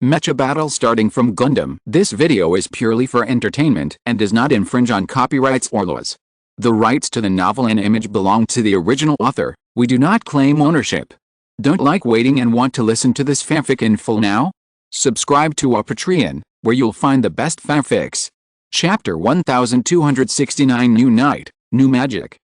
Mecha battle starting from Gundam. This video is purely for entertainment and does not infringe on copyrights or laws. The rights to the novel and image belong to the original author. We do not claim ownership. Don't like waiting and want to listen to this fanfic in full now? Subscribe to our Patreon, where you'll find the best fanfics. Chapter 1269 New Night, New Magic.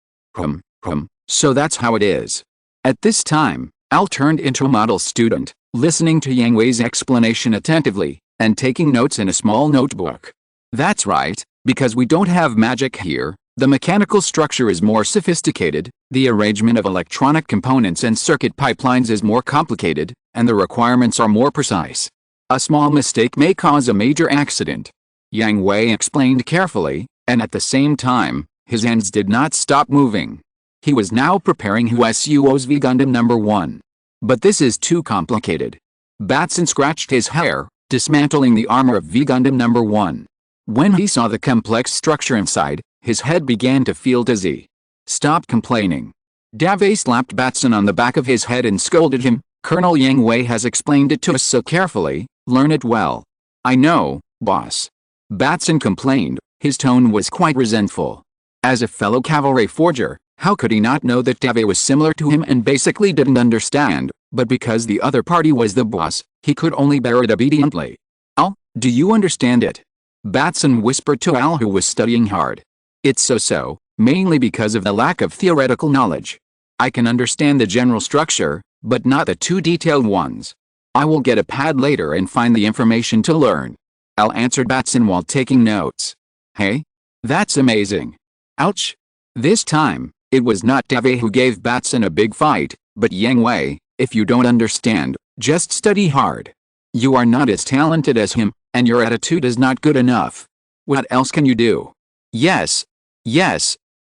So that's how it is. At this time, Al turned into a model student, listening to Yang Hui's explanation attentively, and taking notes in a small notebook. That's right, because we don't have magic here. The mechanical structure is more sophisticated, the arrangement of electronic components and circuit pipelines is more complicated, and the requirements are more precise. A small mistake may cause a major accident. Yang Hui explained carefully, and at the same time, his hands did not stop moving. He was now preparing Hui's V Gundam No. 1. But this is too complicated. Batson scratched his hair, dismantling the armor of V Gundam No. 1. When he saw the complex structure inside, his head began to feel dizzy. Stop complaining. Dave slapped Batson on the back of his head and scolded him. Colonel Yang Hui has explained it to us so carefully, learn it well. I know, boss. Batson complained, his tone was quite resentful. As a fellow cavalry forger, how could he not know that Dave was similar to him and basically didn't understand, but because the other party was the boss, he could only bear it obediently. Al, do you understand it? Batson whispered to Al, who was studying hard. It's so, mainly because of the lack of theoretical knowledge. I can understand the general structure, but not the too detailed ones. I will get a pad later and find the information to learn. Al answered Batson while taking notes. Hey? That's amazing. Ouch. This time, it was not Dave who gave Batson a big fight, but Yang Hui. If you don't understand, just study hard. You are not as talented as him, and your attitude is not good enough. What else can you do? Yes.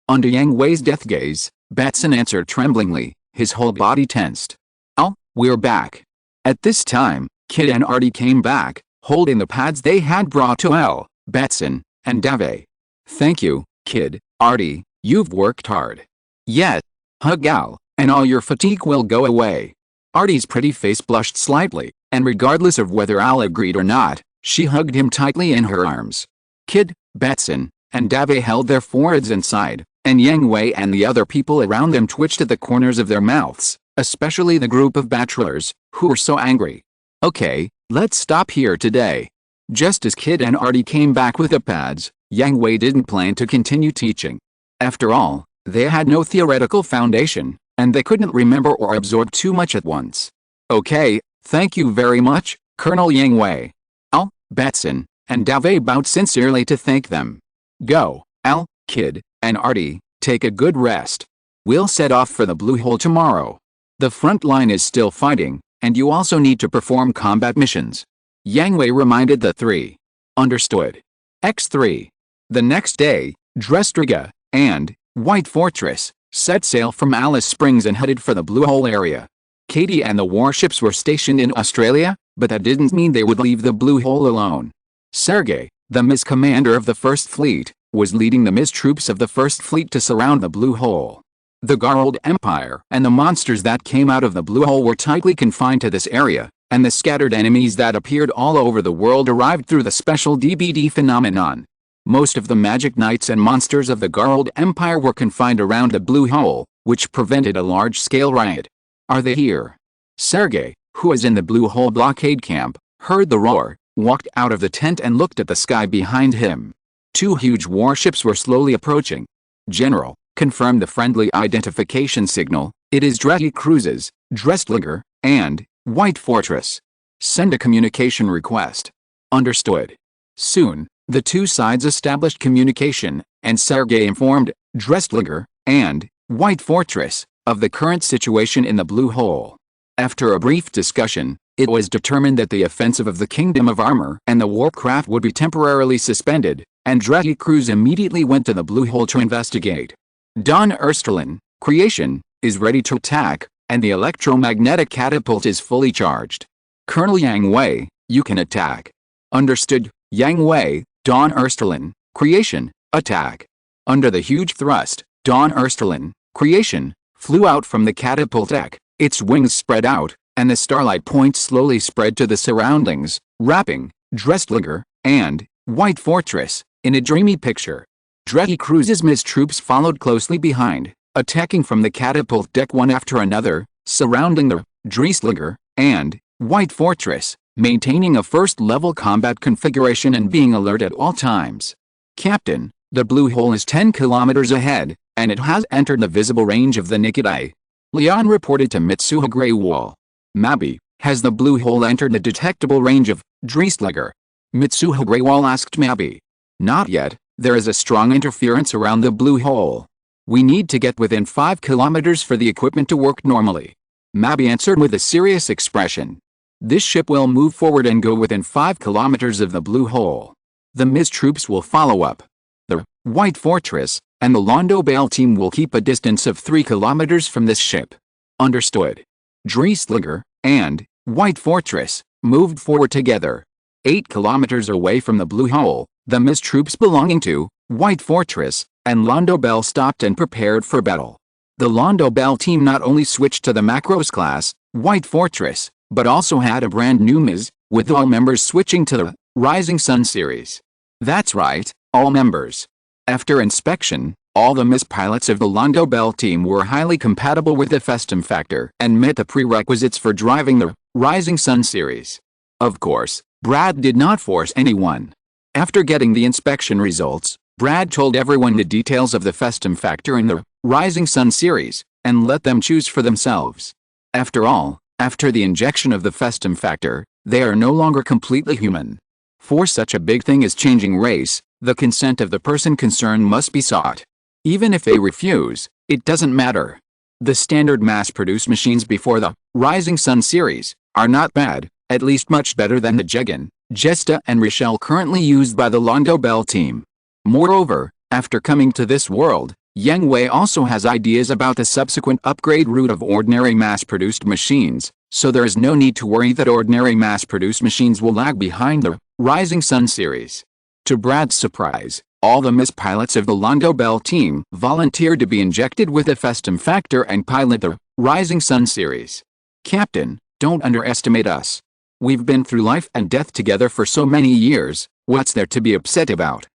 Under Yang Hui's death gaze, Batson answered tremblingly, his whole body tensed. Al, we're back. At this time, Kid and Artie came back, holding the pads they had brought to Al, Batson, and Dave. Thank you, Kid, Artie, you've worked hard. Yes. Hug Al, and all your fatigue will go away. Artie's pretty face blushed slightly, and regardless of whether Al agreed or not, she hugged him tightly in her arms. Kid, Batson, and Dave held their foreheads inside, and Yang Hui and the other people around them twitched at the corners of their mouths, especially the group of bachelors, who were so angry. Okay, let's stop here today. Just as Kid and Artie came back with the pads, Yang Hui didn't plan to continue teaching. After all, they had no theoretical foundation, and they couldn't remember or absorb too much at once. Okay, thank you very much, Colonel Yang Hui. Al, Batson, and Dave bowed sincerely to thank them. Go, Al, Kid, and Artie, take a good rest. We'll set off for the Blue Hole tomorrow. The front line is still fighting, and you also need to perform combat missions. Yang Hui reminded the three. Understood. X3. The next day, Drestriga and White Fortress set sail from Alice Springs and headed for the Blue Hole area. Katie and the warships were stationed in Australia, but that didn't mean they would leave the Blue Hole alone. Sergei, the MIS commander of the First Fleet, was leading the MIS troops of the First Fleet to surround the Blue Hole. The Gold Empire and the monsters that came out of the Blue Hole were tightly confined to this area, and the scattered enemies that appeared all over the world arrived through the special DBD phenomenon. Most of the magic knights and monsters of the Gold Empire were confined around the Blue Hole, which prevented a large-scale riot. Are they here? Sergei, who was in the Blue Hole blockade camp, heard the roar, walked out of the tent and looked at the sky behind him. Two huge warships were slowly approaching. General, confirm the friendly identification signal. It is Dreddy Cruises, Dressliger, and White Fortress. Send a communication request. Understood. Soon, the two sides established communication, and Sergei informed Dressliger and White Fortress of the current situation in the Blue Hole. After a brief discussion, it was determined that the offensive of the Kingdom of Armor and the warcraft would be temporarily suspended, and Dreddy Cruz immediately went to the Blue Hole to investigate. Don Ersterlin, creation, is ready to attack, and the electromagnetic catapult is fully charged. Colonel Yang Hui, you can attack. Understood. Yang Hui, Don Ersterlin, creation, attack. Under the huge thrust, Don Ersterlin, creation, flew out from the catapult deck, its wings spread out, and the starlight point slowly spread to the surroundings, wrapping Dressliger and White Fortress in a dreamy picture. Dreddy Cruise's MIS troops followed closely behind, attacking from the catapult deck one after another, surrounding the Dressliger and White Fortress, maintaining a first-level combat configuration and being alert at all times. Captain, the blue hole is 10 kilometers ahead, and it has entered the visible range of the naked eye. Leon reported to Mitsuha Greywall. Mabi, has the blue hole entered the detectable range of Dressliger? Mitsuha Greywall asked Mabi. Not yet, there is a strong interference around the blue hole. We need to get within 5 kilometers for the equipment to work normally. Mabi answered with a serious expression. This ship will move forward and go within 5 kilometers of the blue hole. The MIS troops will follow up. The White Fortress and the Londo Bale team will keep a distance of 3 kilometers from this ship. Understood. Dressliger and White Fortress moved forward together. 8 kilometers away from the blue hole, the MIS troops belonging to White Fortress and Londo Bale stopped and prepared for battle. The Londo Bale team not only switched to the Macros class, White Fortress, but also had a brand new MIS, with all members switching to the Rising Sun series. That's right, all members. After inspection, all the MIS pilots of the Londo Bale team were highly compatible with the Festum factor and met the prerequisites for driving the Rising Sun series. Of course, Brad did not force anyone. After getting the inspection results, Brad told everyone the details of the Festum factor in the Rising Sun series, and let them choose for themselves. After all, after the injection of the Festum factor, they are no longer completely human. For such a big thing as changing race, the consent of the person concerned must be sought. Even if they refuse, it doesn't matter. The standard mass-produced machines before the Rising Sun series are not bad, at least much better than the Jegan, Jesta and Rochelle currently used by the Londo Bale team. Moreover, after coming to this world, Yang Hui also has ideas about the subsequent upgrade route of ordinary mass-produced machines, so there is no need to worry that ordinary mass-produced machines will lag behind the Rising Sun series. To Brad's surprise, all the MIS pilots of the Londo Bale team volunteered to be injected with the Festum factor and pilot the Rising Sun series. Captain, don't underestimate us. We've been through life and death together for so many years, what's there to be upset about?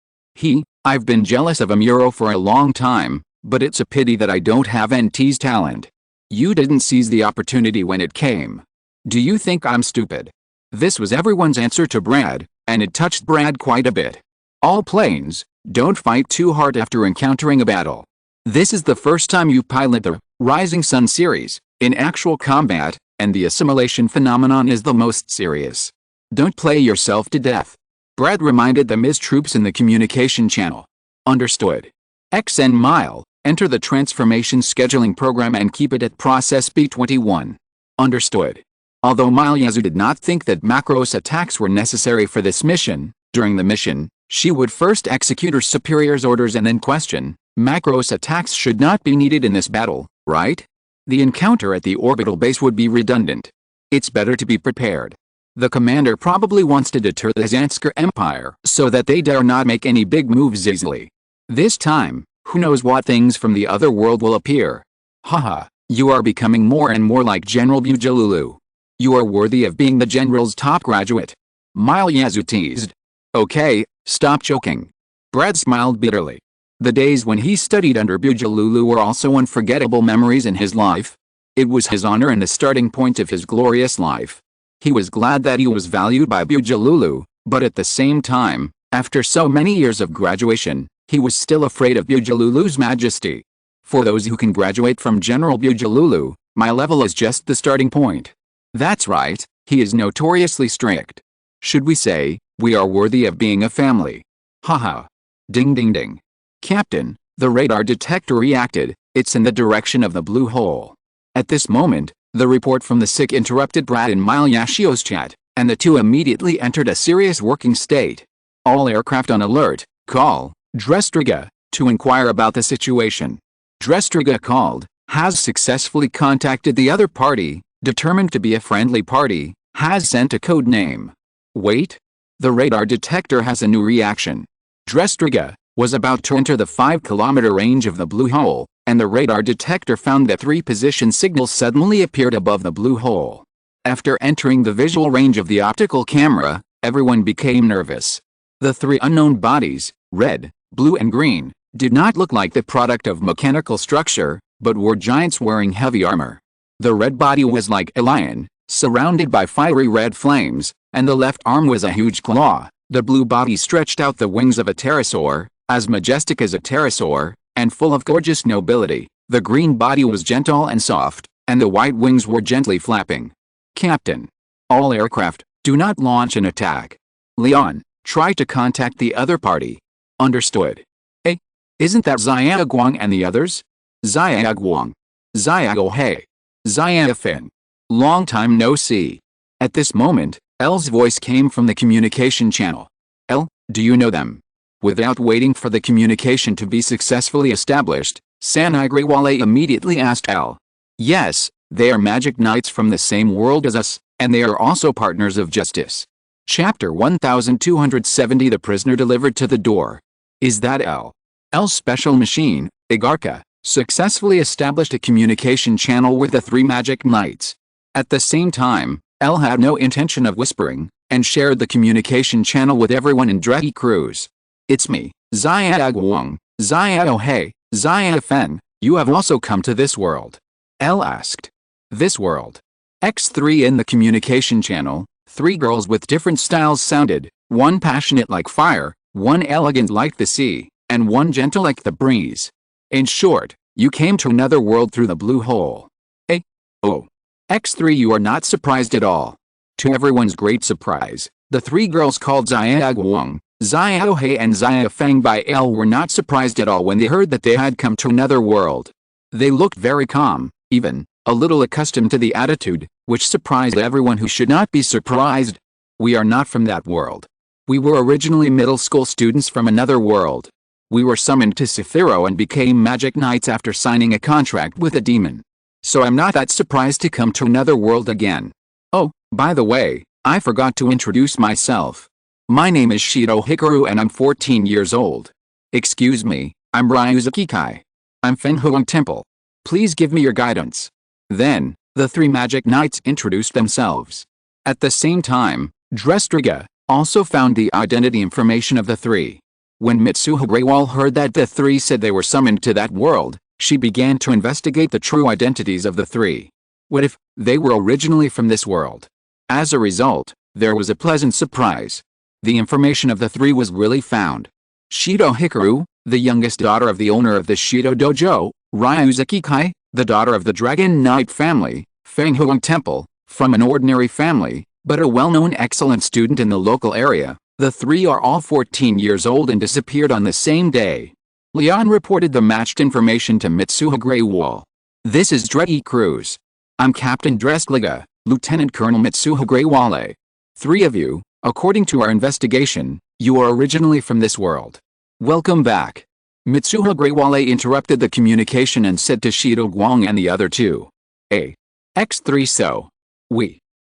I've been jealous of Amuro for a long time, but it's a pity that I don't have NT's talent. You didn't seize the opportunity when it came. Do you think I'm stupid? This was everyone's answer to Brad, and it touched Brad quite a bit. All planes, don't fight too hard after encountering a battle. This is the first time you pilot the Rising Sun series in actual combat, and the assimilation phenomenon is the most serious. Don't play yourself to death. Brad reminded the MIS troops in the communication channel. Understood. XN Mile, enter the transformation scheduling program and keep it at process B21. Understood. Although Mileyazu did not think that Macros attacks were necessary for this mission, during the mission, she would first execute her superior's orders and then question, Macros attacks should not be needed in this battle, right? The encounter at the orbital base would be redundant. It's better to be prepared. The commander probably wants to deter the Zansker Empire so that they dare not make any big moves easily. This time, who knows what things from the other world will appear. Haha, you are becoming more and more like General Bujalulu. You are worthy of being the general's top graduate. Mileyazu teased. Okay, stop joking. Brad smiled bitterly. The days when he studied under Bujalulu were also unforgettable memories in his life. It was his honor and the starting point of his glorious life. He was glad that he was valued by Bujalulu, but at the same time, after so many years of graduation, he was still afraid of Bujalulu's majesty. For those who can graduate from General Bujalulu, my level is just the starting point. That's right, he is notoriously strict. Should we say, we are worthy of being a family? Haha. Ding ding ding. Captain, the radar detector reacted, it's in the direction of the blue hole. At this moment, the report from the SIC interrupted Brad and Mileyazu's chat, and the two immediately entered a serious working state. All aircraft on alert, call Dressliger to inquire about the situation. Dressliger called, has successfully contacted the other party, determined to be a friendly party, has sent a code name. Wait. The radar detector has a new reaction. Dressliger was about to enter the 5-kilometer range of the blue hole, and the radar detector found that 3 position signals suddenly appeared above the blue hole. After entering the visual range of the optical camera, everyone became nervous. The three unknown bodies, red, blue and green, did not look like the product of mechanical structure, but were giants wearing heavy armor. The red body was like a lion, surrounded by fiery red flames, and the left arm was a huge claw. The blue body stretched out the wings of a pterosaur, as majestic as a pterosaur, and full of gorgeous nobility. The green body was gentle and soft, and the white wings were gently flapping. Captain. All aircraft, do not launch an attack. Leon, try to contact the other party. Understood. Eh? Isn't that Xiaoguang and the others? Xiaoguang. Xiaohei. Xiaofeng. Long time no see. At this moment, L's voice came from the communication channel. L, do you know them? Without waiting for the communication to be successfully established, Sanagrewale immediately asked L. Yes, they are magic knights from the same world as us, and they are also partners of justice. Chapter 1270. The prisoner delivered to the door. Is that L? L's special machine, Igarka, successfully established a communication channel with the three magic knights. At the same time, L had no intention of whispering, and shared the communication channel with everyone in Dreki Cruise. It's me, Xiaoguang, Xiaohei, Xiaofen, you have also come to this world. L asked. This world. X3 in the communication channel, three girls with different styles sounded, one passionate like fire, one elegant like the sea, and one gentle like the breeze. In short, you came to another world through the blue hole. Eh? Oh. X3 you are not surprised at all. To everyone's great surprise, the three girls called Xiaoguang, Xiaohei and Xiaofeng by L were not surprised at all when they heard that they had come to another world. They looked very calm, even a little accustomed to the attitude, which surprised everyone who should not be surprised. We are not from that world. We were originally middle school students from another world. We were summoned to Sephiroth and became magic knights after signing a contract with a demon. So I'm not that surprised to come to another world again. Oh, by the way, I forgot to introduce myself. My name is Shido Hikaru and I'm 14 years old. Excuse me, I'm Ryuzuki Kai. I'm Fenghuang Temple. Please give me your guidance. Then, the three magic knights introduced themselves. At the same time, Drestriga also found the identity information of the three. When Mitsuha Greywall heard that the three said they were summoned to that world, she began to investigate the true identities of the three. What if they were originally from this world? As a result, there was a pleasant surprise. The information of the three was really found. Shido Hikaru, the youngest daughter of the owner of the Shido Dojo, Ryuzuki Kai, the daughter of the Dragon Knight family, Fenghuang Temple, from an ordinary family, but a well-known excellent student in the local area. The three are all 14 years old and disappeared on the same day. Leon reported the matched information to Mitsuha Greywall. This is Dreki Cruise. I'm Captain Drestriga, Lieutenant Colonel Mitsuha Greywale. Three of you, according to our investigation, you are originally from this world. Welcome back. Mitsuha Greywale interrupted the communication and said to Shido Guang and the other two. X3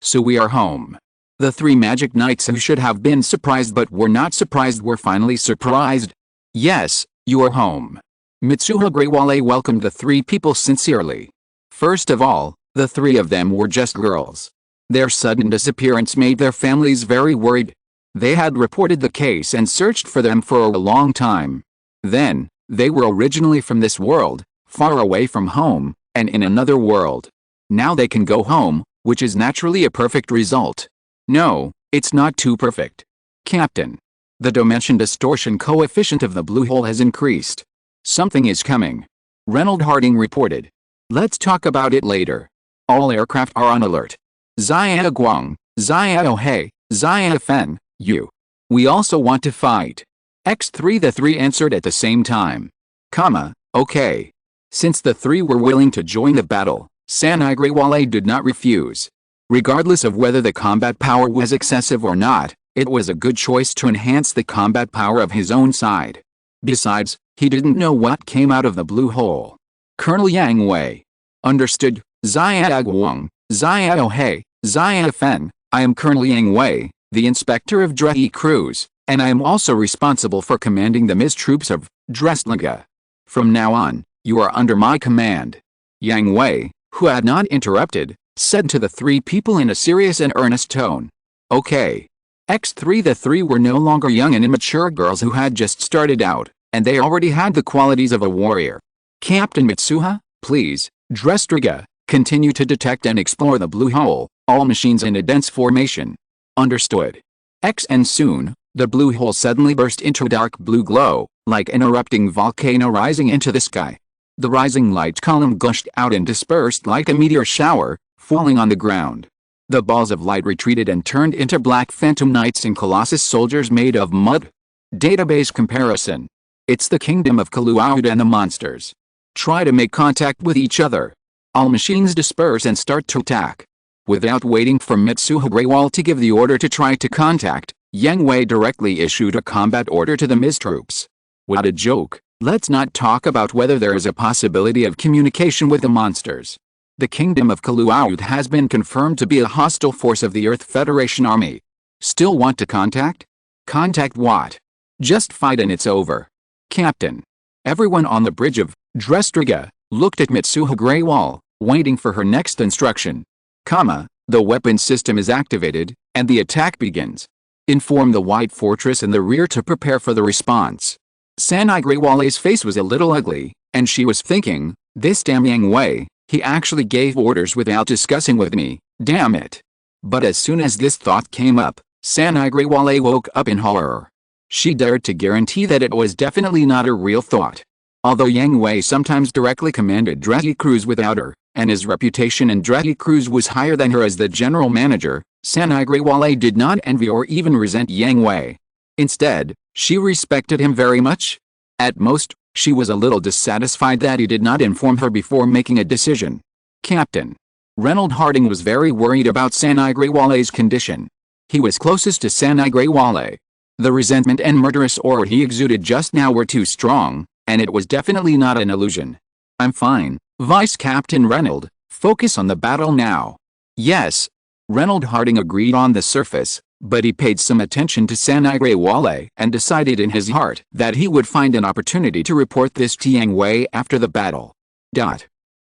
So we are home. The three magic knights who should have been surprised but were not surprised were finally surprised. Yes, you are home. Mitsuha Greywale welcomed the three people sincerely. First of all, the three of them were just girls. Their sudden disappearance made their families very worried. They had reported the case and searched for them for a long time. Then, they were originally from this world, far away from home, and in another world. Now they can go home, which is naturally a perfect result. No, it's not too perfect. Captain. The dimension distortion coefficient of the blue hole has increased. Something is coming. Reynold Harding reported. Let's talk about it later. All aircraft are on alert. Xiaoguang, Xiaohei, Xiaofen, you. We also want to fight. X3 The three answered at the same time. Okay. Since the three were willing to join the battle, Sanagrewale did not refuse. Regardless of whether the combat power was excessive or not, it was a good choice to enhance the combat power of his own side. Besides, he didn't know what came out of the blue hole. Colonel Yang Hui. Understood, Xiaoguang, Xiaohei, Xiaofen, I am Colonel Yang Hui, the inspector of Dreki Cruise, and I am also responsible for commanding the MIS troops of Drestriga. From now on, you are under my command. Yang Hui, who had not interrupted, said to the three people in a serious and earnest tone. Okay. X3 The three were no longer young and immature girls who had just started out, and they already had the qualities of a warrior. Captain Mitsuha, please, Drestriga, continue to detect and explore the blue hole, all machines in a dense formation. Understood. X and soon, the blue hole suddenly burst into a dark blue glow, like an erupting volcano rising into the sky. The rising light column gushed out and dispersed like a meteor shower, falling on the ground. The balls of light retreated and turned into black phantom knights and colossus soldiers made of mud. Database comparison. It's the kingdom of Kaluaud and the monsters. Try to make contact with each other. All machines disperse and start to attack. Without waiting for Mitsuha Greywall to give the order to try to contact, Yang Hui directly issued a combat order to the Miz troops. What a joke. Let's not talk about whether there is a possibility of communication with the monsters. The kingdom of Kaluaud has been confirmed to be a hostile force of the Earth Federation Army. Still want to contact? Contact what? Just fight and it's over. Captain. Everyone on the bridge of Drestriga looked at Mitsuha Greywall, waiting for her next instruction. The weapon system is activated, and the attack begins. Inform the White Fortress in the rear to prepare for the response. Sanai Greywall's face was a little ugly, and she was thinking, this damn Yang Hui, he actually gave orders without discussing with me, damn it. But as soon as this thought came up, Sanai Greywall woke up in horror. She dared to guarantee that it was definitely not a real thought. Although Yang Hui sometimes directly commanded Dredge Cruz without her, and his reputation in Dredge Cruz was higher than her as the general manager, Sanai Greywall did not envy or even resent Yang Hui. Instead, she respected him very much. At most, she was a little dissatisfied that he did not inform her before making a decision. Captain. Reynold Harding was very worried about Sanai Greywall's condition. He was closest to Sanai Greywall. The resentment and murderous aura he exuded just now were too strong, and it was definitely not an illusion. I'm fine, Vice Captain Reynold, focus on the battle now. Yes. Reynold Harding agreed on the surface, but he paid some attention to Sanai Greywall and decided in his heart that he would find an opportunity to report this to Yang Hui after the battle.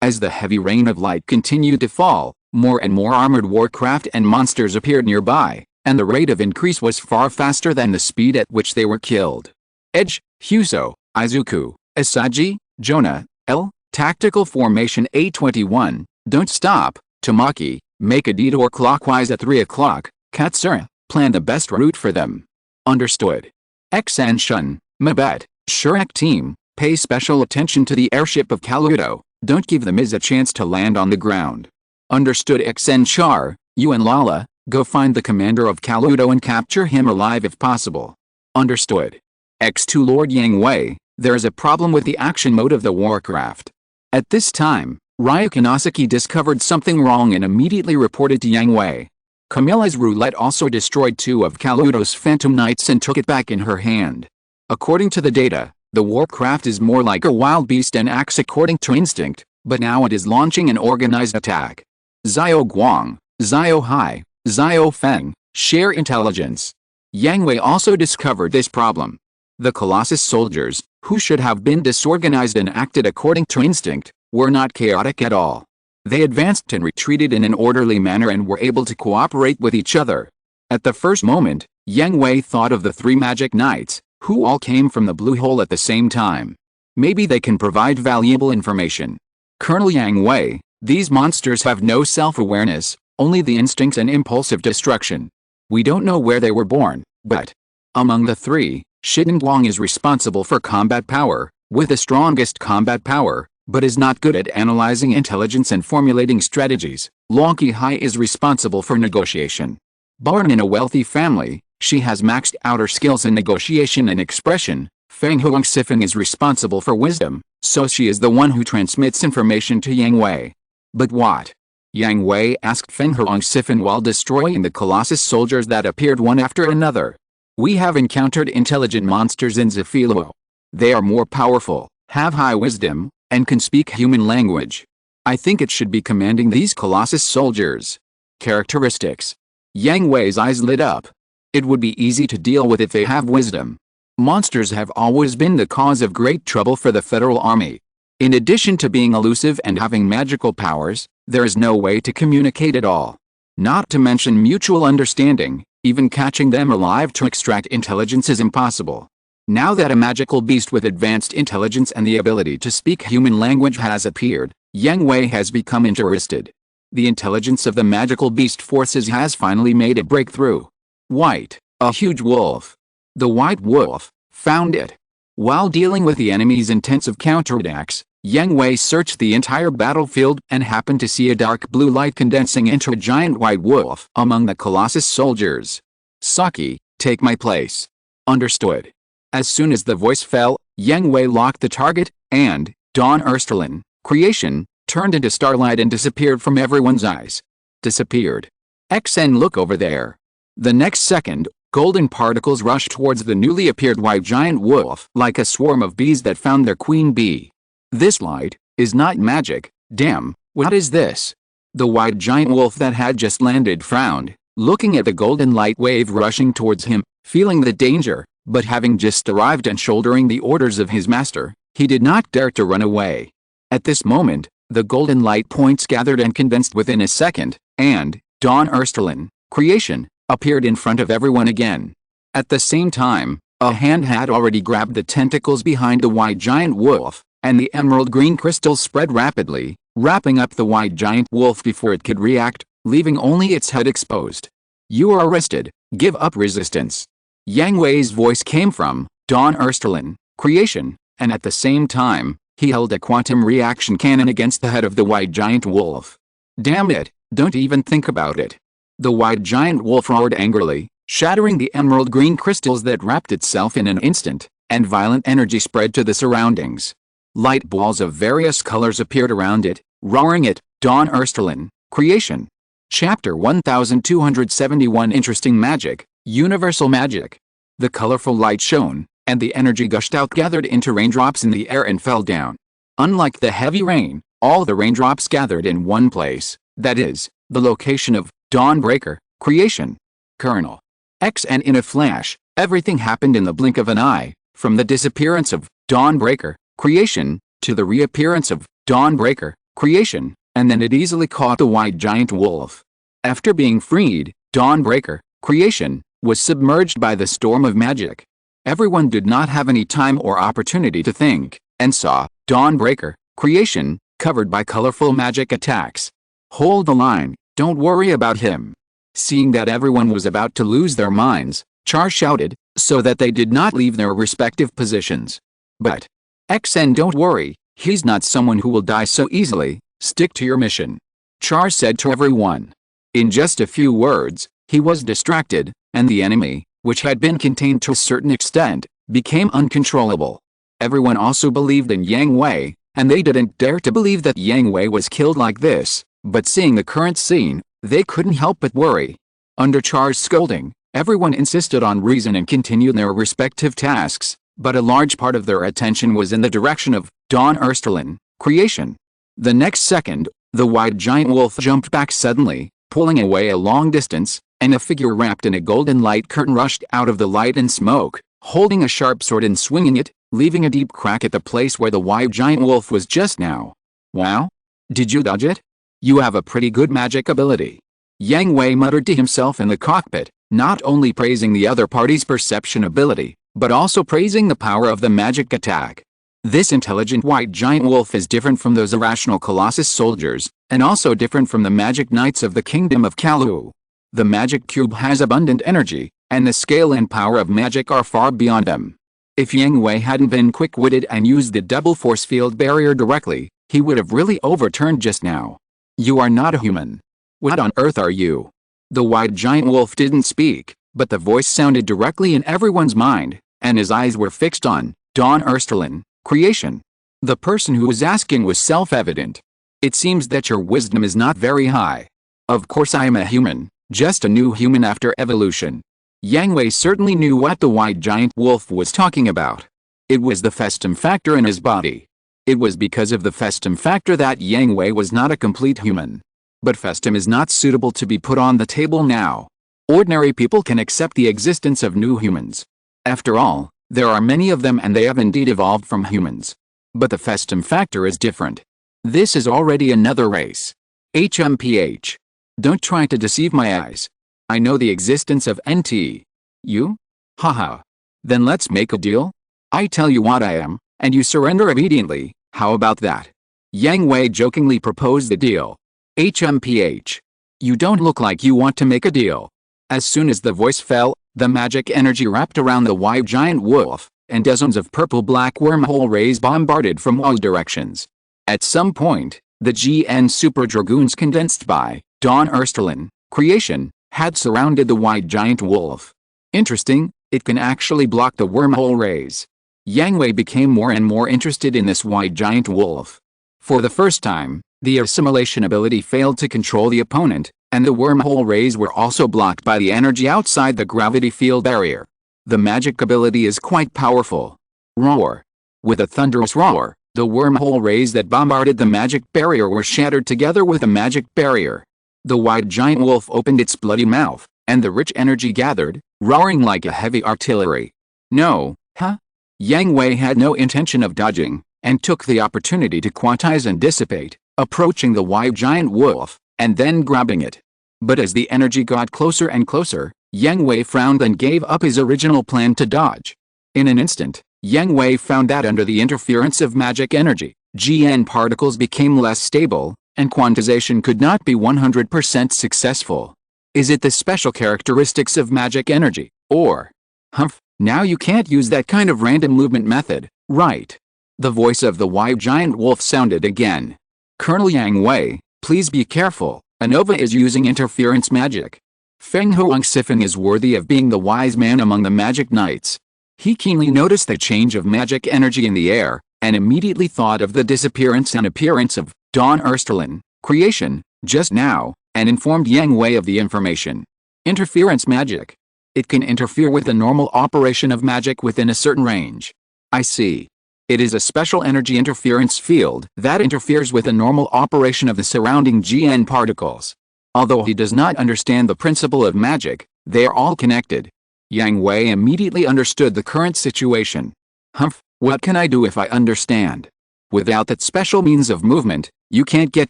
As the heavy rain of light continued to fall, more and more armored warcraft and monsters appeared nearby, and the rate of increase was far faster than the speed at which they were killed. Edge, Huso, Izuku, Asagi, Jonah, L, Tactical Formation A21, Don't Stop, Tamaki, make a detour clockwise at 3 o'clock, Katsura, plan the best route for them. Understood. X and Shun, Mabet, Shurak team, pay special attention to the airship of Kaluto, don't give the Miz a chance to land on the ground. Understood. X and Char, you and Lala, go find the commander of Kaluto and capture him alive if possible. Understood. X2 Lord Yang Hui, there is a problem with the action mode of the warcraft. At this time, Ryuki Nasaki discovered something wrong and immediately reported to Yang Hui. Camilla's roulette also destroyed 2 of Kaluto's Phantom Knights and took it back in her hand. According to the data, the warcraft is more like a wild beast and acts according to instinct, but now it is launching an organized attack. Xiao Guang, Xiao Hai, Xiao Feng, share intelligence. Yang Hui also discovered this problem. The Colossus soldiers, who should have been disorganized and acted according to instinct, were not chaotic at all. They advanced and retreated in an orderly manner and were able to cooperate with each other. At the first moment, Yang Hui thought of the 3 magic knights, who all came from the blue hole at the same time. Maybe they can provide valuable information. Colonel Yang Hui, these monsters have no self-awareness, only the instincts and impulsive destruction. We don't know where they were born, but among the 3, Shiden Guang is responsible for combat power, with the strongest combat power, but is not good at analyzing intelligence and formulating strategies. Lonki Hai is responsible for negotiation. Born in a wealthy family, she has maxed out her skills in negotiation and expression. Feng Huang Sifeng is responsible for wisdom, so she is the one who transmits information to Yang Hui. But what? Yang Hui asked Feng Huang Sifeng while destroying the Colossus soldiers that appeared one after another. We have encountered intelligent monsters in Zafilo. They are more powerful, have high wisdom, and can speak human language. I think it should be commanding these Colossus soldiers. Characteristics. Yang Hui's eyes lit up. It would be easy to deal with if they have wisdom. Monsters have always been the cause of great trouble for the Federal Army. In addition to being elusive and having magical powers, There is no way to communicate at all. Not to mention mutual understanding, even catching them alive to extract intelligence is impossible. Now that a magical beast with advanced intelligence and the ability to speak human language has appeared, Yang Hui has become interested. The intelligence of the magical beast forces has finally made a breakthrough. White, a huge wolf. The white wolf found it. While dealing with the enemy's intensive counterattacks, Yang Hui searched the entire battlefield and happened to see a dark blue light condensing into a giant white wolf among the Colossus soldiers. Saki, take my place. Understood. As soon as the voice fell, Yang Hui locked the target, and Dawn Ersterlin, creation, turned into starlight and disappeared from everyone's eyes. Disappeared. XN, look over there. The next second, golden particles rushed towards the newly appeared white giant wolf like a swarm of bees that found their queen bee. This light is not magic. Damn, what is this? The white giant wolf that had just landed frowned, looking at the golden light wave rushing towards him, feeling the danger, but having just arrived and shouldering the orders of his master, he did not dare to run away. At this moment, the golden light points gathered and condensed within a second, and Dawn Ersterlin, creation, appeared in front of everyone again. At the same time, a hand had already grabbed the tentacles behind the white giant wolf, and the emerald green crystals spread rapidly, wrapping up the white giant wolf before it could react, leaving only its head exposed. You are arrested. Give up resistance. Yang Hui's voice came from Dawn Ersterlin, creation, and at the same time, he held a quantum reaction cannon against the head of the white giant wolf. Damn it, don't even think about it. The white giant wolf roared angrily, shattering the emerald green crystals that wrapped itself in an instant, and violent energy spread to the surroundings. Light balls of various colors appeared around it, roaring at Dawn Ersterlin, creation. Chapter 1271 Interesting Magic, Universal Magic. The colorful light shone, and the energy gushed out, gathered into raindrops in the air and fell down. Unlike the heavy rain, all the raindrops gathered in one place, that is, the location of Dawnbreaker, creation. Colonel X, and in a flash, everything happened in the blink of an eye, from the disappearance of Dawnbreaker, creation, to the reappearance of Dawnbreaker, creation, and then it easily caught the white giant wolf. After being freed, Dawnbreaker, creation, was submerged by the storm of magic. Everyone did not have any time or opportunity to think, and saw Dawnbreaker, creation, covered by colorful magic attacks. Hold the line, don't worry about him. Seeing that everyone was about to lose their minds, Char shouted, so that they did not leave their respective positions. But XN, don't worry, he's not someone who will die so easily, stick to your mission. Char said to everyone. In just a few words, he was distracted, and the enemy, which had been contained to a certain extent, became uncontrollable. Everyone also believed in Yang Hui, and they didn't dare to believe that Yang Hui was killed like this, but seeing the current scene, they couldn't help but worry. Under Char's scolding, everyone insisted on reason and continued their respective tasks, but a large part of their attention was in the direction of Dawn Ersterlin, creation. The next second, the white giant wolf jumped back suddenly, pulling away a long distance, and a figure wrapped in a golden light curtain rushed out of the light and smoke, holding a sharp sword and swinging it, leaving a deep crack at the place where the white giant wolf was just now. Wow? Did you dodge it? You have a pretty good magic ability. Yang Hui muttered to himself in the cockpit, not only praising the other party's perception ability, but also praising the power of the magic attack. This intelligent white giant wolf is different from those irrational Colossus soldiers, and also different from the magic knights of the kingdom of Kalu. The magic cube has abundant energy, and the scale and power of magic are far beyond them. If Yang Hui hadn't been quick-witted and used the double force field barrier directly, he would have really overturned just now. You are not a human. What on earth are you? The white giant wolf didn't speak, but the voice sounded directly in everyone's mind, and his eyes were fixed on Dawn Ersterlin, creation. The person who was asking was self-evident. It seems that your wisdom is not very high. Of course I am a human, just a new human after evolution. Yang Hui certainly knew what the white giant wolf was talking about. It was the festum factor in his body. It was because of the festum factor that Yang Hui was not a complete human. But festum is not suitable to be put on the table now. Ordinary people can accept the existence of new humans. After all, there are many of them and they have indeed evolved from humans. But the festum factor is different. This is already another race. HMPH. Don't try to deceive my eyes. I know the existence of NT. You? Haha. Then let's make a deal? I tell you what I am, and you surrender obediently. How about that? Yang Hui jokingly proposed the deal. HMPH. You don't look like you want to make a deal. As soon as the voice fell, the magic energy wrapped around the white giant wolf, and dozens of purple-black wormhole rays bombarded from all directions. At some point, the GN Super Dragoons condensed by Dawn Ersterlin creation had surrounded the white giant wolf. Interesting, it can actually block the wormhole rays. Yang Hui became more and more interested in this white giant wolf. For the first time, the assimilation ability failed to control the opponent, and the wormhole rays were also blocked by the energy outside the gravity field barrier. The magic ability is quite powerful. Roar. With a thunderous roar, the wormhole rays that bombarded the magic barrier were shattered together with the magic barrier. The white giant wolf opened its bloody mouth, and the rich energy gathered, roaring like a heavy artillery. No, huh? Yang Hui had no intention of dodging, and took the opportunity to quantize and dissipate, approaching the white giant wolf, and then grabbing it. But as the energy got closer and closer, Yang Hui frowned and gave up his original plan to dodge. In an instant, Yang Hui found that under the interference of magic energy, GN particles became less stable, and quantization could not be 100% successful. Is it the special characteristics of magic energy, or? Humph, now you can't use that kind of random movement method, right? The voice of the white giant wolf sounded again. Colonel Yang Hui, please be careful, ANOVA is using interference magic. Feng Huang Sifan is worthy of being the wise man among the magic knights. He keenly noticed the change of magic energy in the air, and immediately thought of the disappearance and appearance of Dawn Ersterlin creation just now, and informed Yang Hui of the information. Interference magic. It can interfere with the normal operation of magic within a certain range. I see. It is a special energy interference field that interferes with the normal operation of the surrounding GN particles. Although he does not understand the principle of magic, they are all connected. Yang Hui immediately understood the current situation. Humph, what can I do if I understand? Without that special means of movement, you can't get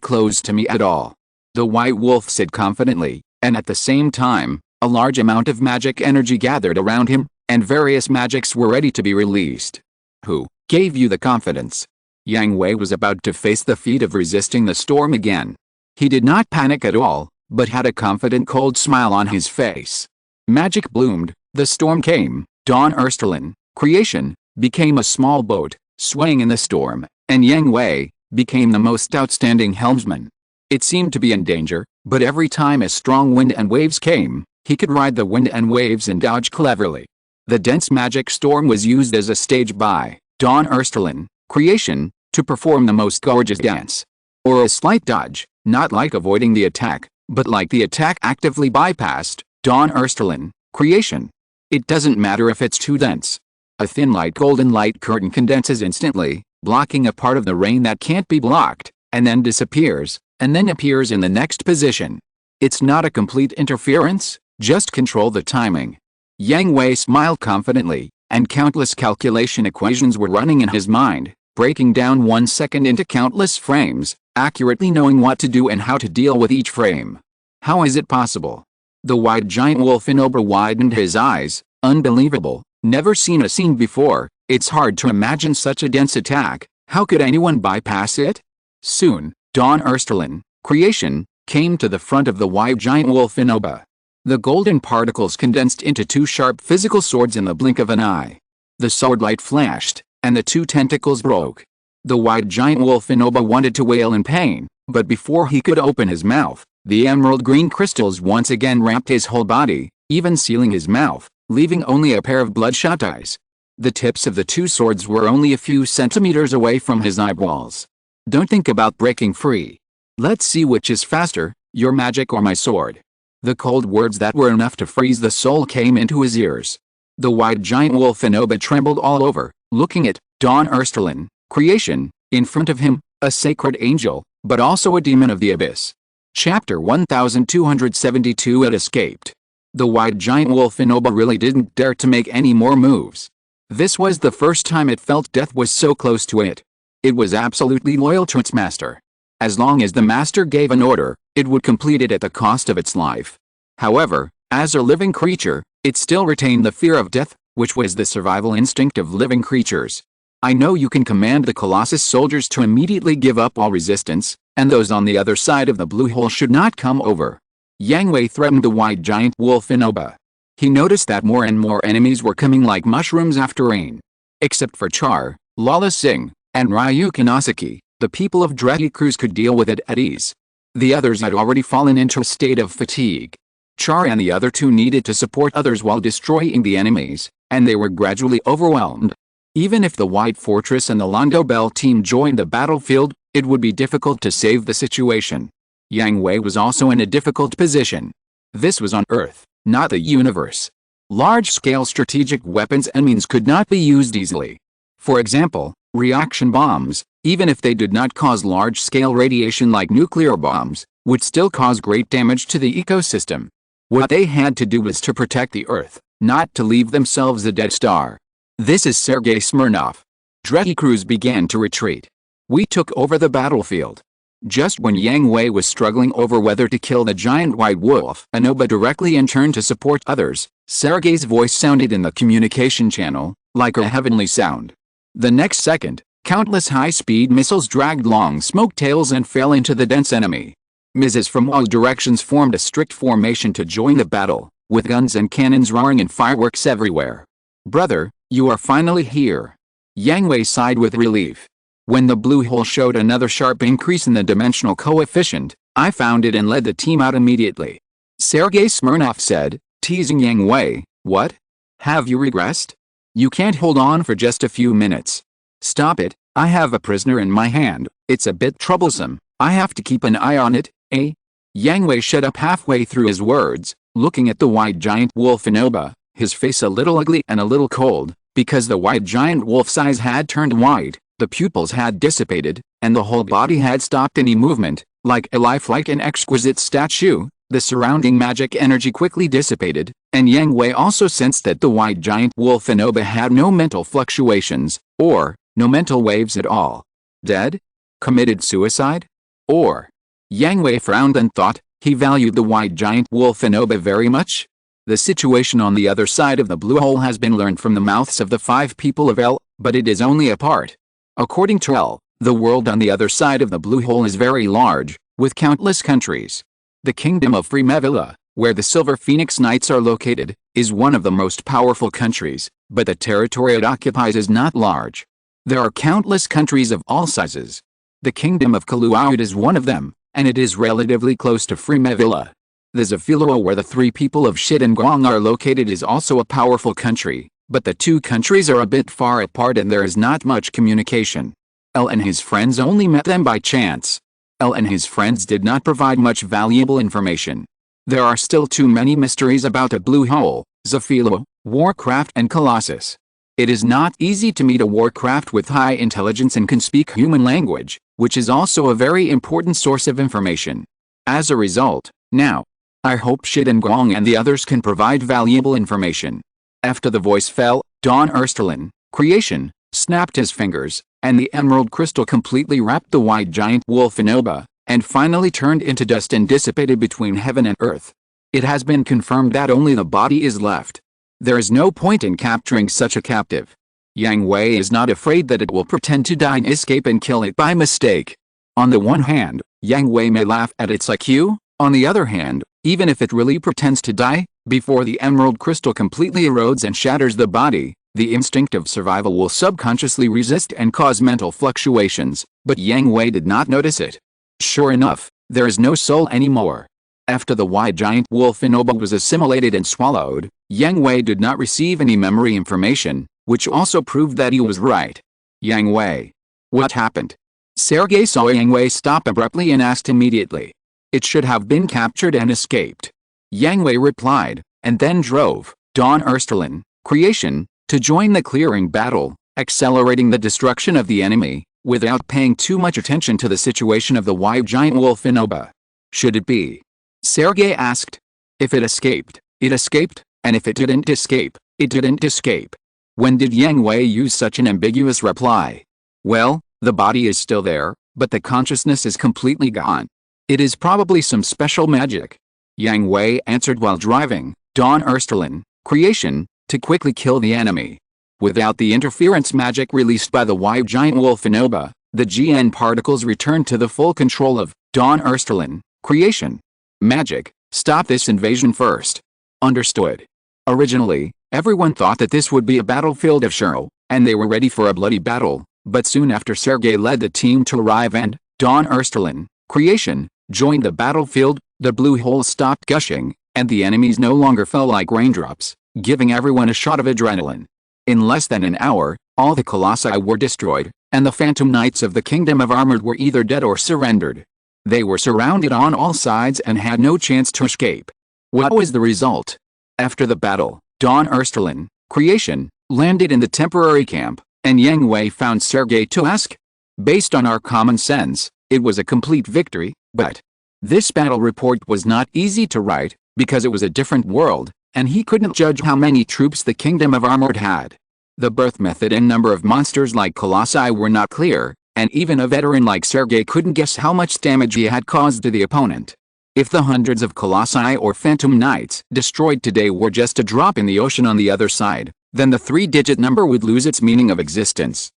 close to me at all. The white wolf said confidently, and at the same time, a large amount of magic energy gathered around him, and various magics were ready to be released. Who gave you the confidence? Yang Hui was about to face the feat of resisting the storm again. He did not panic at all, but had a confident cold smile on his face. Magic bloomed, the storm came, Dawn Ersterlin creation became a small boat, swaying in the storm, and Yang Hui became the most outstanding helmsman. It seemed to be in danger, but every time a strong wind and waves came, he could ride the wind and waves and dodge cleverly. The dense magic storm was used as a stage by Dawn Ersterlin creation to perform the most gorgeous dance. Or a slight dodge, not like avoiding the attack, but like the attack actively bypassed Dawn Ersterlin creation. It doesn't matter if it's too dense. A thin light golden light curtain condenses instantly, blocking a part of the rain that can't be blocked, and then disappears, and then appears in the next position. It's not a complete interference, just control the timing. Yang Hui smiled confidently, and countless calculation equations were running in his mind, breaking down 1 second into countless frames, accurately knowing what to do and how to deal with each frame. How is it possible? The white giant wolf in Obra widened his eyes. Unbelievable, never seen a scene before. It's hard to imagine such a dense attack. How could anyone bypass it? Soon, Dawn Ersterlin creation came to the front of the white giant wolf in Obra. The golden particles condensed into 2 sharp physical swords in the blink of an eye. The sword light flashed, and the 2 tentacles broke. The white giant wolf in Obra wanted to wail in pain, but before he could open his mouth, the emerald green crystals once again wrapped his whole body, even sealing his mouth, leaving only a pair of bloodshot eyes. The tips of the 2 swords were only a few centimeters away from his eyeballs. Don't think about breaking free. Let's see which is faster, your magic or my sword. The cold words that were enough to freeze the soul came into his ears. The white giant wolf in Obra trembled all over, looking at Dawn Ersterlin creation in front of him, a sacred angel, but also a demon of the abyss. Chapter 1272. It escaped. The white giant wolf in Obra really didn't dare to make any more moves. This was the first time it felt death was so close to it. It was absolutely loyal to its master. As long as the master gave an order, it would complete it at the cost of its life. However, as a living creature, it still retained the fear of death, which was the survival instinct of living creatures. I know you can command the Colossus soldiers to immediately give up all resistance, and those on the other side of the blue hole should not come over. Yang Hui threatened the white giant wolf Inoba. He noticed that more and more enemies were coming like mushrooms after rain. Except for Char, Lala Singh, and Ryu Kanosaki, the people of Dreddy Cruz could deal with it at ease. The others had already fallen into a state of fatigue. Char and the other two needed to support others while destroying the enemies, and they were gradually overwhelmed. Even if the White Fortress and the Londo Bell team joined the battlefield, it would be difficult to save the situation. Yang Hui was also in a difficult position. This was on Earth, not the universe. Large-scale strategic weapons and means could not be used easily. For example, reaction bombs, even if they did not cause large-scale radiation like nuclear bombs, would still cause great damage to the ecosystem. What they had to do was to protect the Earth, not to leave themselves a dead star. This is Sergei Smirnov. Dreddy Cruz began to retreat. We took over the battlefield. Just when Yang Hui was struggling over whether to kill the giant white wolf Inoba directly and turn to support others, Sergei's voice sounded in the communication channel, like a heavenly sound. The next second, countless high-speed missiles dragged long smoke tails and fell into the dense enemy. Missiles from all directions formed a strict formation to join the battle, with guns and cannons roaring and fireworks everywhere. Brother, you are finally here. Yang Hui sighed with relief. When the blue hole showed another sharp increase in the dimensional coefficient, I found it and led the team out immediately. Sergei Smirnov said, teasing Yang Hui, what? Have you regressed? You can't hold on for just a few minutes. Stop it, I have a prisoner in my hand, it's a bit troublesome, I have to keep an eye on it, eh? Yang Hui shut up halfway through his words, looking at the white giant wolf Inoba, his face a little ugly and a little cold, because the white giant wolf's eyes had turned white, the pupils had dissipated, and the whole body had stopped any movement. Like a lifelike and exquisite statue, the surrounding magic energy quickly dissipated, and Yang Hui also sensed that the white giant wolf Inoba had no mental fluctuations, or no mental waves at all. Dead? Committed suicide? Or? Yang Hui frowned and thought, he valued the white giant wolf Inoba very much? The situation on the other side of the blue hole has been learned from the mouths of the 5 people of L, but it is only a part. According to L, the world on the other side of the blue hole is very large, with countless countries. The kingdom of Fremevilla, where the Silver Phoenix Knights are located, is one of the most powerful countries, but the territory it occupies is not large. There are countless countries of all sizes. The kingdom of Kaluaud is one of them, and it is relatively close to Fremevilla. The Zafilua, where the 3 people of Shitangong are located, is also a powerful country, but the 2 countries are a bit far apart and there is not much communication. L and his friends only met them by chance. L and his friends did not provide much valuable information. There are still too many mysteries about a blue hole, Zafilua, Warcraft and Colossus. It is not easy to meet a Warcraft with high intelligence and can speak human language, which is also a very important source of information. As a result, now, I hope Shitangong and the others can provide valuable information. After the voice fell, Don Ersterlin, creation, snapped his fingers, and the emerald crystal completely wrapped the white giant wolf Inoba, and finally turned into dust and dissipated between heaven and earth. It has been confirmed that only the body is left. There is no point in capturing such a captive. Yang Hui is not afraid that it will pretend to die and escape and kill it by mistake. On the one hand, Yang Hui may laugh at its IQ, on the other hand, even if it really pretends to die, before the emerald crystal completely erodes and shatters the body, the instinct of survival will subconsciously resist and cause mental fluctuations, but Yang Hui did not notice it. Sure enough, there is no soul anymore. After the white giant wolf Inoba was assimilated and swallowed, Yang Hui did not receive any memory information, which also proved that he was right. Yang Hui. What happened? Sergei saw Yang Hui stop abruptly and asked immediately. It should have been captured and escaped. Yang Hui replied, and then drove Don Ersterlin, creation, to join the clearing battle, accelerating the destruction of the enemy, without paying too much attention to the situation of the white giant wolf Inoba. Should it be? Sergei asked. If it escaped, and if it didn't escape, it didn't escape. When did Yang Hui use such an ambiguous reply? Well, the body is still there, but the consciousness is completely gone. It is probably some special magic. Yang Hui answered while driving, Dawn Ersterlin, creation, to quickly kill the enemy. Without the interference magic released by the white giant wolf Inoba, the GN particles returned to the full control of Dawn Ersterlin, creation. Magic, stop this invasion first. Understood. Originally, everyone thought that this would be a battlefield of Shiro, and they were ready for a bloody battle, but soon after Sergei led the team to arrive and Dawn Ersterlin, creation, joined the battlefield, the blue hole stopped gushing, and the enemies no longer fell like raindrops, giving everyone a shot of adrenaline. In less than an hour, all the colossi were destroyed, and the Phantom Knights of the Kingdom of Armored were either dead or surrendered. They were surrounded on all sides and had no chance to escape. What was the result? After the battle, Dawn Ersterlin, creation, landed in the temporary camp, and Yang Hui found Sergei to ask. Based on our common sense, it was a complete victory, but this battle report was not easy to write, because it was a different world, and he couldn't judge how many troops the Kingdom of Armored had. The birth method and number of monsters like colossi were not clear, and even a veteran like Sergei couldn't guess how much damage he had caused to the opponent. If the hundreds of colossi or phantom knights destroyed today were just a drop in the ocean on the other side, then the three-digit number would lose its meaning of existence.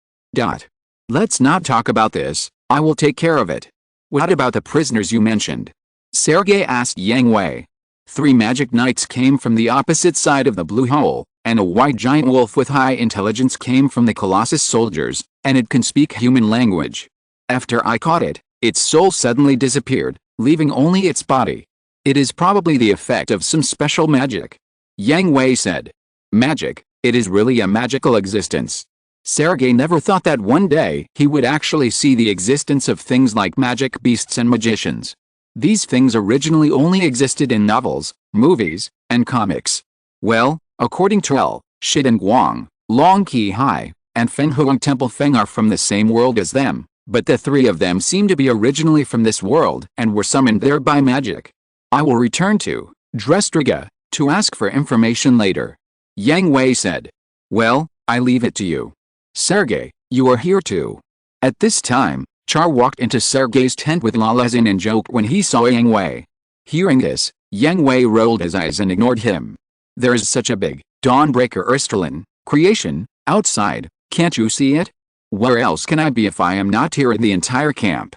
Let's not talk about this, I will take care of it. What about the prisoners you mentioned? Sergei asked Yang Hui. 3 magic knights came from the opposite side of the blue hole, and a white giant wolf with high intelligence came from the Colossus soldiers, and it can speak human language. After I caught it, its soul suddenly disappeared, leaving only its body. It is probably the effect of some special magic. Yang Hui said. Magic, it is really a magical existence. Sergei never thought that one day he would actually see the existence of things like magic beasts and magicians. These things originally only existed in novels, movies, and comics. Well, according to L. Shiden Guang, Long Qi Hai, and Feng Huang Temple Feng are from the same world as them, but the 3 of them seem to be originally from this world and were summoned there by magic. I will return to Drestriga to ask for information later. Yang Hui said. Well, I leave it to you. Sergei, you are here too. At this time, Char walked into Sergei's tent with Lalazin and joked when he saw Yang Hui. Hearing this, Yang Hui rolled his eyes and ignored him. There is such a big, Dawnbreaker Ersterlin, creation, outside, can't you see it? Where else can I be if I am not here in the entire camp?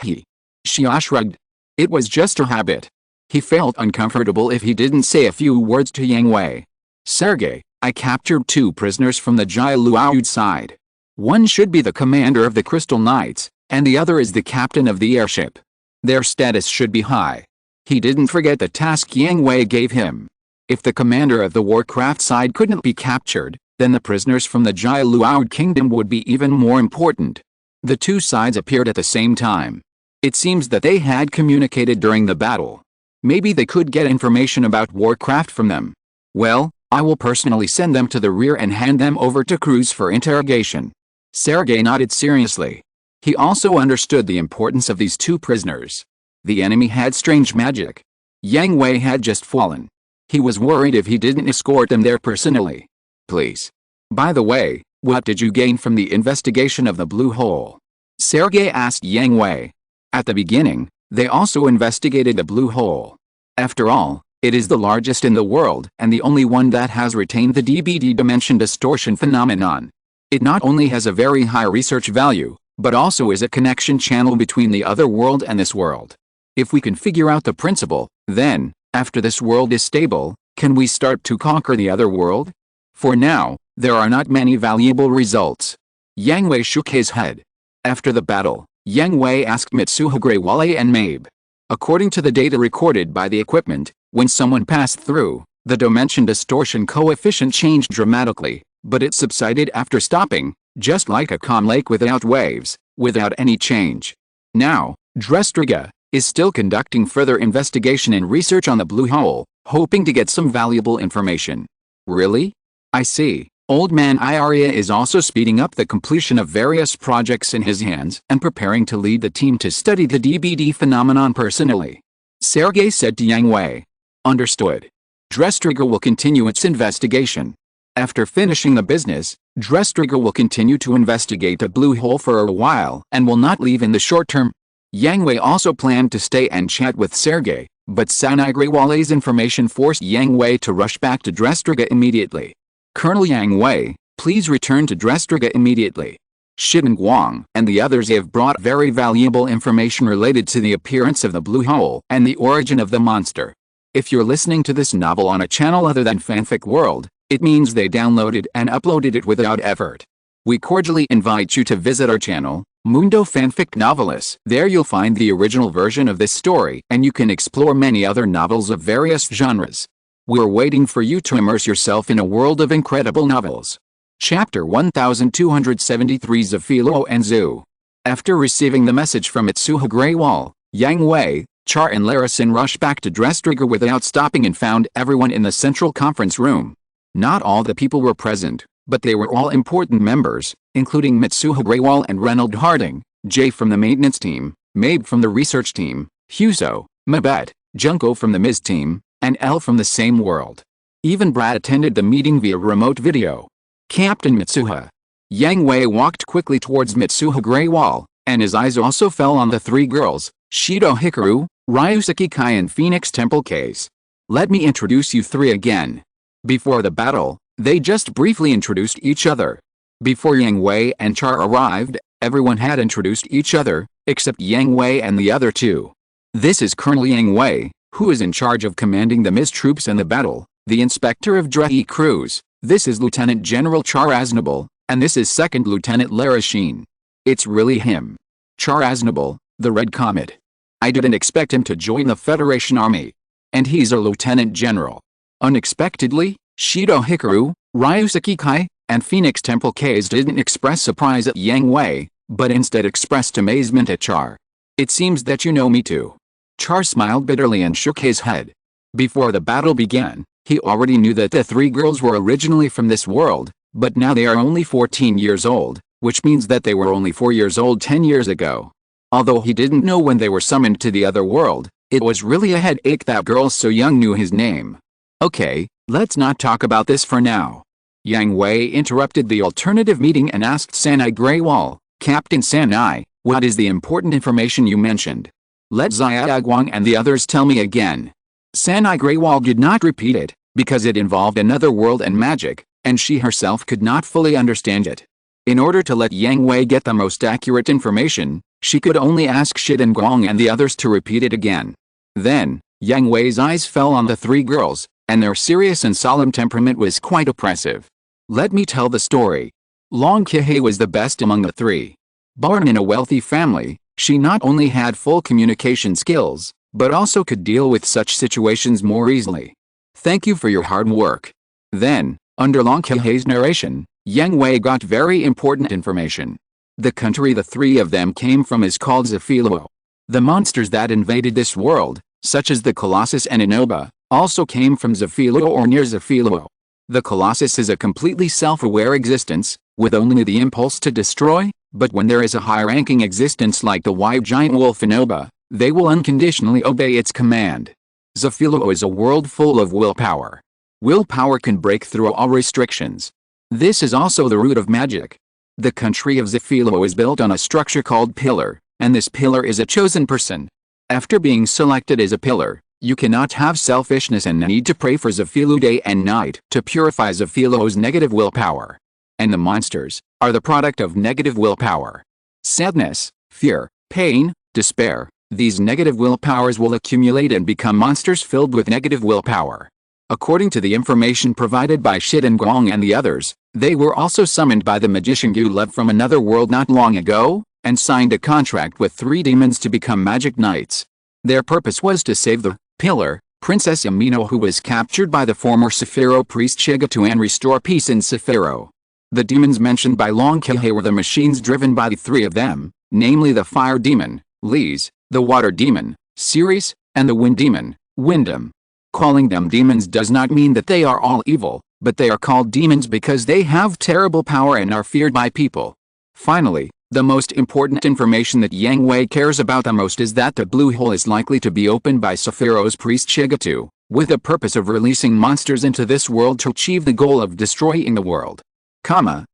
Xia shrugged. It was just a habit. He felt uncomfortable if he didn't say a few words to Yang Hui. Sergei, I captured 2 prisoners from the Jai Luaoud side. One should be the commander of the Crystal Knights, and the other is the captain of the airship. Their status should be high. He didn't forget the task Yang Hui gave him. If the commander of the Warcraft side couldn't be captured, then the prisoners from the Jai Luaoud kingdom would be even more important. The 2 sides appeared at the same time. It seems that they had communicated during the battle. Maybe they could get information about Warcraft from them. Well, I will personally send them to the rear and hand them over to Cruz for interrogation. Sergei nodded seriously. He also understood the importance of these 2 prisoners. The enemy had strange magic. Yang Hui had just fallen. He was worried if he didn't escort them there personally. Please. By the way, what did you gain from the investigation of the blue hole? Sergei asked Yang Hui. At the beginning, they also investigated the blue hole. After all, it is the largest in the world and the only one that has retained the DBD dimension distortion phenomenon. It not only has a very high research value, but also is a connection channel between the other world and this world. If we can figure out the principle, then, after this world is stable, can we start to conquer the other world? For now, there are not many valuable results. Yang Hui shook his head. After the battle, Yang Hui asked Mitsuhagre Wale and Mabe. According to the data recorded by the equipment, when someone passed through, the dimension distortion coefficient changed dramatically, but it subsided after stopping, just like a calm lake without waves, without any change. Now, Drestriga is still conducting further investigation and research on the blue hole, hoping to get some valuable information. Really? I see. Old Man Iaria is also speeding up the completion of various projects in his hands and preparing to lead the team to study the DBD phenomenon personally. Sergei said to Yang Hui. Understood. Drestriga will continue its investigation. After finishing the business, Dresstrigger will continue to investigate the blue hole for a while and will not leave in the short term. Yang Hui also planned to stay and chat with Sergei, but Sanai Greywale's information forced Yang Hui to rush back to Dresstrigger immediately. Colonel Yang Hui, please return to Dresstrigger immediately. Shid and Guang and the others have brought very valuable information related to the appearance of the blue hole and the origin of the monster. If you're listening to this novel on a channel other than Fanfic World, it means they downloaded and uploaded it without effort. We cordially invite you to visit our channel, Mundo Fanfic Novelis. There you'll find the original version of this story and you can explore many other novels of various genres. We're waiting for you to immerse yourself in a world of incredible novels. Chapter 1273 Zafilo and Zhu. After receiving the message from Mitsuha Greywall, Yang Hui, Char and Larison rushed back to Dresstrigger without stopping and found everyone in the central conference room. Not all the people were present, but they were all important members, including Mitsuha Greywall and Reynold Harding, Jay from the maintenance team, Mabe from the research team, Huso, Mabet, Junko from the Miz team, and L from the same world. Even Brad attended the meeting via remote video. Captain Mitsuha. Yang Hui walked quickly towards Mitsuha Greywall, and his eyes also fell on the three girls, Shido Hikaru, Ryusuke Kai and Phoenix Temple Case. Let me introduce you three again. Before the battle, they just briefly introduced each other. Before Yang Hui and Char arrived, everyone had introduced each other, except Yang Hui and the other two. This is Colonel Yang Hui, who is in charge of commanding the Miz troops in the battle, the inspector of Drehi Crews. This is Lieutenant General Char Aznable, and this is Second Lieutenant Larasheen. It's really him. Char Aznable, the Red Comet. I didn't expect him to join the Federation Army. And he's a Lieutenant General. Unexpectedly, Shido Hikaru, Ryusuke Kai, and Phoenix Temple Case didn't express surprise at Yang Hui, but instead expressed amazement at Char. It seems that you know me too. Char smiled bitterly and shook his head. Before the battle began, he already knew that the three girls were originally from this world, but now they are only 14 years old, which means that they were only 4 years old 10 years ago. Although he didn't know when they were summoned to the other world, it was really a headache that girls so young knew his name. Okay, let's not talk about this for now. Yang Hui interrupted the alternative meeting and asked Sanai Greywall, Captain Sanai, what is the important information you mentioned? Let Xiaoguang and the others tell me again. Sanai Greywall did not repeat it, because it involved another world and magic, and she herself could not fully understand it. In order to let Yang Hui get the most accurate information, she could only ask Shid and Guang and the others to repeat it again. Then, Yang Hui's eyes fell on the three girls, and their serious and solemn temperament was quite oppressive. Let me tell the story. Long Kihei was the best among the three. Born in a wealthy family, she not only had full communication skills, but also could deal with such situations more easily. Thank you for your hard work. Then, under Long Kihei's narration, Yang Hui got very important information. The country the three of them came from is called Zafilo. The monsters that invaded this world, such as the Colossus and Inoba, also came from Zafilo or near Zafilo. The Colossus is a completely self-aware existence, with only the impulse to destroy, but when there is a high-ranking existence like the white giant wolf Inoba, they will unconditionally obey its command. Zafilo is a world full of willpower. Willpower can break through all restrictions. This is also the root of magic. The country of Zafilo is built on a structure called pillar, and this pillar is a chosen person. After being selected as a pillar, you cannot have selfishness and need to pray for Zafilo day and night to purify Zafilo's negative willpower. And the monsters are the product of negative willpower. Sadness, fear, pain, despair, these negative willpowers will accumulate and become monsters filled with negative willpower. According to the information provided by Shid and Guang and the others, they were also summoned by the magician Gulev from another world not long ago, and signed a contract with 3 demons to become magic knights. Their purpose was to save the pillar, Princess Amino, who was captured by the former Sapphiroh priest Shigatu, and restore peace in Sapphiroh. The demons mentioned by Long Kihei were the machines driven by the 3 of them, namely the fire demon, Lise, the water demon, Ceres, and the wind demon, Windham. Calling them demons does not mean that they are all evil, but they are called demons because they have terrible power and are feared by people. Finally, The most important information that Yang Hui cares about the most is that the blue hole is likely to be opened by Sephiroth's priest Shigatu, with the purpose of releasing monsters into this world to achieve the goal of destroying the world.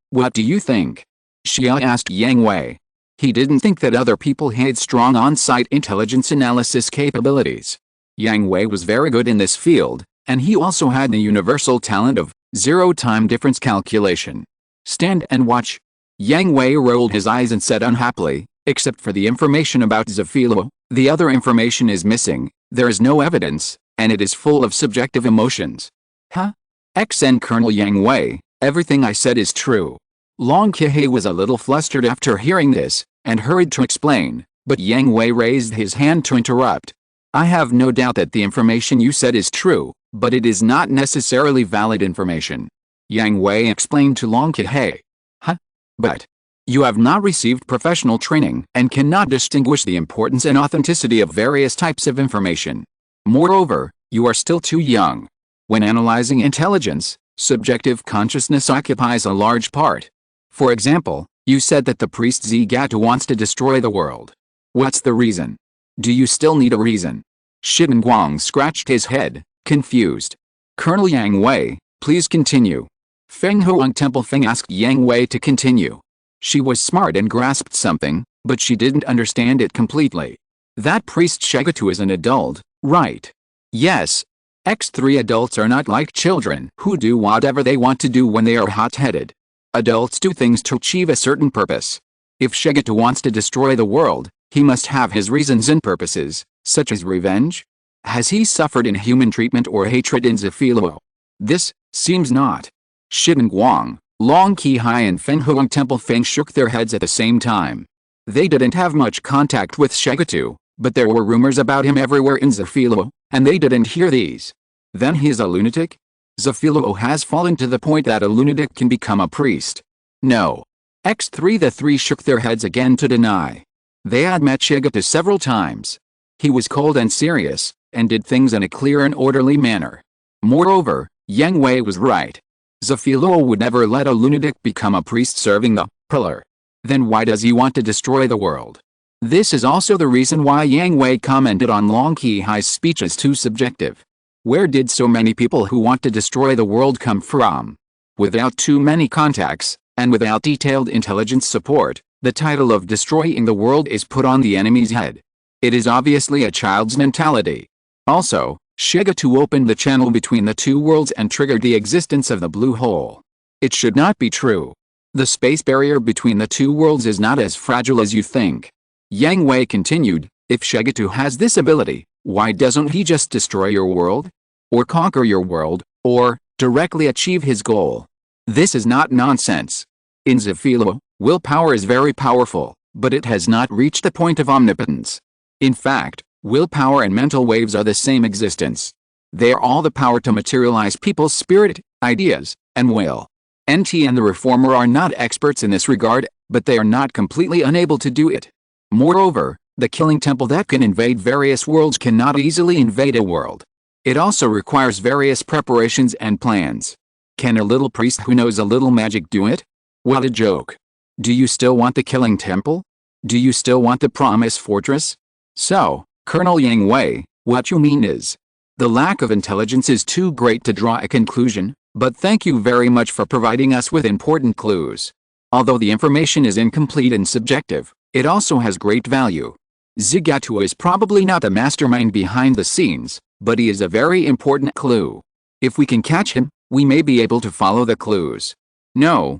What do you think? Xia asked Yang Hui. He didn't think that other people had strong on-site intelligence analysis capabilities. Yang Hui was very good in this field, and he also had the universal talent of zero-time difference calculation. Stand and watch. Yang Hui rolled his eyes and said unhappily, except for the information about Zafilo, the other information is missing, there is no evidence, and it is full of subjective emotions. Huh? XN Colonel Yang Hui, everything I said is true. Long Kihei was a little flustered after hearing this, and hurried to explain, but Yang Hui raised his hand to interrupt. I have no doubt that the information you said is true, but it is not necessarily valid information. Yang Hui explained to Long Kihei. Huh? But you have not received professional training and cannot distinguish the importance and authenticity of various types of information. Moreover, you are still too young. When analyzing intelligence, subjective consciousness occupies a large part. For example, you said that the priest Zigatu wants to destroy the world. What's the reason? Do you still need a reason? Shiden Guang scratched his head, confused. Colonel Yang Hui, please continue. Feng Huang Temple Feng asked Yang Hui to continue. She was smart and grasped something, but she didn't understand it completely. That priest Shigatu is an adult, right? Yes. X3 adults are not like children who do whatever they want to do when they are hot-headed. Adults do things to achieve a certain purpose. If Shigatu wants to destroy the world, he must have his reasons and purposes, such as revenge. Has he suffered inhuman treatment or hatred in Zafilo? This seems not. Shiden Guang, Long Qihai and Feng Huang Temple Feng shook their heads at the same time. They didn't have much contact with Shigatu, but there were rumors about him everywhere in Zafilo, and they didn't hear these. Then he's a lunatic? Zafilo has fallen to the point that a lunatic can become a priest. No. X3 The three shook their heads again to deny. They had met Shigatu several times. He was cold and serious, and did things in a clear and orderly manner. Moreover, Yang Hui was right. Zafilo would never let a lunatic become a priest serving the pillar. Then why does he want to destroy the world? This is also the reason why Yang Hui commented on Long Qihai's speech as too subjective. Where did so many people who want to destroy the world come from? Without too many contacts, and without detailed intelligence support, the title of destroying the world is put on the enemy's head. It is obviously a child's mentality. Also, Shigatu opened the channel between the two worlds and triggered the existence of the blue hole. It should not be true. The space barrier between the two worlds is not as fragile as you think. Yang Hui continued, if Shigatu has this ability, why doesn't he just destroy your world? Or conquer your world, or directly achieve his goal? This is not nonsense. In Zafilo, willpower is very powerful, but it has not reached the point of omnipotence. In fact, willpower and mental waves are the same existence. They are all the power to materialize people's spirit, ideas, and will. NT and the Reformer are not experts in this regard, but they are not completely unable to do it. Moreover, the killing temple that can invade various worlds cannot easily invade a world. It also requires various preparations and plans. Can a little priest who knows a little magic do it? What a joke. Do you still want the killing temple? Do you still want the promise fortress? So, Colonel Yang Hui, what you mean is, the lack of intelligence is too great to draw a conclusion, but thank you very much for providing us with important clues. Although the information is incomplete and subjective, it also has great value. Zigatu is probably not the mastermind behind the scenes, but he is a very important clue. If we can catch him, we may be able to follow the clues. No,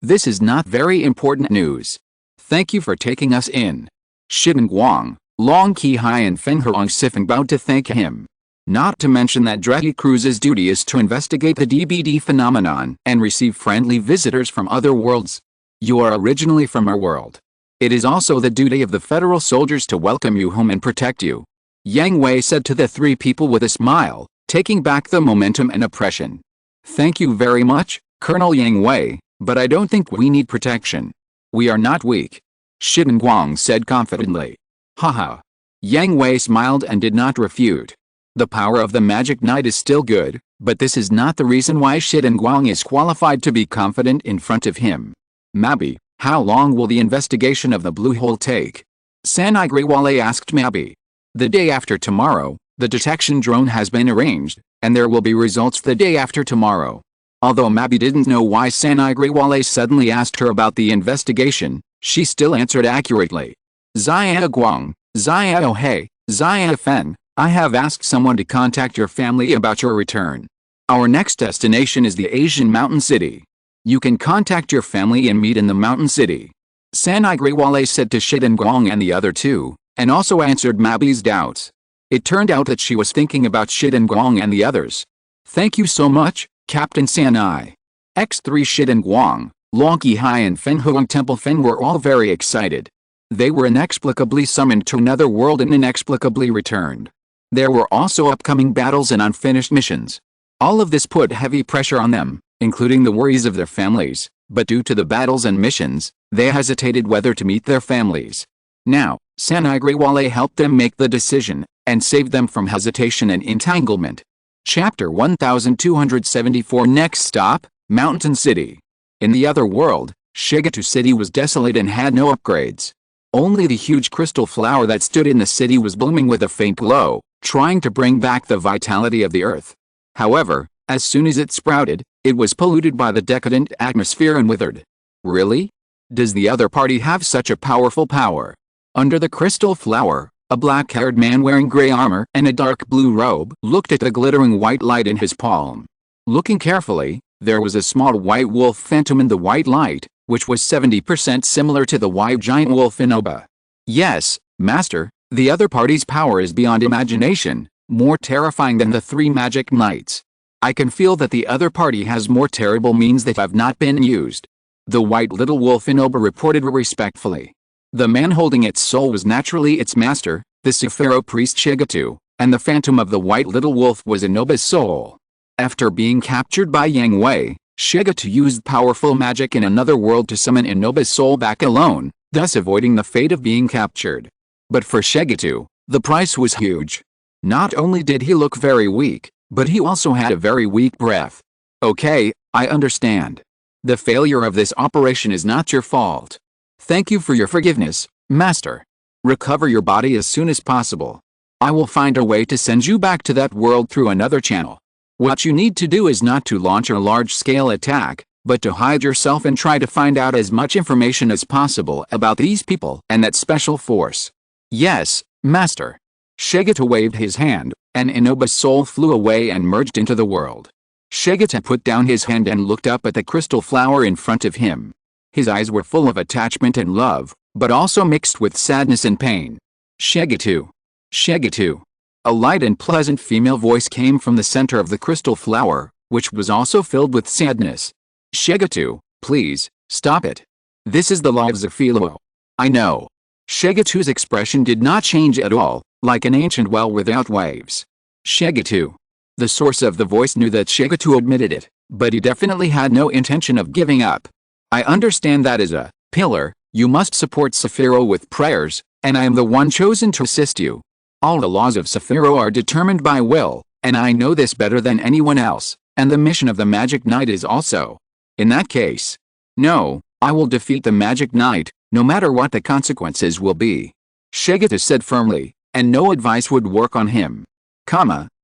this is not very important news. Thank you for taking us in. Shiden Guang, Long Qihai and Feng Huang Sifeng bowed to thank him. Not to mention that Drehi Cruz's duty is to investigate the DBD phenomenon and receive friendly visitors from other worlds. You are originally from our world. It is also the duty of the federal soldiers to welcome you home and protect you. Yang Hui said to the three people with a smile, taking back the momentum and oppression. Thank you very much, Colonel Yang Hui, but I don't think we need protection. We are not weak. Shiden Guang said confidently. Haha. Yang Hui smiled and did not refute. The power of the Magic Knight is still good, but this is not the reason why Shiden Guang is qualified to be confident in front of him. Maybe, How long will the investigation of the blue hole take? Sanigriwale asked Mabi. The day after tomorrow, the detection drone has been arranged, and there will be results the day after tomorrow. Although Mabi didn't know why Sanigriwale suddenly asked her about the investigation, she still answered accurately. Zia Guang, Zia He, Zia Fen, I have asked someone to contact your family about your return. Our next destination is the Asian mountain city. You can contact your family and meet in the mountain city. Sanigriwale said to Shiden Guang and the other two, and also answered Mabi's doubts. It turned out that she was thinking about Shiden Guang and the others. Thank you so much, Captain Sanai. X3 Shiden Guang, Longi Hai and Fen Huang Temple Fen were all very excited. They were inexplicably summoned to another world and inexplicably returned. There were also upcoming battles and unfinished missions. All of this put heavy pressure on them, including the worries of their families, but due to the battles and missions, they hesitated whether to meet their families. Now, Sanigriwale helped them make the decision, and saved them from hesitation and entanglement. Chapter 1274 Next stop, Mountain City. In the other world, Shigetu City was desolate and had no upgrades. Only the huge crystal flower that stood in the city was blooming with a faint glow, trying to bring back the vitality of the earth. However, as soon as it sprouted, it was polluted by the decadent atmosphere and withered. Really? Does the other party have such a powerful power? Under the crystal flower, a black-haired man wearing gray armor and a dark blue robe looked at the glittering white light in his palm. Looking carefully, there was a small white wolf phantom in the white light, which was 70% similar to the white giant wolf in Oba. Yes, Master, the other party's power is beyond imagination, more terrifying than the three magic knights. I can feel that the other party has more terrible means that have not been used. The white little wolf in Oba reported respectfully. The man holding its soul was naturally its master, the Sefiro priest Shigetu, and the phantom of the white little wolf was Inoba's soul. After being captured by Yang Hui, Shigetu used powerful magic in another world to summon Inoba's soul back alone, thus avoiding the fate of being captured. But for Shigetu, the price was huge. Not only did he look very weak, but he also had a very weak breath. Okay, I understand. The failure of this operation is not your fault. Thank you for your forgiveness, Master. Recover your body as soon as possible. I will find a way to send you back to that world through another channel. What you need to do is not to launch a large-scale attack, but to hide yourself and try to find out as much information as possible about these people and that special force. Yes, Master. Shigetu waved his hand, and Inoba's soul flew away and merged into the world. Shigetu put down his hand and looked up at the crystal flower in front of him. His eyes were full of attachment and love, but also mixed with sadness and pain. Shigetu. Shigetu. A light and pleasant female voice came from the center of the crystal flower, which was also filled with sadness. Shigetu, please, stop it. This is the law of Zafilo. I know. Shigetu's expression did not change at all, like an ancient well without waves. Shigetu. The source of the voice knew that Shigetu admitted it, but he definitely had no intention of giving up. I understand that as a pillar, you must support Sefiro with prayers, and I am the one chosen to assist you. All the laws of Sefiro are determined by will, and I know this better than anyone else, and the mission of the Magic Knight is also. In that case, no, I will defeat the Magic Knight, no matter what the consequences will be. Shigetu said firmly, and no advice would work on him.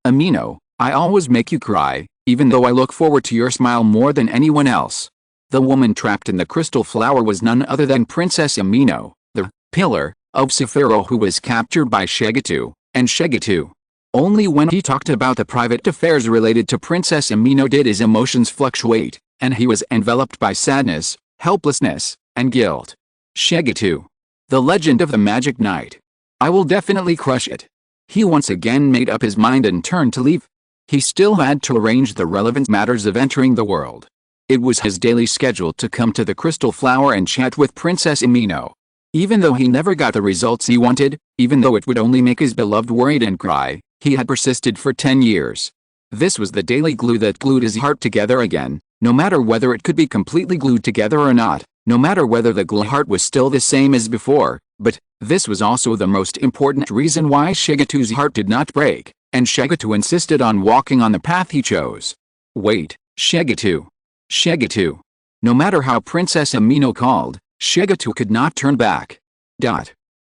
Amino, I always make you cry, even though I look forward to your smile more than anyone else. The woman trapped in the crystal flower was none other than Princess Amino, the pillar of Sefiro who was captured by Shigetu, and Shigetu. Only when he talked about the private affairs related to Princess Amino did his emotions fluctuate, and he was enveloped by sadness, helplessness, and guilt. Shigetu. The legend of the Magic Knight. I will definitely crush it. He once again made up his mind and turned to leave. He still had to arrange the relevant matters of entering the world. It was his daily schedule to come to the crystal flower and chat with Princess Amino. Even though he never got the results he wanted, even though it would only make his beloved worried and cry, he had persisted for 10 years. This was the daily glue that glued his heart together again, no matter whether it could be completely glued together or not, no matter whether the glue heart was still the same as before, but this was also the most important reason why Shigetu's heart did not break, and Shigetu insisted on walking on the path he chose. Wait, Shigetu. Shigetu. No matter how Princess Amino called, Shigeto could not turn back.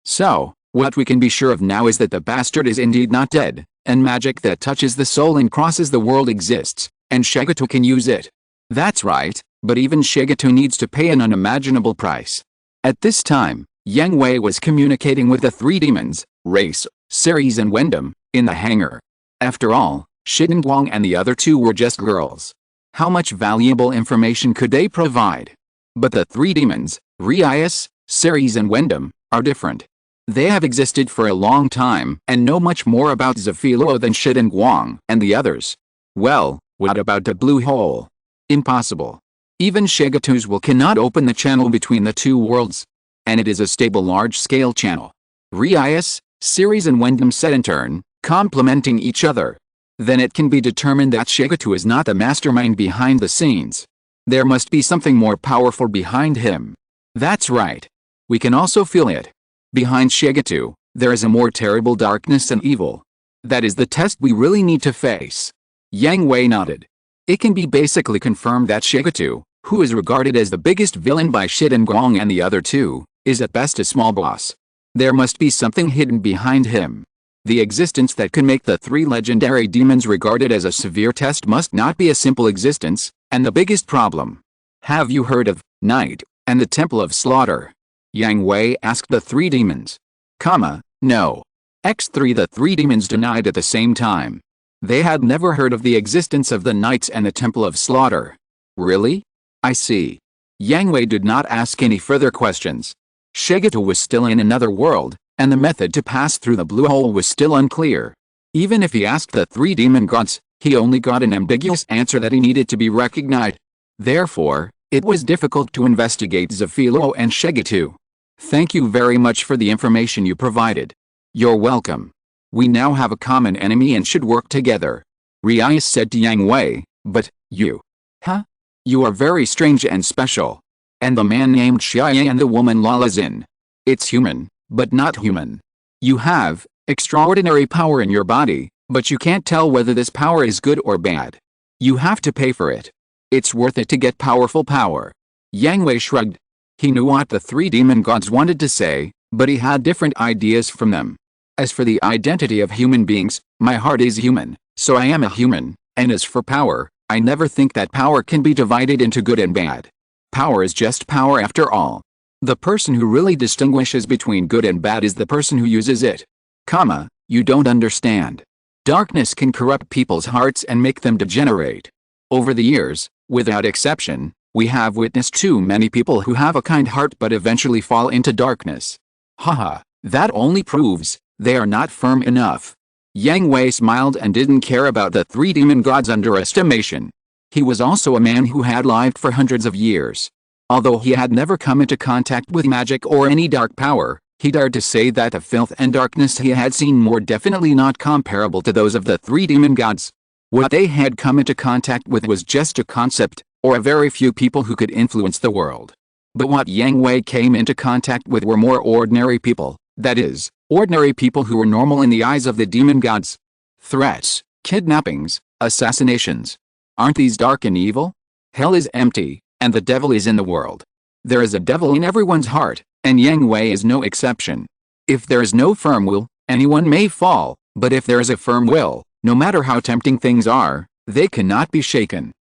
So, what we can be sure of now is that the bastard is indeed not dead, and magic that touches the soul and crosses the world exists, and Shigeto can use it. That's right, but even Shigeto needs to pay an unimaginable price. At this time, Yang Hui was communicating with the three demons, Race, Ceres and Gundam, in the hangar. After all, Shitengguang and the other two were just girls. How much valuable information could they provide? But the three demons, Reis, Ceres and Gundam, are different. They have existed for a long time and know much more about Zafilo than Shitengguang and the others. Well, what about the blue hole? Impossible. Even Shigeto's will cannot open the channel between the two worlds. And it is a stable large-scale channel. Reis, Ceres and Gundam said in turn, complementing each other. Then it can be determined that Shigeto is not the mastermind behind the scenes. There must be something more powerful behind him. That's right. We can also feel it. Behind Shigeto, there is a more terrible darkness and evil. That is the test we really need to face. Yang Hui nodded. It can be basically confirmed that Shigeto, who is regarded as the biggest villain by Shitengguang and the other two, is at best a small boss. There must be something hidden behind him. The existence that can make the three legendary demons regarded as a severe test must not be a simple existence, and the biggest problem. Have you heard of Night and the Temple of Slaughter? Yang Hui asked the three demons. No. X3 The three demons denied at the same time. They had never heard of the existence of the Knights and the Temple of Slaughter. Really? I see. Yang Hui did not ask any further questions. Shigeto was still in another world, and the method to pass through the blue hole was still unclear. Even if he asked the three demon gods, he only got an ambiguous answer that he needed to be recognized. Therefore, it was difficult to investigate Zafilo and Shigeto. Thank you very much for the information you provided. You're welcome. We now have a common enemy and should work together. Reis said to Yang Hui, but, you. Huh? You are very strange and special. And the man named Xiaoyan and the woman Lalazin. It's human, but not human. You have extraordinary power in your body, but you can't tell whether this power is good or bad. You have to pay for it. It's worth it to get powerful power. Yang Hui shrugged. He knew what the three demon gods wanted to say, but he had different ideas from them. As for the identity of human beings, my heart is human, so I am a human, and as for power, I never think that power can be divided into good and bad. Power is just power after all. The person who really distinguishes between good and bad is the person who uses it. You don't understand. Darkness can corrupt people's hearts and make them degenerate. Over the years, without exception, we have witnessed too many people who have a kind heart but eventually fall into darkness. That only proves they are not firm enough. Yang Hui smiled and didn't care about the three demon gods' underestimation. He was also a man who had lived for hundreds of years. Although he had never come into contact with magic or any dark power, he dared to say that the filth and darkness he had seen were definitely not comparable to those of the three demon gods. What they had come into contact with was just a concept, or a very few people who could influence the world. But what Yang Hui came into contact with were more ordinary people, that is, ordinary people who were normal in the eyes of the demon gods. Threats, kidnappings, assassinations. Aren't these dark and evil? Hell is empty, and the devil is in the world. There is a devil in everyone's heart, and Yang Hui is no exception. If there is no firm will, anyone may fall, but if there is a firm will, no matter how tempting things are, they cannot be shaken.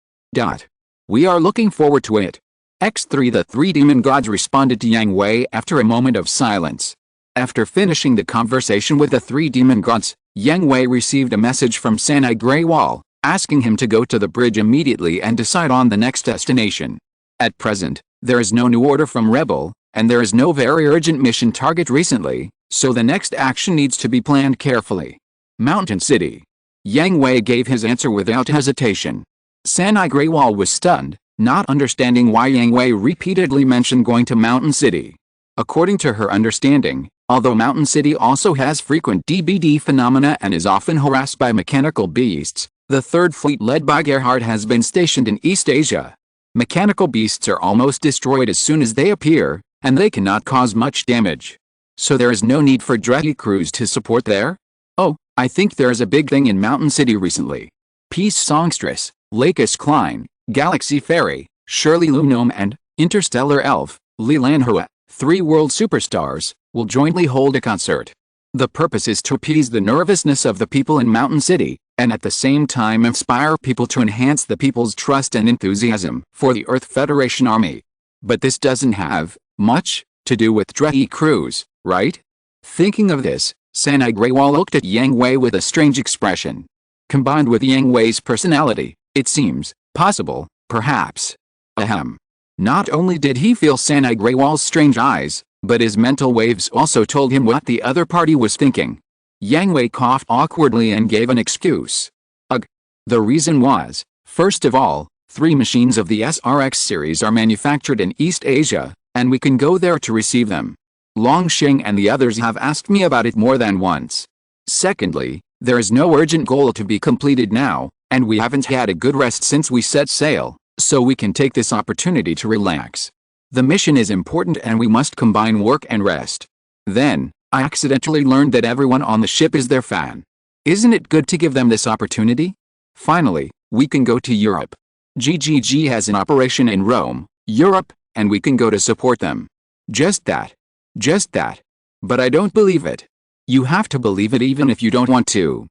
We are looking forward to it. X3 The three demon gods responded to Yang Hui after a moment of silence. After finishing the conversation with the three demon gods, Yang Hui received a message from Sanai Greywall, asking him to go to the bridge immediately and decide on the next destination. At present, there is no new order from Rebel, and there is no very urgent mission target recently, so the next action needs to be planned carefully. Mountain City. Yang Hui gave his answer without hesitation. Sanai Greywall was stunned, not understanding why Yang Hui repeatedly mentioned going to Mountain City. According to her understanding, although Mountain City also has frequent DBD phenomena and is often harassed by mechanical beasts, the Third Fleet led by Gerhard has been stationed in East Asia. Mechanical beasts are almost destroyed as soon as they appear, and they cannot cause much damage. So there is no need for Dreddy crews to support there? Oh, I think there is a big thing in Mountain City recently. Peace Songstress, Lakis Klein, Galaxy Fairy, Shirley Lumgnome and Interstellar Elf, Li Lanhua, 3 world superstars, will jointly hold a concert. The purpose is to appease the nervousness of the people in Mountain City, and at the same time inspire people to enhance the people's trust and enthusiasm for the Earth Federation Army. But this doesn't have much to do with Dreddy Cruz, right? Thinking of this, Sanai Graywall looked at Yang Hui with a strange expression. Combined with Yang Hui's personality, it seems possible, perhaps. Ahem. Not only did he feel Sanai Graywall's strange eyes, but his mental waves also told him what the other party was thinking. Yang Hui coughed awkwardly and gave an excuse. Ugh. The reason was, first of all, 3 machines of the SRX series are manufactured in East Asia, and we can go there to receive them. Longsheng and the others have asked me about it more than once. Secondly, there is no urgent goal to be completed now, and we haven't had a good rest since we set sail, so we can take this opportunity to relax. The mission is important and we must combine work and rest. Then, I accidentally learned that everyone on the ship is their fan. Isn't it good to give them this opportunity? Finally, we can go to Europe. GGG has an operation in Rome, Europe, and we can go to support them. Just that. Just that. But I don't believe it. You have to believe it even if you don't want to.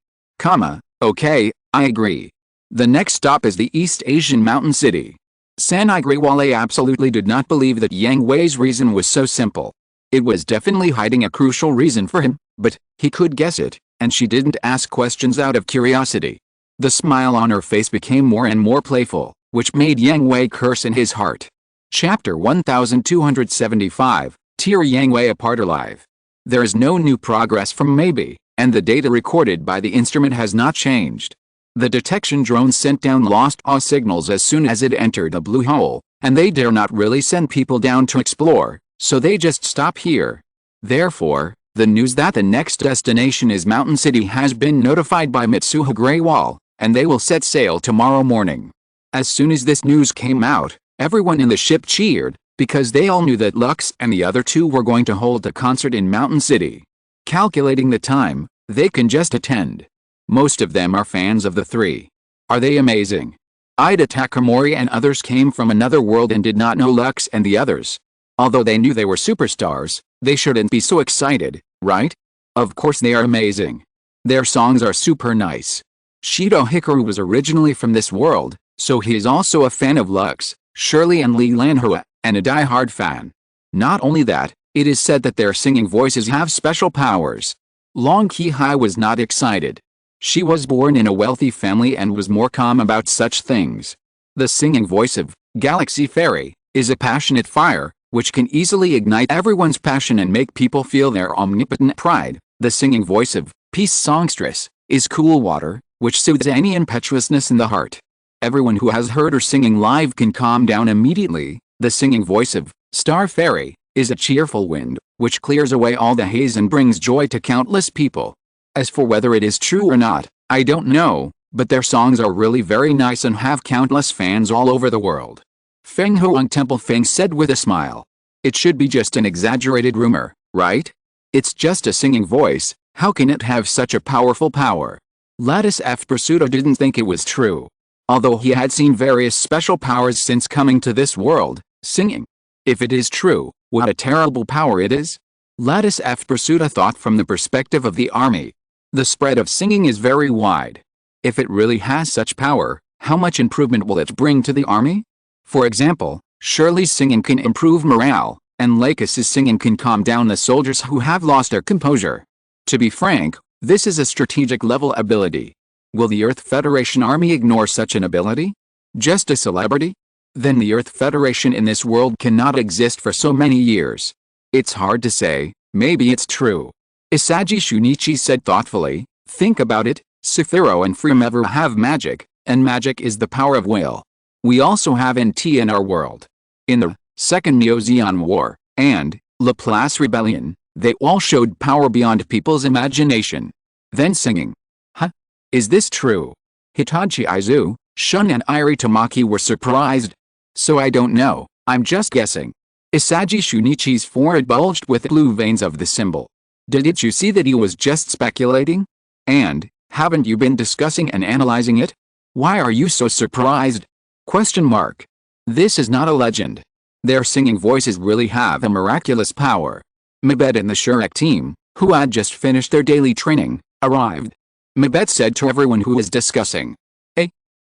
Okay, I agree. The next stop is the East Asian mountain city. Sanai Graywall absolutely did not believe that Yang Hui's reason was so simple. It was definitely hiding a crucial reason for him, but he could guess it, and she didn't ask questions out of curiosity. The smile on her face became more and more playful, which made Yang Hui curse in his heart. Chapter 1275, Tear Yang Hui apart alive. There is no new progress from Maybe, and the data recorded by the instrument has not changed. The detection drone sent down lost AW signals as soon as it entered the blue hole, and they dare not really send people down to explore, so they just stop here. Therefore, the news that the next destination is Mountain City has been notified by Mitsuha Graywall, and they will set sail tomorrow morning. As soon as this news came out, everyone in the ship cheered, because they all knew that Lux and the other 2 were going to hold a concert in Mountain City. Calculating the time, they can just attend. Most of them are fans of the 3. Are they amazing? Ida Takamori and others came from another world and did not know Lux and the others. Although they knew they were superstars, they shouldn't be so excited, right? Of course they are amazing. Their songs are super nice. Shido Hikaru was originally from this world, so he is also a fan of Lux, Shirley and Li Lanhua, and a die-hard fan. Not only that, it is said that their singing voices have special powers. Long Ki-hai was not excited. She was born in a wealthy family and was more calm about such things. The singing voice of Galaxy Fairy is a passionate fire, which can easily ignite everyone's passion and make people feel their omnipotent pride. The singing voice of Peace Songstress is cool water, which soothes any impetuousness in the heart. Everyone who has heard her singing live can calm down immediately. The singing voice of Star Fairy is a cheerful wind, which clears away all the haze and brings joy to countless people. As for whether it is true or not, I don't know, but their songs are really very nice and have countless fans all over the world. Feng Huang Temple Feng said with a smile. It should be just an exaggerated rumor, right? It's just a singing voice, how can it have such a powerful power? Lattice F. Pursuto didn't think it was true. Although he had seen various special powers since coming to this world, singing. If it is true, what a terrible power it is? Lattice F. Pursuta thought from the perspective of the army. The spread of singing is very wide. If it really has such power, how much improvement will it bring to the army? For example, Shirley's singing can improve morale, and Lakis's singing can calm down the soldiers who have lost their composure. To be frank, this is a strategic level ability. Will the Earth Federation Army ignore such an ability? Just a celebrity? Then the Earth Federation in this world cannot exist for so many years. It's hard to say, maybe it's true. Isagi Shunichi said thoughtfully, think about it, Sephiroth and Freemever have magic, and magic is the power of will. We also have NT in our world. In the Second Neo-Zeon War, and Laplace Rebellion, they all showed power beyond people's imagination. Then singing. Huh? Is this true? Hitachi Aizu, Shun and Irie Tamaki were surprised. So I don't know, I'm just guessing. Isagi Shunichi's forehead bulged with blue veins of the symbol. Didn't you see that he was just speculating? And, haven't you been discussing and analyzing it? Why are you so surprised? Question mark. This is not a legend. Their singing voices really have a miraculous power. Mabet and the Shrek team, who had just finished their daily training, arrived. Mabet said to everyone who was discussing.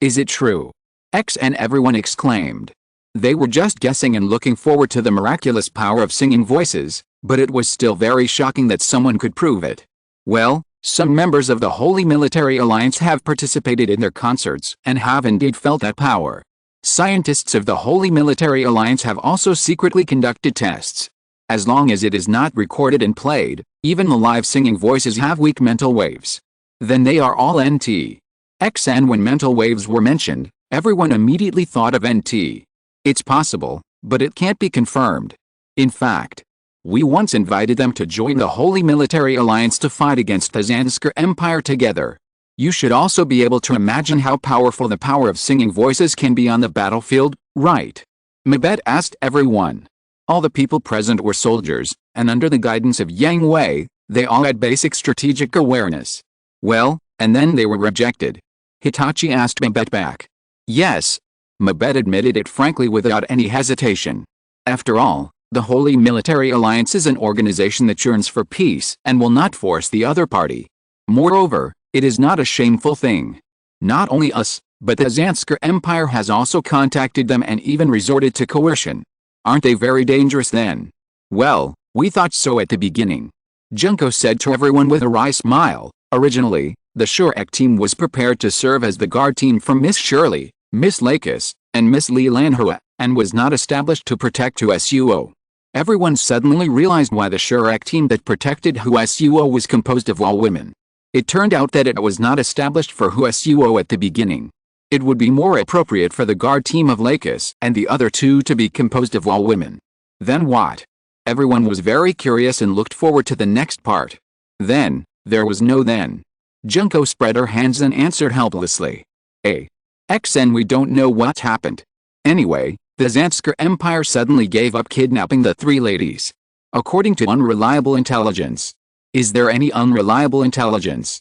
Is it true? And everyone exclaimed. They were just guessing and looking forward to the miraculous power of singing voices, but it was still very shocking that someone could prove it. Well, some members of the Holy Military Alliance have participated in their concerts and have indeed felt that power. Scientists of the Holy Military Alliance have also secretly conducted tests. As long as it is not recorded and played, even the live singing voices have weak mental waves. Then they are all NT. And when mental waves were mentioned, everyone immediately thought of NT. It's possible, but it can't be confirmed. In fact, we once invited them to join the Holy Military Alliance to fight against the Zanskar Empire together. You should also be able to imagine how powerful the power of singing voices can be on the battlefield, right? Mabet asked everyone. All the people present were soldiers, and under the guidance of Yang Hui, they all had basic strategic awareness. Well, and then they were rejected. Hitachi asked Mabet back. Yes. Mabet admitted it frankly without any hesitation. After all, the Holy Military Alliance is an organization that yearns for peace and will not force the other party. Moreover, it is not a shameful thing. Not only us, but the Zanskar Empire has also contacted them and even resorted to coercion. Aren't they very dangerous then? Well, we thought so at the beginning. Junko said to everyone with a wry smile. Originally, the Shrek team was prepared to serve as the guard team for Miss Shirley, Miss Lakis, and Miss Li Lanhua, and was not established to protect Husuo. Everyone suddenly realized why the Shrek team that protected Husuo was composed of all women. It turned out that it was not established for Husuo at the beginning. It would be more appropriate for the guard team of Lakis and the other two to be composed of all women. Then what? Everyone was very curious and looked forward to the next part. Then, there was no then. Junko spread her hands and answered helplessly. And we don't know what happened. Anyway, the Zanskar Empire suddenly gave up kidnapping the three ladies. According to unreliable intelligence. Is there any unreliable intelligence?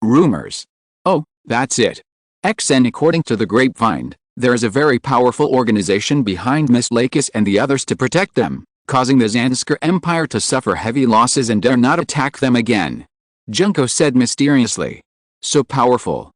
Rumors. Oh, that's it. According to the grapevine, there is a very powerful organization behind Miss Lakis and the others to protect them, causing the Zanskar Empire to suffer heavy losses and dare not attack them again. Junko said mysteriously. So powerful.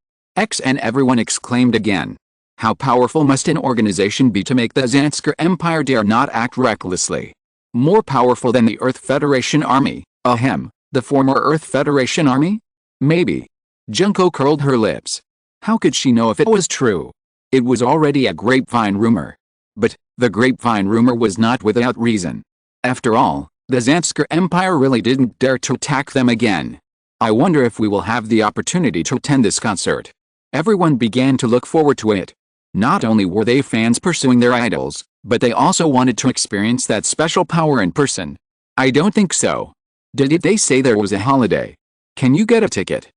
And everyone exclaimed again. How powerful must an organization be to make the Zanskar Empire dare not act recklessly? More powerful than the Earth Federation Army, the former Earth Federation Army? Maybe. Junko curled her lips. How could she know if it was true? It was already a grapevine rumor. But, the grapevine rumor was not without reason. After all, the Zanskar Empire really didn't dare to attack them again. I wonder if we will have the opportunity to attend this concert. Everyone began to look forward to it. Not only were they fans pursuing their idols, but they also wanted to experience that special power in person. I don't think so. Did they say there was a holiday? Can you get a ticket?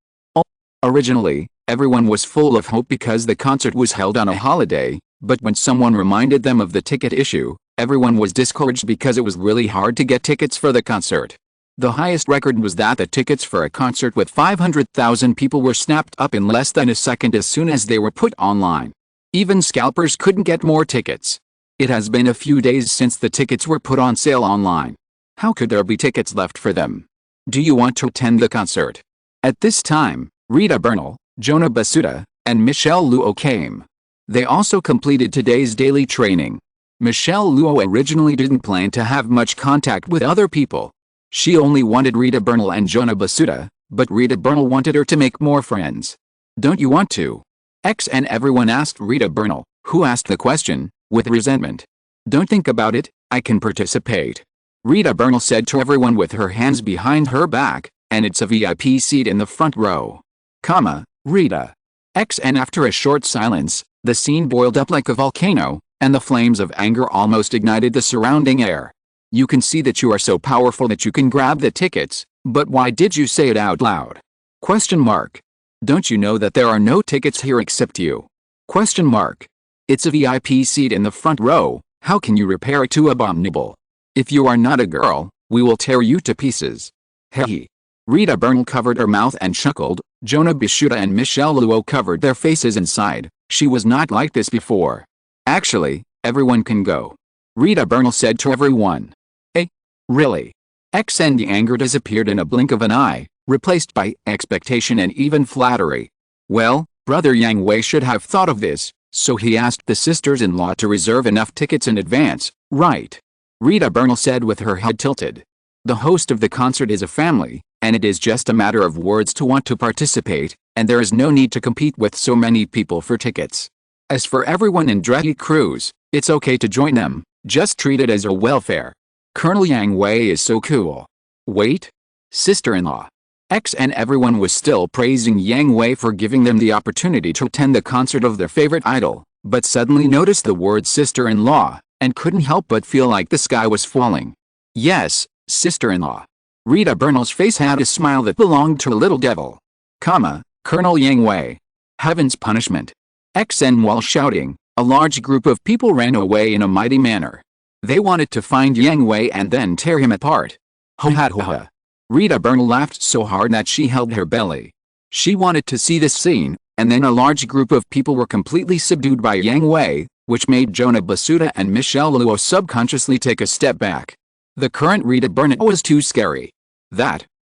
Originally, everyone was full of hope because the concert was held on a holiday, but when someone reminded them of the ticket issue, everyone was discouraged because it was really hard to get tickets for the concert. The highest record was that the tickets for a concert with 500,000 people were snapped up in less than a second as soon as they were put online. Even scalpers couldn't get more tickets. It has been a few days since the tickets were put on sale online. How could there be tickets left for them? Do you want to attend the concert? At this time, Rita Bernal, Jonah Basuda, and Michelle Luo came. They also completed today's daily training. Michelle Luo originally didn't plan to have much contact with other people. She only wanted Rita Bernal and Jonah Basuda, but Rita Bernal wanted her to make more friends. Don't you want to? And everyone asked Rita Bernal, who asked the question, with resentment. Don't think about it, I can participate. Rita Bernal said to everyone with her hands behind her back, and it's a VIP seat in the front row. Rita. And after a short silence, the scene boiled up like a volcano, and the flames of anger almost ignited the surrounding air. You can see that you are so powerful that you can grab the tickets, but why did you say it out loud? Don't you know that there are no tickets here except you? It's a VIP seat in the front row, how can you repair it too abominable? If you are not a girl, we will tear you to pieces. Hehe. Rita Bernal covered her mouth and chuckled. Jonah Basuda and Michelle Luo covered their faces and sighed. She was not like this before. Actually, everyone can go. Rita Bernal said to everyone. Eh? Really? X and the anger disappeared in a blink of an eye, replaced by expectation and even flattery. Well, Brother Yang Hui should have thought of this, so he asked the sisters-in-law to reserve enough tickets in advance, right? Rita Bernal said with her head tilted. The host of the concert is a family, and it is just a matter of words to want to participate, and there is no need to compete with so many people for tickets. As for everyone in Draghi Cruise, it's okay to join them, just treat it as a welfare. Colonel Yang Hui is so cool. Wait? Sister-in-law. X and everyone was still praising Yang Hui for giving them the opportunity to attend the concert of their favorite idol, but suddenly noticed the word sister-in-law, and couldn't help but feel like the sky was falling. Yes, sister-in-law. Rita Bernal's face had a smile that belonged to a little devil. Colonel Yang Hui. Heaven's punishment. XN while shouting, a large group of people ran away in a mighty manner. They wanted to find Yang Hui and then tear him apart. Ho ha ho ha. Rita Bernal laughed so hard that she held her belly. She wanted to see this scene, and then a large group of people were completely subdued by Yang Hui, which made Jonah Basuda and Michelle Luo subconsciously take a step back. The current Rita Bernal was too scary.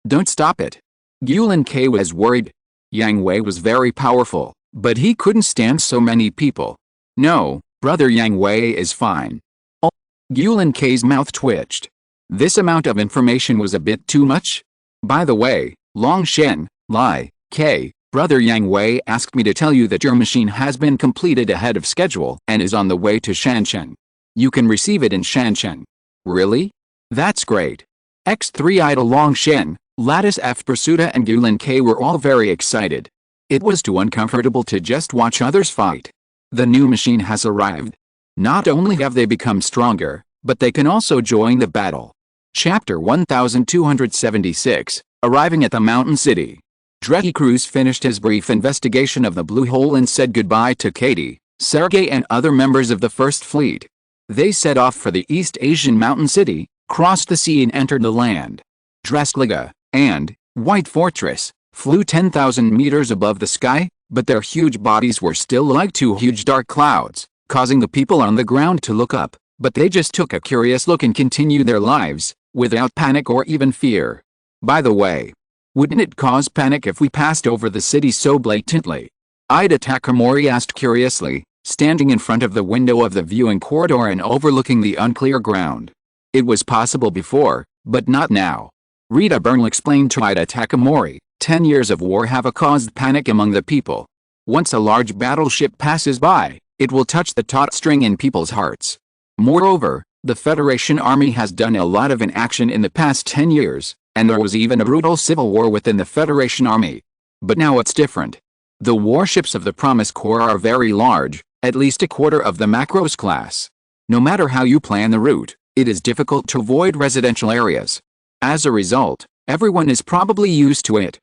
Don't stop it. Yulin K was worried. Yang Hui was very powerful, but he couldn't stand so many people. No, Brother Yang Hui is fine. Oh. Yulin K's mouth twitched. This amount of information was a bit too much. By the way, Long Shen, Lai, K, Brother Yang Hui asked me to tell you that your machine has been completed ahead of schedule and is on the way to Shanchen. You can receive it in Shanchen. Really? That's great. X3 idol Long Shen, Lattice F Pursuta and Yulin K were all very excited. It was too uncomfortable to just watch others fight. The new machine has arrived. Not only have they become stronger, but they can also join the battle. Chapter 1276, Arriving at the Mountain City. Draghi Cruz finished his brief investigation of the Blue Hole and said goodbye to Katie, Sergei and other members of the First Fleet. They set off for the East Asian mountain city, crossed the sea and entered the land. Drasliga and White Fortress flew 10,000 meters above the sky, but their huge bodies were still like two huge dark clouds, causing the people on the ground to look up, but they just took a curious look and continued their lives, without panic or even fear. By the way, wouldn't it cause panic if we passed over the city so blatantly? Ida Takamori asked curiously, standing in front of the window of the viewing corridor and overlooking the unclear ground. It was possible before, but not now. Rita Bernal explained to Ida Takamori, 10 years of war have caused panic among the people. Once a large battleship passes by, it will touch the taut string in people's hearts. Moreover, the Federation Army has done a lot of inaction in the past 10 years, and there was even a brutal civil war within the Federation Army. But now it's different. The warships of the Promise Corps are very large, at least a quarter of the Macros class. No matter how you plan the route, it is difficult to avoid residential areas. As a result, everyone is probably used to it.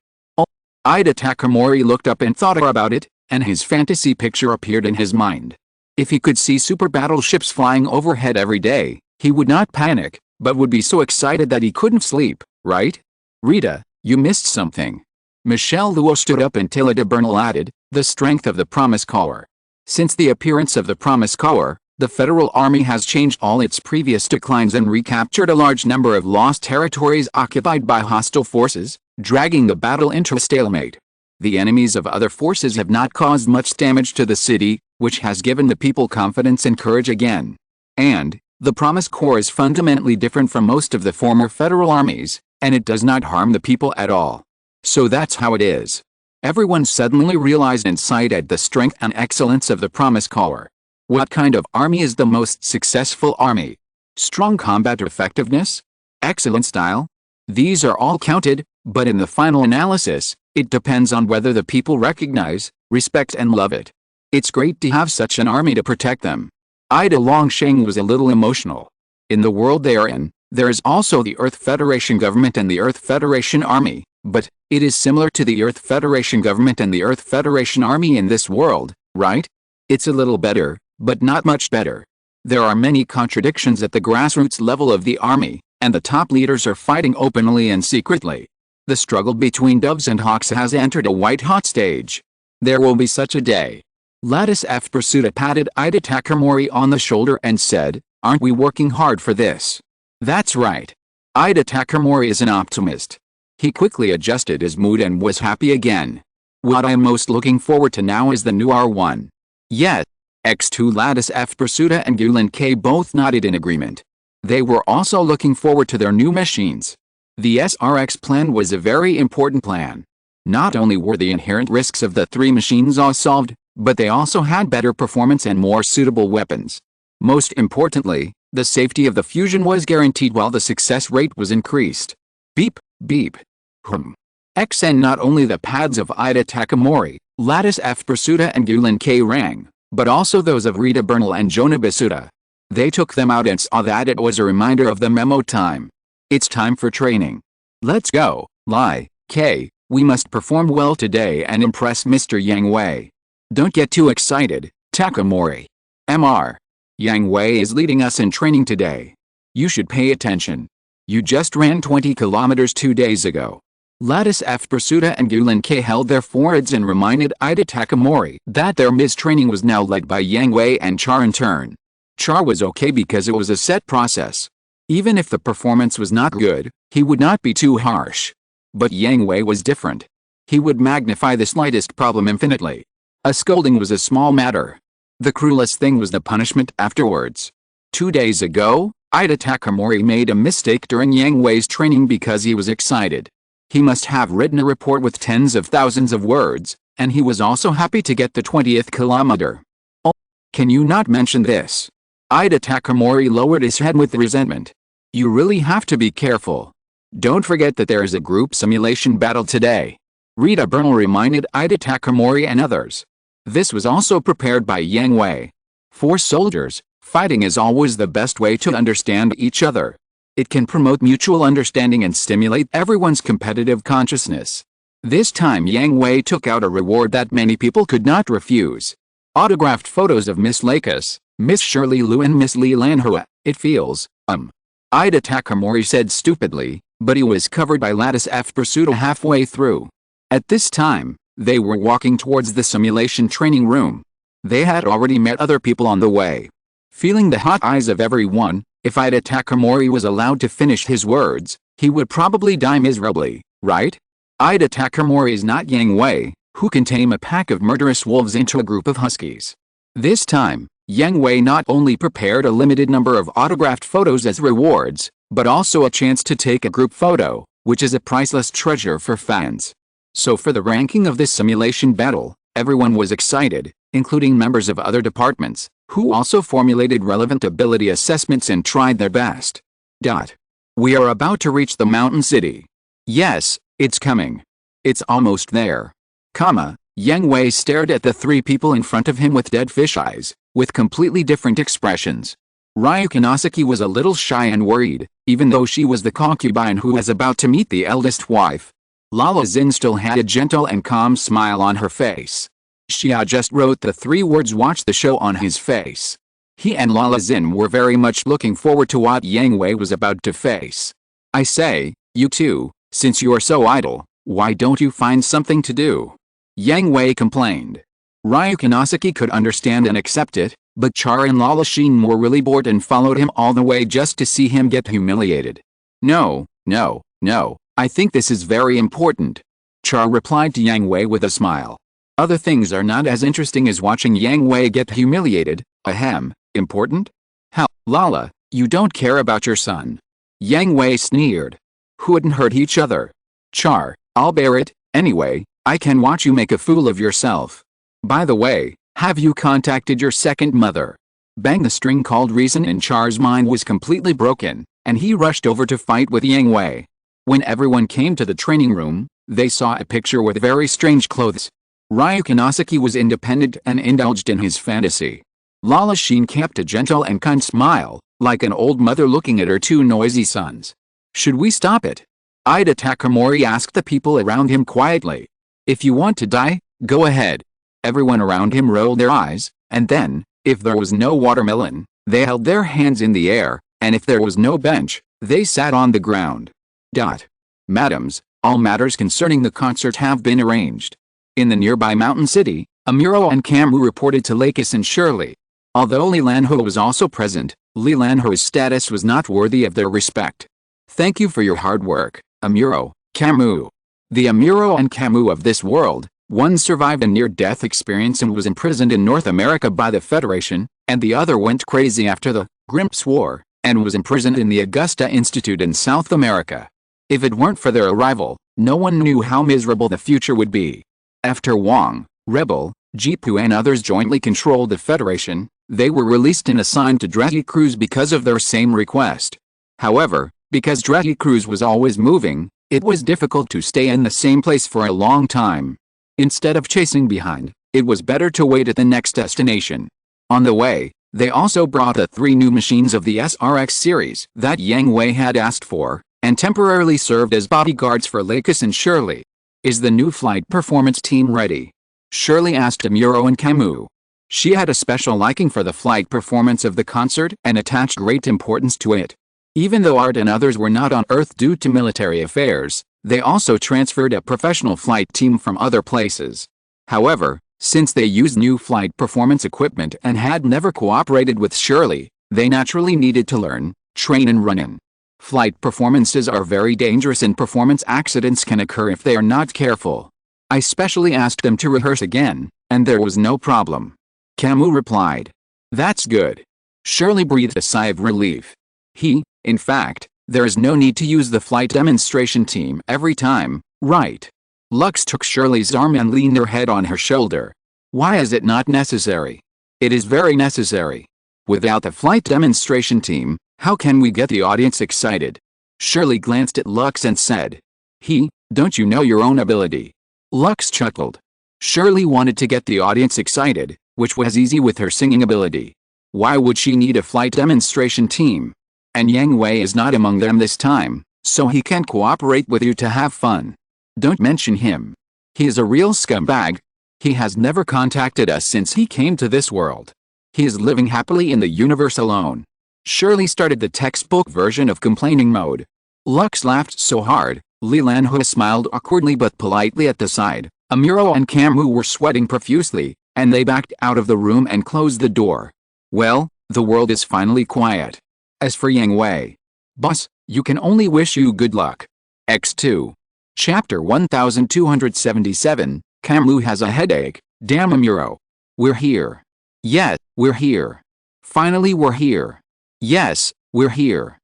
Ida Takamori looked up and thought about it, and his fantasy picture appeared in his mind. If he could see super battleships flying overhead every day, he would not panic, but would be so excited that he couldn't sleep, right? Rita, you missed something. Michelle Luo stood up and Tilda Bernal added, the strength of the Promise Corps. Since the appearance of the Promise Corps, the Federal Army has changed all its previous declines and recaptured a large number of lost territories occupied by hostile forces, dragging the battle into a stalemate. The enemies of other forces have not caused much damage to the city, which has given the people confidence and courage again. And, the Promise Corps is fundamentally different from most of the former federal armies, and it does not harm the people at all. So that's how it is. Everyone suddenly realized and sighed at the strength and excellence of the Promise Corps. What kind of army is the most successful army? Strong combat effectiveness? Excellent style? These are all counted, but in the final analysis, it depends on whether the people recognize, respect and love it. It's great to have such an army to protect them. Ida Longsheng was a little emotional. In the world they are in, there is also the Earth Federation government and the Earth Federation Army, but it is similar to the Earth Federation government and the Earth Federation Army in this world, right? It's a little better, but not much better. There are many contradictions at the grassroots level of the army, and the top leaders are fighting openly and secretly. The struggle between doves and hawks has entered a white-hot stage. There will be such a day. Lattice F. Pursuta patted Ida Takamori on the shoulder and said, Aren't we working hard for this? That's right. Ida Takamori is an optimist. He quickly adjusted his mood and was happy again. What I'm most looking forward to now is the new R1. Yes. X2 Lattice F Pursuta and Gulen K both nodded in agreement. They were also looking forward to their new machines. The SRX plan was a very important plan. Not only were the inherent risks of the three machines all solved, but they also had better performance and more suitable weapons. Most importantly, the safety of the fusion was guaranteed while the success rate was increased. Beep, beep. XN not only the pads of Ida Takamori, Lattice F Pursuta and Gulen K rang, but also those of Rita Bernal and Jonah Basuda. They took them out and saw that it was a reminder of the memo time. It's time for training. Let's go, Lai, K. We must perform well today and impress Mr. Yang Hui. Don't get too excited, Takamori. Mr. Yang Hui is leading us in training today. You should pay attention. You just ran 20 kilometers 2 days ago. Lattice F Pursuta and Gulen K held their foreheads and reminded Ida Takamori that their training was now led by Yang Hui and Char in turn. Char was okay because it was a set process. Even if the performance was not good, he would not be too harsh. But Yang Hui was different. He would magnify the slightest problem infinitely. A scolding was a small matter. The cruelest thing was the punishment afterwards. 2 days ago, Ida Takamori made a mistake during Yang Hui's training because he was excited. He must have written a report with tens of thousands of words, and he was also happy to get the 20th kilometer. Oh, can you not mention this? Ida Takamori lowered his head with resentment. You really have to be careful. Don't forget that there is a group simulation battle today. Rita Bernal reminded Ida Takamori and others. This was also prepared by Yang Hui. For soldiers, fighting is always the best way to understand each other. It can promote mutual understanding and stimulate everyone's competitive consciousness. This time Yang Hui took out a reward that many people could not refuse. Autographed photos of Miss Lakis, Miss Shirley Liu and Miss Li Lanhua. It feels, Ida Takamori said stupidly, but he was covered by Lattice F Pursuta halfway through. At this time, they were walking towards the simulation training room. They had already met other people on the way. Feeling the hot eyes of everyone, if Ida Takamori was allowed to finish his words, he would probably die miserably, right? Ida Takamori is not Yang Hui, who can tame a pack of murderous wolves into a group of huskies. This time, Yang Hui not only prepared a limited number of autographed photos as rewards, but also a chance to take a group photo, which is a priceless treasure for fans. So for the ranking of this simulation battle, everyone was excited, including members of other departments, who also formulated relevant ability assessments and tried their best. We are about to reach the mountain city. Yes, it's coming. It's almost there. Yang Hui stared at the three people in front of him with dead fish eyes, with completely different expressions. Ryuki Nasaki was a little shy and worried, even though she was the concubine who was about to meet the eldest wife. Lala Zin still had a gentle and calm smile on her face. Xia just wrote the 3 words "watch the show" on his face. He and Lala Zin were very much looking forward to what Yang Hui was about to face. I say, you two, since you are so idle, why don't you find something to do? Yang Hui complained. Ryuki Nasaki could understand and accept it, but Char and Lala Shin were really bored and followed him all the way just to see him get humiliated. No, I think this is very important. Char replied to Yang Hui with a smile. Other things are not as interesting as watching Yang Hui get humiliated. Important? How, Lala, you don't care about your son? Yang Hui sneered. Who wouldn't hurt each other? Char, I'll bear it, anyway, I can watch you make a fool of yourself. By the way, have you contacted your second mother? Bang, the string called reason in Char's mind was completely broken, and he rushed over to fight with Yang Hui. When everyone came to the training room, they saw a picture with very strange clothes. Ryuki Nasaki was independent and indulged in his fantasy. Lala Shin kept a gentle and kind smile, like an old mother looking at her 2 noisy sons. Should we stop it? Ida Takamori asked the people around him quietly. If you want to die, go ahead. Everyone around him rolled their eyes, and then, if there was no watermelon, they held their hands in the air, and if there was no bench, they sat on the ground. Madams, all matters concerning the concert have been arranged. In the nearby mountain city, Amuro and Camu reported to Lakis and Shirley. Although Li Lanhui was also present, Li Lanhui's status was not worthy of their respect. Thank you for your hard work, Amuro, Camus. The Amuro and Camus of this world, one survived a near-death experience and was imprisoned in North America by the Federation, and the other went crazy after the Grimps War, and was imprisoned in the Augusta Institute in South America. If it weren't for their arrival, no one knew how miserable the future would be. After Wang, Rebel, Jipu and others jointly controlled the Federation, they were released and assigned to Dredge Cruz because of their same request. However, because Dredge Cruz was always moving, it was difficult to stay in the same place for a long time. Instead of chasing behind, it was better to wait at the next destination. On the way, they also brought the 3 new machines of the SRX series that Yang Hui had asked for, and temporarily served as bodyguards for Lakis and Shirley. Is the new flight performance team ready? Shirley asked Amuro and Camus. She had a special liking for the flight performance of the concert and attached great importance to it. Even though Art and others were not on Earth due to military affairs, they also transferred a professional flight team from other places. However, since they used new flight performance equipment and had never cooperated with Shirley, they naturally needed to learn, train and run in. Flight performances are very dangerous and performance accidents can occur if they are not careful. I specially asked them to rehearse again, and there was no problem. Camus replied. That's good. Shirley breathed a sigh of relief. In fact, there is no need to use the flight demonstration team every time, right? Lux took Shirley's arm and leaned her head on her shoulder. Why is it not necessary? It is very necessary. Without the flight demonstration team, how can we get the audience excited? Shirley glanced at Lux and said. Don't you know your own ability? Lux chuckled. Shirley wanted to get the audience excited, which was easy with her singing ability. Why would she need a flight demonstration team? And Yang Hui is not among them this time, so he can't cooperate with you to have fun. Don't mention him. He is a real scumbag. He has never contacted us since he came to this world. He is living happily in the universe alone. Shirley started the textbook version of complaining mode. Lux laughed so hard, Li Lanhui smiled awkwardly but politely at the side. Amuro and Camus were sweating profusely, and they backed out of the room and closed the door. Well, the world is finally quiet. As for Yang Hui, boss, you can only wish you good luck. X2. Chapter 1277, Camus has a headache, damn Amuro. We're here. Yes, we're here. Finally we're here. Yes, we're here.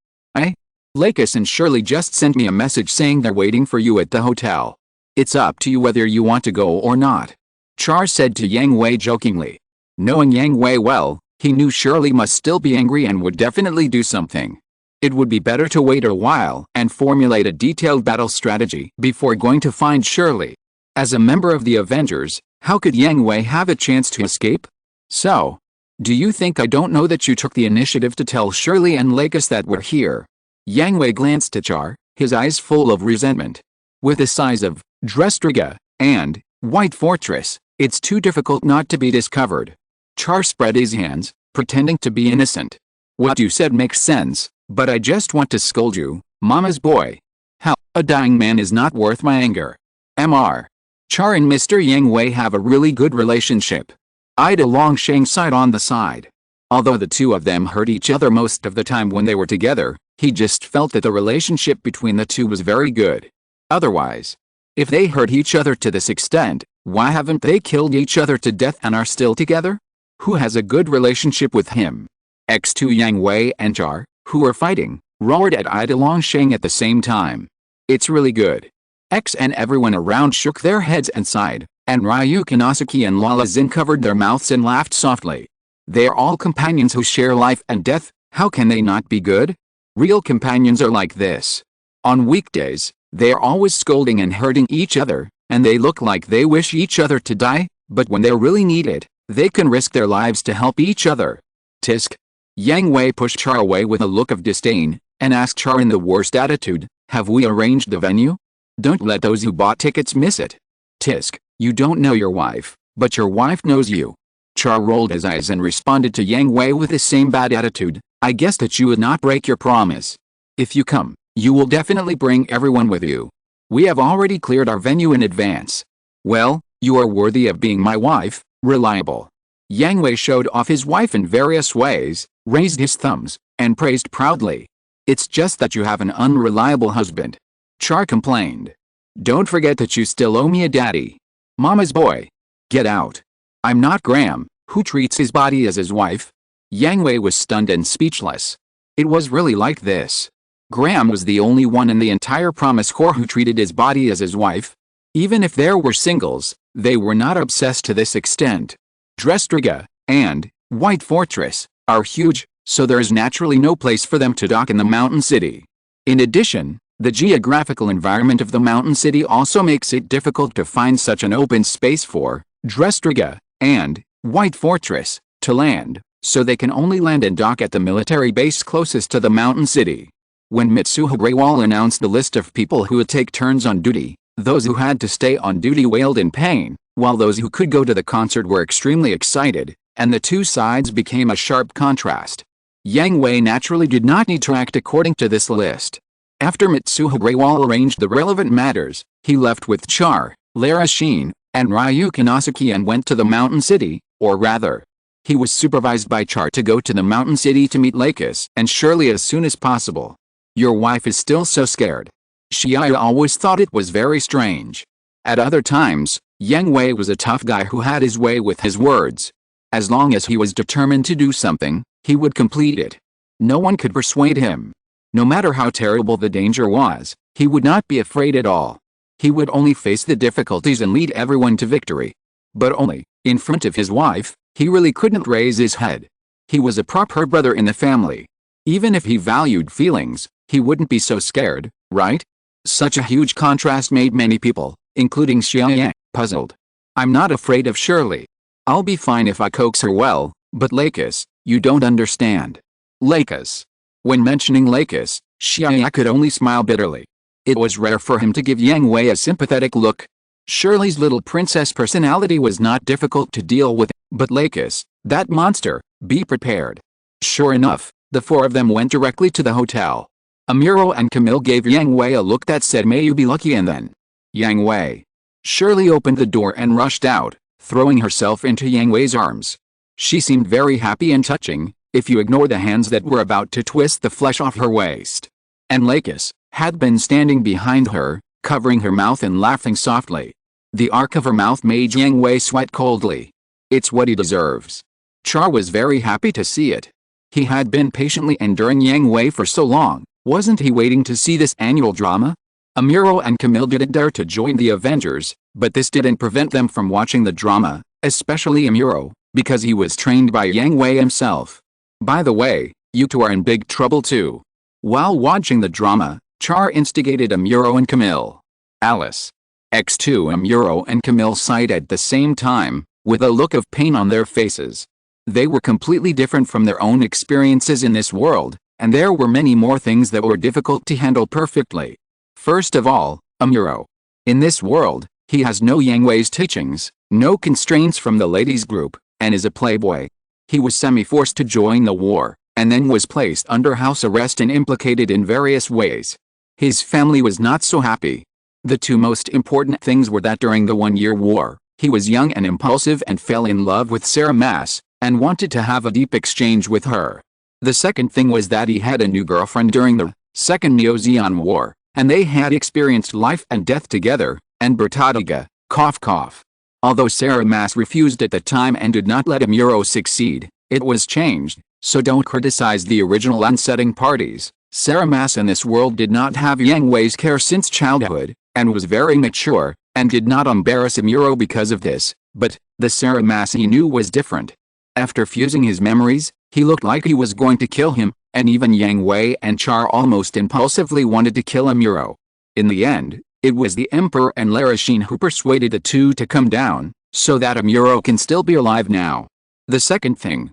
Lakis and Shirley just sent me a message saying they're waiting for you at the hotel. It's up to you whether you want to go or not. Char said to Yang Hui jokingly. Knowing Yang Hui well, he knew Shirley must still be angry and would definitely do something. It would be better to wait a while and formulate a detailed battle strategy before going to find Shirley. As a member of the Avengers, how could Yang Hui have a chance to escape? So, do you think I don't know that you took the initiative to tell Shirley and Lakis that we're here? Yang Hui glanced at Char, his eyes full of resentment. With the size of Drestriga and White Fortress, it's too difficult not to be discovered. Char spread his hands, pretending to be innocent. What you said makes sense, but I just want to scold you, Mama's boy. Hell, a dying man is not worth my anger. Mr. Char and Mr. Yang Hui have a really good relationship. Ida Longsheng sighed on the side. Although the two of them hurt each other most of the time when they were together, he just felt that the relationship between the two was very good. Otherwise, if they hurt each other to this extent, why haven't they killed each other to death and are still together? Who has a good relationship with him? X2 Yang Hui and Char, who were fighting, roared at Ida Longsheng at the same time. It's really good. X and everyone around shook their heads and sighed, and Ryu Kanasuki and Lala Zin covered their mouths and laughed softly. They are all companions who share life and death, how can they not be good? Real companions are like this. On weekdays, they are always scolding and hurting each other, and they look like they wish each other to die, but when they really need it, they can risk their lives to help each other. Tisk. Yang Hui pushed Char away with a look of disdain, and asked Char in the worst attitude, have we arranged the venue? Don't let those who bought tickets miss it. Tisk, you don't know your wife, but your wife knows you. Char rolled his eyes and responded to Yang Hui with the same bad attitude, I guess that you would not break your promise. If you come, you will definitely bring everyone with you. We have already cleared our venue in advance. Well, you are worthy of being my wife, reliable. Yang Hui showed off his wife in various ways, raised his thumbs, and praised proudly. "It's just that you have an unreliable husband," Char complained. "Don't forget that you still owe me a daddy. Mama's boy. Get out. I'm not Graham, who treats his body as his wife." Yang Hui was stunned and speechless. It was really like this. Graham was the only one in the entire Promise Corps who treated his body as his wife. Even if there were singles, they were not obsessed to this extent. Drestriga and White Fortress are huge, so there is naturally no place for them to dock in the mountain city. In addition, the geographical environment of the mountain city also makes it difficult to find such an open space for Drestriga and White Fortress to land, so they can only land and dock at the military base closest to the mountain city. When Mitsuha Greywall announced the list of people who would take turns on duty, those who had to stay on duty wailed in pain, while those who could go to the concert were extremely excited, and the two sides became a sharp contrast. Yang Hui naturally did not need to act according to this list. After Mitsuha Greywall arranged the relevant matters, he left with Char, Lara Sheen, and Ryu Kanasuki and went to the mountain city, or rather, he was supervised by Char to go to the mountain city to meet Lakis and Shirley as soon as possible. "Your wife is still so scared." Shia always thought it was very strange. At other times, Yang Hui was a tough guy who had his way with his words. As long as he was determined to do something, he would complete it. No one could persuade him. No matter how terrible the danger was, he would not be afraid at all. He would only face the difficulties and lead everyone to victory. But only, in front of his wife, he really couldn't raise his head. He was a proper brother in the family. Even if he valued feelings, he wouldn't be so scared, right? Such a huge contrast made many people, including Xia, puzzled. "I'm not afraid of Shirley. I'll be fine if I coax her well, but Lakis, you don't understand." Lakis. When mentioning Lakis, Xia could only smile bitterly. It was rare for him to give Yang Hui a sympathetic look. Shirley's little princess personality was not difficult to deal with, but Lakis, that monster, be prepared. Sure enough, the four of them went directly to the hotel. Amuro and Camille gave Yang Hui a look that said, "May you be lucky," and then Yang Hui. Shirley opened the door and rushed out, throwing herself into Yang Hui's arms. She seemed very happy and touching, if you ignore the hands that were about to twist the flesh off her waist. And Lakis had been standing behind her, covering her mouth and laughing softly. The arc of her mouth made Yang Hui sweat coldly. It's what he deserves. Char was very happy to see it. He had been patiently enduring Yang Hui for so long. Wasn't he waiting to see this annual drama? Amuro and Camille didn't dare to join the Avengers, but this didn't prevent them from watching the drama, especially Amuro, because he was trained by Yang Hui himself. By the way, you two are in big trouble too. While watching the drama, Char instigated Amuro and Camille. Alice. X2 Amuro and Camille sighed at the same time, with a look of pain on their faces. They were completely different from their own experiences in this world, and there were many more things that were difficult to handle perfectly. First of all, Amuro. In this world, he has no Yang Hui's teachings, no constraints from the ladies group, and is a playboy. He was semi-forced to join the war, and then was placed under house arrest and implicated in various ways. His family was not so happy. The two most important things were that during the 1-year war, he was young and impulsive and fell in love with Sarah Maas, and wanted to have a deep exchange with her. The second thing was that he had a new girlfriend during the Second Neo-Zeon War, and they had experienced life and death together, and Bertadiga, cough cough. Although Sarah Maas refused at the time and did not let Amuro succeed, it was changed, so don't criticize the original unsetting parties. Sarah Maas in this world did not have Yang Hui's care since childhood, and was very mature, and did not embarrass Amuro because of this, but the Sarah Maas he knew was different. After fusing his memories, he looked like he was going to kill him, and even Yang Hui and Char almost impulsively wanted to kill Amuro. In the end, it was the Emperor and Lara Sheen who persuaded the two to come down, so that Amuro can still be alive now. The second thing,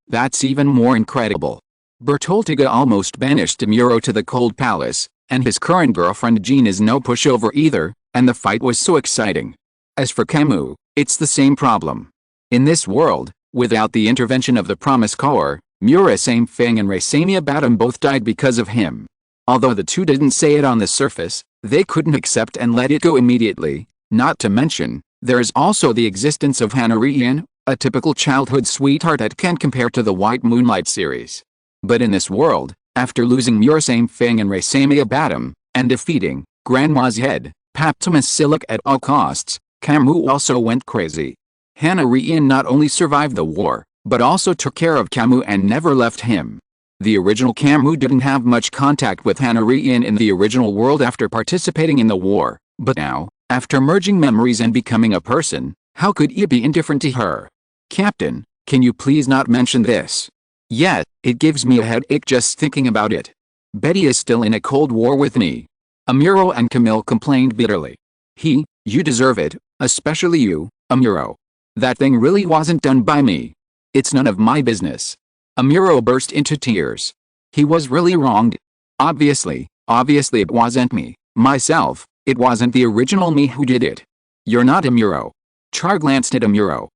that's even more incredible. Bertoltiga almost banished Amuro to the Cold Palace, and his current girlfriend Jean is no pushover either, and the fight was so exciting. As for Camus, it's the same problem. In this world, without the intervention of the Promise Corps, Murasame Fang and Racemia Batum both died because of him. Although the two didn't say it on the surface, they couldn't accept and let it go immediately, not to mention, there is also the existence of Hanarian, A typical childhood sweetheart that can't compare to the White Moonlight series. But in this world, after losing Murasame Fang and Raisame Abatum, and defeating Grandma's head, Paptimus Silic at all costs, Camus also went crazy. Hanarian not only survived the war, but also took care of Camus and never left him. The original Camus didn't have much contact with Hanarian in the original world after participating in the war, but now, after merging memories and becoming a person, how could he be indifferent to her? Captain, can you please not mention this? Yet, it gives me a headache just thinking about it. Betty is still in a cold war with me. Amuro and Camille complained bitterly. You deserve it, especially you, Amuro. That thing really wasn't done by me. It's none of my business. Amuro burst into tears. He was really wronged. Obviously it wasn't me, myself, it wasn't the original me who did it. You're not Amuro. Char glanced at Amuro.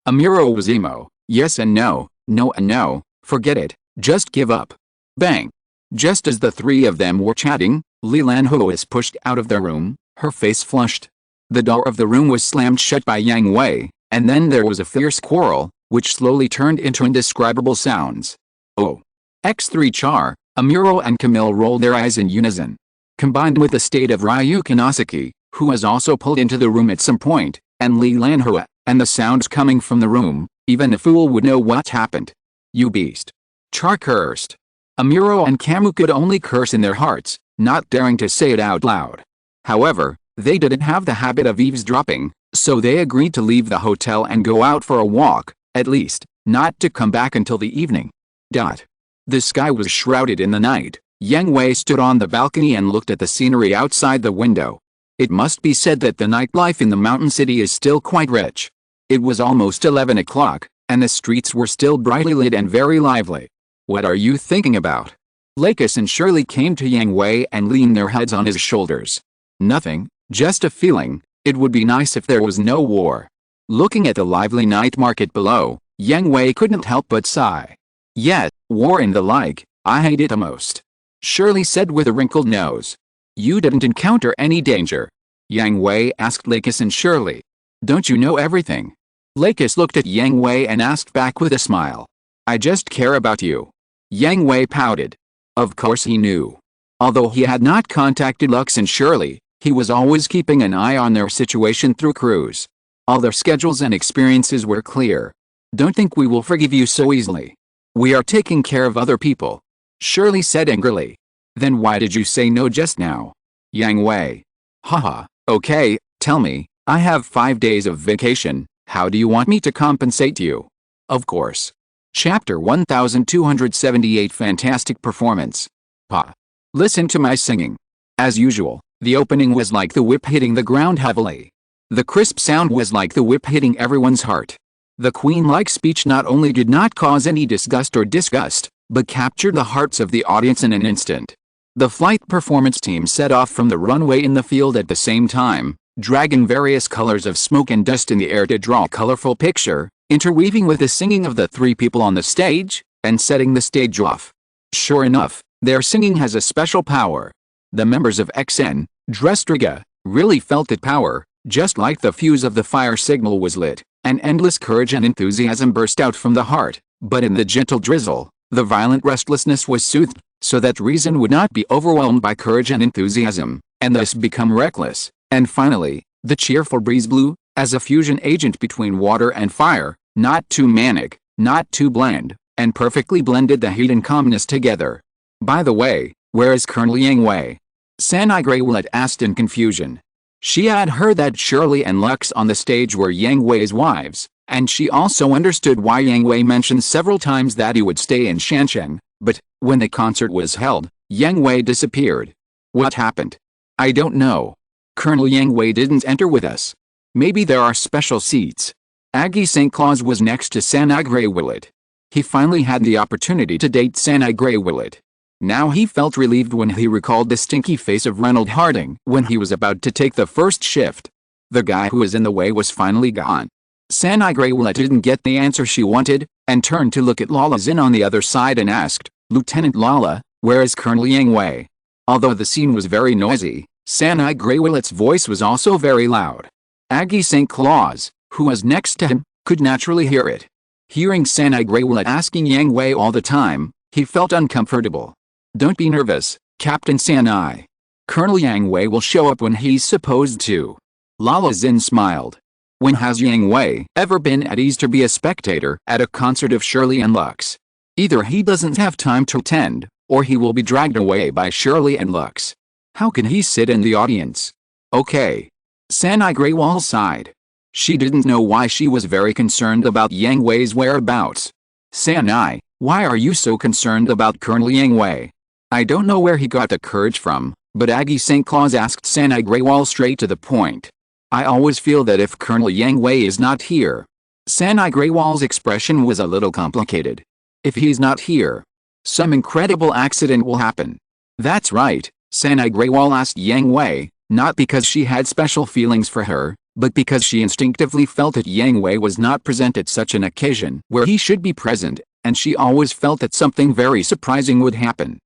Amuro was emo. Yes and no, no and no, forget it, just give up. Bang. Just as the three of them were chatting, Leland Hui was pushed out of the room, her face flushed. The door of the room was slammed shut by Yang Hui, and then there was a fierce quarrel, which slowly turned into indescribable sounds. Oh. X3 Char, Amuro and Camille rolled their eyes in unison. Combined with the state of Ryu Kanosaki, who was also pulled into the room at some point, and Leland Hui, and the sounds coming from the room, even a fool would know what happened. You beast. Char cursed. Amuro and Camus could only curse in their hearts, not daring to say it out loud. However, they didn't have the habit of eavesdropping, so they agreed to leave the hotel and go out for a walk, at least, not to come back until the evening. The sky was shrouded in the night. Yang Hui stood on the balcony and looked at the scenery outside the window. It must be said that the nightlife in the mountain city is still quite rich. It was almost 11 o'clock, and the streets were still brightly lit and very lively. What are you thinking about? Lakis and Shirley came to Yang Hui and leaned their heads on his shoulders. Nothing, just a feeling. It would be nice if there was no war. Looking at the lively night market below, Yang Hui couldn't help but sigh. Yet, war and the like, I hate it the most. Shirley said with a wrinkled nose. You didn't encounter any danger? Yang Hui asked Lakis and Shirley. Don't you know everything? Lakis looked at Yang Hui and asked back with a smile. I just care about you. Yang Hui pouted. Of course he knew. Although he had not contacted Lux and Shirley, he was always keeping an eye on their situation through crews. All their schedules and experiences were clear. Don't think we will forgive you so easily. We are taking care of other people. Shirley said angrily. Then why did you say no just now? Yang Hui. Haha, okay, tell me, I have 5 days of vacation, how do you want me to compensate you? Of course. Chapter 1278 Fantastic Performance. Pa. Listen to my singing. As usual, the opening was like the whip hitting the ground heavily. The crisp sound was like the whip hitting everyone's heart. The queen-like speech not only did not cause any disgust or disgust, but captured the hearts of the audience in an instant. The flight performance team set off from the runway in the field at the same time, dragging various colors of smoke and dust in the air to draw a colorful picture, interweaving with the singing of the three people on the stage, and setting the stage off. Sure enough, their singing has a special power. The members of XN, Drestriga, really felt that power, just like the fuse of the fire signal was lit, and endless courage and enthusiasm burst out from the heart, but in the gentle drizzle, the violent restlessness was soothed, so that reason would not be overwhelmed by courage and enthusiasm, and thus become reckless. And finally, the cheerful breeze blew, as a fusion agent between water and fire, not too manic, not too bland, and perfectly blended the heat and calmness together. By the way, where is Colonel Yang Hui? Sanai Greywillet asked in confusion. She had heard that Shirley and Lux on the stage were Yang Hui's wives, and she also understood why Yang Hui mentioned several times that he would stay in Shansheng, but, when the concert was held, Yang Hui disappeared. What happened? I don't know. Colonel Yang Hui didn't enter with us. Maybe there are special seats. Aggie St. Claus was next to Sanai Greywillet. He finally had the opportunity to date Sanai Greywillet. Now he felt relieved when he recalled the stinky face of Reynold Harding when he was about to take the first shift. The guy who was in the way was finally gone. Sanai Greywillet didn't get the answer she wanted, and turned to look at Lala Zin on the other side and asked, Lieutenant Lala, where is Colonel Yang Hui? Although the scene was very noisy, Sanai Greywillet's voice was also very loud. Aggie St. Claus, who was next to him, could naturally hear it. Hearing Sanai Graywell asking Yang Hui all the time, he felt uncomfortable. Don't be nervous, Captain Sanai. Colonel Yang Hui will show up when he's supposed to. Lala Xin smiled. When has Yang Hui ever been at ease to be a spectator at a concert of Shirley and Lux? Either he doesn't have time to attend, or he will be dragged away by Shirley and Lux. How can he sit in the audience? Okay. Sanai Graywell sighed. She didn't know why she was very concerned about Yang Hui's whereabouts. Sanai, why are you so concerned about Colonel Yang Hui? I don't know where he got the courage from, but Aggie St. Claus asked Sanai Graywell straight to the point. I always feel that if Colonel Yang Hui is not here. Sanai Graywell's expression was a little complicated. If he's not here, some incredible accident will happen. That's right, Sanai Graywell asked Yang Hui, not because she had special feelings for her, but because she instinctively felt that Yang Hui was not present at such an occasion where he should be present, and she always felt that something very surprising would happen.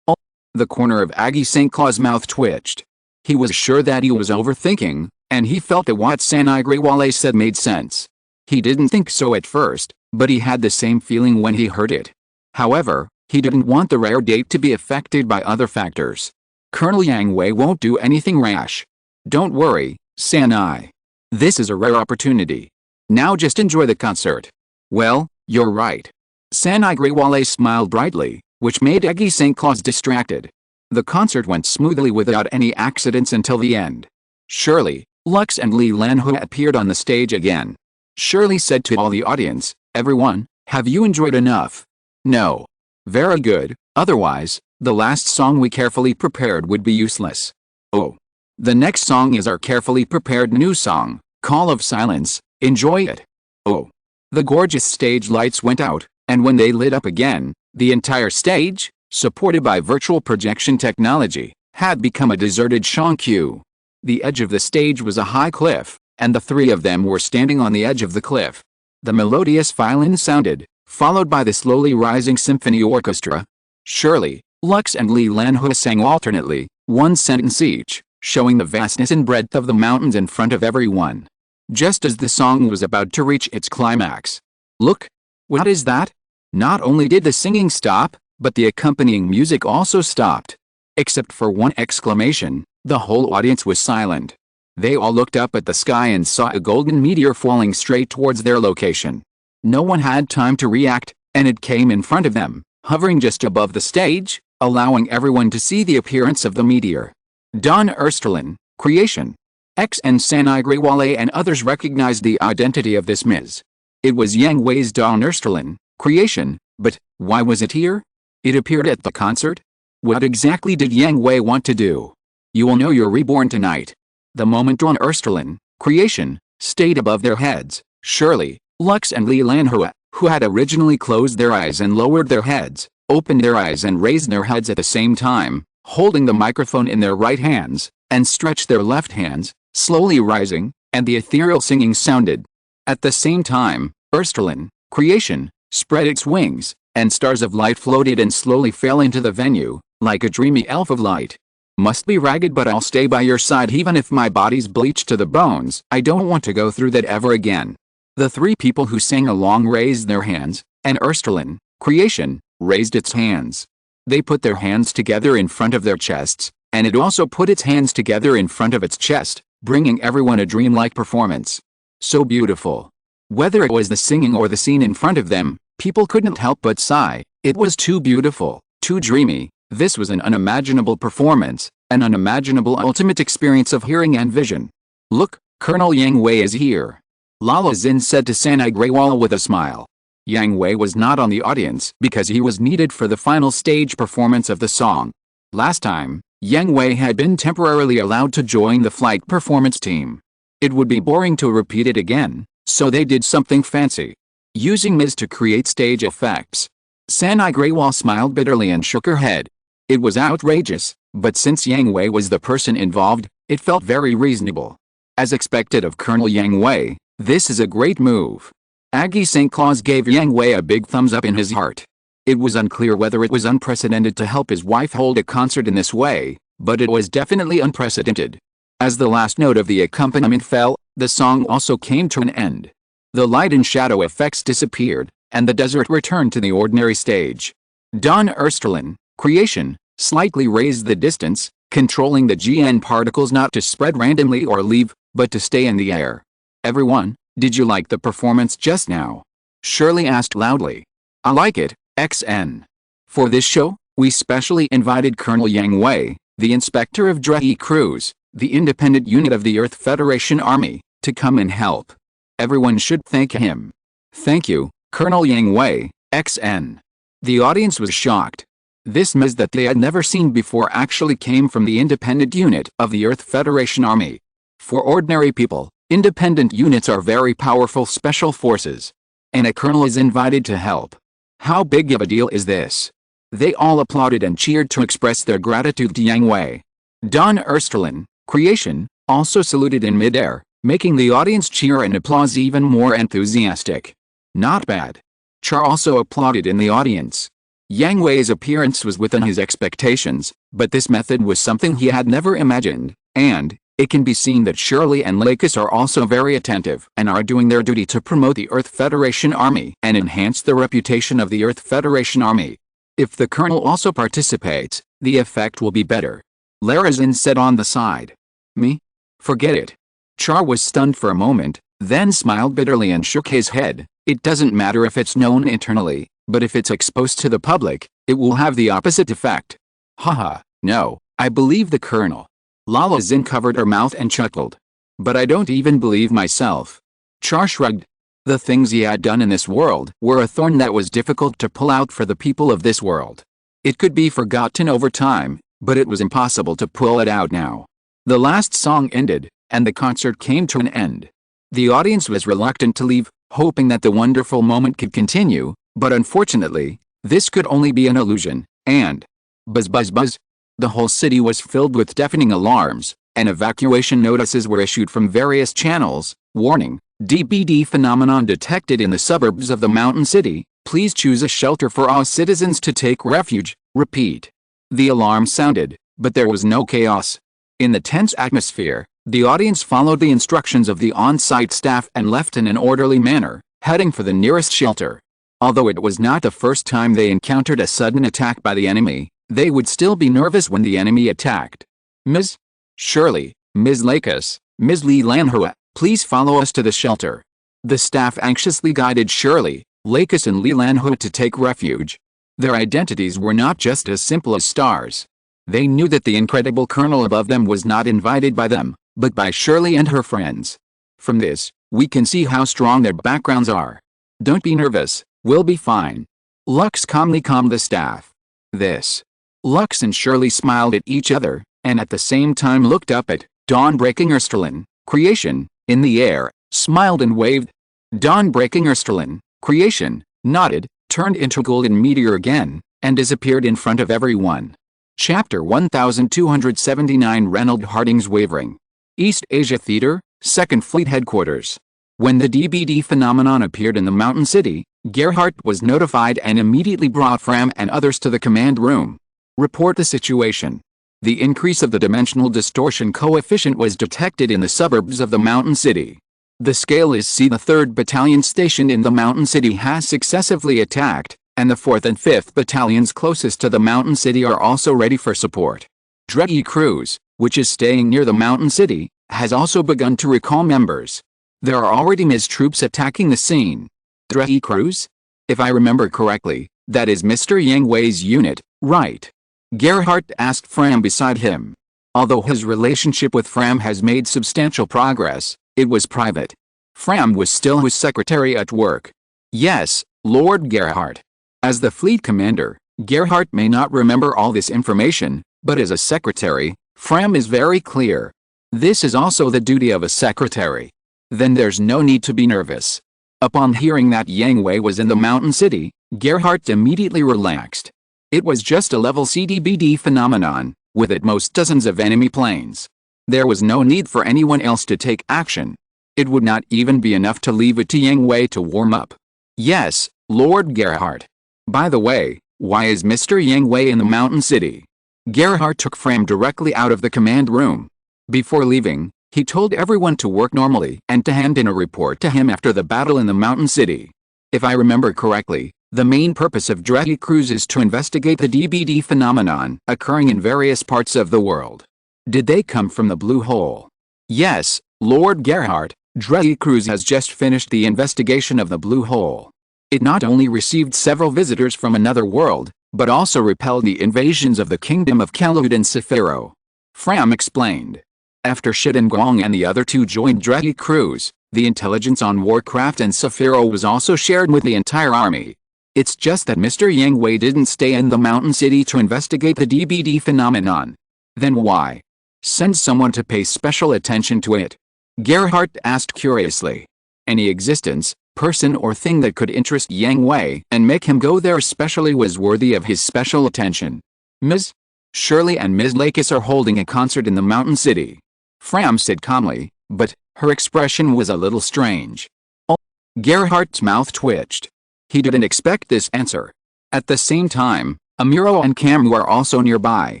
The corner of Aggie St. Claus' mouth twitched. He was sure that he was overthinking, and he felt that what Sanai Graywell said made sense. He didn't think so at first, but he had the same feeling when he heard it. However, he didn't want the rare date to be affected by other factors. Colonel Yang Hui won't do anything rash. Don't worry, Sanai. This is a rare opportunity. Now just enjoy the concert. Well, you're right. Sanai Graywell smiled brightly, which made Aggie St. Claus distracted. The concert went smoothly without any accidents until the end. Shirley, Lux and Li Lanhui appeared on the stage again. Shirley said to all the audience, everyone, have you enjoyed enough? No. Very good, otherwise, the last song we carefully prepared would be useless. Oh. The next song is our carefully prepared new song, Call of Silence, enjoy it. Oh. The gorgeous stage lights went out, and when they lit up again, the entire stage, supported by virtual projection technology, had become a deserted Shangqiu. The edge of the stage was a high cliff, and the three of them were standing on the edge of the cliff. The melodious violin sounded, followed by the slowly rising symphony orchestra. Shirley, Lux and Li Lanhui sang alternately, one sentence each, showing the vastness and breadth of the mountains in front of everyone. Just as the song was about to reach its climax. Look! What is that? Not only did the singing stop, but the accompanying music also stopped. Except for one exclamation, the whole audience was silent. They all looked up at the sky and saw a golden meteor falling straight towards their location. No one had time to react, and it came in front of them, hovering just above the stage, allowing everyone to see the appearance of the meteor. Don Ersterlin, Creation. X and Sanai Graywell and others recognized the identity of this Ms. It was Yang Hui's Don Ersterlin, Creation, but why was it here? It appeared at the concert? What exactly did Yang Hui want to do? You will know you're reborn tonight. The moment Don Ersterlin, Creation, stayed above their heads, Shirley, Lux and Li Lanhui, who had originally closed their eyes and lowered their heads, opened their eyes and raised their heads at the same time, holding the microphone in their right hands, and stretched their left hands, slowly rising, and the ethereal singing sounded. At the same time, Ersterlin, Creation, spread its wings, and stars of light floated and slowly fell into the venue, like a dreamy elf of light. Must be ragged, but I'll stay by your side even if my body's bleached to the bones. I don't want to go through that ever again. The three people who sang along raised their hands, and Ersterlin, Creation, raised its hands. They put their hands together in front of their chests, and it also put its hands together in front of its chest, bringing everyone a dreamlike performance. So beautiful. Whether it was the singing or the scene in front of them, people couldn't help but sigh. It was too beautiful, too dreamy. This was an unimaginable performance, an unimaginable ultimate experience of hearing and vision. Look, Colonel Yang Hui is here. Lala Xin said to Sanai Graywell with a smile. Yang Hui was not on the audience because he was needed for the final stage performance of the song. Last time, Yang Hui had been temporarily allowed to join the flight performance team. It would be boring to repeat it again, so they did something fancy. Using Ms. to create stage effects. Sanai Graywell smiled bitterly and shook her head. It was outrageous, but since Yang Hui was the person involved, it felt very reasonable. As expected of Colonel Yang Hui, this is a great move. Aggie St. Claus gave Yang Hui a big thumbs up in his heart. It was unclear whether it was unprecedented to help his wife hold a concert in this way, but it was definitely unprecedented. As the last note of the accompaniment fell, the song also came to an end. The light and shadow effects disappeared, and the desert returned to the ordinary stage. Don Ersterlin, creation, slightly raised the distance, controlling the GN particles not to spread randomly or leave, but to stay in the air. Everyone, did you like the performance just now? Shirley asked loudly. I like it, XN. For this show, we specially invited Colonel Yang Hui, the inspector of Dredge Crews, the independent unit of the Earth Federation Army, to come and help. Everyone should thank him. Thank you, Colonel Yang Hui, XN. The audience was shocked. This Ms. that they had never seen before actually came from the independent unit of the Earth Federation Army. For ordinary people, independent units are very powerful special forces. And a colonel is invited to help. How big of a deal is this? They all applauded and cheered to express their gratitude to Yang Hui. Don Ersterlin, creation, also saluted in midair, making the audience cheer and applause even more enthusiastic. Not bad. Char also applauded in the audience. Yang Hui's appearance was within his expectations, but this method was something he had never imagined, and it can be seen that Shirley and Lakis are also very attentive and are doing their duty to promote the Earth Federation Army and enhance the reputation of the Earth Federation Army. If the colonel also participates, the effect will be better. Larazin said on the side. Me? Forget it. Char was stunned for a moment, then smiled bitterly and shook his head. It doesn't matter if it's known internally, but if it's exposed to the public, it will have the opposite effect. Haha, no, I believe the colonel. Lala Zin covered her mouth and chuckled. But I don't even believe myself. Char shrugged. The things he had done in this world were a thorn that was difficult to pull out for the people of this world. It could be forgotten over time, but it was impossible to pull it out now. The last song ended, and the concert came to an end. The audience was reluctant to leave, hoping that the wonderful moment could continue, but unfortunately, this could only be an illusion, and buzz buzz buzz. The whole city was filled with deafening alarms, and evacuation notices were issued from various channels. Warning, DBD phenomenon detected in the suburbs of the mountain city. Please choose a shelter for all citizens to take refuge. Repeat. The alarm sounded, but there was no chaos. In the tense atmosphere, the audience followed the instructions of the on-site staff and left in an orderly manner, heading for the nearest shelter. Although it was not the first time they encountered a sudden attack by the enemy, they would still be nervous when the enemy attacked. Ms. Shirley, Ms. Lakis, Ms. Li Lanhua, please follow us to the shelter. The staff anxiously guided Shirley, Lakis and Li Lanhua to take refuge. Their identities were not just as simple as stars. They knew that the incredible colonel above them was not invited by them, but by Shirley and her friends. From this, we can see how strong their backgrounds are. Don't be nervous, we'll be fine. Lux calmly calmed the staff. This. Lux and Shirley smiled at each other, and at the same time looked up at Dawn Breaking Ersterlin, creation, in the air, smiled and waved. Dawn Breaking Ersterlin, creation, nodded, turned into a golden meteor again, and disappeared in front of everyone. Chapter 1279 Reynold Harding's Wavering. East Asia Theater, 2nd Fleet Headquarters. When the DBD phenomenon appeared in the mountain city, Gerhardt was notified and immediately brought Fram and others to the command room. Report the situation. The increase of the dimensional distortion coefficient was detected in the suburbs of the mountain city. The scale is C. The 3rd Battalion stationed in the mountain city has successively attacked, and the 4th and 5th Battalions closest to the mountain city are also ready for support. Dredge Crews, which is staying near the mountain city, has also begun to recall members. There are already Ms. troops attacking the scene. Dredge Crews? If I remember correctly, that is Mr. Yang Hui's unit, right? Gerhardt asked Fram beside him. Although his relationship with Fram has made substantial progress, it was private. Fram was still his secretary at work. Yes, Lord Gerhardt. As the fleet commander, Gerhardt may not remember all this information, but as a secretary, Fram is very clear. This is also the duty of a secretary. Then there's no need to be nervous. Upon hearing that Yang Hui was in the mountain city, Gerhardt immediately relaxed. It was just a level CDBD phenomenon, with at most dozens of enemy planes. There was no need for anyone else to take action. It would not even be enough to leave it to Yang Hui to warm up. Yes, Lord Gerhardt. By the way, why is Mr. Yang Hui in the mountain city? Gerhardt took Fram directly out of the command room. Before leaving, He told everyone to work normally and to hand in a report to him after the battle in the mountain city. If I remember correctly, the main purpose of Dredge Crews is to investigate the DBD phenomenon occurring in various parts of the world. Did they come from the blue hole? Yes, Lord Gerhardt, Dredge Crews has just finished the investigation of the blue hole. It not only received several visitors from another world, but also repelled the invasions of the Kingdom of Kelud and Sephiro. Fram explained. After Shiden Gong and the other two joined Dredge Crews, the intelligence on Warcraft and Sephiro was also shared with the entire army. It's just that Mr. Yang Hui didn't stay in the mountain city to investigate the DBD phenomenon. Then why? Send someone to pay special attention to it? Gerhardt asked curiously. Any existence, person or thing that could interest Yang Hui and make him go there especially was worthy of his special attention. Ms. Shirley and Ms. Lakis are holding a concert in the mountain city. Fram said calmly, but her expression was a little strange. Oh. Gerhardt's mouth twitched. He didn't expect this answer. At the same time, Amuro and Camu are also nearby.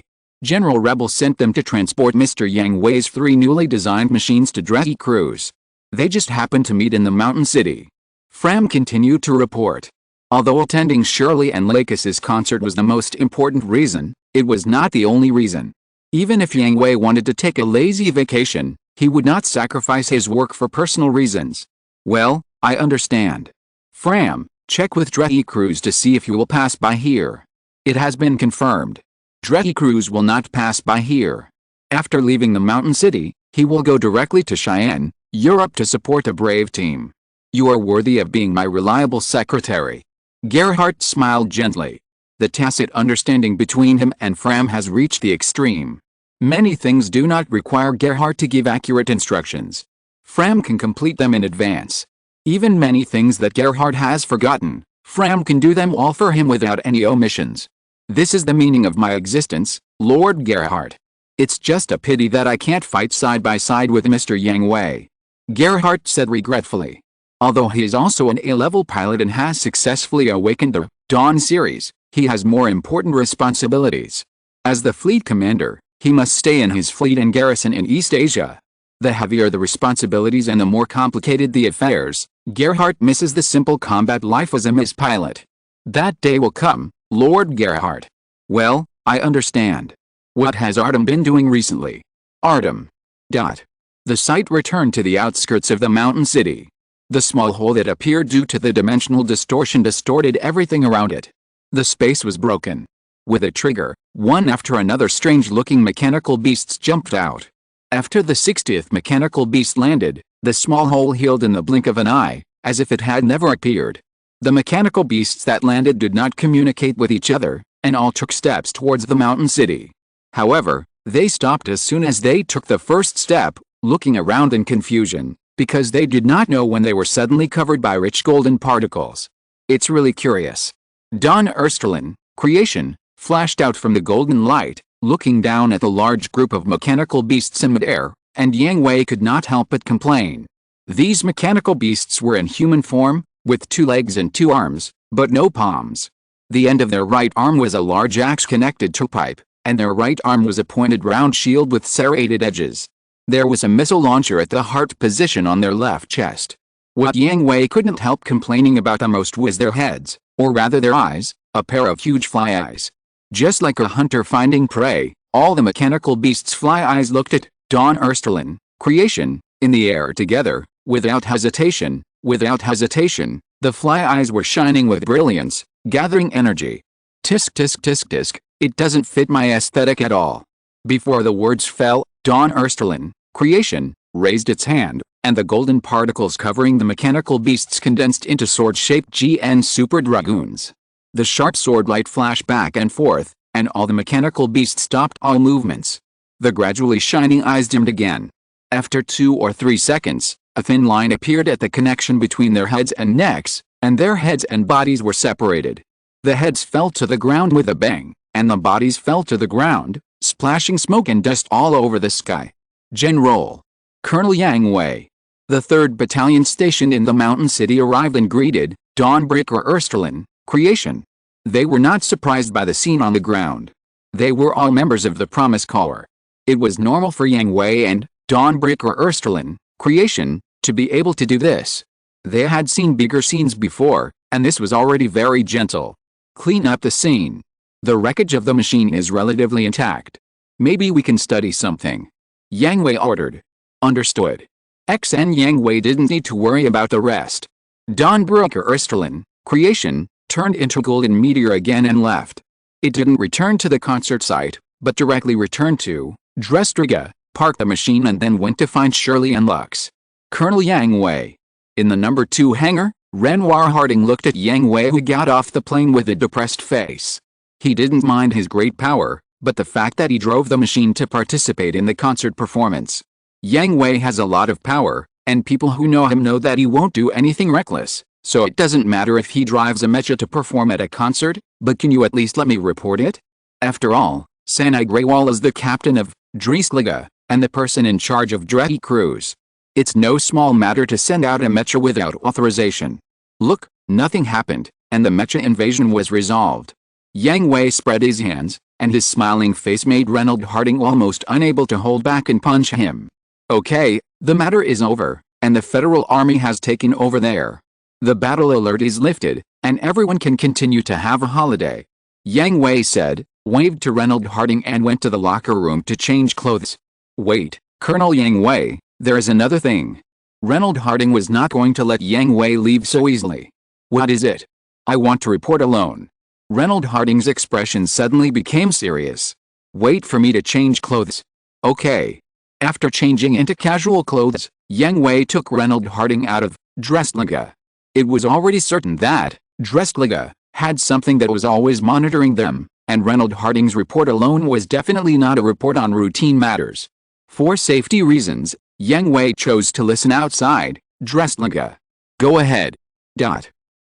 General Rebel sent them to transport Mr. Yang Hui's 3 newly designed machines to Dredge Crews. They just happened to meet in the mountain city. Fram continued to report. Although attending Shirley and Lakis's concert was the most important reason, it was not the only reason. Even if Yang Hui wanted to take a lazy vacation, he would not sacrifice his work for personal reasons. Well, I understand. Fram, check with Dredge Crews to see if you will pass by here. It has been confirmed. Dredge Crews will not pass by here. After leaving the mountain city, he will go directly to Cheyenne, Europe to support a brave team. You are worthy of being my reliable secretary. Gerhardt smiled gently. The tacit understanding between him and Fram has reached the extreme. Many things do not require Gerhardt to give accurate instructions. Fram can complete them in advance. Even many things that Gerhardt has forgotten, Fram can do them all for him without any omissions. This is the meaning of my existence, Lord Gerhardt. It's just a pity that I can't fight side by side with Mr. Yang Hui. Gerhardt said regretfully. Although he is also an A-level pilot and has successfully awakened the Dawn series, he has more important responsibilities. As the fleet commander, he must stay in his fleet and garrison in East Asia. The heavier the responsibilities and the more complicated the affairs, Gerhardt misses the simple combat life as a MIS pilot. That day will come, Lord Gerhardt. Well, I understand. What has Artem been doing recently? Artem. The site returned to the outskirts of the mountain city. The small hole that appeared due to the dimensional distortion distorted everything around it. The space was broken. With a trigger, one after another strange-looking mechanical beasts jumped out. After the 60th mechanical beast landed, the small hole healed in the blink of an eye, as if it had never appeared. The mechanical beasts that landed did not communicate with each other, and all took steps towards the mountain city. However, they stopped as soon as they took the first step, looking around in confusion, because they did not know when they were suddenly covered by rich golden particles. It's really curious. Don Ersterlin, creation, flashed out from the golden light, looking down at the large group of mechanical beasts in midair, and Yang Hui could not help but complain. These mechanical beasts were in human form, with 2 legs and 2 arms, but no palms. The end of their right arm was a large axe connected to a pipe, and their right arm was a pointed round shield with serrated edges. There was a missile launcher at the heart position on their left chest. What Yang Hui couldn't help complaining about the most was their heads, or rather their eyes, a pair of huge fly eyes. Just like a hunter finding prey, all the mechanical beasts' fly eyes looked at Don Ersterlin, creation, in the air together, without hesitation. The fly eyes were shining with brilliance, gathering energy. Tisk tisk tisk tisk, it doesn't fit my aesthetic at all. Before the words fell, Don Ersterlin, creation, raised its hand, and the golden particles covering the mechanical beasts condensed into sword-shaped GN Super Dragoons. The sharp sword light flashed back and forth, and all the mechanical beasts stopped all movements. The gradually shining eyes dimmed again. After 2 or 3 seconds, a thin line appeared at the connection between their heads and necks, and their heads and bodies were separated. The heads fell to the ground with a bang, and the bodies fell to the ground, splashing smoke and dust all over the sky. General Colonel Yang Hui. The 3rd Battalion stationed in the mountain city arrived and greeted Dawnbreaker Ersterlin, creation. They were not surprised by the scene on the ground. They were all members of the Promise Corps. It was normal for Yang Hui and Dawnbreaker Ersterlin, creation, to be able to do this. They had seen bigger scenes before, and this was already very gentle. Clean up the scene. The wreckage of the machine is relatively intact. Maybe we can study something. Yang Hui ordered. Understood. XN Yang Hui didn't need to worry about the rest. Dawnbreaker Ersterlin, creation, turned into golden meteor again and left. It didn't return to the concert site, but directly returned to Drestriga, parked the machine and then went to find Shirley and Lux. Colonel Yang Hui. In the number 2 hangar, Renoir Harding looked at Yang Hui who got off the plane with a depressed face. He didn't mind his great power, but the fact that he drove the machine to participate in the concert performance. Yang Hui has a lot of power, and people who know him know that he won't do anything reckless, so it doesn't matter if he drives a Mecha to perform at a concert, but can you at least let me report it? After all, Sanai Greywall is the captain of Drestriga, and the person in charge of Dreki Cruise. It's no small matter to send out a Mecha without authorization. Look, nothing happened, and the Mecha invasion was resolved. Yang Hui spread his hands, and his smiling face made Reynold Harding almost unable to hold back and punch him. Okay, the matter is over, and the Federal Army has taken over there. The battle alert is lifted, and everyone can continue to have a holiday. Yang Hui said, waved to Reynold Harding and went to the locker room to change clothes. Wait, Colonel Yang Hui, there is another thing. Reynold Harding was not going to let Yang Hui leave so easily. What is it? I want to report alone. Reynold Harding's expression suddenly became serious. Wait for me to change clothes. Okay. After changing into casual clothes, Yang Hui took Reynold Harding out of Drestriga. It was already certain that Drestriga had something that was always monitoring them, and Reynold Harding's report alone was definitely not a report on routine matters. For safety reasons, Yang Hui chose to listen outside Drestriga. Go ahead.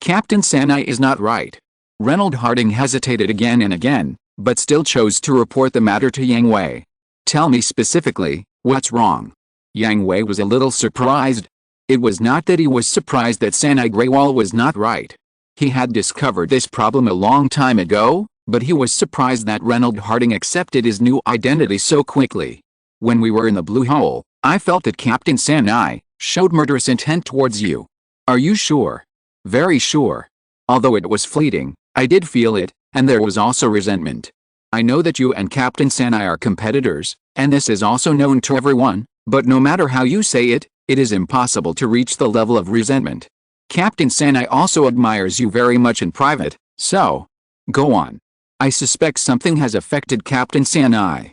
Captain Sanai is not right. Reynold Harding hesitated again and again, but still chose to report the matter to Yang Hui. Tell me specifically, what's wrong? Yang Hui was a little surprised. It was not that he was surprised that Sanai Greywall was not right. He had discovered this problem a long time ago, but he was surprised that Reynold Harding accepted his new identity so quickly. When we were in the Blue Hole, I felt that Captain Sanai showed murderous intent towards you. Are you sure? Very sure. Although it was fleeting, I did feel it, and there was also resentment. I know that you and Captain Sanai are competitors, and this is also known to everyone, but no matter how you say it, it is impossible to reach the level of resentment. Captain Sanai also admires you very much in private, so go on. I suspect something has affected Captain Sanai.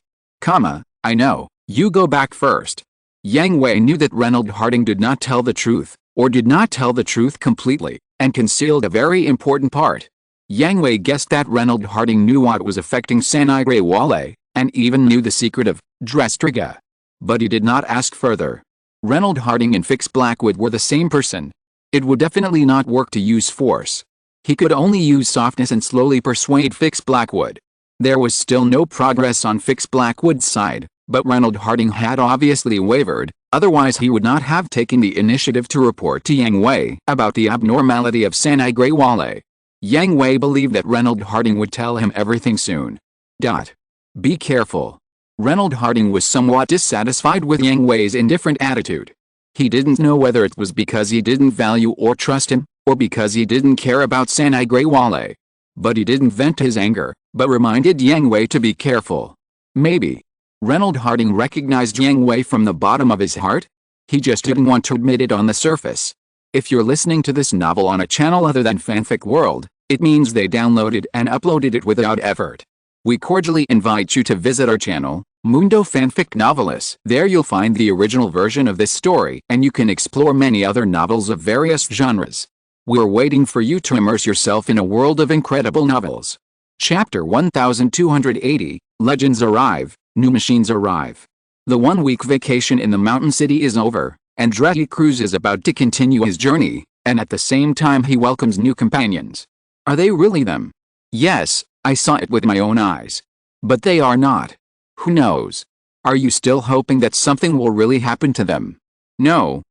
I know, you go back first. Yang Hui knew that Reynold Harding did not tell the truth, or did not tell the truth completely, and concealed a very important part. Yang Hui guessed that Reynold Harding knew what was affecting Sanai Greywall, and even knew the secret of Drestriga. But he did not ask further. Reynold Harding and Fix Blackwood were the same person. It would definitely not work to use force. He could only use softness and slowly persuade Fix Blackwood. There was still no progress on Fix Blackwood's side, but Reynold Harding had obviously wavered, otherwise he would not have taken the initiative to report to Yang Hui about the abnormality of Sanai Greywall. Yang Hui believed that Reynold Harding would tell him everything soon. Be careful. Reynold Harding was somewhat dissatisfied with Yang Hui's indifferent attitude. He didn't know whether it was because he didn't value or trust him, or because he didn't care about Sanai Greywall. But he didn't vent his anger, but reminded Yang Hui to be careful. Maybe Reynold Harding recognized Yang Hui from the bottom of his heart? He just didn't want to admit it on the surface. If you're listening to this novel on a channel other than Fanfic World, it means they downloaded and uploaded it without effort. We cordially invite you to visit our channel, Mundo Fanfic Novelis. There you'll find the original version of this story, and you can explore many other novels of various genres. We're waiting for you to immerse yourself in a world of incredible novels. Chapter 1280, Legends Arrive, New Machines Arrive. The one-week vacation in the mountain city is over, and Dreki Cruise is about to continue his journey, and at the same time he welcomes new companions. Are they really them? Yes, I saw it with my own eyes. But they are not. Who knows? Are you still hoping that something will really happen to them? No,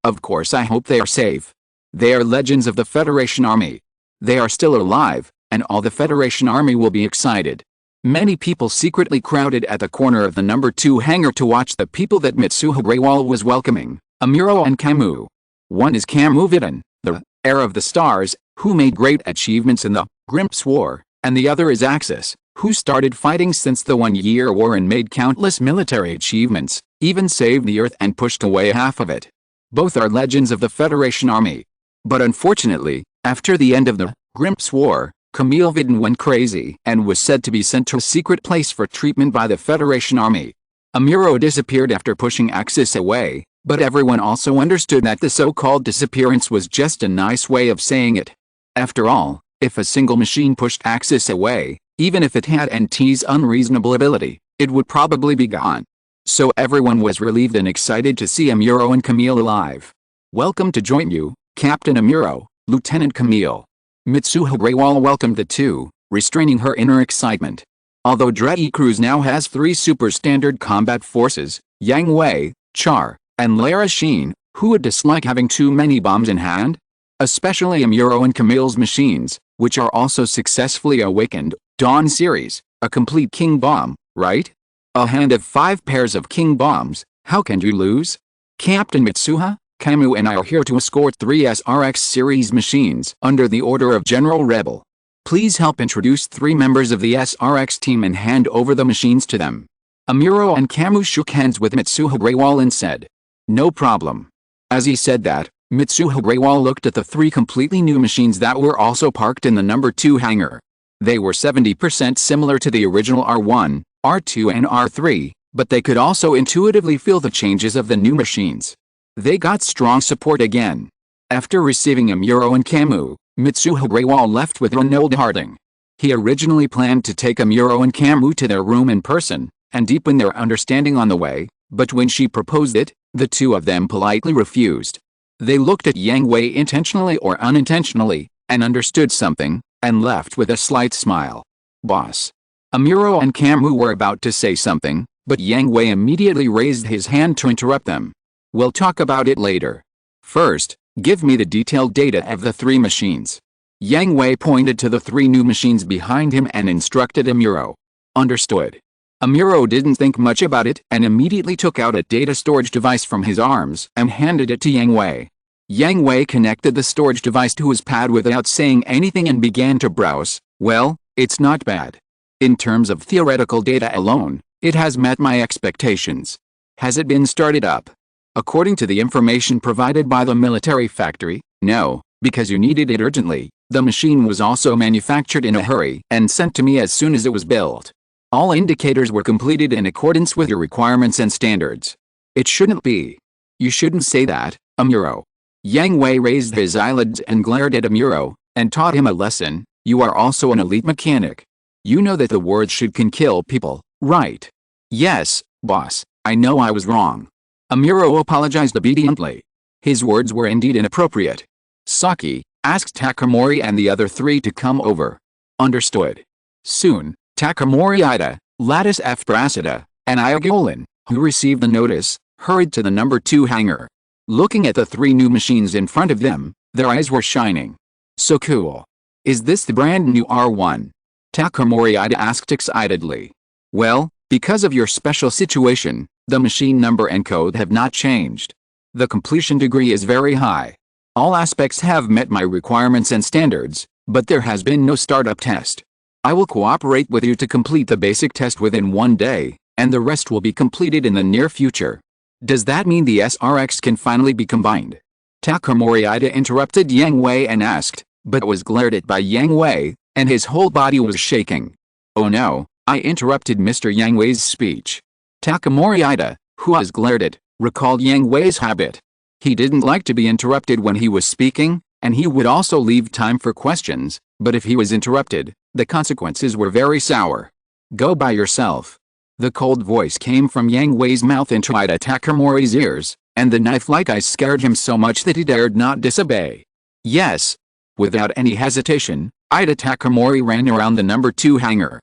of course I hope they are safe. They are legends of the Federation Army. They are still alive, and all the Federation Army will be excited. Many people secretly crowded at the corner of the number 2 hangar to watch the people that Mitsuha Greywall was welcoming, Amuro and Camus. One is Camus Vidin, the heir of the stars, who made great achievements in the Grimps War, and the other is Axis, who started fighting since the 1-year war and made countless military achievements, even saved the Earth and pushed away half of it. Both are legends of the Federation Army. But unfortunately, after the end of the Grimps War, Camille Vidin went crazy and was said to be sent to a secret place for treatment by the Federation Army. Amuro disappeared after pushing Axis away, but everyone also understood that the so-called disappearance was just a nice way of saying it. After all, if a single machine pushed Axis away, even if it had NT's unreasonable ability, it would probably be gone. So everyone was relieved and excited to see Amuro and Camille alive. Welcome to join you, Captain Amuro, Lieutenant Camille. Mitsuha Greywall welcomed the two, restraining her inner excitement. Although Dread E-Cruise now has 3 super-standard combat forces, Yang Hui, Char, and Lara Sheen, who would dislike having too many bombs in hand? Especially Amuro and Camille's machines, which are also successfully awakened, Dawn series, a complete King Bomb, right? A hand of 5 pairs of King Bombs, how can you lose? Captain Mitsuha, Camus and I are here to escort 3 SRX series machines under the order of General Rebel. Please help introduce 3 members of the SRX team and hand over the machines to them. Amuro and Camus shook hands with Mitsuha Greywall and said, "No problem." As he said that, Mitsuha Greywall looked at the 3 completely new machines that were also parked in the number 2 hangar. They were 70% similar to the original R1, R2 and R3, but they could also intuitively feel the changes of the new machines. They got strong support again. After receiving Amuro and Camus, Mitsuha Greywall left with Ronald Harding. He originally planned to take Amuro and Camus to their room in person, and deepen their understanding on the way, but when she proposed it, the 2 of them politely refused. They looked at Yang Hui intentionally or unintentionally, and understood something, and left with a slight smile. "Boss." Amuro and Camus were about to say something, but Yang Hui immediately raised his hand to interrupt them. "We'll talk about it later. First, give me the detailed data of the 3 machines." Yang Hui pointed to the 3 new machines behind him and instructed Amuro. "Understood." Amuro didn't think much about it and immediately took out a data storage device from his arms and handed it to Yang Hui. Yang Hui connected the storage device to his pad without saying anything and began to browse. "Well, it's not bad. In terms of theoretical data alone, it has met my expectations. Has it been started up?" According to the information provided by the military factory, no, because you needed it urgently. The machine was also manufactured in a hurry and sent to me as soon as it was built. All indicators were completed in accordance with your requirements and standards. It shouldn't be. You shouldn't say that, Amuro. Yang Hui raised his eyelids and glared at Amuro, and taught him a lesson. You are also an elite mechanic. You know that the words should can kill people, right? Yes, boss, I know I was wrong. Amuro apologized obediently. His words were indeed inappropriate. Saki, asked Takamori and the other 3 to come over. Understood. Soon, Takamori Ida, Lattice F. Brasida, and Iagolan, who received the notice, hurried to the number 2 hangar. Looking at the 3 new machines in front of them, their eyes were shining. So cool. Is this the brand new R1? Takamori Ida asked excitedly. Well, because of your special situation, the machine number and code have not changed. The completion degree is very high. All aspects have met my requirements and standards, but there has been no startup test. I will cooperate with you to complete the basic test within 1 day, and the rest will be completed in the near future. Does that mean the SRX can finally be combined? Takamori Ida interrupted Yang Hui and asked, but was glared at by Yang Hui, and his whole body was shaking. Oh no, I interrupted Mr. Yang Hui's speech. Takamori Ida, who was glared at, recalled Yang Hui's habit. He didn't like to be interrupted when he was speaking, and he would also leave time for questions, but if he was interrupted, the consequences were very sour. Go by yourself. The cold voice came from Yang Hui's mouth into Ida Takamori's ears, and the knife-like eyes scared him so much that he dared not disobey. Yes. Without any hesitation, Ida Takamori ran around the number 2 hangar.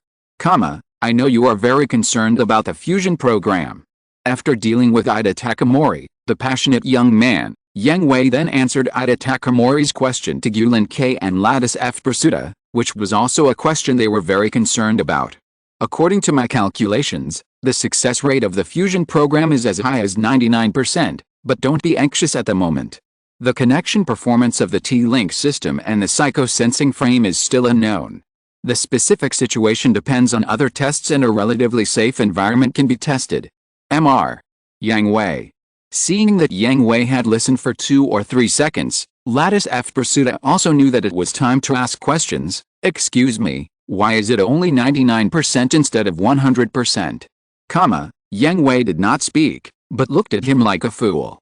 I know you are very concerned about the fusion program. After dealing with Ida Takamori, the passionate young man, Yang Hui then answered Ida Takamori's question to Gulen K and Lattice F. Pursuta, which was also a question they were very concerned about. According to my calculations, the success rate of the fusion program is as high as 99%, but don't be anxious at the moment. The connection performance of the T-Link system and the psycho-sensing frame is still unknown. The specific situation depends on other tests and a relatively safe environment can be tested. Mr. Yang Hui. Seeing that Yang Hui had listened for 2 or 3 seconds, Lattice F. Pursuta also knew that it was time to ask questions. Excuse me, why is it only 99% instead of 100%? Yang Hui did not speak, but looked at him like a fool.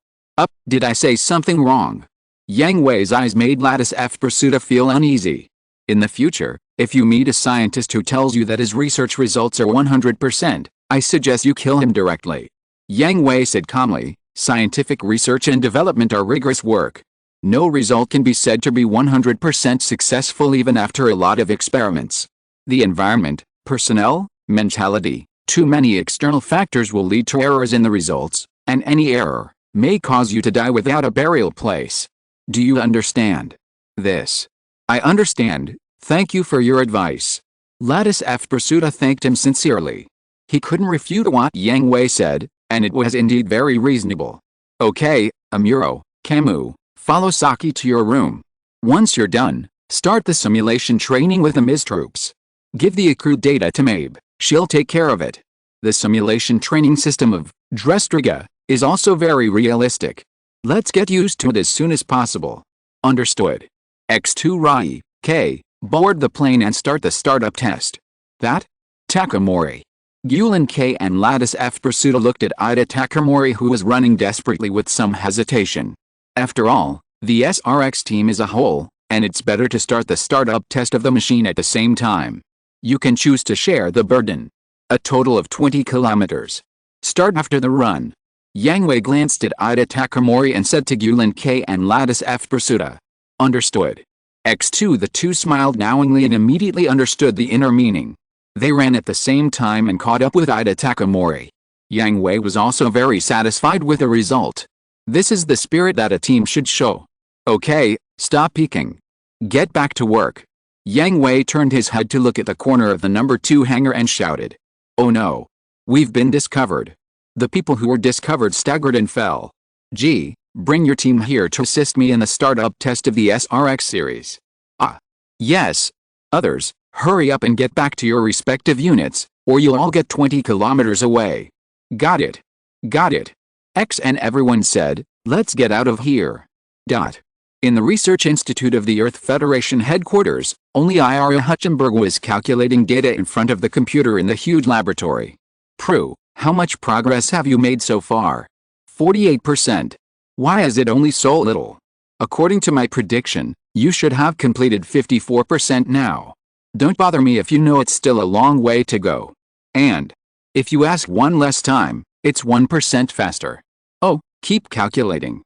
Did I say something wrong? Yang Hui's eyes made Lattice F. Pursuta feel uneasy. In the future, if you meet a scientist who tells you that his research results are 100%, I suggest you kill him directly. Yang Hui said calmly, scientific research and development are rigorous work. No result can be said to be 100% successful even after a lot of experiments. The environment, personnel, mentality, too many external factors will lead to errors in the results, and any error may cause you to die without a burial place. Do you understand this? I understand, thank you for your advice. Lattice F. Pursuta thanked him sincerely. He couldn't refute what Yang Hui said, and it was indeed very reasonable. Okay, Amuro, Camus, follow Saki to your room. Once you're done, start the simulation training with the MIS troops. Give the accrued data to Mabe, she'll take care of it. The simulation training system of Drestriga is also very realistic. Let's get used to it as soon as possible. Understood. X2 Rai, K, board the plane and start the startup test. That? Takamori. Gulen K and Lattice F. Pursuta looked at Ida Takamori, who was running desperately with some hesitation. After all, the SRX team is a whole, and it's better to start the startup test of the machine at the same time. You can choose to share the burden. A total of 20 kilometers. Start after the run. Yang Hui glanced at Ida Takamori and said to Gulen K and Lattice F. Pursuta. Understood. X2 The two smiled knowingly and immediately understood the inner meaning. They ran at the same time and caught up with Ida Takamori. Yang Hui was also very satisfied with the result. This is the spirit that a team should show. Okay, stop peeking. Get back to work. Yang Hui turned his head to look at the corner of the number 2 hangar and shouted. Oh no. We've been discovered. The people who were discovered staggered and fell. Gee, bring your team here to assist me in the startup test of the SRX series. Yes. Others, hurry up and get back to your respective units, or you'll all get 20 kilometers away. Got it. Got it. X and everyone said, let's get out of here. In the Research Institute of the Earth Federation headquarters, only Ira Hutchenberg was calculating data in front of the computer in the huge laboratory. Prue, how much progress have you made so far? 48%. Why is it only so little? According to my prediction, you should have completed 54% now. Don't bother me if you know it's still a long way to go. And if you ask one less time, it's 1% faster. Oh, keep calculating.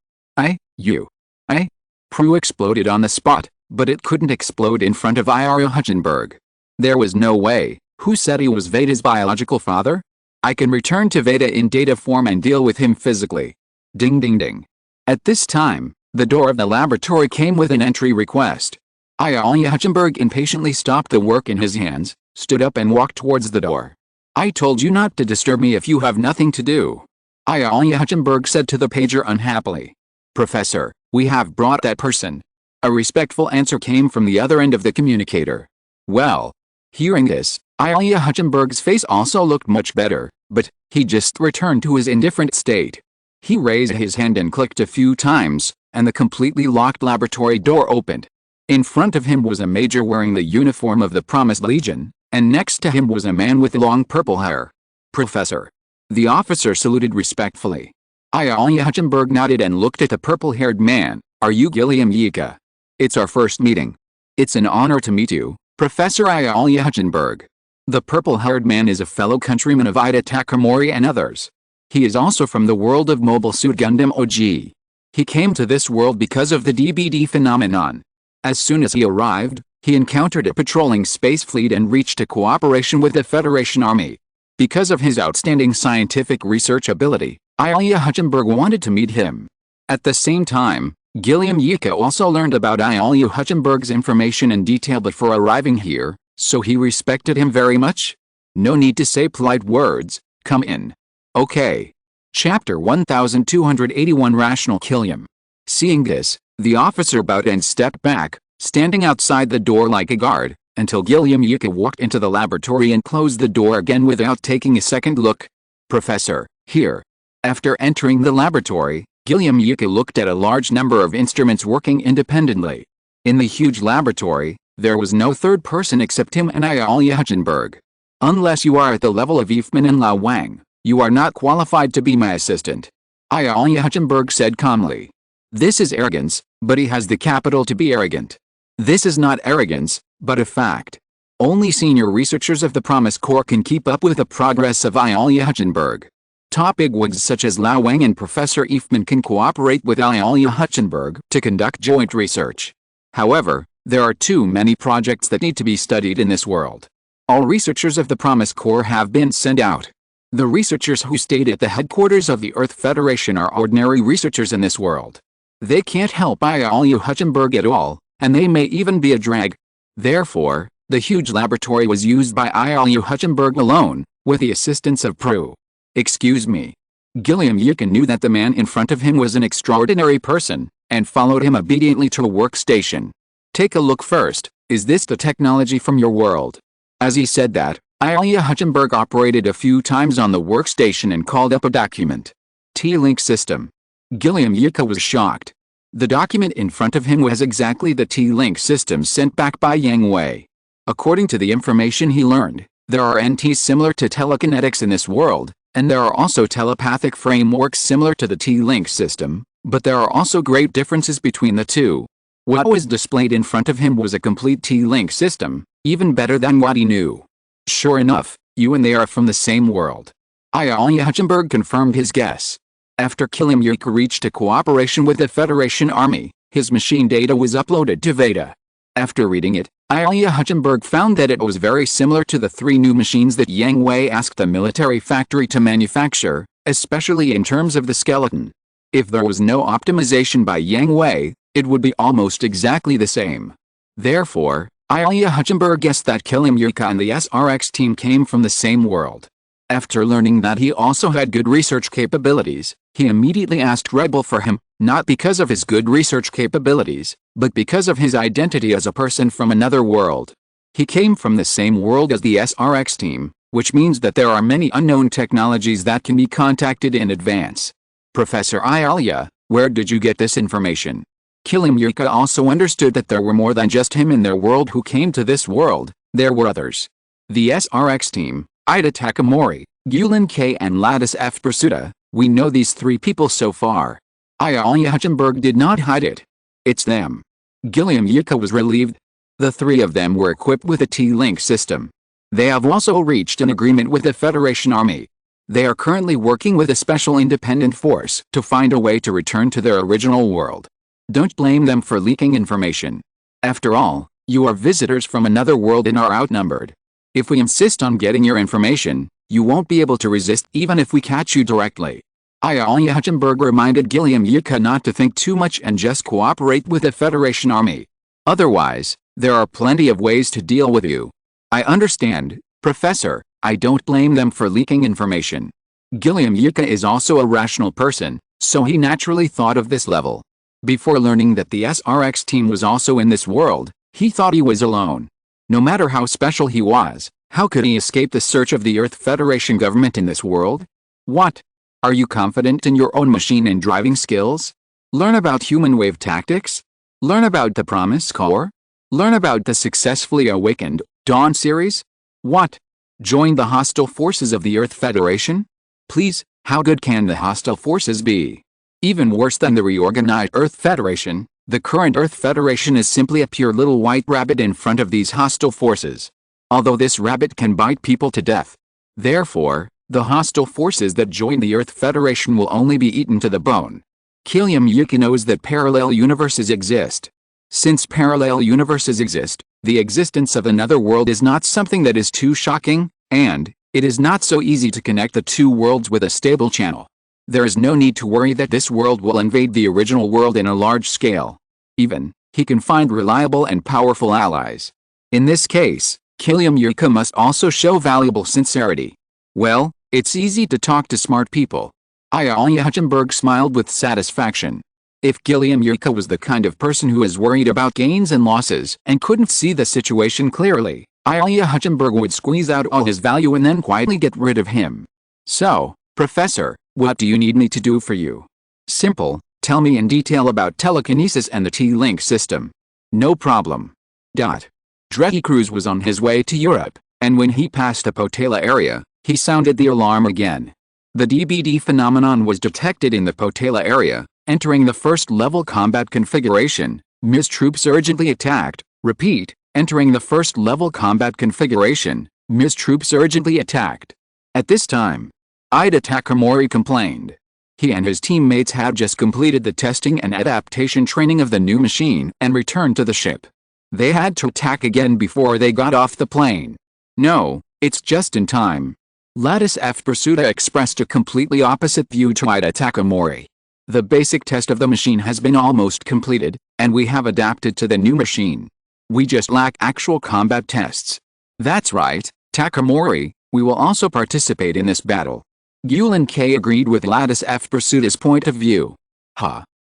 Prue exploded on the spot, but it couldn't explode in front of Ira Hutchenberg. There was no way. Who said he was Veda's biological father? I can return to Veda in data form and deal with him physically. Ding ding ding. At this time, the door of the laboratory came with an entry request. Ira Hutchenberg impatiently stopped the work in his hands, stood up and walked towards the door. I told you not to disturb me if you have nothing to do. Ira Hutchenberg said to the pager unhappily. Professor, we have brought that person. A respectful answer came from the other end of the communicator. Well. Hearing this, Ira Hutchenberg's face also looked much better, but he just returned to his indifferent state. He raised his hand and clicked a few times, and the completely locked laboratory door opened. In front of him was a major wearing the uniform of the Promised Legion, and next to him was a man with long purple hair. Professor. The officer saluted respectfully. Ira Hutchenberg nodded and looked at the purple-haired man. Are you Gilliam Yika? It's our first meeting. It's an honor to meet you, Professor Ira Hutchenberg. The purple-haired man is a fellow countryman of Ida Takamori and others. He is also from the world of Mobile Suit Gundam OG. He came to this world because of the DBD phenomenon. As soon as he arrived, he encountered a patrolling space fleet and reached a cooperation with the Federation Army. Because of his outstanding scientific research ability, Ira Hutchenberg wanted to meet him. At the same time, Gilliam Yika also learned about Ira Hutchenberg's information in detail before arriving here, so he respected him very much. No need to say polite words, come in. Okay. Chapter 1281 Rational Killium. Seeing this, the officer bowed and stepped back, standing outside the door like a guard, until Gilliam Yuka walked into the laboratory and closed the door again without taking a second look. Professor, here. After entering the laboratory, Gilliam Yuka looked at a large number of instruments working independently. In the huge laboratory, there was no third person except him and Ayalia Hutchenberg. Unless you are at the level of Ifman and Lao Wang, you are not qualified to be my assistant. Ayalia Hutchenberg said calmly. This is arrogance, but he has the capital to be arrogant. This is not arrogance, but a fact. Only senior researchers of the Promise Corps can keep up with the progress of Ayalia Hutchenberg. Top bigwigs such as Lao Wang and Professor Ifman can cooperate with Ayalia Hutchenberg to conduct joint research. However, there are too many projects that need to be studied in this world. All researchers of the Promise Corps have been sent out. The researchers who stayed at the headquarters of the Earth Federation are ordinary researchers in this world. They can't help Ayalia Hutchenberg at all, and they may even be a drag. Therefore, the huge laboratory was used by Ayalia Hutchenberg alone, with the assistance of Prue. Excuse me. Gilliam Yuka knew that the man in front of him was an extraordinary person, and followed him obediently to a workstation. Take a look first, is this the technology from your world? As he said that, Ayalia Hutchenberg operated a few times on the workstation and called up a document. T-Link system. Gilliam Yuka was shocked. The document in front of him was exactly the T-Link system sent back by Yang Hui. According to the information he learned, there are NTs similar to telekinetics in this world, and there are also telepathic frameworks similar to the T-Link system, but there are also great differences between the two. What was displayed in front of him was a complete T-Link system, even better than what he knew. Sure enough, you and they are from the same world. Ayalia Hutchenberg confirmed his guess. After Gilliam Yuka reached a cooperation with the Federation Army, his machine data was uploaded to Veda. After reading it, Ayalia Hutchenberg found that it was very similar to the 3 new machines that Yang Hui asked the military factory to manufacture, especially in terms of the skeleton. If there was no optimization by Yang Hui, it would be almost exactly the same. Therefore, Ayalia Hutchenberg guessed that Gilliam Yuka and the SRX team came from the same world. After learning that he also had good research capabilities, he immediately asked Rebel for him, not because of his good research capabilities, but because of his identity as a person from another world. He came from the same world as the SRX team, which means that there are many unknown technologies that can be contacted in advance. Professor Ayalia, where did you get this information? Gilliam Yuka also understood that there were more than just him in their world who came to this world, there were others. The SRX team, Ida Takamori, Yulin K and Lattice F. Pursuta, we know these 3 people so far. Ayalia Hutchenberg did not hide it. It's them. Gilliam Yuka was relieved. The 3 of them were equipped with a T-Link system. They have also reached an agreement with the Federation Army. They are currently working with a special independent force to find a way to return to their original world. Don't blame them for leaking information. After all, you are visitors from another world and are outnumbered. If we insist on getting your information, you won't be able to resist even if we catch you directly. Ayalia Hutchenberg reminded Gilliam Yuka not to think too much and just cooperate with the Federation Army. Otherwise, there are plenty of ways to deal with you. I understand, Professor, I don't blame them for leaking information. Gilliam Yuka is also a rational person, so he naturally thought of this level. Before learning that the SRX team was also in this world, he thought he was alone. No matter how special he was, how could he escape the search of the Earth Federation government in this world? What? Are you confident in your own machine and driving skills? Learn about human wave tactics? Learn about the Promise Corps? Learn about the Successfully Awakened Dawn series? What? Join the hostile forces of the Earth Federation? Please, how good can the hostile forces be? Even worse than the reorganized Earth Federation, the current Earth Federation is simply a pure little white rabbit in front of these hostile forces. Although this rabbit can bite people to death. Therefore, the hostile forces that join the Earth Federation will only be eaten to the bone. Gilliam Yuka knows that parallel universes exist. Since parallel universes exist, the existence of another world is not something that is too shocking, and it is not so easy to connect the 2 worlds with a stable channel. There is no need to worry that this world will invade the original world in a large scale. Even, he can find reliable and powerful allies. In this case, Kilium Yuka must also show valuable sincerity. Well, it's easy to talk to smart people. Ayala Hutchenberg smiled with satisfaction. If Kilium Yuka was the kind of person who is worried about gains and losses and couldn't see the situation clearly, Ayala Hutchenberg would squeeze out all his value and then quietly get rid of him. So, Professor, what do you need me to do for you? Simple, tell me in detail about telekinesis and the T-Link system. No problem. Dreki Cruz was on his way to Europe, and when he passed the Potala area, he sounded the alarm again. The DBD phenomenon was detected in the Potala area. Entering the first-level combat configuration, MIS troops urgently attacked. Repeat, entering the first-level combat configuration, MIS troops urgently attacked. At this time, Ida Takamori complained. He and his teammates had just completed the testing and adaptation training of the new machine and returned to the ship. They had to attack again before they got off the plane. No, it's just in time. Lattice F. Pursuta expressed a completely opposite view to Ida Takamori. The basic test of the machine has been almost completed, and we have adapted to the new machine. We just lack actual combat tests. That's right, Takamori, we will also participate in this battle. Gulen K agreed with Lattice F. Pursuita's point of view.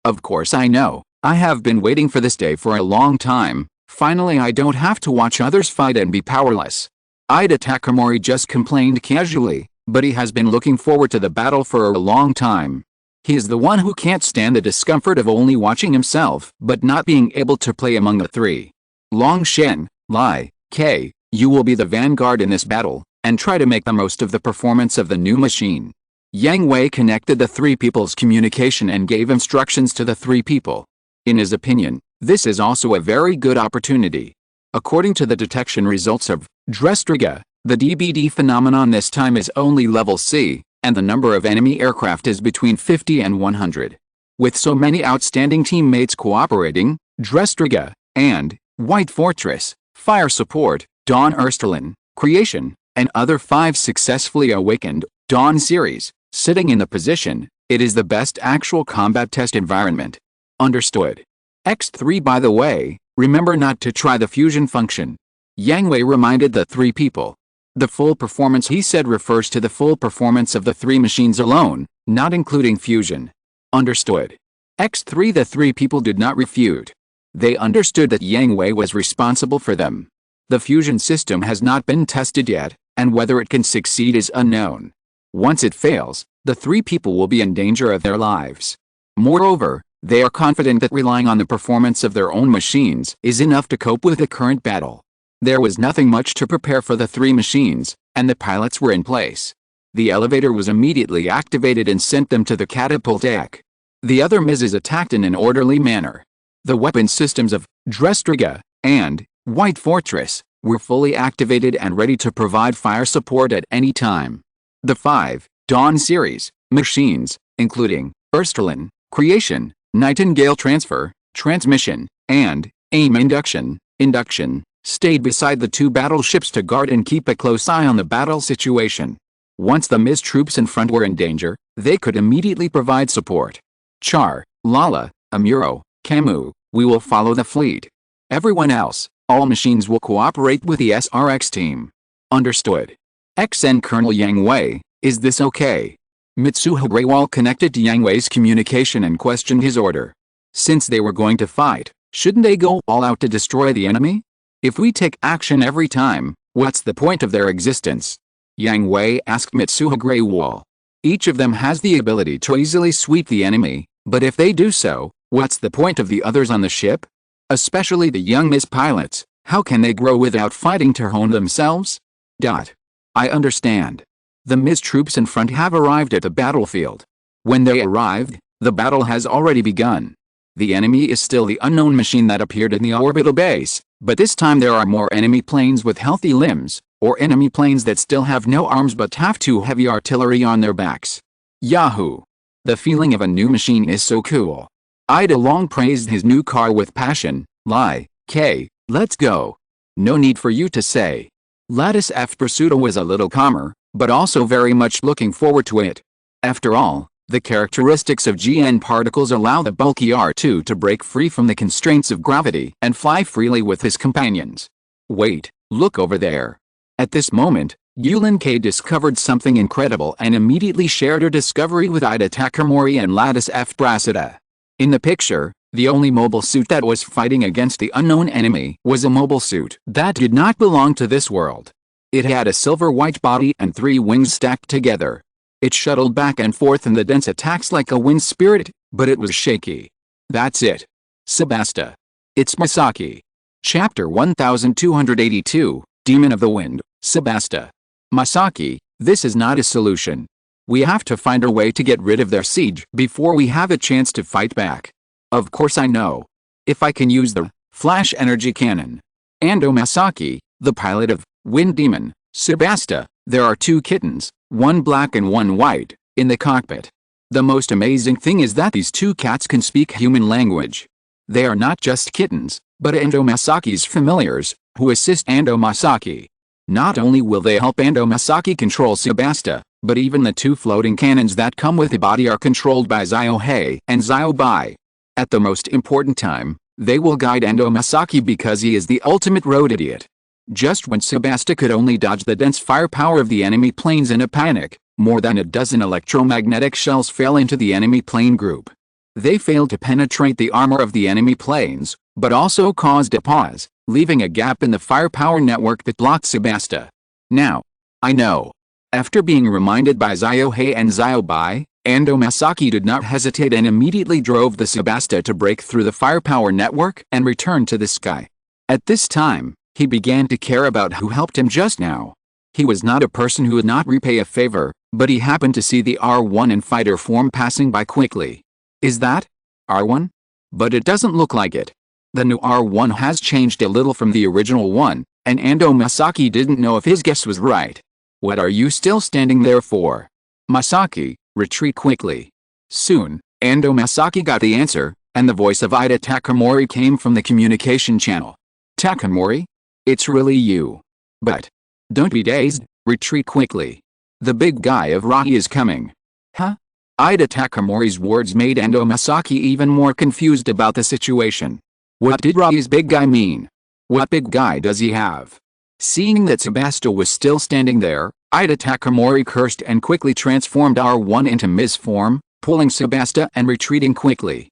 Of course I know. I have been waiting for this day for a long time. Finally I don't have to watch others fight and be powerless. Ida Takamori just complained casually, but he has been looking forward to the battle for a long time. He is the one who can't stand the discomfort of only watching himself but not being able to play among the three. Long Shen, Lai, K, you will be the vanguard in this battle, and try to make the most of the performance of the new machine. Yang Hui connected the three people's communication and gave instructions to the three people. In his opinion, this is also a very good opportunity. According to the detection results of Drestriga, the DBD phenomenon this time is only level C, and the number of enemy aircraft is between 50 and 100. With so many outstanding teammates cooperating, Drestriga, and White Fortress, Fire Support, Dawn Ersterlin, Creation, and other 5 successfully awakened Dawn series, sitting in the position, it is the best actual combat test environment. Understood. X3 by the way, remember not to try the fusion function. Yang Hui reminded the three people. The full performance he said refers to the full performance of the three machines alone, not including fusion. Understood. X3 the three people did not refute. They understood that Yang Hui was responsible for them. The fusion system has not been tested yet, and whether it can succeed is unknown. Once it fails, the three people will be in danger of their lives. Moreover, they are confident that relying on the performance of their own machines is enough to cope with the current battle. There was nothing much to prepare for the three machines, and the pilots were in place. The elevator was immediately activated and sent them to the catapult deck. The other MISs attacked in an orderly manner. The weapon systems of Drestriga and White Fortress were fully activated and ready to provide fire support at any time. The 5 Dawn series machines, including Ersterlin, Creation, Nightingale Transfer, Transmission, and AIM Induction, stayed beside the 2 battleships to guard and keep a close eye on the battle situation. Once the MIS troops in front were in danger, they could immediately provide support. Char, Lala, Amuro, Camus, we will follow the fleet. Everyone else, all machines will cooperate with the SRX team. Understood. XN Colonel Yang Hui, is this okay? Mitsuha Greywall connected to Yang Hui's communication and questioned his order. Since they were going to fight, shouldn't they go all out to destroy the enemy? If we take action every time, what's the point of their existence? Yang Hui asked Mitsuha Greywall. Each of them has the ability to easily sweep the enemy, but if they do so, what's the point of the others on the ship? Especially the young MIS pilots, how can they grow without fighting to hone themselves? I understand. The MIS troops in front have arrived at the battlefield. When they arrived, the battle has already begun. The enemy is still the unknown machine that appeared in the orbital base, but this time there are more enemy planes with healthy limbs, or enemy planes that still have no arms but have 2 heavy artillery on their backs. Yahoo! The feeling of a new machine is so cool. Ida Long praised his new car with passion. Lai, K, let's go. No need for you to say. Lattice F. Pursuta was a little calmer, but also very much looking forward to it. After all, the characteristics of GN particles allow the bulky R2 to break free from the constraints of gravity and fly freely with his companions. Wait, Look over there. At this moment, Yulin K discovered something incredible and immediately shared her discovery with Ida Takamori and Lattice F. Brasida. In the picture, the only mobile suit that was fighting against the unknown enemy was a mobile suit that did not belong to this world. It had a silver-white body and 3 wings stacked together. It shuttled back and forth in the dense attacks like a wind spirit, but it was shaky. That's it. Sebasta. It's Masaki. Chapter 1282, Demon of the Wind, Sebasta. Masaki, this is not a solution. We have to find a way to get rid of their siege before we have a chance to fight back. Of course I know. If I can use the flash energy cannon. Ando Masaki, the pilot of Wind Demon, Sebasta, there are 2 kittens, one black and one white, in the cockpit. The most amazing thing is that these 2 cats can speak human language. They are not just kittens, but Ando Masaki's familiars, who assist Ando Masaki. Not only will they help Ando Masaki control Sebasta, but even the 2 floating cannons that come with the body are controlled by Ziohei and Ziobai. At the most important time, they will guide Ando Masaki because he is the ultimate road idiot. Just when Sebasta could only dodge the dense firepower of the enemy planes in a panic, more than a dozen electromagnetic shells fell into the enemy plane group. They failed to penetrate the armor of the enemy planes, but also caused a pause, leaving a gap in the firepower network that blocked Sebasta. Now, I know. After being reminded by Ziohei and Ziobai, Ando Masaki did not hesitate and immediately drove the Sebasta to break through the firepower network and return to the sky. At this time, he began to care about who helped him just now. He was not a person who would not repay a favor, but he happened to see the R1 in fighter form passing by quickly. Is that R1? But it doesn't look like it. The new R1 has changed a little from the original one, and Ando Masaki didn't know if his guess was right. What are you still standing there for? Masaki, retreat quickly. Soon, Ando Masaki got the answer, and the voice of Ida Takamori came from the communication channel. Takamori? It's really you. But don't be dazed, retreat quickly. The big guy of Rahi is coming. Huh? Ida Takamori's words made Ando Masaki even more confused about the situation. What did Rahi's big guy mean? What big guy does he have? Seeing that Sebasta was still standing there, Ida Takamori cursed and quickly transformed R1 into Ms. form, pulling Sebasta and retreating quickly.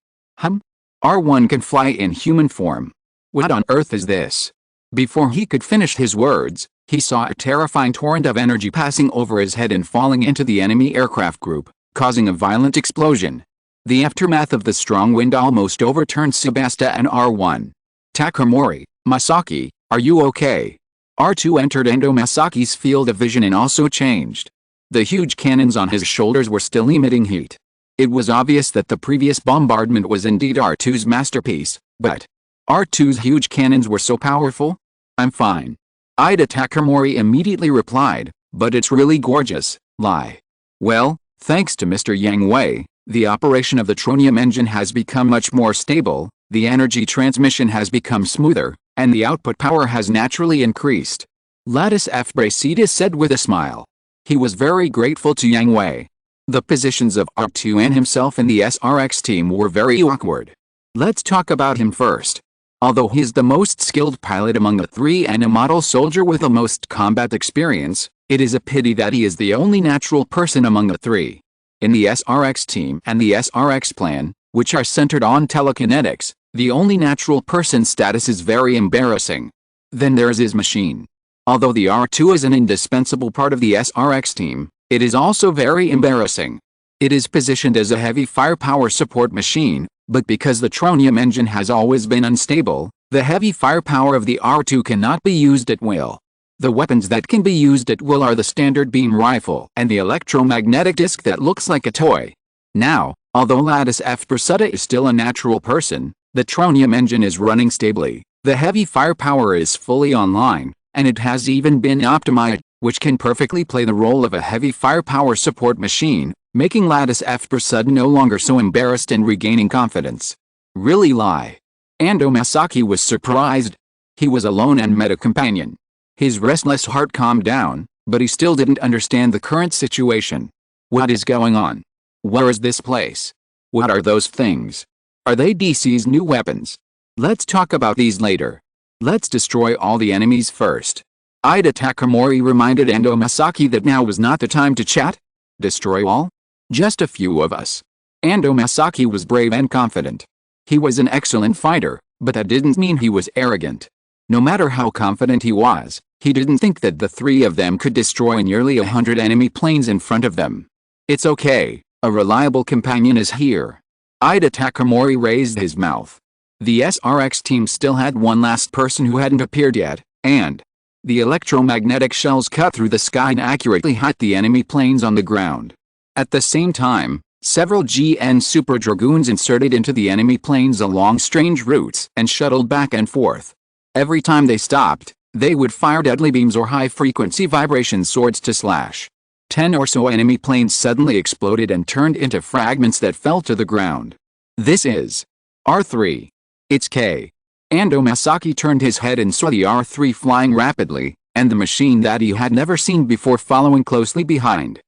R1 can fly in human form. What on earth is this? Before he could finish his words, he saw a terrifying torrent of energy passing over his head and falling into the enemy aircraft group, causing a violent explosion. The aftermath of the strong wind almost overturned Sebasta and R1. Takamori, Masaki, are you okay? R2 entered Ando Masaki's field of vision and also changed. The huge cannons on his shoulders were still emitting heat. It was obvious that the previous bombardment was indeed R2's masterpiece, but R2's huge cannons were so powerful? I'm fine. Ida Takamori immediately replied, but it's really gorgeous, lie. Well, thanks to Mr. Yang Hui, the operation of the tronium engine has become much more stable, the energy transmission has become smoother, and the output power has naturally increased. Lattice F. Bracita said with a smile. He was very grateful to Yang Hui. The positions of R2 and himself in the SRX team were very awkward. Let's talk about him first. Although he is the most skilled pilot among the 3 and a model soldier with the most combat experience, it is a pity that he is the only natural person among the 3. In the SRX team and the SRX plan, which are centered on telekinetics, the only natural person status is very embarrassing. Then there's his machine. Although the R2 is an indispensable part of the SRX team, it is also very embarrassing. It is positioned as a heavy firepower support machine, but because the tronium engine has always been unstable, the heavy firepower of the R2 cannot be used at will. The weapons that can be used at will are the standard beam rifle and the electromagnetic disc that looks like a toy. Now, although Lattice F. Brasida is still a natural person, the tronium engine is running stably, the heavy firepower is fully online, and it has even been optimized, which can perfectly play the role of a heavy firepower support machine, making Lattice F. Brasida no longer so embarrassed and regaining confidence. Really lie. Ando Masaki was surprised. He was alone and met a companion. His restless heart calmed down, but he still didn't understand the current situation. What is going on? Where is this place? What are those things? Are they DC's new weapons? Let's talk about these later. Let's destroy all the enemies first. Ida Takamori reminded Endo Masaki that now was not the time to chat. Destroy all? Just a few of us. Endo Masaki was brave and confident. He was an excellent fighter, but that didn't mean he was arrogant. No matter how confident he was, he didn't think that the three of them could destroy nearly 100 enemy planes in front of them. It's okay, a reliable companion is here. Ida Takamori raised his mouth. The SRX team still had one last person who hadn't appeared yet, and the electromagnetic shells cut through the sky and accurately hit the enemy planes on the ground. At the same time, several GN Super Dragoons inserted into the enemy planes along strange routes and shuttled back and forth. Every time they stopped, they would fire deadly beams or high-frequency vibration swords to slash. 10 or so enemy planes suddenly exploded and turned into fragments that fell to the ground. This is R3. It's K. Endo Masaki turned his head and saw the R3 flying rapidly, and the machine that he had never seen before following closely behind.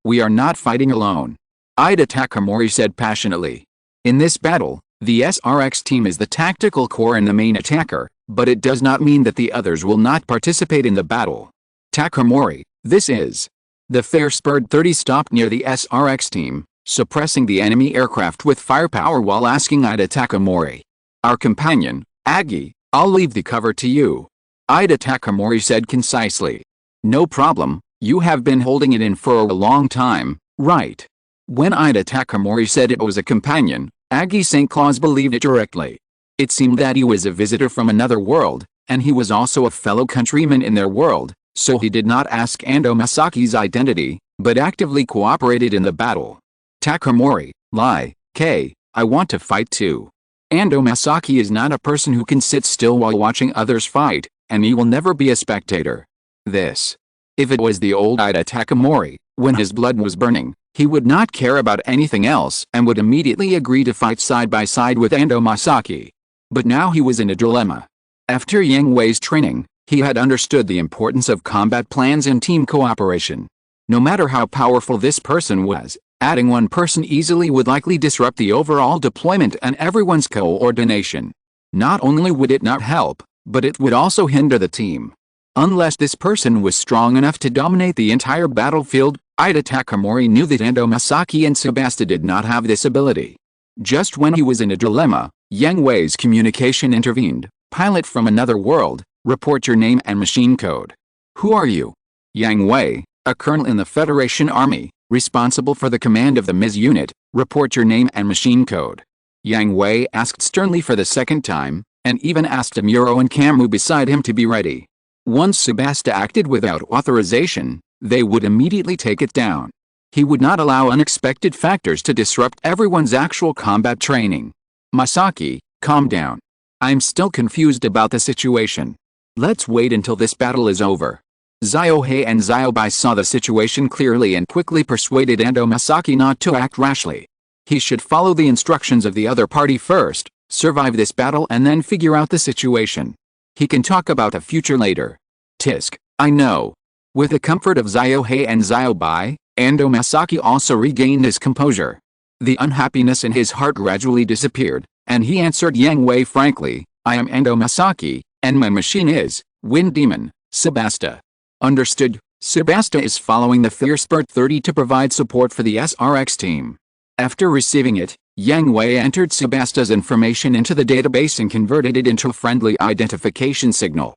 We are not fighting alone. Ida Takamori said passionately. In this battle, the SRX team is the tactical core and the main attacker, but it does not mean that the others will not participate in the battle. Takamori, this is. The Fairspurred 30 stopped near the SRX team, suppressing the enemy aircraft with firepower while asking Ida Takamori. Our companion, Agi, I'll leave the cover to you. Ida Takamori said concisely. No problem, you have been holding it in for a long time, right? When Ida Takamori said it was a companion, Agi St. Claus believed it directly. It seemed that he was a visitor from another world, and he was also a fellow countryman in their world, so he did not ask Endo Masaki's identity, but actively cooperated in the battle. Takamori, I want to fight too. Endo Masaki is not a person who can sit still while watching others fight, and he will never be a spectator. If it was the old Ida Takamori, when his blood was burning, he would not care about anything else and would immediately agree to fight side by side with Endo Masaki. But now he was in a dilemma. After Yang Hui's training, he had understood the importance of combat plans and team cooperation. No matter how powerful this person was, adding one person easily would likely disrupt the overall deployment and everyone's coordination. Not only would it not help, but it would also hinder the team. Unless this person was strong enough to dominate the entire battlefield, Ida Takamori knew that Endo Masaki and Sebasta did not have this ability. Just when he was in a dilemma, Yang Hui's communication intervened. Pilot from another world, report your name and machine code. Who are you? Yang Hui, a colonel in the Federation Army, responsible for the command of the MIS unit, report your name and machine code. Yang Hui asked sternly for the second time, and even asked Amuro and Camu beside him to be ready. Once Sebasta acted without authorization, they would immediately take it down. He would not allow unexpected factors to disrupt everyone's actual combat training. Masaki, calm down. I'm still confused about the situation. Let's wait until this battle is over. Ziohei and Ziobai saw the situation clearly and quickly persuaded Endo Masaki not to act rashly. He should follow the instructions of the other party first, survive this battle and then figure out the situation. He can talk about the future later. Tisk, I know. With the comfort of Ziohei and Ziobai, Endo Masaki also regained his composure. The unhappiness in his heart gradually disappeared, and he answered Yang Hui frankly, I am Endo Masaki, and my machine is Wind Demon, Sebasta. Understood, Sebasta is following the Fairspurt 30 to provide support for the SRX team. After receiving it, Yang Hui entered Sebasta's information into the database and converted it into a friendly identification signal.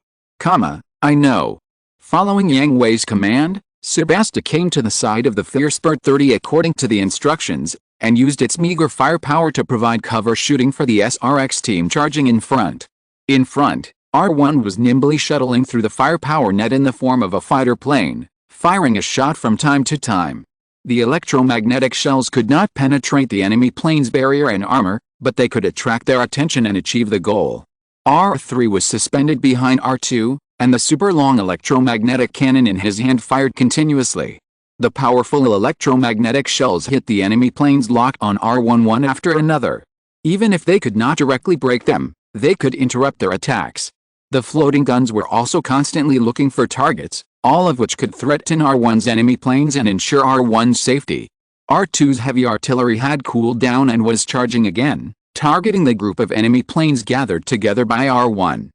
I know. Following Yang Hui's command, Sebasta came to the side of the Fairspurt 30 according to the instructions, and used its meager firepower to provide cover shooting for the SRX team charging in front. In front, R1 was nimbly shuttling through the firepower net in the form of a fighter plane, firing a shot from time to time. The electromagnetic shells could not penetrate the enemy plane's barrier and armor, but they could attract their attention and achieve the goal. R3 was suspended behind R2, and the super-long electromagnetic cannon in his hand fired continuously. The powerful electromagnetic shells hit the enemy planes locked on R1 one after another. Even if they could not directly break them, they could interrupt their attacks. The floating guns were also constantly looking for targets, all of which could threaten R1's enemy planes and ensure R1's safety. R2's heavy artillery had cooled down and was charging again, targeting the group of enemy planes gathered together by R1.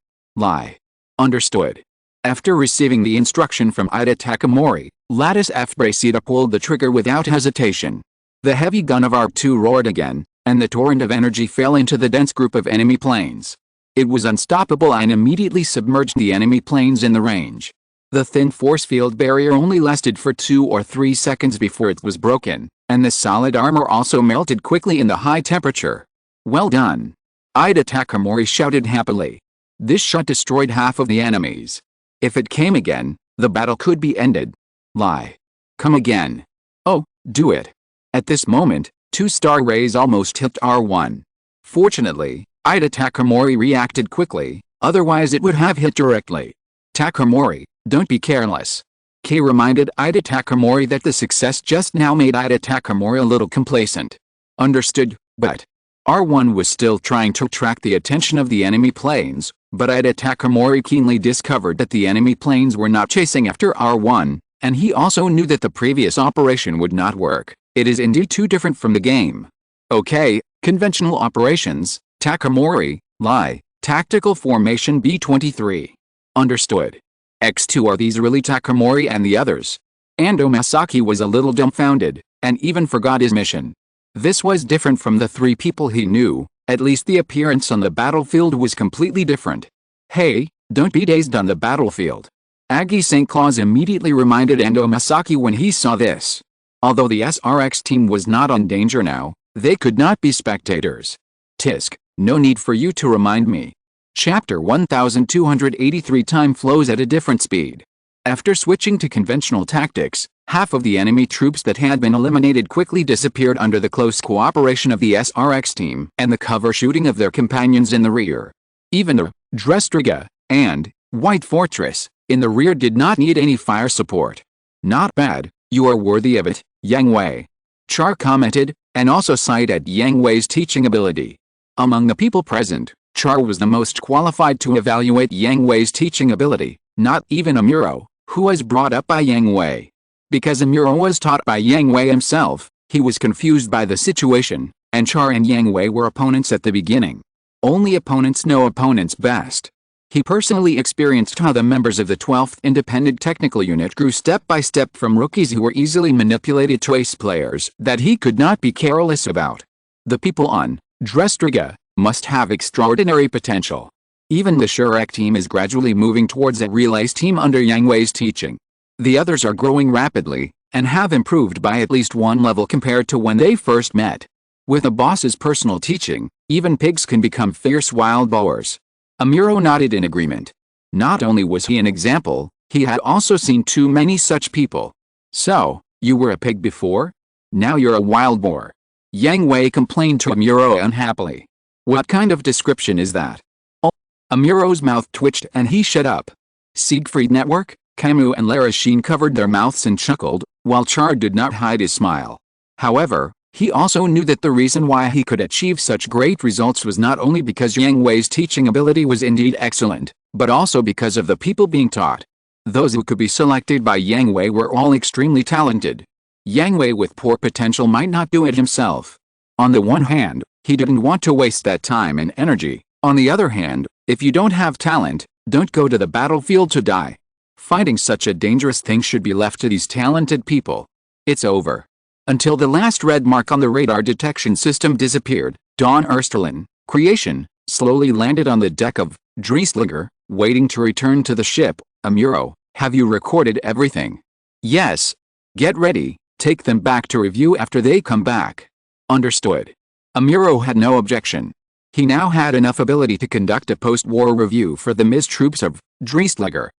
Understood. After receiving the instruction from Ida Takamori, Lattice F. Bracita pulled the trigger without hesitation. The heavy gun of ARC-2 roared again, and the torrent of energy fell into the dense group of enemy planes. It was unstoppable and immediately submerged the enemy planes in the range. The thin force field barrier only lasted for 2 or 3 seconds before it was broken, and the solid armor also melted quickly in the high temperature. Well done! Ida Takamori shouted happily. This shot destroyed half of the enemies. If it came again, the battle could be ended. Lie. Come again. Oh, do it. At this moment, 2 star rays almost hit R1. Fortunately, Ida Takamori reacted quickly, otherwise it would have hit directly. Takamori, don't be careless. Kei reminded Ida Takamori that the success just now made Ida Takamori a little complacent. Understood, but R1 was still trying to attract the attention of the enemy planes, but Ida Takamori keenly discovered that the enemy planes were not chasing after R1, and he also knew that the previous operation would not work. It is indeed too different from the game. Okay, conventional operations, Takamori, lie, tactical formation B-23. Understood. X2 are these really Takamori and the others? Ando Masaki was a little dumbfounded, and even forgot his mission. This was different from the 3 people he knew, at least the appearance on the battlefield was completely different. Hey, don't be dazed on the battlefield. Agi St. Claus immediately reminded Ando Masaki when he saw this. Although the SRX team was not on danger now, they could not be spectators. Tisk, no need for you to remind me. Chapter 1283 Time flows at a different speed. After switching to conventional tactics, half of the enemy troops that had been eliminated quickly disappeared under the close cooperation of the SRX team and the cover shooting of their companions in the rear. Even the Drestriga and White Fortress in the rear did not need any fire support. Not bad, you are worthy of it, Yang Hui. Char commented, and also sighed at Yang Hui's teaching ability. Among the people present, Char was the most qualified to evaluate Yang Hui's teaching ability, not even Amuro, who was brought up by Yang Hui. Because Amuro was taught by Yang Hui himself, he was confused by the situation, and Char and Yang Hui were opponents at the beginning. Only opponents know opponents best. He personally experienced how the members of the 12th Independent Technical Unit grew step by step from rookies who were easily manipulated to ace players that he could not be careless about. The people on Drestriga must have extraordinary potential. Even the Shurek team is gradually moving towards a real ace team under Yang Hui's teaching. The others are growing rapidly, and have improved by at least 1 level compared to when they first met. With a boss's personal teaching, even pigs can become fierce wild boars. Amuro nodded in agreement. Not only was he an example, he had also seen too many such people. So, you were a pig before? Now you're a wild boar. Yang Hui complained to Amuro unhappily. What kind of description is that? Oh. Amuro's mouth twitched and he shut up. Siegfried Network, Camus and Larashine covered their mouths and chuckled, while Char did not hide his smile. However, he also knew that the reason why he could achieve such great results was not only because Yang Hui's teaching ability was indeed excellent, but also because of the people being taught. Those who could be selected by Yang Hui were all extremely talented. Yang Hui with poor potential might not do it himself. On the one hand, he didn't want to waste that time and energy. On the other hand, if you don't have talent, don't go to the battlefield to die. Fighting such a dangerous thing should be left to these talented people. It's over. Until the last red mark on the radar detection system disappeared, Dawn Ersterlin, creation, slowly landed on the deck of Dreistliger, waiting to return to the ship. Amuro, have you recorded everything? Yes. Get ready, take them back to review after they come back. Understood. Amuro had no objection. He now had enough ability to conduct a post-war review for the MIS troops of Dreistliger.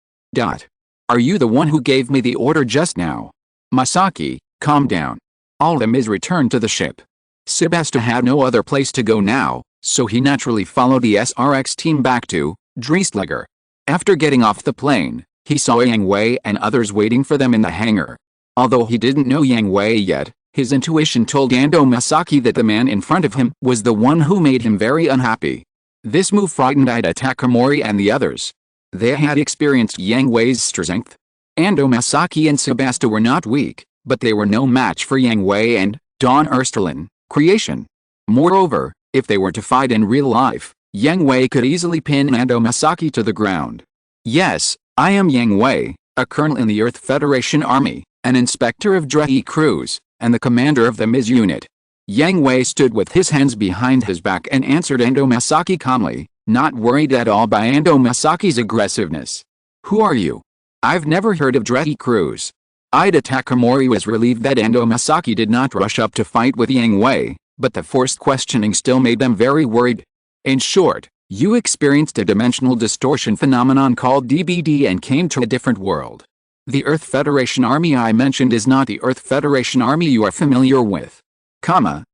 Are you the one who gave me the order just now? Masaki, calm down. All the MIS returned to the ship. Sebasta had no other place to go now, so he naturally followed the SRX team back to Dreistliger. After getting off the plane, he saw Yang Hui and others waiting for them in the hangar. Although he didn't know Yang Hui yet, his intuition told Ando Masaki that the man in front of him was the one who made him very unhappy. This move frightened Ida Takamori and the others. They had experienced Yang Hui's strength. Ando Masaki and Sebasta were not weak, but they were no match for Yang Hui and Dawn Ersterlin, creation. Moreover, if they were to fight in real life, Yang Hui could easily pin Ando Masaki to the ground. Yes, I am Yang Hui, a colonel in the Earth Federation Army, an inspector of Dre crews, and the commander of the MIS unit. Yang Hui stood with his hands behind his back and answered Ando Masaki calmly, not worried at all by Ando Masaki's aggressiveness. Who are you? I've never heard of Dre crews. Ida Takamori was relieved that Ando Masaki did not rush up to fight with Yang Hui, but the forced questioning still made them very worried. In short, you experienced a dimensional distortion phenomenon called DBD and came to a different world. The Earth Federation Army I mentioned is not the Earth Federation Army you are familiar with.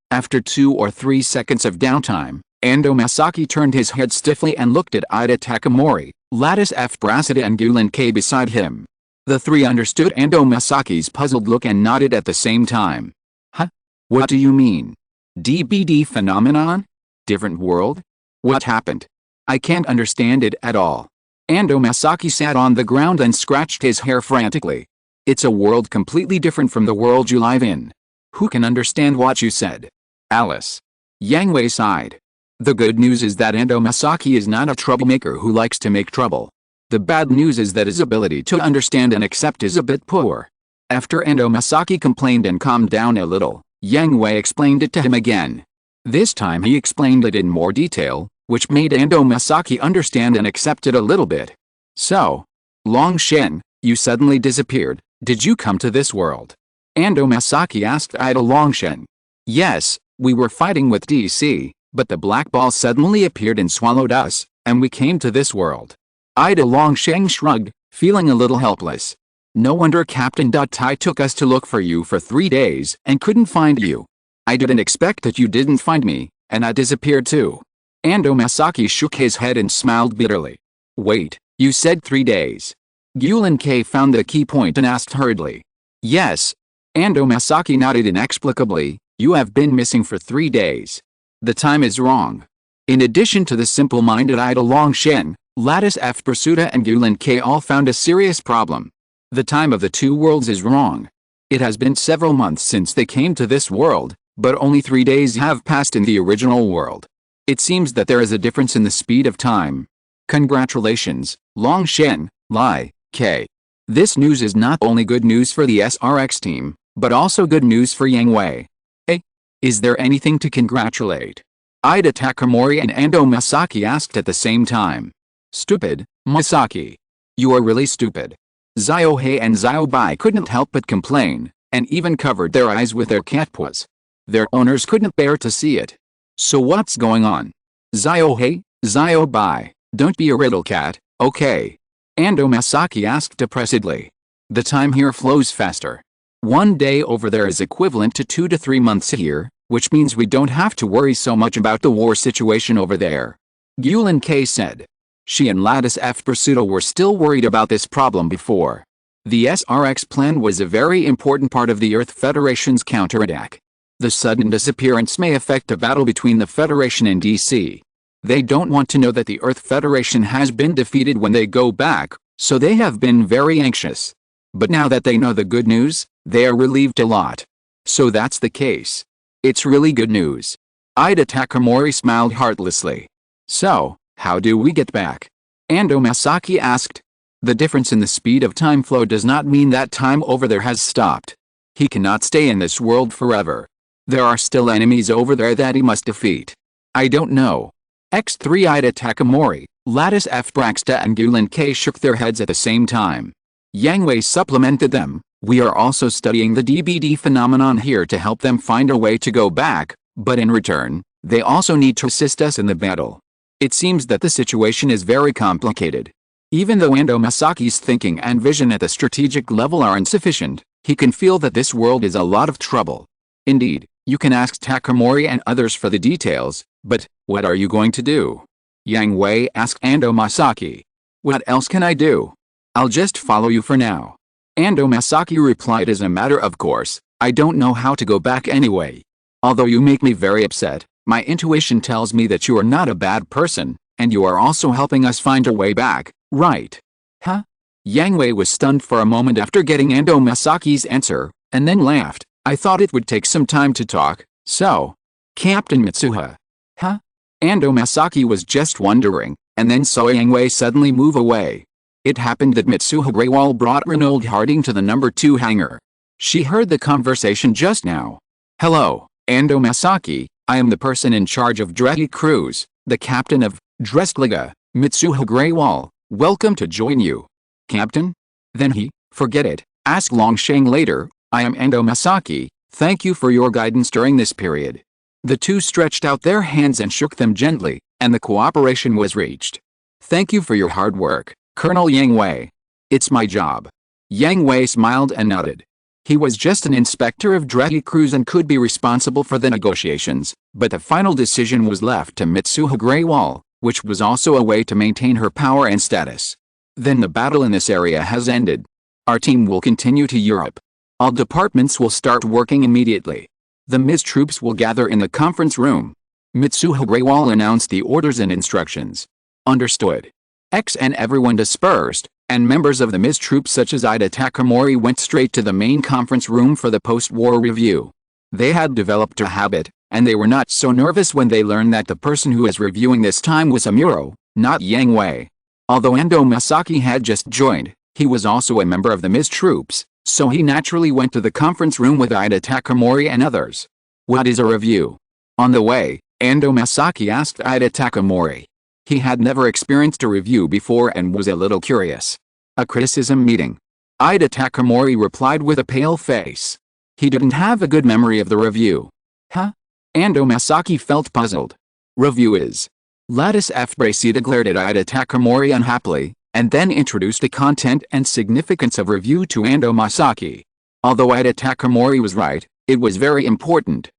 After 2 or 3 seconds of downtime, Ando Masaki turned his head stiffly and looked at Ida Takamori, Lattice F. Brasida and Gulen K beside him. The three understood Ando Masaki's puzzled look and nodded at the same time. Huh? What do you mean? DBD phenomenon? Different world? What happened? I can't understand it at all. Ando Masaki sat on the ground and scratched his hair frantically. It's a world completely different from the world you live in. Who can understand what you said? Alice. Yang Hui sighed. The good news is that Ando Masaki is not a troublemaker who likes to make trouble. The bad news is that his ability to understand and accept is a bit poor. After Ando Masaki complained and calmed down a little, Yang Hui explained it to him again. This time he explained it in more detail, which made Ando Masaki understand and accept it a little bit. So, Long Shen, you suddenly disappeared. Did you come to this world? Ando Masaki asked Ida Longshen. Yes, we were fighting with DC, but the black ball suddenly appeared and swallowed us, and we came to this world. Ida Longshen shrugged, feeling a little helpless. No wonder Captain Tai took us to look for you for 3 days and couldn't find you. I didn't expect that you didn't find me, and I disappeared too. Ando Masaki shook his head and smiled bitterly. Wait, you said 3 days. Gulen K found the key point and asked hurriedly. Yes. Ando Masaki nodded inexplicably. You have been missing for 3 days. The time is wrong. In addition to the simple-minded Ida Longshen, Lattice F. Pursuta and Gulen K all found a serious problem. The time of the two worlds is wrong. It has been several months since they came to this world, but only 3 days have passed in the original world. It seems that there is a difference in the speed of time. Congratulations, Longshen, Lai, K. This news is not only good news for the SRX team, but also good news for Yang Hui. Hey, is there anything to congratulate? Ida Takamori and Ando Masaki asked at the same time. Stupid, Masaki. You are really stupid. Ziohei and Ziobai couldn't help but complain, and even covered their eyes with their cat paws. Their owners couldn't bear to see it. So what's going on? Ziohei, Ziobai, don't be a riddle cat, okay? Ando Masaki asked depressedly. The time here flows faster. 1 day over there is equivalent to 2 to 3 months here, which means we don't have to worry so much about the war situation over there. Gulen K said. She and Lattice F. Pursuta were still worried about this problem before. The SRX plan was a very important part of the Earth Federation's counterattack. The sudden disappearance may affect a battle between the Federation and DC. They don't want to know that the Earth Federation has been defeated when they go back, so they have been very anxious. But now that they know the good news, they are relieved a lot. So that's the case. It's really good news. Ida Takamori smiled heartlessly. So, how do we get back? Ando Masaki asked. The difference in the speed of time flow does not mean that time over there has stopped. He cannot stay in this world forever. There are still enemies over there that he must defeat. I don't know. X3 Ida Takamori, Lattice F. Braxta and Gulen K shook their heads at the same time. Yang Hui supplemented them. We are also studying the DBD phenomenon here to help them find a way to go back, but in return, they also need to assist us in the battle. It seems that the situation is very complicated. Even though Ando Masaki's thinking and vision at the strategic level are insufficient, he can feel that this world is a lot of trouble. Indeed, you can ask Takamori and others for the details, but what are you going to do? Yang Hui asked Ando Masaki. What else can I do? I'll just follow you for now. Ando Masaki replied, as a matter of course, I don't know how to go back anyway. Although you make me very upset, my intuition tells me that you are not a bad person, and you are also helping us find a way back, right? Huh? Yang Hui was stunned for a moment after getting Ando Masaki's answer, and then laughed. I thought it would take some time to talk, so. Captain Mitsuha. Huh? Ando Masaki was just wondering, and then saw Yang Hui suddenly move away. It happened that Mitsuha Greywall brought Reynold Harding to the number 2 hangar. She heard the conversation just now. "Hello, Ando Masaki, I am the person in charge of Dreki Cruise, the captain of Dreskliga, Mitsuha Greywall, welcome to join you." "Captain?" Then forget it, ask Longsheng later. "I am Ando Masaki, thank you for your guidance during this period." The two stretched out their hands and shook them gently, and the cooperation was reached. "Thank you for your hard work, Colonel Yang Hui. It's my job." Yang Hui smiled and nodded. He was just an inspector of Dreki Cruise and could be responsible for the negotiations, but the final decision was left to Mitsuha Greywall, which was also a way to maintain her power and status. "Then the battle in this area has ended. Our team will continue to Europe. All departments will start working immediately. The MIS troops will gather in the conference room." Mitsuha Greywall announced the orders and instructions. "Understood." And everyone dispersed, and members of the MIS troops such as Ida Takamori went straight to the main conference room for the post-war review. They had developed a habit, and they were not so nervous when they learned that the person who was reviewing this time was Amuro, not Yang Hui. Although Ando Masaki had just joined, he was also a member of the MIS troops, so he naturally went to the conference room with Ida Takamori and others. "What is a review?" On the way, Ando Masaki asked Ida Takamori. He had never experienced a review before and was a little curious. "A criticism meeting." Ida Takamori replied with a pale face. He didn't have a good memory of the review. "Huh?" Ando Masaki felt puzzled. "Review is." Lattice F. Bracey declared at Ida Takamori unhappily, and then introduced the content and significance of review to Ando Masaki. Although Ida Takamori was right, it was very important.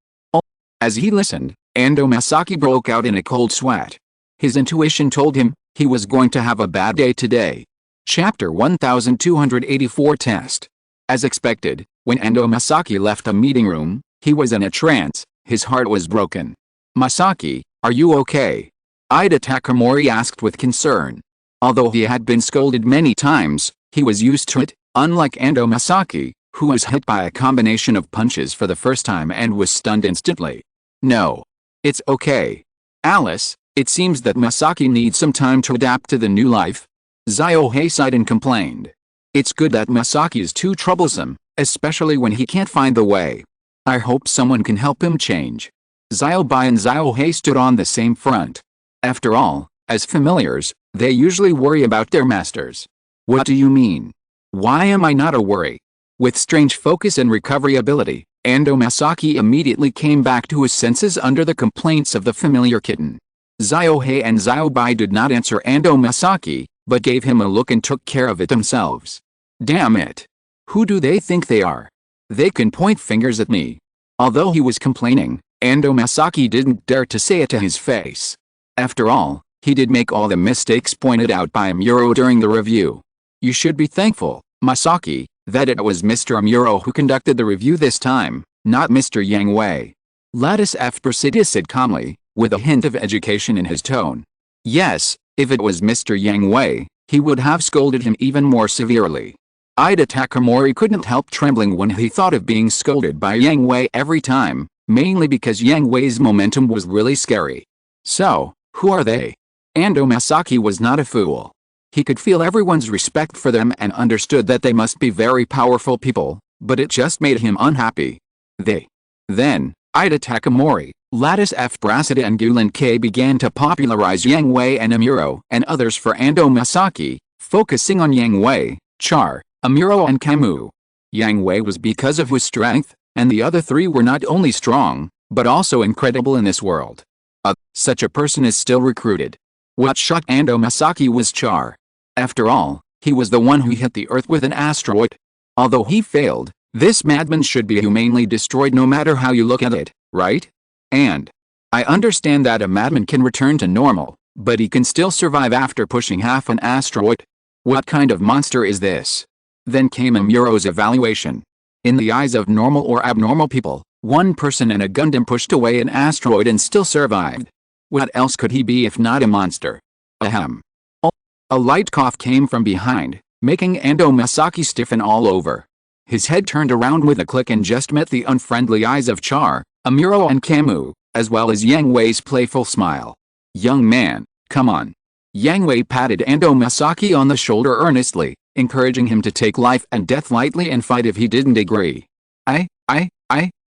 As he listened, Ando Masaki broke out in a cold sweat. His intuition told him he was going to have a bad day today. Chapter 1284 Test. As expected, when Ando Masaki left the meeting room, he was in a trance. His heart was broken. "Masaki, are you okay?" Ida Takamori asked with concern. Although he had been scolded many times, he was used to it, unlike Ando Masaki, who was hit by a combination of punches for the first time and was stunned instantly. "No. It's okay. Alice, it seems that Masaki needs some time to adapt to the new life." Zio-hei sighed and complained. "It's good that Masaki is too troublesome, especially when he can't find the way. I hope someone can help him change." Zio-bai and Zio-hei stood on the same front. After all, as familiars, they usually worry about their masters. "What do you mean? Why am I not a worry?" With strange focus and recovery ability, Ando Masaki immediately came back to his senses under the complaints of the familiar kitten. Zio-hei and Zio-bai did not answer Ando Masaki, but gave him a look and took care of it themselves. "Damn it! Who do they think they are? They can point fingers at me." Although he was complaining, Ando Masaki didn't dare to say it to his face. After all, he did make all the mistakes pointed out by Amuro during the review. "You should be thankful, Masaki, that it was Mr. Amuro who conducted the review this time, not Mr. Yang Hui." Lattice F. Brasidas said calmly, with a hint of education in his tone. Yes, if it was Mr. Yang Hui, he would have scolded him even more severely. Ida Takamori couldn't help trembling when he thought of being scolded by Yang Hui every time, mainly because Yang Hui's momentum was really scary. "So, who are they?" Ando Masaki was not a fool. He could feel everyone's respect for them and understood that they must be very powerful people, but it just made him unhappy. "They." Then, Ida Takamori, Lattice F. Brasida and Gulen K began to popularize Yang Hui and Amuro and others for Ando Masaki, focusing on Yang Hui, Char, Amuro and Camus. Yang Hui was because of his strength, and the other three were not only strong, but also incredible in this world. Such a person is still recruited. What shocked Ando Masaki was Char. After all, he was the one who hit the Earth with an asteroid. Although he failed, this madman should be humanely destroyed no matter how you look at it, right? And I understand that a madman can return to normal, but he can still survive after pushing half an asteroid. What kind of monster is this? Then came Amuro's evaluation. In the eyes of normal or abnormal people, one person in a Gundam pushed away an asteroid and still survived. What else could he be if not a monster? Ahem. A light cough came from behind, making Ando Masaki stiffen all over. His head turned around with a click and just met the unfriendly eyes of Char, Amuro and Camus, as well as Yang Hui's playful smile. "Young man, come on. Yang Hui patted Ando Masaki on the shoulder earnestly, encouraging him to take life and death lightly and fight if he didn't agree.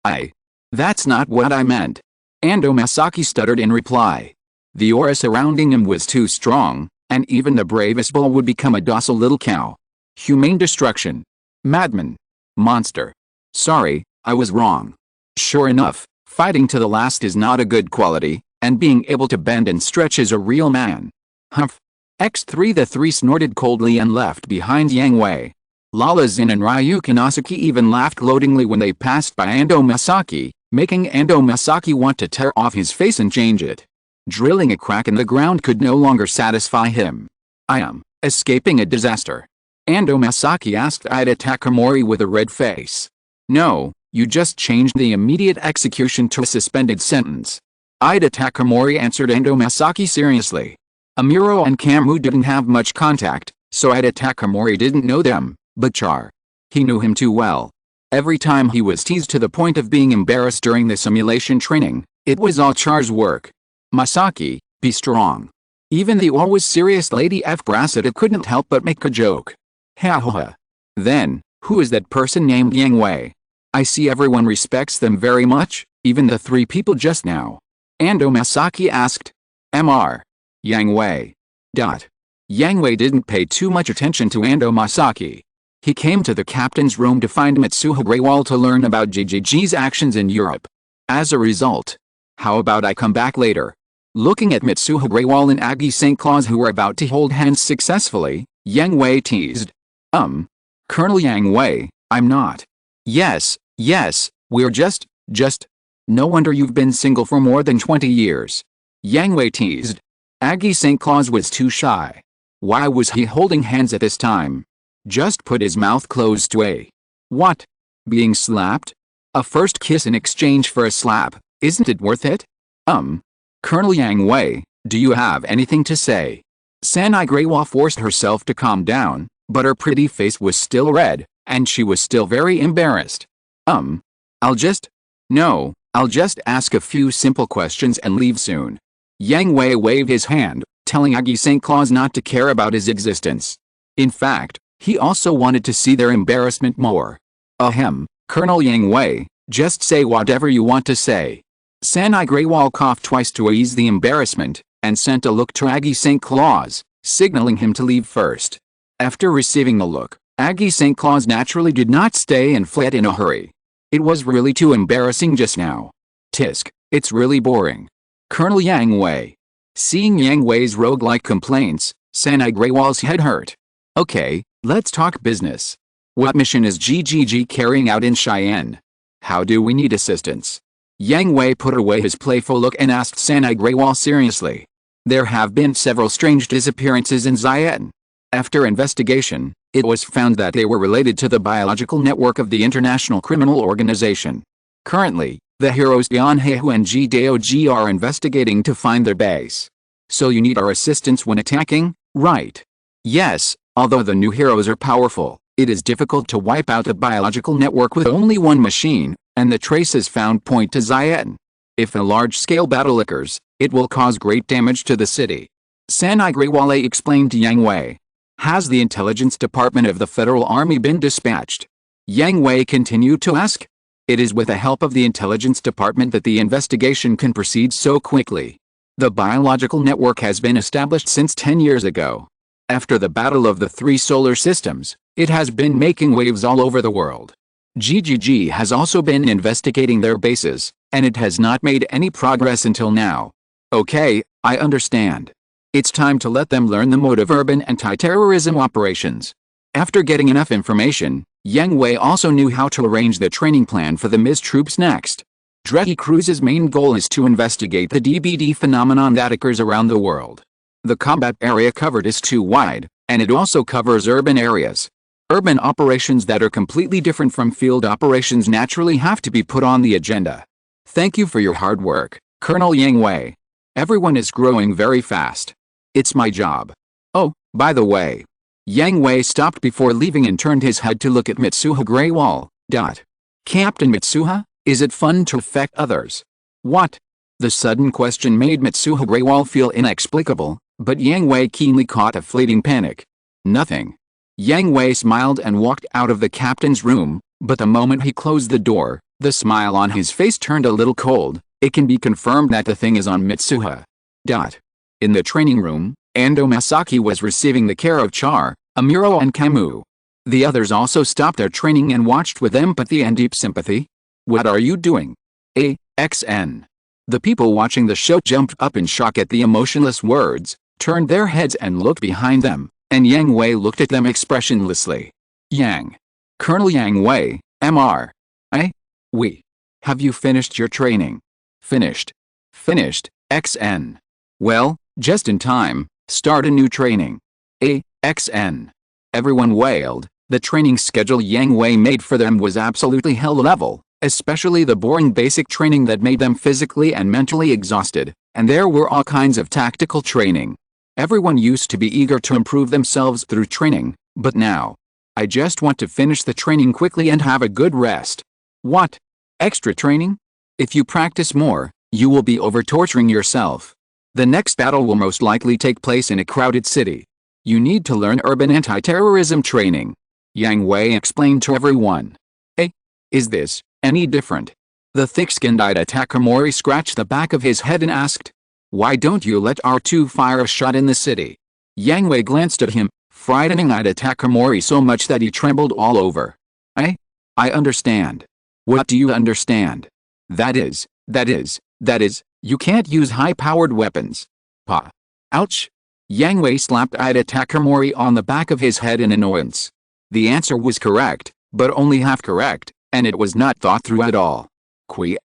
I. That's not what I meant. Ando Masaki stuttered in reply. The aura surrounding him was too strong, and even the bravest bull would become a docile little cow. Humane destruction. Madman. Monster. Sorry, I was wrong. Sure enough, fighting to the last is not a good quality, and being able to bend and stretch is a real man. Humph. X3 The three snorted coldly and left behind Yang Hui. Lala Zin and Ryu Kanosaki even laughed gloatingly when they passed by Ando Masaki, making Ando Masaki want to tear off his face and change it. Drilling a crack in the ground could no longer satisfy him. I am escaping a disaster. Ando Masaki asked Ida Takamori with a red face. No, you just changed the immediate execution to a suspended sentence. Ida Takamori answered Ando Masaki seriously. Amuro and Kamu didn't have much contact, so Ida Takamori didn't know them, but Char. He knew him too well. Every time he was teased to the point of being embarrassed during the simulation training, it was all Char's work. Masaki, be strong. Even the always serious Lady F. Brassetta couldn't help but make a joke. Ha ha ha. Then, who is that person named Yang Hui? I see everyone respects them very much, even the three people just now. Ando Masaki asked. Mr. Yang Hui. Yang Hui didn't pay too much attention to Ando Masaki. He came to the captain's room to find Mitsuha Greywall to learn about GGG's actions in Europe. As a result, how about I come back later? Looking at Mitsuha Greywall and Agi St. Claus who were about to hold hands successfully, Yang Hui teased. Colonel Yang Hui, I'm not. Yes, we're just. No wonder you've been single for more than 20 years. Yang Hui teased. Agi St. Claus was too shy. Why was he holding hands at this time? Just put his mouth closed. What? Being slapped? A first kiss in exchange for a slap, isn't it worth it? Colonel Yang Hui, do you have anything to say? Sanai Greywall forced herself to calm down, but her pretty face was still red, and she was still very embarrassed. I'll just ask a few simple questions and leave soon. Yang Hui waved his hand, telling Agi St. Claus not to care about his existence. In fact, he also wanted to see their embarrassment more. Colonel Yang Hui, just say whatever you want to say. Sanai Greywall coughed twice to ease the embarrassment, and sent a look to Agi St. Claus, signaling him to leave first. After receiving the look, Agi St. Claus naturally did not stay and fled in a hurry. It was really too embarrassing just now. Tisk, it's really boring. Colonel Yang Hui. Seeing Yang Hui's roguelike complaints, Sanai Greywall's head hurt. Okay, let's talk business. What mission is GGG carrying out in Cheyenne? How do we need assistance? Yang Hui put away his playful look and asked Sanai Greywall seriously. There have been several strange disappearances in Xi'an. After investigation, it was found that they were related to the biological network of the International Criminal Organization. Currently, the heroes Yan Hui and Ji Daoji are investigating to find their base. So you need our assistance when attacking, right? Yes, although the new heroes are powerful, it is difficult to wipe out the biological network with only one machine, and the traces found point to Xi'an. If a large-scale battle occurs, it will cause great damage to the city. Sanai Greywall explained to Yang Hui. Has the intelligence department of the Federal Army been dispatched? Yang Hui continued to ask. It is with the help of the intelligence department that the investigation can proceed so quickly. The biological network has been established since 10 years ago. After the battle of the three solar systems, it has been making waves all over the world. GGG has also been investigating their bases, and it has not made any progress until now. Okay, I understand. It's time to let them learn the mode of urban anti-terrorism operations. After getting enough information, Yang Hui also knew how to arrange the training plan for the MIS troops next. Dretty Cruz's main goal is to investigate the DBD phenomenon that occurs around the world. The combat area covered is too wide, and it also covers urban areas. Urban operations that are completely different from field operations naturally have to be put on the agenda. Thank you for your hard work, Colonel Yang Hui. Everyone is growing very fast. It's my job. Oh, by the way. Yang Hui stopped before leaving and turned his head to look at Mitsuha Greywall. Captain Mitsuha, is it fun to affect others? What? The sudden question made Mitsuha Greywall feel inexplicable, But Yang Hui keenly caught a fleeting panic. Nothing. Yang Hui smiled and walked out of the captain's room, but the moment he closed the door, the smile on his face turned a little cold. It can be confirmed that the thing is on Mitsuha. In the training room, Ando Masaki was receiving the care of Char, Amuro and Camus. The others also stopped their training and watched with empathy and deep sympathy. What are you doing? XN. The people watching the show jumped up in shock at the emotionless words, turned their heads and looked behind them, and Yang Hui looked at them expressionlessly. Colonel Yang Hui, Mr. We. Have you finished your training? Finished. XN. Well, just in time, start a new training. XN. Everyone wailed. The training schedule Yang Hui made for them was absolutely hell level, especially the boring basic training that made them physically and mentally exhausted, and there were all kinds of tactical training. Everyone used to be eager to improve themselves through training, but now, I just want to finish the training quickly and have a good rest. What? Extra training? If you practice more, you will be over-torturing yourself. The next battle will most likely take place in a crowded city. You need to learn urban anti-terrorism training. Yang Hui explained to everyone. Is this any different? The thick-skinned Ida Takamori scratched the back of his head and asked, why don't you let R2 fire a shot in the city? Yang Hui glanced at him, frightening Ida Takamori so much that he trembled all over. I understand. What do you understand? That is, you can't use high-powered weapons. Ouch! Yang Hui slapped Ida Takamori on the back of his head in annoyance. The answer was correct, but only half correct, and it was not thought through at all.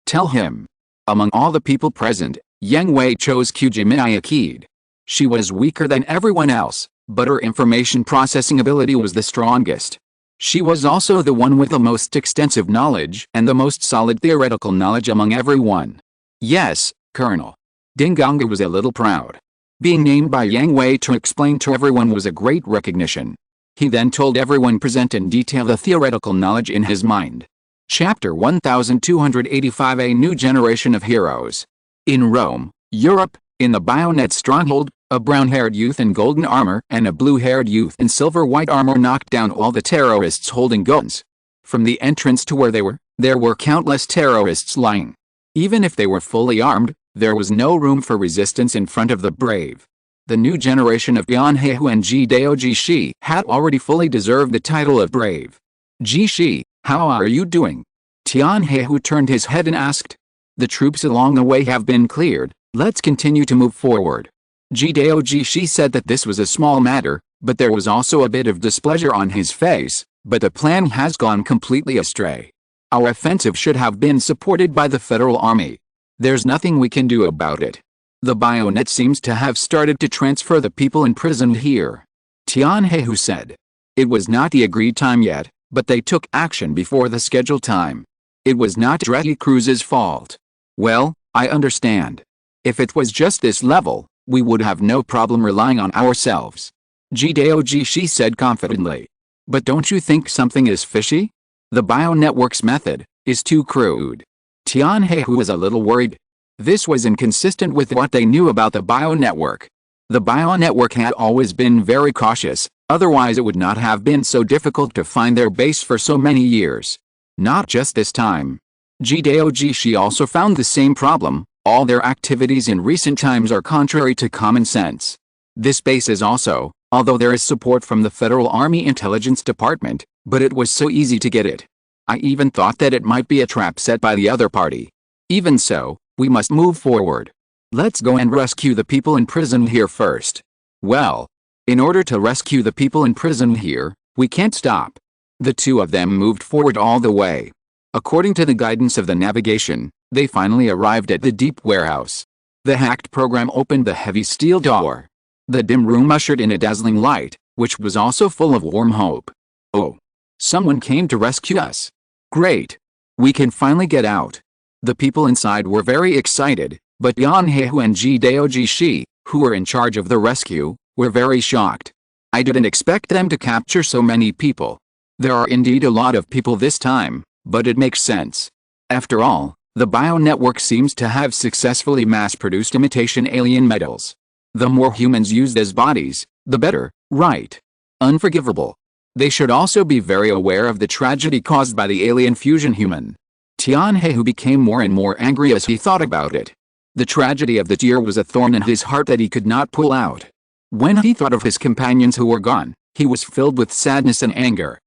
Tell him. Among all the people present, Yang Hui chose Kujimi Akid. She was weaker than everyone else, but her information processing ability was the strongest. She was also the one with the most extensive knowledge and the most solid theoretical knowledge among everyone. Yes, Colonel. Dinganga was a little proud. Being named by Yang Hui to explain to everyone was a great recognition. He then told everyone present in detail the theoretical knowledge in his mind. Chapter 1285 A New Generation of Heroes. In Rome, Europe, in the Bionet stronghold, a brown-haired youth in golden armor and a blue-haired youth in silver-white armor knocked down all the terrorists holding guns. From the entrance to where they were, there were countless terrorists lying. Even if they were fully armed, there was no room for resistance in front of the brave. The new generation of Yang Hui and Jidao Jishi had already fully deserved the title of brave. Jishi, how are you doing? Tian Hui turned his head and asked. The troops along the way have been cleared, let's continue to move forward. Jidao Jishi said that this was a small matter, but there was also a bit of displeasure on his face, but the plan has gone completely astray. Our offensive should have been supported by the Federal Army. There's nothing we can do about it. The Bionet seems to have started to transfer the people imprisoned here. Tian Hui said. It was not the agreed time yet, but they took action before the scheduled time. It was not Dreddy Cruz's fault. Well, I understand. If it was just this level, we would have no problem relying on ourselves. Jidao Jishi said confidently. But don't you think something is fishy? The Bionetwork's method is too crude. Tian Hui was a little worried. This was inconsistent with what they knew about the Bionetwork. The Bionetwork had always been very cautious, otherwise it would not have been so difficult to find their base for so many years. Not just this time. Jidao Jishi also found the same problem. All their activities in recent times are contrary to common sense. This base is also, although there is support from the Federal Army Intelligence Department, but it was so easy to get it. I even thought that it might be a trap set by the other party. Even so, we must move forward. Let's go and rescue the people in prison here first. Well, in order to rescue the people in prison here, we can't stop. The two of them moved forward all the way. According to the guidance of the navigation, they finally arrived at the deep warehouse. The hacked program opened the heavy steel door. The dim room ushered in a dazzling light, which was also full of warm hope. Oh! Someone came to rescue us. Great! We can finally get out. The people inside were very excited, but Yang Hui and Jidao Jishi, who were in charge of the rescue, were very shocked. I didn't expect them to capture so many people. There are indeed a lot of people this time, but it makes sense. After all, the Bionetwork seems to have successfully mass-produced imitation alien metals. The more humans used as bodies, the better, right? Unforgivable. They should also be very aware of the tragedy caused by the alien fusion human. Tianhe became more and more angry as he thought about it. The tragedy of the year was a thorn in his heart that he could not pull out. When he thought of his companions who were gone, he was filled with sadness and anger.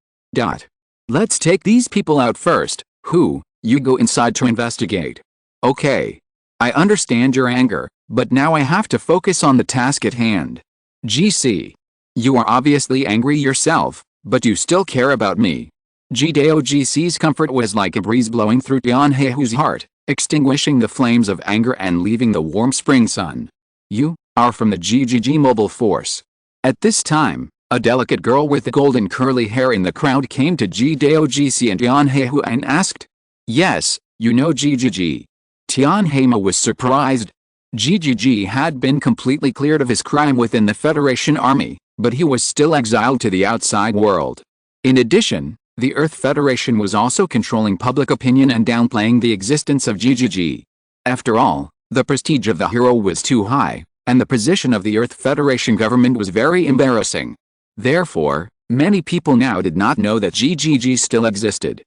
Let's take these people out first. Who? You go inside to investigate. Okay. I understand your anger, but now I have to focus on the task at hand. GC. You are obviously angry yourself, but you still care about me. GC's comfort was like a breeze blowing through Tianhe's heart, extinguishing the flames of anger and leaving the warm spring sun. You are from the GGG Mobile Force. At this time, a delicate girl with golden curly hair in the crowd came to GCC and Tianhe and asked. Yes, you know GGG. Tianhe was surprised. GGG had been completely cleared of his crime within the Federation Army, but he was still exiled to the outside world. In addition, the Earth Federation was also controlling public opinion and downplaying the existence of GGG. After all, the prestige of the hero was too high, and the position of the Earth Federation government was very embarrassing. Therefore, many people now did not know that GGG still existed.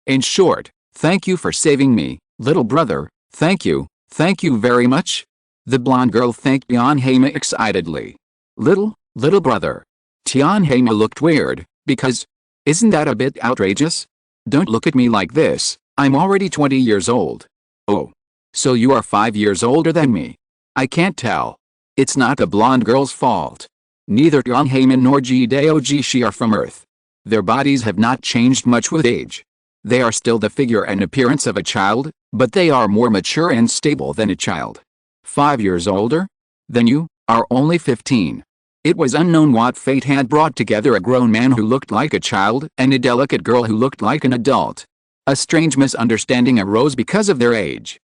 In short, thank you for saving me, little brother, thank you very much. The blonde girl thanked Tianhe excitedly. Little brother. Tianhe looked weird, because, isn't that a bit outrageous? Don't look at me like this, I'm already 20 years old. Oh. So you are 5 years older than me. I can't tell. It's not the blonde girl's fault. Neither Tianhe nor Jidaojishi are from Earth. Their bodies have not changed much with age. They are still the figure and appearance of a child, but they are more mature and stable than a child. 5 years older? Then you are only 15. It was unknown what fate had brought together a grown man who looked like a child and a delicate girl who looked like an adult. A strange misunderstanding arose because of their age.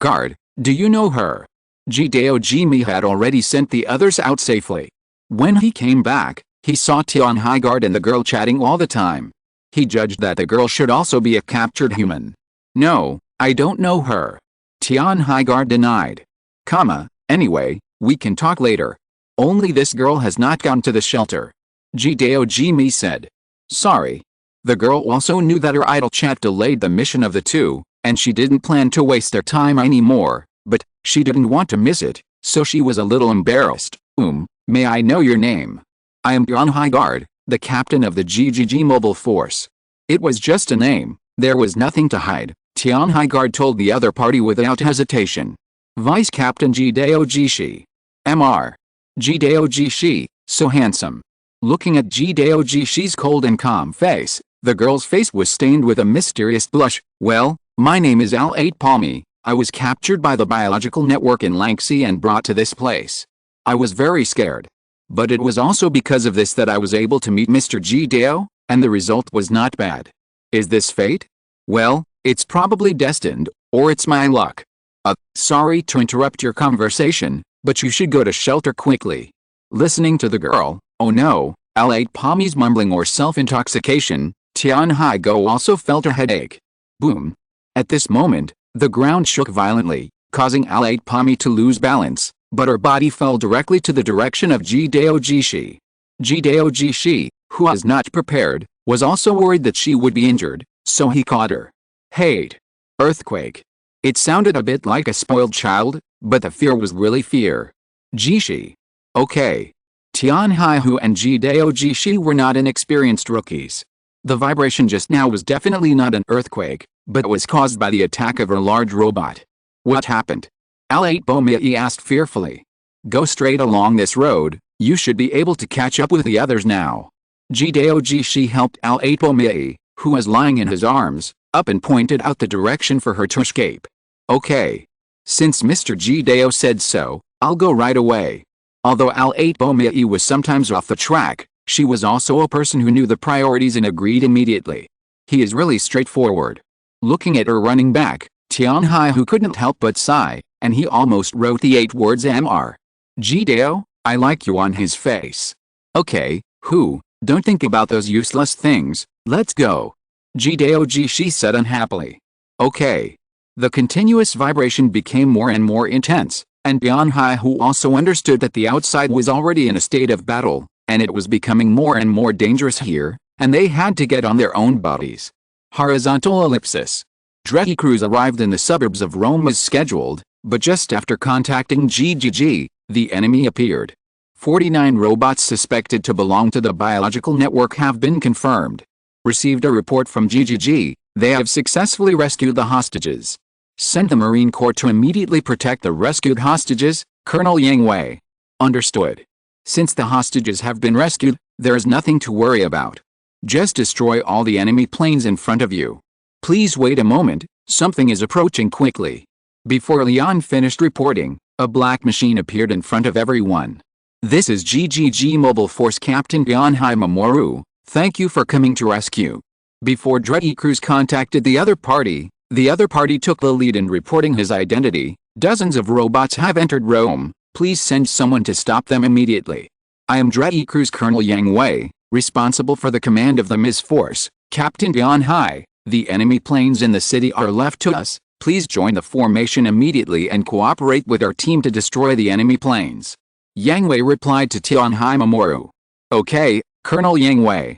Guard, do you know her? Jidaojimi had already sent the others out safely. When he came back, he saw Tianhe guard and the girl chatting all the time. He judged that the girl should also be a captured human. No, I don't know her. Tianhe guard denied. Anyway, we can talk later. Only this girl has not gone to the shelter. Jidaojimi said. Sorry. The girl also knew that her idle chat delayed the mission of the two, and she didn't plan to waste their time anymore, but she didn't want to miss it, so she was a little embarrassed. May I know your name? I am Tianhe guard, the captain of the GGG Mobile Force. It was just a name, there was nothing to hide, Tianhe guard told the other party without hesitation. Vice Captain Jidaojishi. Mr. Jidaojishi, so handsome. Looking at Jidaojishi's cold and calm face, the girl's face was stained with a mysterious blush. Well, my name is Al-8 Palmi. I was captured by the biological network in Lanxi and brought to this place. I was very scared. But it was also because of this that I was able to meet Mr. Jidao, and the result was not bad. Is this fate? Well, it's probably destined, or it's my luck. Sorry to interrupt your conversation, but you should go to shelter quickly. Listening to the girl, oh no, Al-8 Palmi's mumbling or self-intoxication, Tianhe also felt a headache. Boom. At this moment, the ground shook violently, causing Al-8 Palmi to lose balance, but her body fell directly to the direction of Jidaojishi. Jidaojishi, who was not prepared, was also worried that she would be injured, so he caught her. Hate. Earthquake. It sounded a bit like a spoiled child, but the fear was really fear. Jishi. Okay. Tianhe and Jidaojishi were not inexperienced rookies. The vibration just now was definitely not an earthquake, but was caused by the attack of a large robot. What happened? Al-8 Palmi asked fearfully. Go straight along this road, you should be able to catch up with the others now. Jidaojishi helped Al-8 Palmi, who was lying in his arms, up and pointed out the direction for her to escape. Okay. Since Mr. Jidao said so, I'll go right away. Although Al-8 Palmi was sometimes off the track, she was also a person who knew the priorities and agreed immediately. He is really straightforward. Looking at her running back, Tianhe couldn't help but sigh, and he almost wrote the 8 words Mr. Jidao, I like you on his face. Okay, don't think about those useless things, let's go. Jidaojishi said unhappily. Okay. The continuous vibration became more and more intense, and Yang Hui, who also understood that the outside was already in a state of battle, and it was becoming more and more dangerous here, and they had to get on their own bodies. Horizontal ellipsis. Dredge crews arrived in the suburbs of Rome as scheduled, but just after contacting GGG, the enemy appeared. 49 robots suspected to belong to the biological network have been confirmed. Received a report from GGG, they have successfully rescued the hostages. Sent the Marine Corps to immediately protect the rescued hostages, Colonel Yang Hui. Understood. Since the hostages have been rescued, there is nothing to worry about. Just destroy all the enemy planes in front of you. Please wait a moment, something is approaching quickly. Before Leon finished reporting, a black machine appeared in front of everyone. This is GGG Mobile Force Captain Yang Hui Mamoru, thank you for coming to rescue. Before Dredge crews contacted the other party took the lead in reporting his identity. Dozens of robots have entered Rome, please send someone to stop them immediately. I am Dredge Crew's Colonel Yang Hui, responsible for the command of the MIS Force, Captain Yang Hui. The enemy planes in the city are left to us, please join the formation immediately and cooperate with our team to destroy the enemy planes. Yang Hui replied to Yang Hui Mamoru. Okay, Colonel Yang Hui.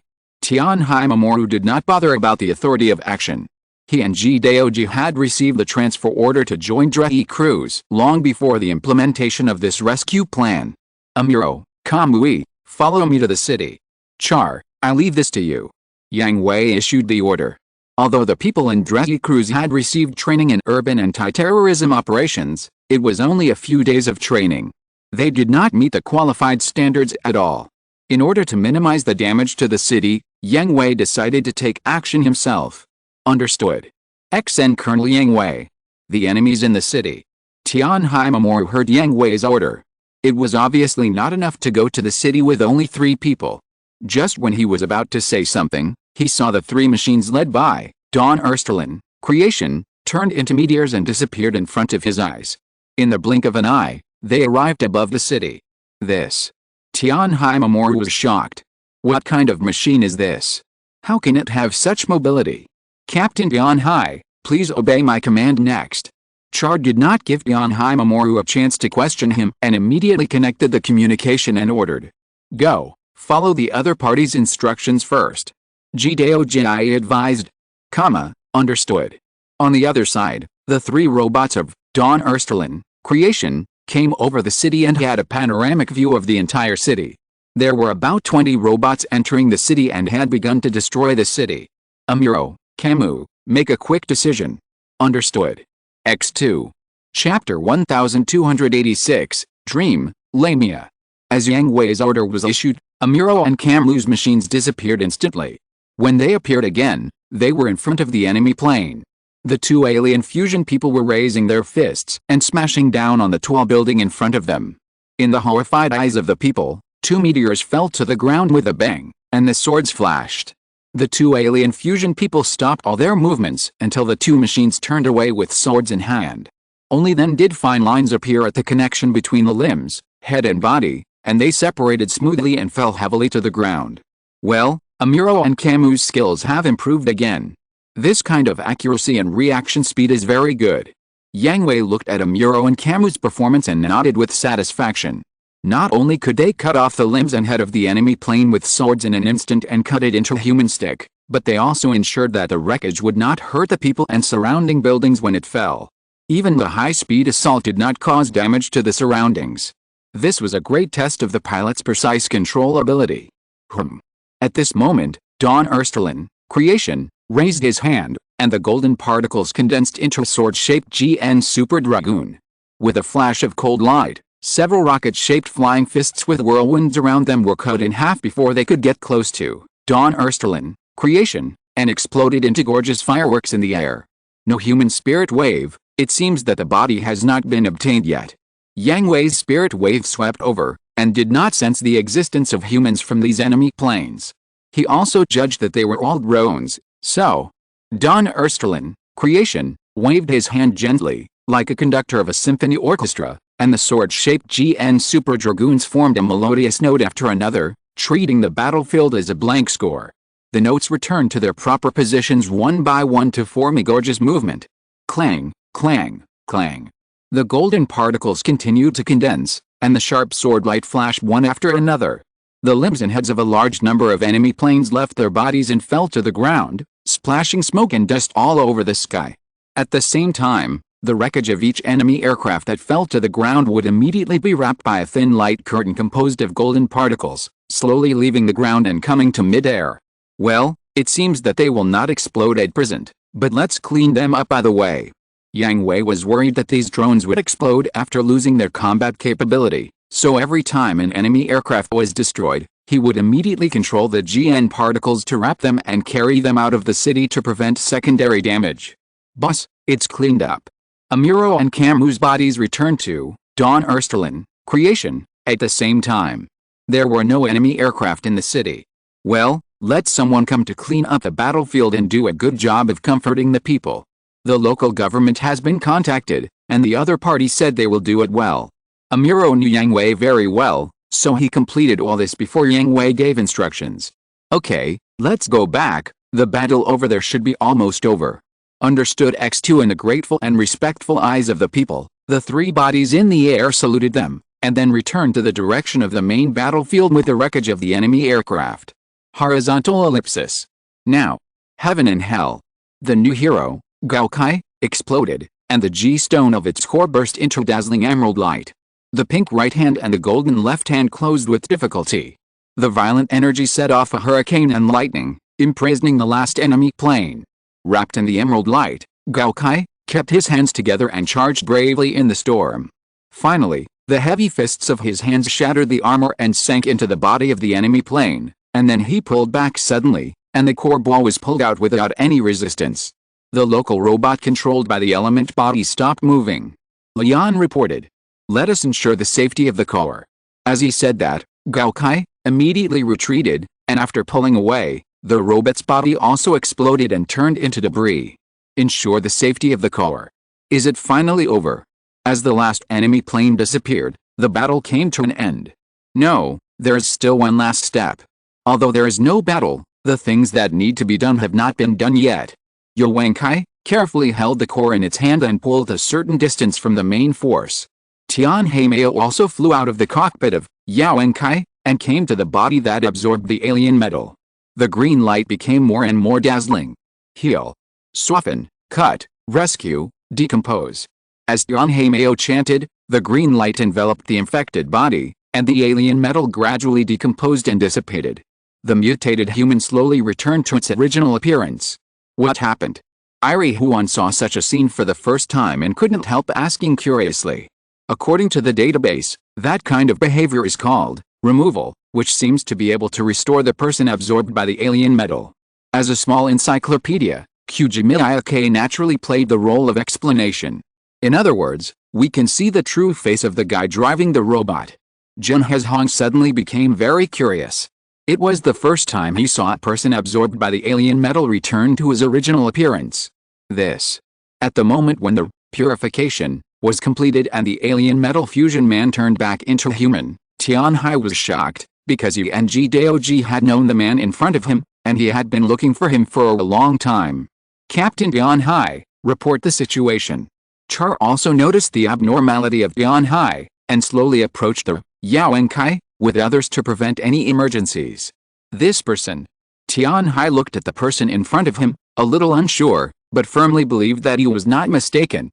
Yang Hui Mamoru did not bother about the authority of action. He and Gdoji had received the transfer order to join Dredge crews long before the implementation of this rescue plan. Amuro, Kamui, follow me to the city. Char, I leave this to you. Yang Hui issued the order. Although the people in Dredge crews had received training in urban anti-terrorism operations, it was only a few days of training. They did not meet the qualified standards at all. In order to minimize the damage to the city, Yang Hui decided to take action himself. Understood. XN Colonel Yang Hui. The enemies in the city. Yang Hui Mamoru heard Yang Hui's order. It was obviously not enough to go to the city with only 3 people. Just when he was about to say something, he saw the 3 machines led by Dawn Ersterlin, Creation, turned into meteors and disappeared in front of his eyes. In the blink of an eye, they arrived above the city. This. Yang Hui Mamoru was shocked. What kind of machine is this? How can it have such mobility? Captain Yang Hui, please obey my command next. Char did not give Yang Hui Mamoru a chance to question him and immediately connected the communication and ordered. Go, follow the other party's instructions first. Gdoji advised. Understood. On the other side, the 3 robots of Dawn Ersterlin, Creation, came over the city and had a panoramic view of the entire city. There were about 20 robots entering the city and had begun to destroy the city. Amuro, Camus, make a quick decision. Understood. X2. Chapter 1286, Dream, Lamia. As Yang Hui's order was issued, Amuro and Camus' machines disappeared instantly. When they appeared again, they were in front of the enemy plane. The 2 alien fusion people were raising their fists and smashing down on the tall building in front of them. In the horrified eyes of the people, 2 meteors fell to the ground with a bang, and the swords flashed. The 2 alien fusion people stopped all their movements until the 2 machines turned away with swords in hand. Only then did fine lines appear at the connection between the limbs, head and body, and they separated smoothly and fell heavily to the ground. Well, Amuro and Camus' skills have improved again. This kind of accuracy and reaction speed is very good. Yang Hui looked at Amuro and Camus' performance and nodded with satisfaction. Not only could they cut off the limbs and head of the enemy plane with swords in an instant and cut it into a human stick, but they also ensured that the wreckage would not hurt the people and surrounding buildings when it fell. Even the high-speed assault did not cause damage to the surroundings. This was a great test of the pilot's precise control ability. At this moment, Dawn Ersterlin, Creation, raised his hand, and the golden particles condensed into a sword-shaped GN Super Dragoon. With a flash of cold light, several rocket-shaped flying fists with whirlwinds around them were cut in half before they could get close to Dawn Ersterlin, Creation, and exploded into gorgeous fireworks in the air. No human spirit wave, it seems that the body has not been obtained yet. Yang Hui's spirit wave swept over, and did not sense the existence of humans from these enemy planes. He also judged that they were all drones, so Dawn Ersterlin, Creation, waved his hand gently, like a conductor of a symphony orchestra, and the sword-shaped GN Super Dragoons formed a melodious note after another, treating the battlefield as a blank score. The notes returned to their proper positions one by one to form a gorgeous movement. Clang, clang, clang. The golden particles continued to condense, and the sharp sword light flashed one after another. The limbs and heads of a large number of enemy planes left their bodies and fell to the ground, splashing smoke and dust all over the sky. At the same time, the wreckage of each enemy aircraft that fell to the ground would immediately be wrapped by a thin light curtain composed of golden particles, slowly leaving the ground and coming to mid-air. Well, it seems that they will not explode at present, but let's clean them up by the way. Yang Hui was worried that these drones would explode after losing their combat capability, so every time an enemy aircraft was destroyed, he would immediately control the GN particles to wrap them and carry them out of the city to prevent secondary damage. Boss, it's cleaned up. Amuro and Camu's bodies returned to Dawn Ersterlin creation at the same time. There were no enemy aircraft in the city. Well, let someone come to clean up the battlefield and do a good job of comforting the people. The local government has been contacted, and the other party said they will do it well. Amuro knew Yang Hui very well, so he completed all this before Yang Hui gave instructions. Okay, let's go back, the battle over there should be almost over. Understood X2 in the grateful and respectful eyes of the people, the three bodies in the air saluted them, and then returned to the direction of the main battlefield with the wreckage of the enemy aircraft. Horizontal ellipsis. Now, heaven and hell. The new hero, Gaukai, exploded, and the G-stone of its core burst into dazzling emerald light. The pink right hand and the golden left hand closed with difficulty. The violent energy set off a hurricane and lightning, imprisoning the last enemy plane. Wrapped in the emerald light, Gaukai kept his hands together and charged bravely in the storm. Finally, the heavy fists of his hands shattered the armor and sank into the body of the enemy plane, and then he pulled back suddenly, and the core ball was pulled out without any resistance. The local robot controlled by the element body stopped moving. Leon reported, "Let us ensure the safety of the core." As he said that, Gaukai immediately retreated, and after pulling away, the robot's body also exploded and turned into debris. Ensure the safety of the core. Is it finally over? As the last enemy plane disappeared, the battle came to an end. No, there is still one last step. Although there is no battle, the things that need to be done have not been done yet. Wankai carefully held the core in its hand and pulled a certain distance from the main force. Tian Heimeo also flew out of the cockpit of Wankai and came to the body that absorbed the alien metal. The green light became more and more dazzling. Heal. Soften, cut, rescue, decompose. As Tian Heimeo chanted, the green light enveloped the infected body, and the alien metal gradually decomposed and dissipated. The mutated human slowly returned to its original appearance. What happened? Iri Huan saw such a scene for the first time and couldn't help asking curiously. According to the database, that kind of behavior is called removal, which seems to be able to restore the person absorbed by the alien metal. As a small encyclopedia, Kujimiake naturally played the role of explanation. In other words, we can see the true face of the guy driving the robot. Jun Hezhong suddenly became very curious. It was the first time he saw a person absorbed by the alien metal return to his original appearance. At the moment when the purification was completed and the alien metal fusion man turned back into human, Tian Hai was shocked, because Yang Daoji had known the man in front of him, and he had been looking for him for a long time. Captain Tian Hai, report the situation. Char also noticed the abnormality of Tian Hai, and slowly approached the Wankai with others to prevent any emergencies. This person. Tian Hai looked at the person in front of him, a little unsure, but firmly believed that he was not mistaken.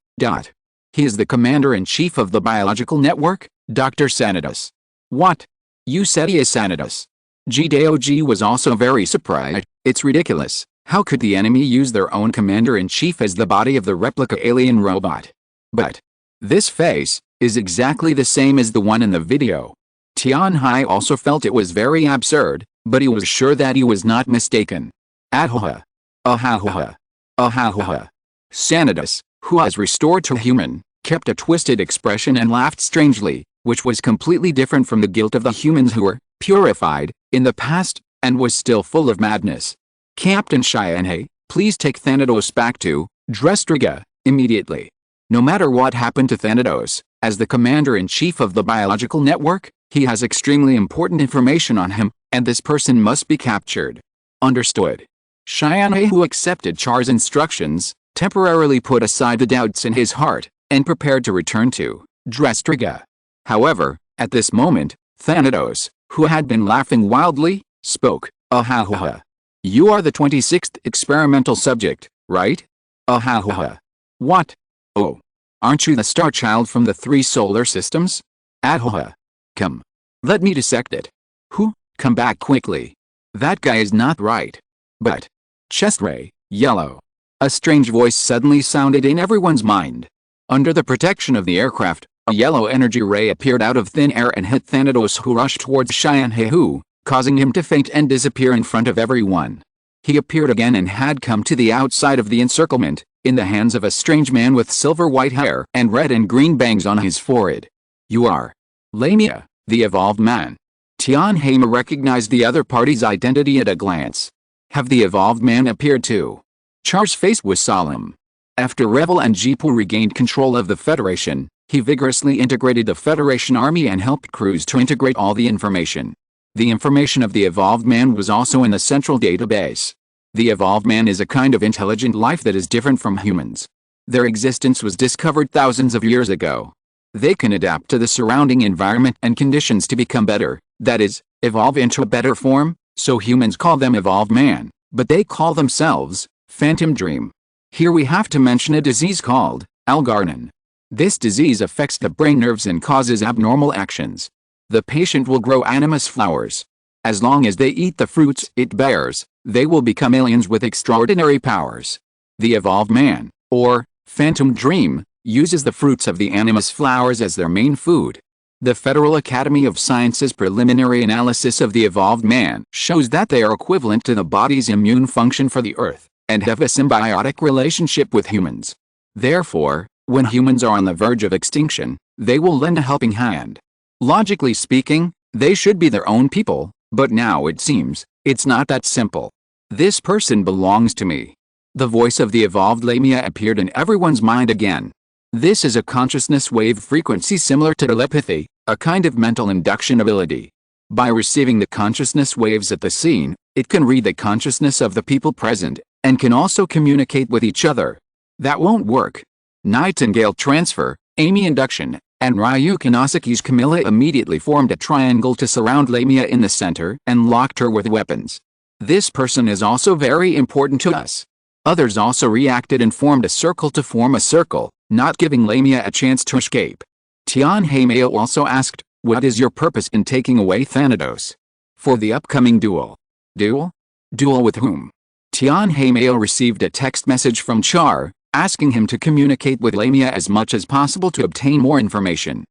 He is the commander-in-chief of the biological network, Dr. Sanitas. What? You said he is Sanitas. Daoji was also very surprised. It's ridiculous. How could the enemy use their own commander-in-chief as the body of the replica alien robot? But this face is exactly the same as the one in the video. Tian Hai also felt it was very absurd, but he was sure that he was not mistaken. Ahaha. Ahaha. Ahaha. Sanitas, who was restored to human, kept a twisted expression and laughed strangely, which was completely different from the guilt of the humans who were purified in the past, and was still full of madness. Captain Cheyenne, please take Thanatos back to Drestriga immediately. No matter what happened to Thanatos, as the commander-in-chief of the biological network, he has extremely important information on him, and this person must be captured. Understood. Cheyenne, who accepted Char's instructions, temporarily put aside the doubts in his heart, and prepared to return to Drestriga. However, at this moment, Thanatos, who had been laughing wildly, spoke. Ahaha. You are the 26th experimental subject, right? Ahaha. What? Oh. Aren't you the star child from the 3 solar systems? Ahaha. Come. Let me dissect it. Who? Come back quickly. That guy is not right. But. Chest ray, yellow. A strange voice suddenly sounded in everyone's mind. Under the protection of the aircraft, a yellow energy ray appeared out of thin air and hit Thanatos, who rushed towards Yang Hui, causing him to faint and disappear in front of everyone. He appeared again and had come to the outside of the encirclement, in the hands of a strange man with silver white hair and red and green bangs on his forehead. You are Lamia, the evolved man. Tianhema recognized the other party's identity at a glance. Have the evolved man appeared too? Char's face was solemn. After Revel and Jipu regained control of the Federation, he vigorously integrated the Federation army and helped crews to integrate all the information. The information of the evolved man was also in the central database. The evolved man is a kind of intelligent life that is different from humans. Their existence was discovered thousands of years ago. They can adapt to the surrounding environment and conditions to become better, that is, evolve into a better form, so humans call them evolved man, but they call themselves phantom dream. Here we have to mention a disease called Algernon. This disease affects the brain nerves and causes abnormal actions. The patient will grow animus flowers. As long as they eat the fruits it bears, they will become aliens with extraordinary powers. The evolved man, or phantom dream, uses the fruits of the animus flowers as their main food. The Federal Academy of Sciences preliminary analysis of the evolved man shows that they are equivalent to the body's immune function for the Earth, and have a symbiotic relationship with humans. Therefore, when humans are on the verge of extinction, they will lend a helping hand. Logically speaking, they should be their own people, but now it seems, it's not that simple. This person belongs to me. The voice of the evolved Lamia appeared in everyone's mind again. This is a consciousness wave frequency similar to telepathy, a kind of mental induction ability. By receiving the consciousness waves at the scene, it can read the consciousness of the people present, and can also communicate with each other. That won't work. Nightingale transfer, Amy induction, and Ryu Kinosaki's Camilla immediately formed a triangle to surround Lamia in the center and locked her with weapons. This person is also very important to us. Others also reacted and formed a circle to form a circle, not giving Lamia a chance to escape. Tianhema also asked, what is your purpose in taking away Thanatos? For the upcoming duel. Duel? Duel with whom? Tianhema received a text message from Char, asking him to communicate with Lamia as much as possible to obtain more information.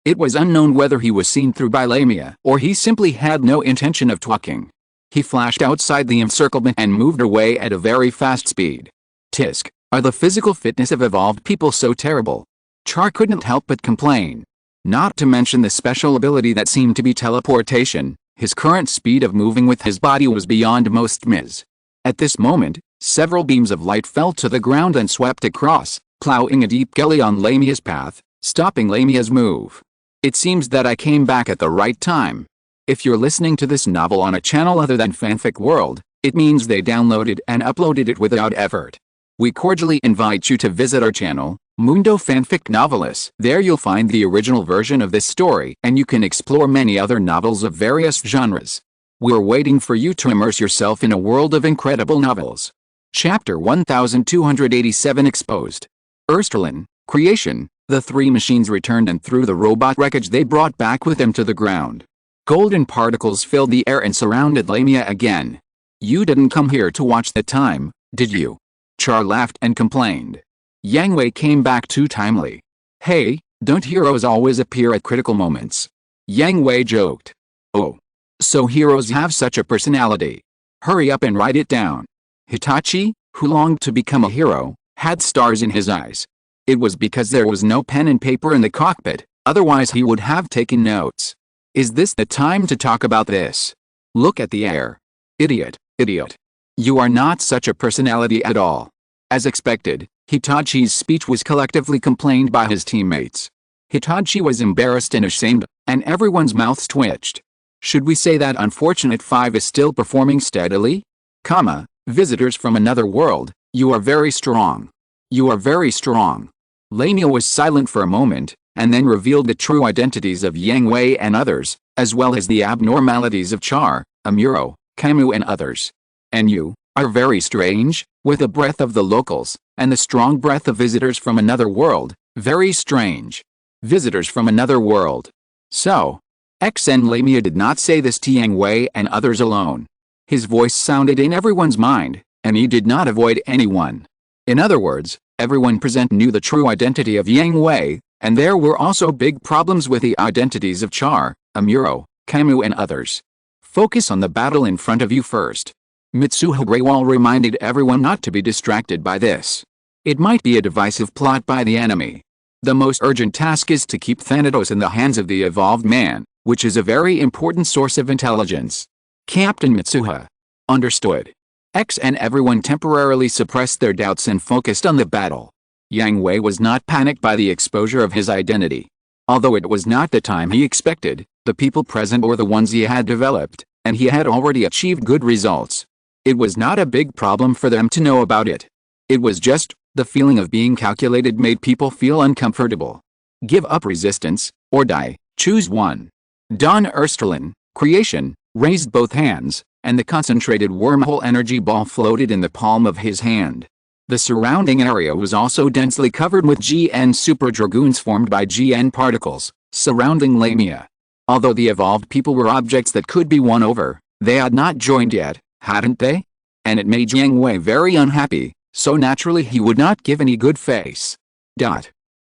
It was unknown whether he was seen through by Lamia or he simply had no intention of talking. He flashed outside the encirclement and moved away at a very fast speed. Tisk, are the physical fitness of evolved people so terrible? Char couldn't help but complain. Not to mention the special ability that seemed to be teleportation, his current speed of moving with his body was beyond most Ms. At this moment, several beams of light fell to the ground and swept across, plowing a deep gully on Lamia's path, stopping Lamia's move. It seems that I came back at the right time. If you're listening to this novel on a channel other than Fanfic World, it means they downloaded and uploaded it without effort. We cordially invite you to visit our channel, Mundo Fanfic Novelis. There you'll find the original version of this story and you can explore many other novels of various genres. We're waiting for you to immerse yourself in a world of incredible novels. Chapter 1287 Exposed. Ersterlin, Creation. The 3 machines returned and threw the robot wreckage they brought back with them to the ground. Golden particles filled the air and surrounded Lamia again. You didn't come here to watch the time, did you? Char laughed and complained. Yang Hui came back too timely. Hey, don't heroes always appear at critical moments? Yang Hui joked. Oh. So heroes have such a personality. Hurry up and write it down. Hitachi, who longed to become a hero, had stars in his eyes. It was because there was no pen and paper in the cockpit, otherwise he would have taken notes. Is this the time to talk about this? Look at the air. Idiot, idiot. You are not such a personality at all. As expected, Hitachi's speech was collectively complained by his teammates. Hitachi was embarrassed and ashamed, and everyone's mouths twitched. Should we say that Unfortunate 5 is still performing steadily? Visitors from another world, you are very strong. You are very strong. Lamia was silent for a moment, and then revealed the true identities of Yang Hui and others, as well as the abnormalities of Char, Amuro, Camus and others. And you are very strange, with the breath of the locals, and the strong breath of visitors from another world, very strange. Visitors from another world. So, XN Lamia did not say this to Yang Hui and others alone. His voice sounded in everyone's mind, and he did not avoid anyone. In other words, everyone present knew the true identity of Yang Hui, and there were also big problems with the identities of Char, Amuro, Camus and others. Focus on the battle in front of you first. Mitsuha Greywall reminded everyone not to be distracted by this. It might be a divisive plot by the enemy. The most urgent task is to keep Thanatos in the hands of the evolved man, which is a very important source of intelligence. Captain Mitsuha. Understood. X and everyone temporarily suppressed their doubts and focused on the battle. Yang Hui was not panicked by the exposure of his identity. Although it was not the time he expected, the people present were the ones he had developed, and he had already achieved good results. It was not a big problem for them to know about it. It was just, the feeling of being calculated made people feel uncomfortable. Give up resistance, or die, choose one. Don Ersterlin, creation, raised both hands, and the concentrated wormhole energy ball floated in the palm of his hand. The surrounding area was also densely covered with GN super dragoons formed by GN particles, surrounding Lamia. Although the evolved people were objects that could be won over, they had not joined yet, hadn't they? And it made Yang Hui very unhappy, so naturally he would not give any good face.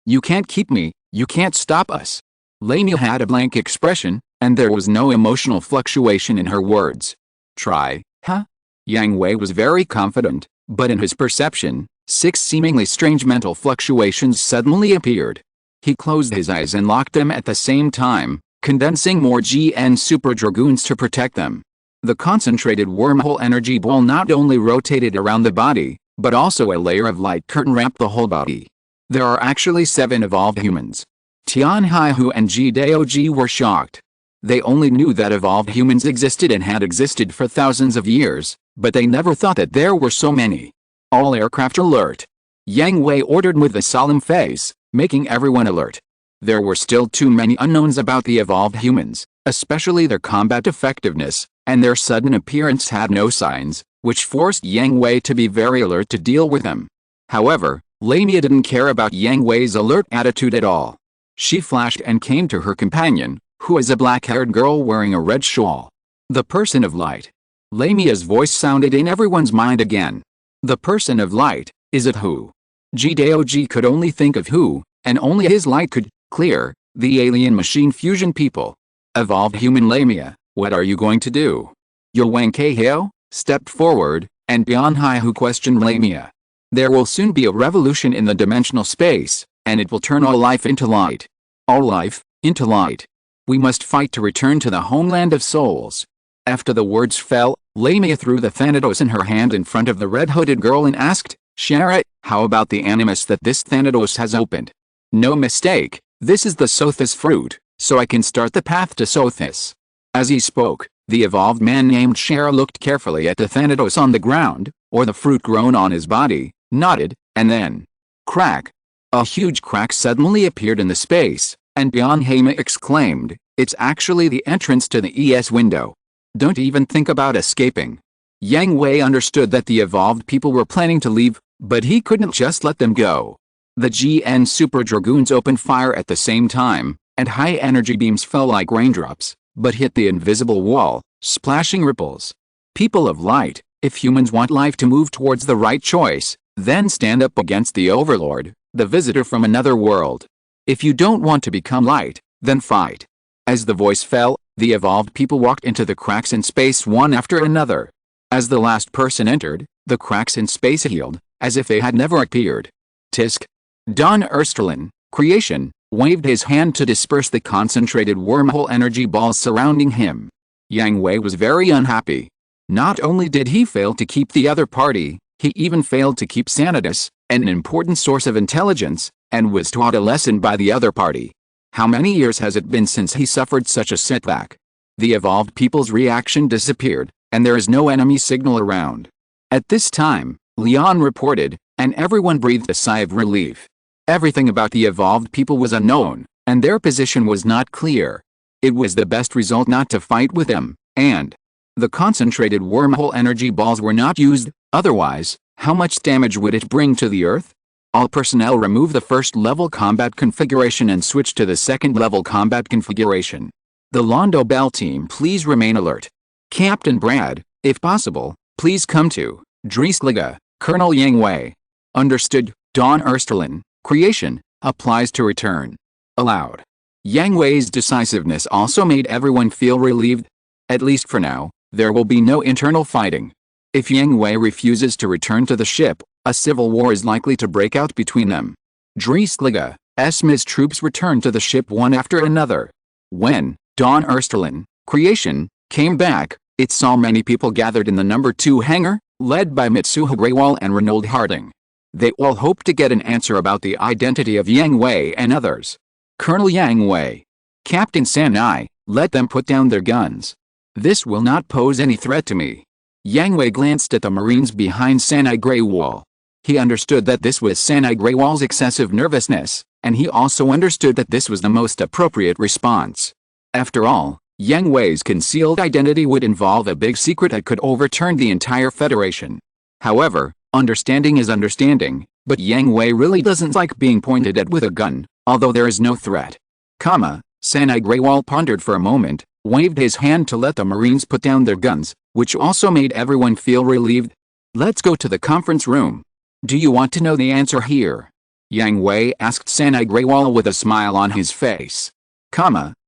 You can't keep me, you can't stop us. Lamia had a blank expression, and there was no emotional fluctuation in her words. Try, huh? Yang Hui was very confident, but in his perception, 6 seemingly strange mental fluctuations suddenly appeared. He closed his eyes and locked them at the same time, condensing more GN super dragoons to protect them. The concentrated wormhole energy ball not only rotated around the body, but also a layer of light curtain wrapped the whole body. There are actually 7 evolved humans. Tianhaihu and Ji were shocked. They only knew that evolved humans existed and had existed for thousands of years, but they never thought that there were so many. All aircraft alert. Yang Hui ordered with a solemn face, making everyone alert. There were still too many unknowns about the evolved humans, especially their combat effectiveness, and their sudden appearance had no signs, which forced Yang Hui to be very alert to deal with them. However, Lamia didn't care about Yang Hui's alert attitude at all. She flashed and came to her companion, who was a black-haired girl wearing a red shawl. The person of light. Lamia's voice sounded in everyone's mind again. The person of light, is it who? Ji could only think of who, and only his light could clear the alien machine fusion people. Evolved human Lamia, what are you going to do? Wang Kehyo stepped forward, and Tianhai who questioned Lamia. There will soon be a revolution in the dimensional space, and it will turn all life into light. All life, into light. We must fight to return to the homeland of souls. After the words fell, Lamia threw the Thanatos in her hand in front of the red-hooded girl and asked, Shara, how about the animus that this Thanatos has opened? No mistake, this is the Sothis fruit, so I can start the path to Sothis. As he spoke, the evolved man named Shara looked carefully at the Thanatos on the ground, or the fruit grown on his body, nodded, and then, crack. A huge crack suddenly appeared in the space, and Tianhai exclaimed, it's actually the entrance to the ES window. Don't even think about escaping. Yang Hui understood that the evolved people were planning to leave, but he couldn't just let them go. The GN Super Dragoons opened fire at the same time, and high energy beams fell like raindrops, but hit the invisible wall, splashing ripples. People of light, if humans want life to move towards the right choice, then stand up against the Overlord, the visitor from another world. If you don't want to become light, then fight. As the voice fell, the evolved people walked into the cracks in space one after another. As the last person entered, the cracks in space healed, as if they had never appeared. Tisk. Don Ersterlin, creation, waved his hand to disperse the concentrated wormhole energy balls surrounding him. Yang Hui was very unhappy. Not only did he fail to keep the other party, he even failed to keep Sanitas, an important source of intelligence, and was taught a lesson by the other party. How many years has it been since he suffered such a setback? The evolved people's reaction disappeared, and there is no enemy signal around. At this time, Leon reported, and everyone breathed a sigh of relief. Everything about the evolved people was unknown, and their position was not clear. It was the best result not to fight with them, and the concentrated wormhole energy balls were not used. Otherwise, how much damage would it bring to the Earth? All personnel remove the first level combat configuration and switch to the second level combat configuration. The Londo Bell team, please remain alert. Captain Brad, if possible, please come to Dreisliga, Colonel Yang Hui. Understood. Dawn Ersterlin, creation, applies to return. Allowed. Yang Hui's decisiveness also made everyone feel relieved. At least for now, there will be no internal fighting. If Yang Hui refuses to return to the ship, a civil war is likely to break out between them. Dreisliga, Esma's troops returned to the ship one after another. When Dawn Ersterlin, creation, came back, it saw many people gathered in the number 2 hangar, led by Mitsuha Greywall and Reynold Harding. They all hoped to get an answer about the identity of Yang Hui and others. Colonel Yang Hui. Captain Sanai, let them put down their guns. This will not pose any threat to me. Yang Hui glanced at the Marines behind Sanai Greywall. He understood that this was Sanai Greywall's excessive nervousness, and he also understood that this was the most appropriate response. After all, Yang Hui's concealed identity would involve a big secret that could overturn the entire Federation. However, understanding is understanding, but Yang Hui really doesn't like being pointed at with a gun, although there is no threat. Sanai Greywall pondered for a moment, waved his hand to let the Marines put down their guns, which also made everyone feel relieved. Let's go to the conference room. Do you want to know the answer here? Yang Hui asked Sanai Greywall with a smile on his face.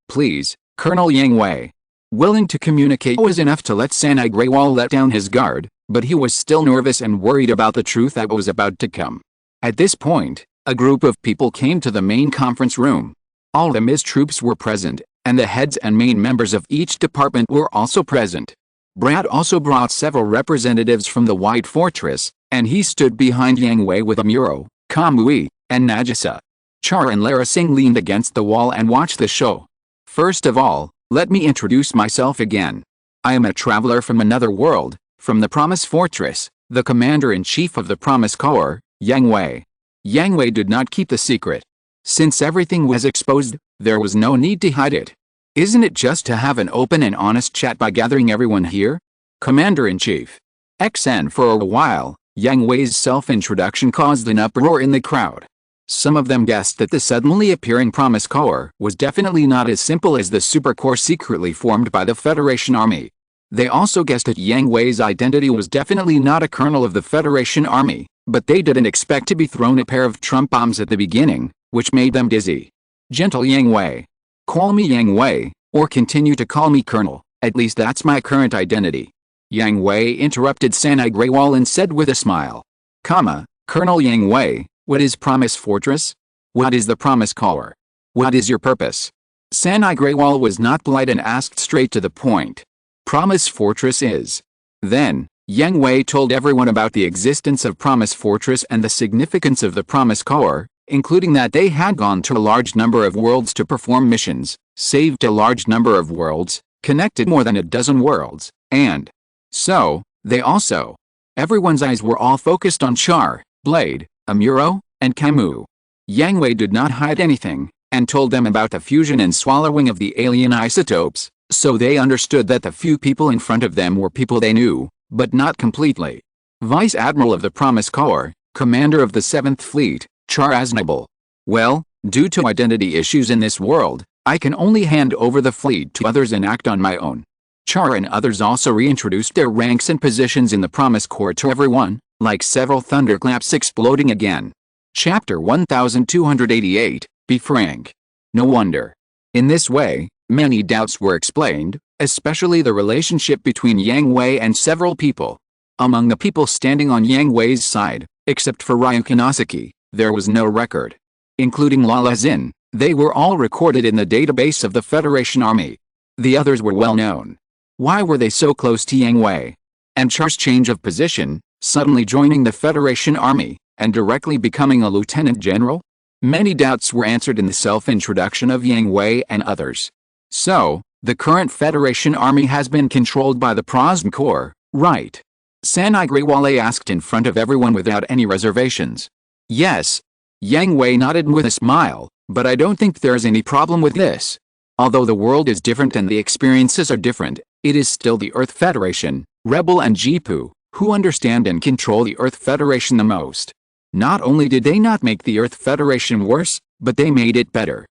Please, Colonel Yang Hui. Willing to communicate was enough to let Sanai Greywall let down his guard, but he was still nervous and worried about the truth that was about to come. At this point, a group of people came to the main conference room. All the MIS troops were present, and the heads and main members of each department were also present. Brad also brought several representatives from the White Fortress, and he stood behind Yang Hui with Amuro, Kamui, and Nagisa. Char and Lara Singh leaned against the wall and watched the show. First of all, let me introduce myself again. I am a traveler from another world, from the Promise Fortress, the Commander-in-Chief of the Promise Corps, Yang Hui. Yang Hui did not keep the secret. Since everything was exposed, there was no need to hide it. Isn't it just to have an open and honest chat by gathering everyone here? Commander-in-Chief. XN. For a while, Yang Hui's self-introduction caused an uproar in the crowd. Some of them guessed that the suddenly appearing Promise Corps was definitely not as simple as the Super Corps secretly formed by the Federation Army. They also guessed that Yang Hui's identity was definitely not a colonel of the Federation Army, but they didn't expect to be thrown a pair of trump bombs at the beginning, which made them dizzy. Gentle Yang Hui. Call me Yang Hui, or continue to call me Colonel, at least that's my current identity. Yang Hui interrupted Sanai Greywall and said with a smile. Colonel Yang Hui, what is Promise Fortress? What is the Promise Corps? What is your purpose? Sanai Greywall was not polite and asked straight to the point. Promise Fortress is. Then, Yang Hui told everyone about the existence of Promise Fortress and the significance of the Promise Corps, including that they had gone to a large number of worlds to perform missions, saved a large number of worlds, connected more than a dozen worlds, and so, they also. Everyone's eyes were all focused on Char, Blade, Amuro, and Camus. Yang Hui did not hide anything, and told them about the fusion and swallowing of the alien isotopes, so they understood that the few people in front of them were people they knew, but not completely. Vice Admiral of the Promise Corps, Commander of the 7th Fleet, Char Aznable. Well, due to identity issues in this world, I can only hand over the fleet to others and act on my own. Char and others also reintroduced their ranks and positions in the Promise Corps to everyone, like several thunderclaps exploding again. Chapter 1288, Be Frank. No wonder. In this way, many doubts were explained, especially the relationship between Yang Hui and several people. Among the people standing on Yang Hui's side, except for Ryukinosaki, there was no record. Including Lala Zin, they were all recorded in the database of the Federation Army. The others were well known. Why were they so close to Yang Hui? And Char's change of position, suddenly joining the Federation Army, and directly becoming a lieutenant general? Many doubts were answered in the self-introduction of Yang Hui and others. So, the current Federation Army has been controlled by the Promise Corps, right? Sanai Greywall asked in front of everyone without any reservations. Yes. Yang Hui nodded with a smile, but I don't think there's any problem with this. Although the world is different and the experiences are different, it is still the Earth Federation, Rebel and Jipu, who understand and control the Earth Federation the most. Not only did they not make the Earth Federation worse, but they made it better.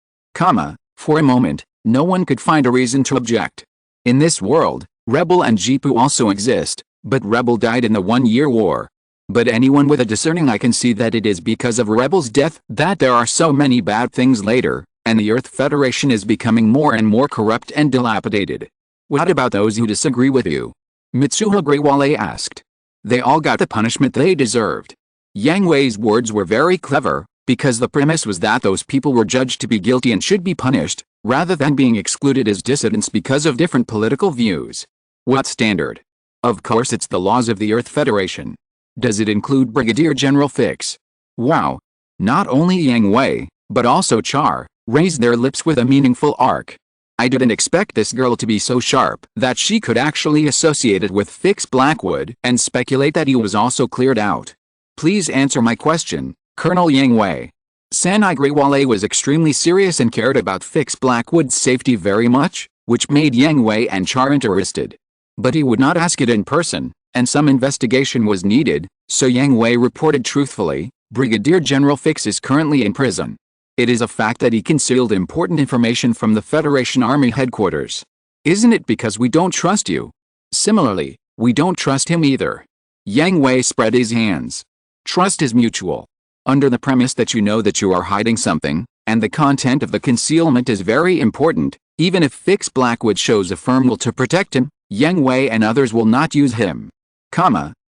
For a moment, no one could find a reason to object. In this world, Rebel and Jipu also exist, but Rebel died in the 1-year war. But anyone with a discerning eye can see that it is because of Rebel's death that there are so many bad things later, and the Earth Federation is becoming more and more corrupt and dilapidated. What about those who disagree with you? Mitsuha Grewale asked. They all got the punishment they deserved. Yang Hui's words were very clever, because the premise was that those people were judged to be guilty and should be punished, rather than being excluded as dissidents because of different political views. What standard? Of course it's the laws of the Earth Federation. Does it include Brigadier General Fix? Wow! Not only Yang Hui, but also Char, raised their lips with a meaningful arc. I didn't expect this girl to be so sharp that she could actually associate it with Fix Blackwood and speculate that he was also cleared out. Please answer my question, Colonel Yang Hui. Sanai Grewale was extremely serious and cared about Fix Blackwood's safety very much, which made Yang Hui and Char interested. But he would not ask it in person, and some investigation was needed, so Yang Hui reported truthfully, Brigadier General Fix is currently in prison. It is a fact that he concealed important information from the Federation Army headquarters. Isn't it because we don't trust you? Similarly, we don't trust him either. Yang Hui spread his hands. Trust is mutual. Under the premise that you know that you are hiding something, and the content of the concealment is very important, even if Fix Blackwood shows a firm will to protect him, Yang Hui and others will not use him.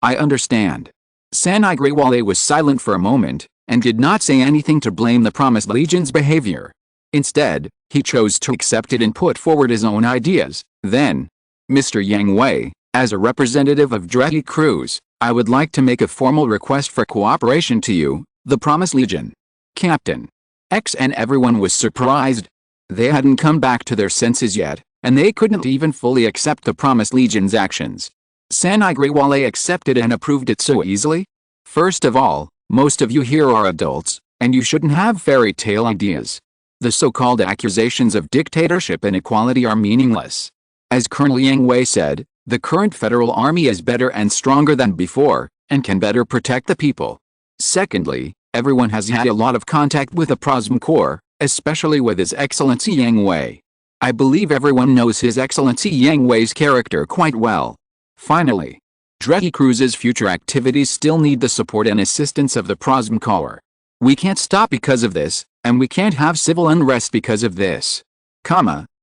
I understand. Sanai Grewale was silent for a moment, and did not say anything to blame the Promised Legion's behavior. Instead, he chose to accept it and put forward his own ideas. Then, Mr. Yang Hui, as a representative of Dreki Cruz, I would like to make a formal request for cooperation to you, the Promised Legion. Captain X and everyone was surprised. They hadn't come back to their senses yet, and they couldn't even fully accept the Promised Legion's actions. Sanai Grewale accepted and approved it so easily? First of all, most of you here are adults, and you shouldn't have fairy tale ideas. The so-called accusations of dictatorship and equality are meaningless. As Colonel Yang Hui said, the current federal army is better and stronger than before, and can better protect the people. Secondly, everyone has had a lot of contact with the Prosm Corps, especially with His Excellency Yang Hui. I believe everyone knows His Excellency Yang Hui's character quite well. Finally, Dreki Cruz's future activities still need the support and assistance of the Prosm Corps. We can't stop because of this, and we can't have civil unrest because of this.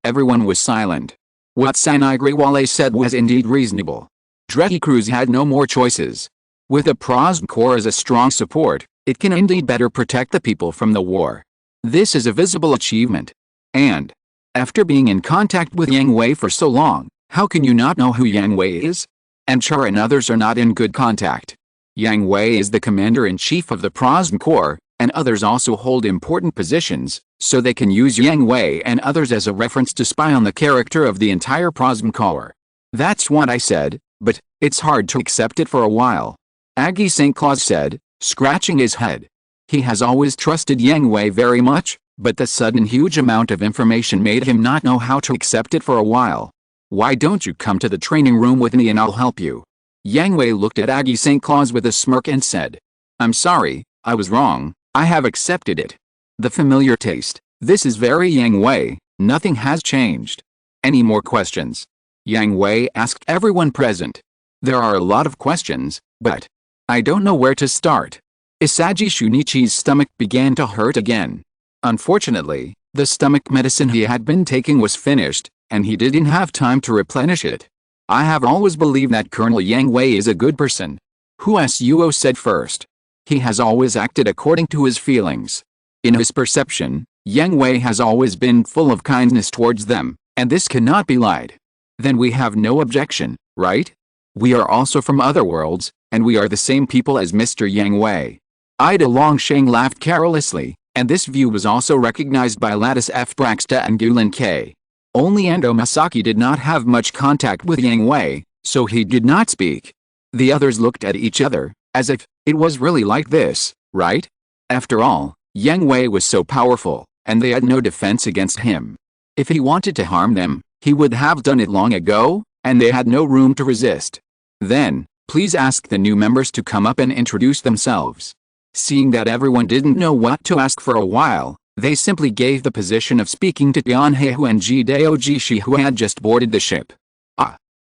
Everyone was silent. What Sanai Grewale said was indeed reasonable. Dreki Cruz had no more choices. With the Prosm Corps as a strong support, it can indeed better protect the people from the war. This is a visible achievement. And, after being in contact with Yang Hui for so long, how can you not know who Yang Hui is? And Char and others are not in good contact. Yang Hui is the commander-in-chief of the Prosm Corps, and others also hold important positions, so they can use Yang Hui and others as a reference to spy on the character of the entire Prosm Corps. That's what I said, but it's hard to accept it for a while. Aggie St. Claus said, scratching his head. He has always trusted Yang Hui very much, but the sudden huge amount of information made him not know how to accept it for a while. Why don't you come to the training room with me and I'll help you? Yang Hui looked at Aggie St. Claus with a smirk and said, I'm sorry, I was wrong, I have accepted it. The familiar taste, this is very Yang Hui, nothing has changed. Any more questions? Yang Hui asked everyone present. There are a lot of questions, but I don't know where to start. Isagi Shunichi's stomach began to hurt again. Unfortunately, the stomach medicine he had been taking was finished, and he didn't have time to replenish it. I have always believed that Colonel Yang Hui is a good person. Huasuo said first. He has always acted according to his feelings. In his perception, Yang Hui has always been full of kindness towards them, and this cannot be lied. Then we have no objection, right? We are also from other worlds, and we are the same people as Mr. Yang Hui. Ida Longsheng laughed carelessly, and this view was also recognized by Lattice F. Braxta and Gulen K. Only Endo Masaki did not have much contact with Yang Hui, so he did not speak. The others looked at each other, as if, it was really like this, right? After all, Yang Hui was so powerful, and they had no defense against him. If he wanted to harm them, he would have done it long ago, and they had no room to resist. Then, please ask the new members to come up and introduce themselves. Seeing that everyone didn't know what to ask for a while, they simply gave the position of speaking to Yang Hui and Gidao Jishi, who had just boarded the ship.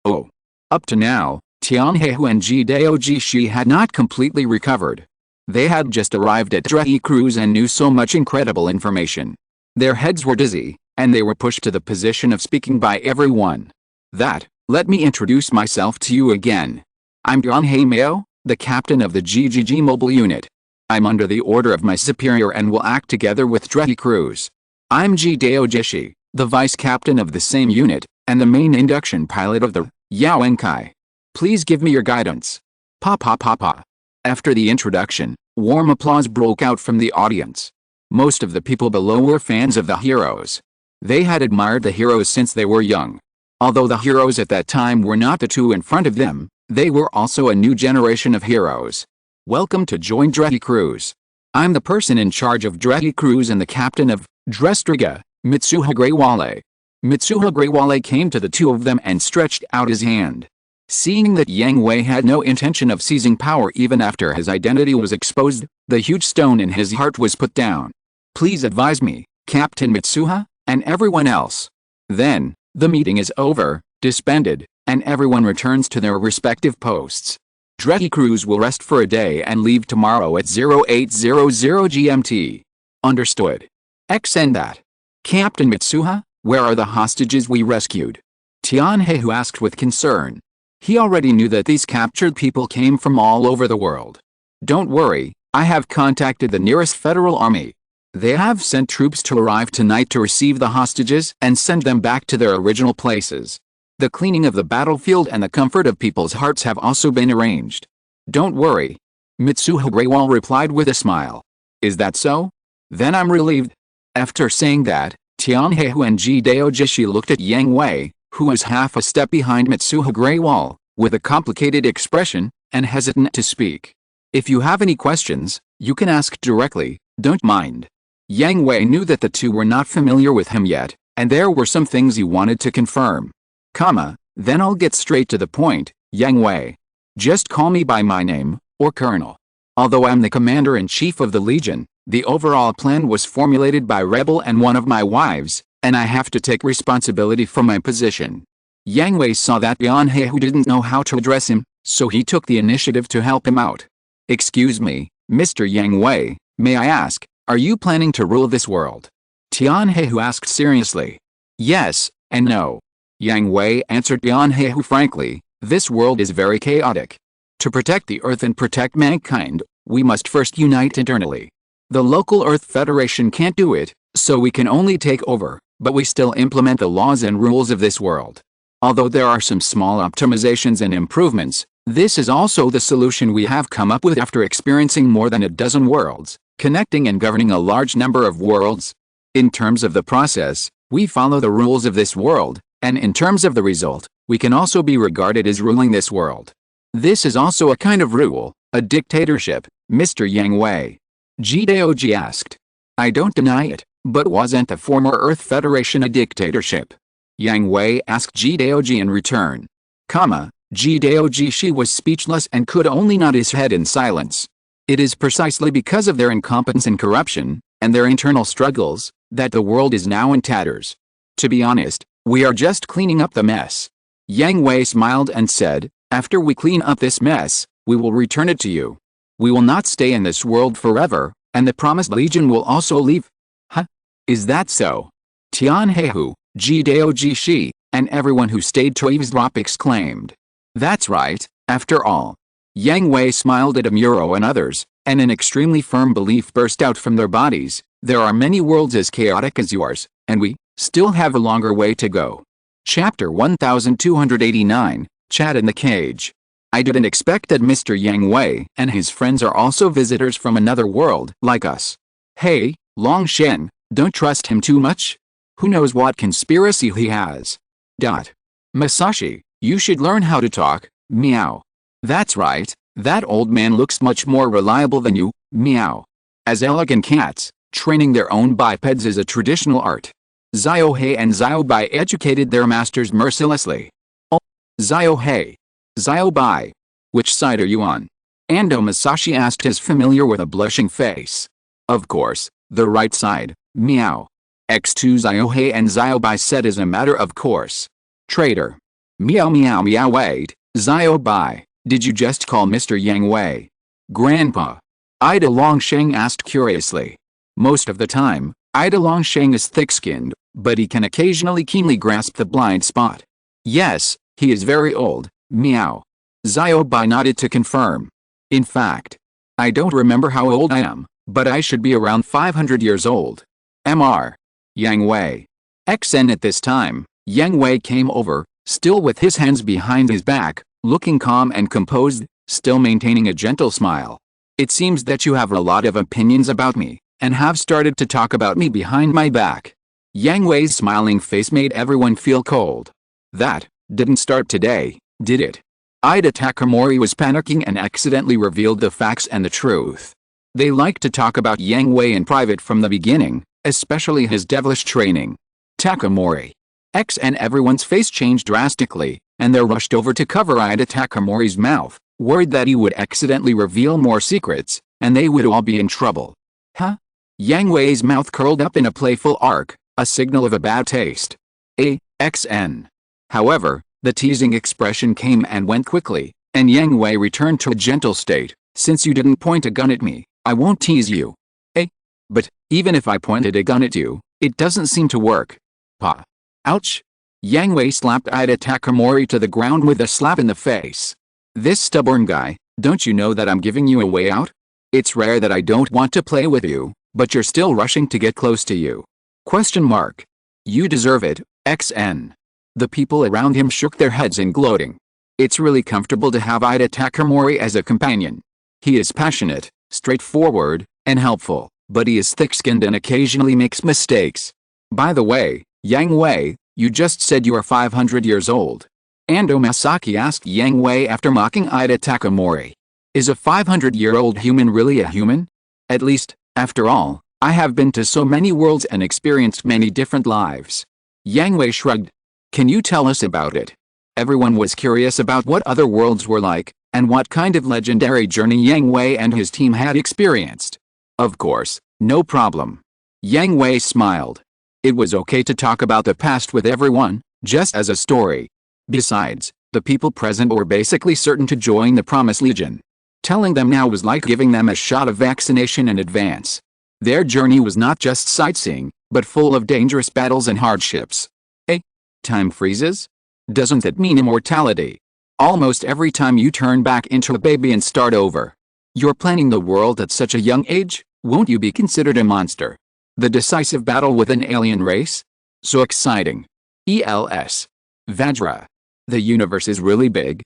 Oh. Up to now, Yang Hui and Gidao Jishi had not completely recovered. They had just arrived at Dreki Cruise and knew so much incredible information. Their heads were dizzy, and they were pushed to the position of speaking by everyone. Let me introduce myself to you again. I'm Yang Hui, the captain of the GGG mobile unit. I'm under the order of my superior and will act together with Dreki Cruise. I'm Gidao Jishi, the vice captain of the same unit, and the main induction pilot of the Yaoenkai. Please give me your guidance. Pa. After the introduction, warm applause broke out from the audience. Most of the people below were fans of the heroes. They had admired the heroes since they were young. Although the heroes at that time were not the two in front of them, they were also a new generation of heroes. Welcome to join Dreki Cruise. I'm the person in charge of Dreki Cruise and the captain of Drestriga, Mitsuha Greywale. Mitsuha Greywale came to the two of them and stretched out his hand. Seeing that Yang Hui had no intention of seizing power even after his identity was exposed, the huge stone in his heart was put down. Please advise me, Captain Mitsuha, and everyone else. Then, the meeting is over, disbanded, and everyone returns to their respective posts. Dreki Cruise will rest for a day and leave tomorrow at 0800 GMT. Understood. And that. Captain Mitsuha, where are the hostages we rescued? Yang Hui asked with concern. He already knew that these captured people came from all over the world. Don't worry, I have contacted the nearest federal army. They have sent troops to arrive tonight to receive the hostages and send them back to their original places. The cleaning of the battlefield and the comfort of people's hearts have also been arranged. Don't worry. Mitsuha Greywale replied with a smile. Is that so? Then I'm relieved. After saying that, Yang Hui and Gidao Jishi looked at Yang Hui, who was half a step behind Mitsuha Greywale, with a complicated expression, and hesitant to speak. If you have any questions, you can ask directly, don't mind. Yang Hui knew that the two were not familiar with him yet, and there were some things he wanted to confirm. Then I'll get straight to the point, Yang Hui. Just call me by my name, or Colonel. Although I'm the commander-in-chief of the Legion, the overall plan was formulated by Rebel and one of my wives, and I have to take responsibility for my position. Yang Hui saw that Yang Hui didn't know how to address him, so he took the initiative to help him out. Excuse me, Mr. Yang Hui, may I ask, are you planning to rule this world? Yang Hui asked seriously. Yes, and no. Yang Hui answered Yang Hui frankly, this world is very chaotic. To protect the Earth and protect mankind, we must first unite internally. The local Earth Federation can't do it, so we can only take over, but we still implement the laws and rules of this world. Although there are some small optimizations and improvements, this is also the solution we have come up with after experiencing more than a dozen worlds, connecting and governing a large number of worlds. In terms of the process, we follow the rules of this world, and in terms of the result, we can also be regarded as ruling this world. This is also a kind of rule, a dictatorship, Mr. Yang Hui. Gidao Ji asked. I don't deny it, but wasn't the former Earth Federation a dictatorship? Yang Hui asked Gidao Ji in return. Gidao Jishi was speechless and could only nod his head in silence. It is precisely because of their incompetence and corruption, and their internal struggles, that the world is now in tatters. To be honest, we are just cleaning up the mess. Yang Hui smiled and said, after we clean up this mess, we will return it to you. We will not stay in this world forever, and the promised legion will also leave. Huh? Is that so? Yang Hui, Gidao Jishi, and everyone who stayed to eavesdrop exclaimed. That's right, after all. Yang Hui smiled at Amuro and others, and an extremely firm belief burst out from their bodies. There are many worlds as chaotic as yours, and we still have a longer way to go. Chapter 1289, Chat in the Cage. I didn't expect that Mr. Yang Hui and his friends are also visitors from another world like us. Hey, Long Shen, don't trust him too much. Who knows what conspiracy he has? Masashi, you should learn how to talk, meow. That's right, that old man looks much more reliable than you, meow. as elegant cats. Training their own bipeds is a traditional art. Xiao and Xiao educated their masters mercilessly. Oh, Xiao Xiao, which side are you on? Ando Masashi asked his familiar with a blushing face. Of course, the right side, meow. X2 Xiao and Xiao said as a matter of course. Traitor. Meow wait, Xiao, did you just call Mr. Yang Hui? Grandpa. Ida Longsheng asked curiously. Most of the time, Ida Longsheng is thick-skinned, but he can occasionally keenly grasp the blind spot. Yes, he is very old, meow. Xiao nodded to confirm. In fact, I don't remember how old I am, but I should be around 500 years old. Mr. Yang Hui. XN at this time, Yang Hui came over, still with his hands behind his back, looking calm and composed, still maintaining a gentle smile. It seems that you have a lot of opinions about me, and have started to talk about me behind my back. Yang Hui's smiling face made everyone feel cold. That didn't start today, did it? Ida Takamori was panicking and accidentally revealed the facts and the truth. They liked to talk about Yang Hui in private from the beginning, especially his devilish training. Takamori. And everyone's face changed drastically, and they rushed over to cover Ida Takamori's mouth, worried that he would accidentally reveal more secrets, and they would all be in trouble. Huh? Yang Hui's mouth curled up in a playful arc, a signal of a bad taste. XN. However, the teasing expression came and went quickly, and Yang Hui returned to a gentle state. Since you didn't point a gun at me, I won't tease you. But, even if I pointed a gun at you, it doesn't seem to work. Pa. Ouch. Yang Hui slapped Ida Takamori to the ground with a slap in the face. This stubborn guy, don't you know that I'm giving you a way out? It's rare that I don't want to play with you, but you're still rushing to get close to you. ? You deserve it, XN. The people around him shook their heads in gloating. It's really comfortable to have Ida Takamori as a companion. He is passionate, straightforward, and helpful, but he is thick-skinned and occasionally makes mistakes. By the way, Yang Hui, you just said you are 500 years old. Ando Masaki asked Yang Hui after mocking Ida Takamori. Is a 500-year-old human really a human? At least, after all, I have been to so many worlds and experienced many different lives. Yang Hui shrugged. Can you tell us about it? Everyone was curious about what other worlds were like, and what kind of legendary journey Yang Hui and his team had experienced. Of course, no problem. Yang Hui smiled. It was okay to talk about the past with everyone, just as a story. Besides, the people present were basically certain to join the Promised Legion. Telling them now was like giving them a shot of vaccination in advance. Their journey was not just sightseeing, but full of dangerous battles and hardships. Time freezes? Doesn't that mean immortality? Almost every time you turn back into a baby and start over. You're planning the world at such a young age, won't you be considered a monster? The decisive battle with an alien race? So exciting. ELS. Vajra. The universe is really big.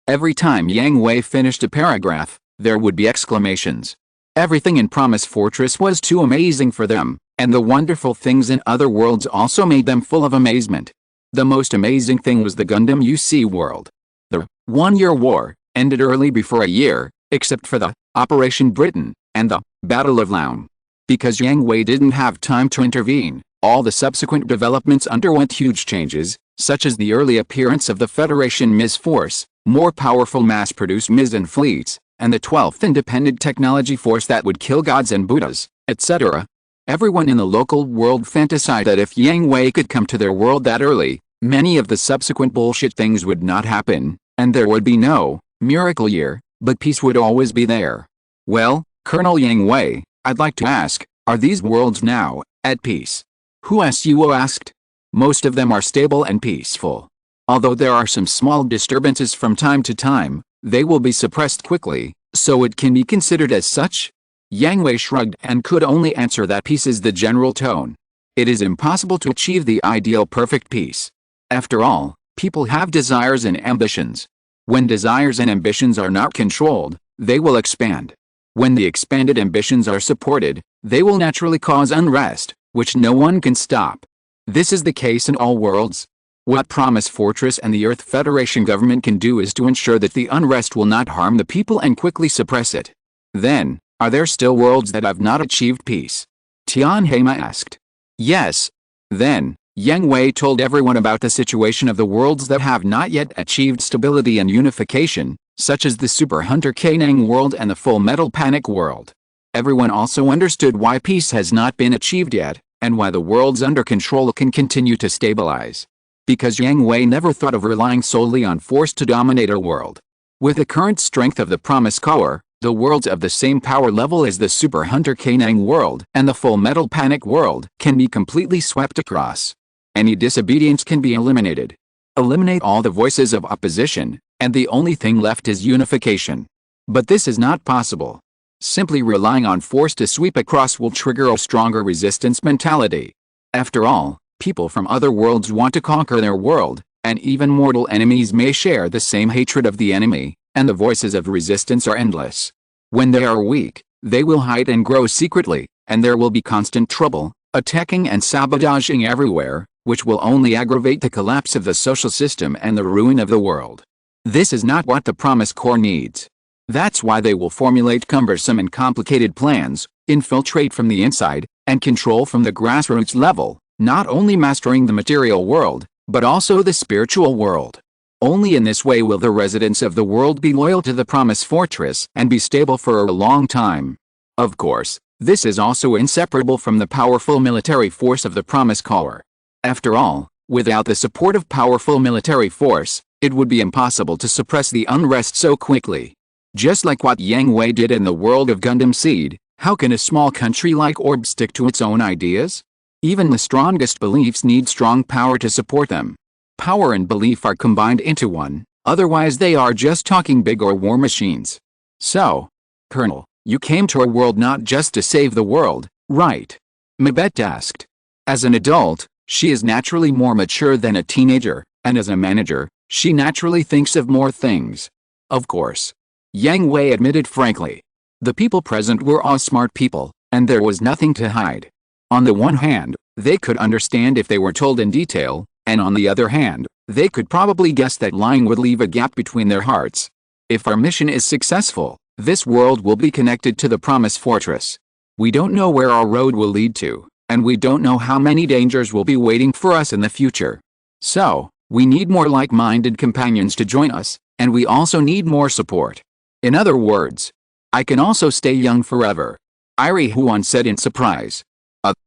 Every time Yang Hui finished a paragraph, there would be exclamations. Everything in Promise Fortress was too amazing for them, and the wonderful things in other worlds also made them full of amazement. The most amazing thing was the Gundam UC world. The one-year war ended early before a year, except for the Operation Britain and the Battle of Laon. Because Yang Hui didn't have time to intervene, all the subsequent developments underwent huge changes, such as the early appearance of the Federation MIS Force, more powerful mass-produced MIS and fleets, and the 12th Independent Technology Force that would kill gods and Buddhas, etc. Everyone in the local world fantasized that if Yang Hui could come to their world that early, many of the subsequent bullshit things would not happen, and there would be no miracle year, but peace would always be there. Well, Colonel Yang Hui, I'd like to ask, are these worlds now at peace? Suo asked. Most of them are stable and peaceful. Although there are some small disturbances from time to time, they will be suppressed quickly, so it can be considered as such. Yang Hui shrugged and could only answer that peace is the general tone. It is impossible to achieve the ideal perfect peace. After all, people have desires and ambitions. When desires and ambitions are not controlled, they will expand. When the expanded ambitions are supported, they will naturally cause unrest, which no one can stop. This is the case in all worlds. What Promise Fortress and the Earth Federation government can do is to ensure that the unrest will not harm the people and quickly suppress it. Then, Are there still worlds that have not achieved peace? Tianhema asked. Yes. Then, Yang Hui told everyone about the situation of the worlds that have not yet achieved stability and unification, such as the Super Hunter Kanang world and the Full Metal Panic world. Everyone also understood why peace has not been achieved yet, and why the worlds under control can continue to stabilize. Because Yang Hui never thought of relying solely on force to dominate a world. With the current strength of the Promise Core, the worlds of the same power level as the Super Hunter Kanang world and the Full Metal Panic world can be completely swept across. Any disobedience can be eliminated. Eliminate all the voices of opposition, and the only thing left is unification. But this is not possible. Simply relying on force to sweep across will trigger a stronger resistance mentality. After all, people from other worlds want to conquer their world, and even mortal enemies may share the same hatred of the enemy, and the voices of resistance are endless. When they are weak, they will hide and grow secretly, and there will be constant trouble, attacking and sabotaging everywhere, which will only aggravate the collapse of the social system and the ruin of the world. This is not what the Promise Core needs. That's why they will formulate cumbersome and complicated plans, infiltrate from the inside, and control from the grassroots level, not only mastering the material world, but also the spiritual world. Only in this way will the residents of the world be loyal to the Promise Fortress and be stable for a long time. Of course, this is also inseparable from the powerful military force of the Promise Core. After all, without the support of powerful military force, it would be impossible to suppress the unrest so quickly. Just like what Yang Hui did in the world of Gundam Seed, how can a small country like Orb stick to its own ideas? Even the strongest beliefs need strong power to support them. Power and belief are combined into one, otherwise they are just talking big or war machines. So, Colonel, you came to our world not just to save the world, right? Mabette asked. As an adult, she is naturally more mature than a teenager, and as a manager, she naturally thinks of more things. Of course. Yang Hui admitted frankly. The people present were all smart people, and there was nothing to hide. On the one hand, they could understand if they were told in detail, and on the other hand, they could probably guess that lying would leave a gap between their hearts. If our mission is successful, this world will be connected to the Promise Fortress. We don't know where our road will lead to, and we don't know how many dangers will be waiting for us in the future. So, we need more like-minded companions to join us, and we also need more support. In other words, I can also stay young forever. Iri Huan said in surprise.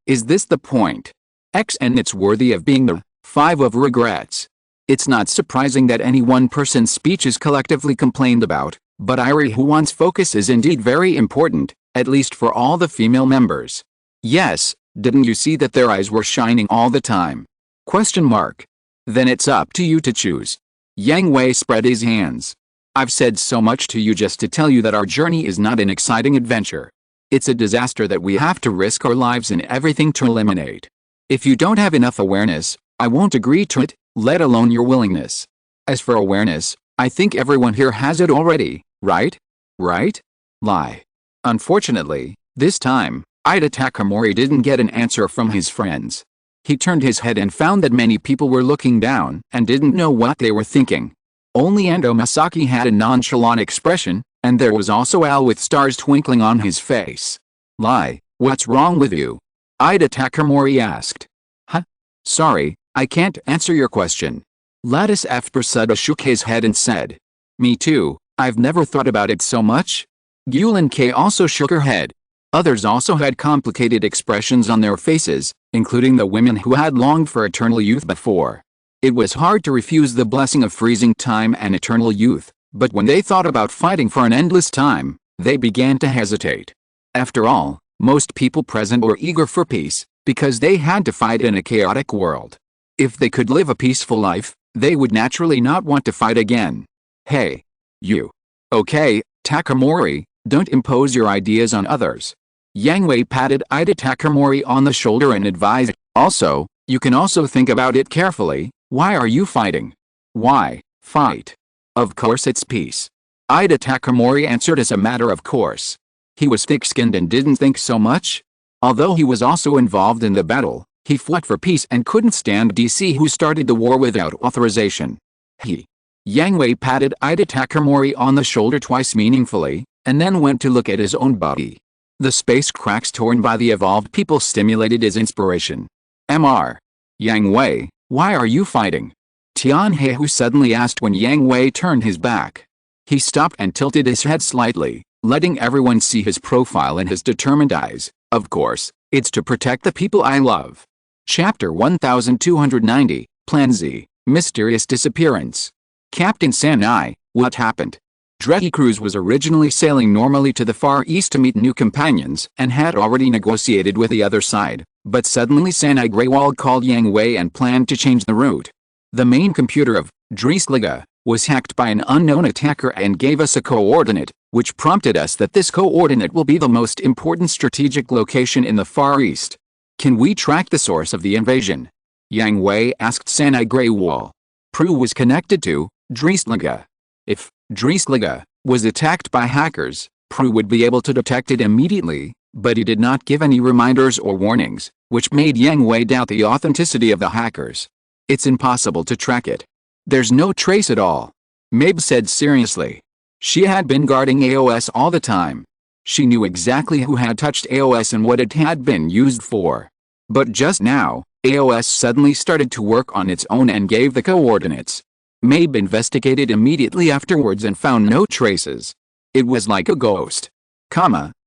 Is this the point? And it's worthy of being the 5 of regrets. It's not surprising that any one person's speech is collectively complained about, but Iri Huan's focus is indeed very important, at least for all the female members. Yes, didn't you see that their eyes were shining all the time? Question mark. Then it's up to you to choose. Yang Hui spread his hands. I've said so much to you just to tell you that our journey is not an exciting adventure. It's a disaster that we have to risk our lives and everything to eliminate. If you don't have enough awareness, I won't agree to it, let alone your willingness. As for awareness, I think everyone here has it already, right? Right? Lie. Unfortunately, this time, Ida Takamori didn't get an answer from his friends. He turned his head and found that many people were looking down and didn't know what they were thinking. Only Ando Masaki had a nonchalant expression, and there was also Al with stars twinkling on his face. Lie, what's wrong with you? Ida Takamori asked. Huh? Sorry, I can't answer your question. Lattice F. Prasada shook his head and said. Me too, I've never thought about it so much. Gulin K also shook her head. Others also had complicated expressions on their faces, including the women who had longed for eternal youth before. It was hard to refuse the blessing of freezing time and eternal youth, but when they thought about fighting for an endless time, they began to hesitate. After all, most people present were eager for peace, because they had to fight in a chaotic world. If they could live a peaceful life, they would naturally not want to fight again. Hey. You. Okay, Takamori, don't impose your ideas on others. Yang Hui patted Ida Takamori on the shoulder and advised, also, you can also think about it carefully. Why are you fighting? Why fight? Of course it's peace. Ida Takamori answered as a matter of course. He was thick-skinned and didn't think so much. Although he was also involved in the battle, he fought for peace and couldn't stand DC who started the war without authorization. He. Yang Hui patted Ida Takamori on the shoulder twice meaningfully, and then went to look at his own body. The space cracks torn by the evolved people stimulated his inspiration. Mr. Yang Hui, why are you fighting? Tian Hui suddenly asked when Yang Hui turned his back. He stopped and tilted his head slightly, letting everyone see his profile and his determined eyes. Of course, it's to protect the people I love. Chapter 1290, Plan Z, Mysterious Disappearance. Captain Sanai, what happened? Dredge Cruise was originally sailing normally to the Far East to meet new companions and had already negotiated with the other side, but suddenly Sanai Greywald called Yang Hui and planned to change the route. The main computer of Dresliga was hacked by an unknown attacker and gave us a coordinate, which prompted us that this coordinate will be the most important strategic location in the Far East. Can we track the source of the invasion? Yang Hui asked Sanai Greywald. Prue was connected to Dresliga. If Dresliga was attacked by hackers, Prue would be able to detect it immediately, but he did not give any reminders or warnings, which made Yang Hui doubt the authenticity of the hackers. It's impossible to track it. There's no trace at all. Mabe said seriously. She had been guarding AOS all the time. She knew exactly who had touched AOS and what it had been used for. But just now, AOS suddenly started to work on its own and gave the coordinates. Mabe investigated immediately afterwards and found no traces. It was like a ghost.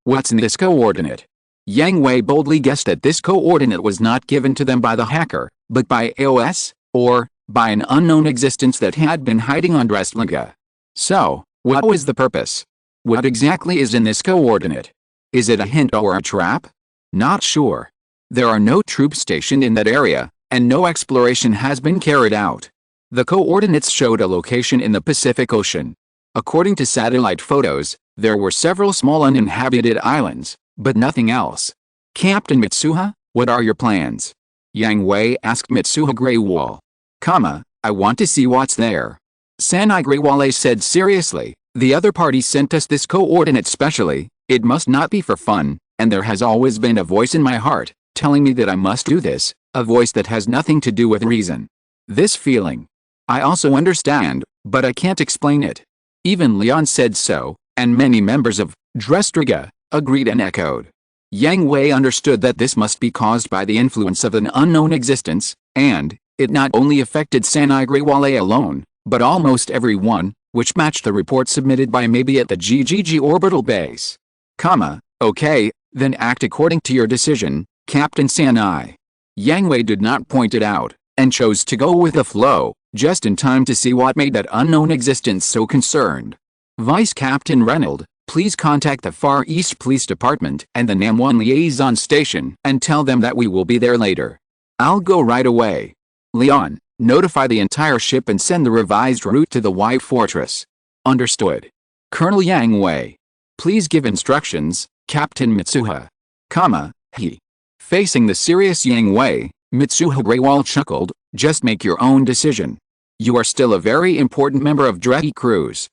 What's in this coordinate? Yang Hui boldly guessed that this coordinate was not given to them by the hacker, but by AOS, or by an unknown existence that had been hiding on Dresliga. So, what was the purpose? What exactly is in this coordinate? Is it a hint or a trap? Not sure. There are no troops stationed in that area, and no exploration has been carried out. The coordinates showed a location in the Pacific Ocean. According to satellite photos, there were several small uninhabited islands, but nothing else. Captain Mitsuha, what are your plans? Yang Hui asked Mitsuha Greywald. I want to see what's there. Sanai Greywald said seriously, the other party sent us this coordinate specially, it must not be for fun, and there has always been a voice in my heart, telling me that I must do this, a voice that has nothing to do with reason. This feeling. I also understand, but I can't explain it. Even Leon said so, and many members of Dresliga agreed and echoed. Yang Hui understood that this must be caused by the influence of an unknown existence, and it not only affected Sanai Greywald alone, but almost everyone, which matched the report submitted by Mabe at the GGG orbital base. Okay, then act according to your decision, Captain Sanai. Yang Hui did not point it out, and chose to go with the flow, just in time to see what made that unknown existence so concerned. Vice Captain Reynolds, please contact the Far East Police Department and the Nam1 Liaison Station and tell them that we will be there later. I'll go right away. Leon, notify the entire ship and send the revised route to the Y Fortress. Understood. Colonel Yang Hui. Please give instructions, Captain Mitsuha. He. Facing the serious Yang Hui, Mitsuha Greywald chuckled, just make your own decision. You are still a very important member of Dredge Cruise.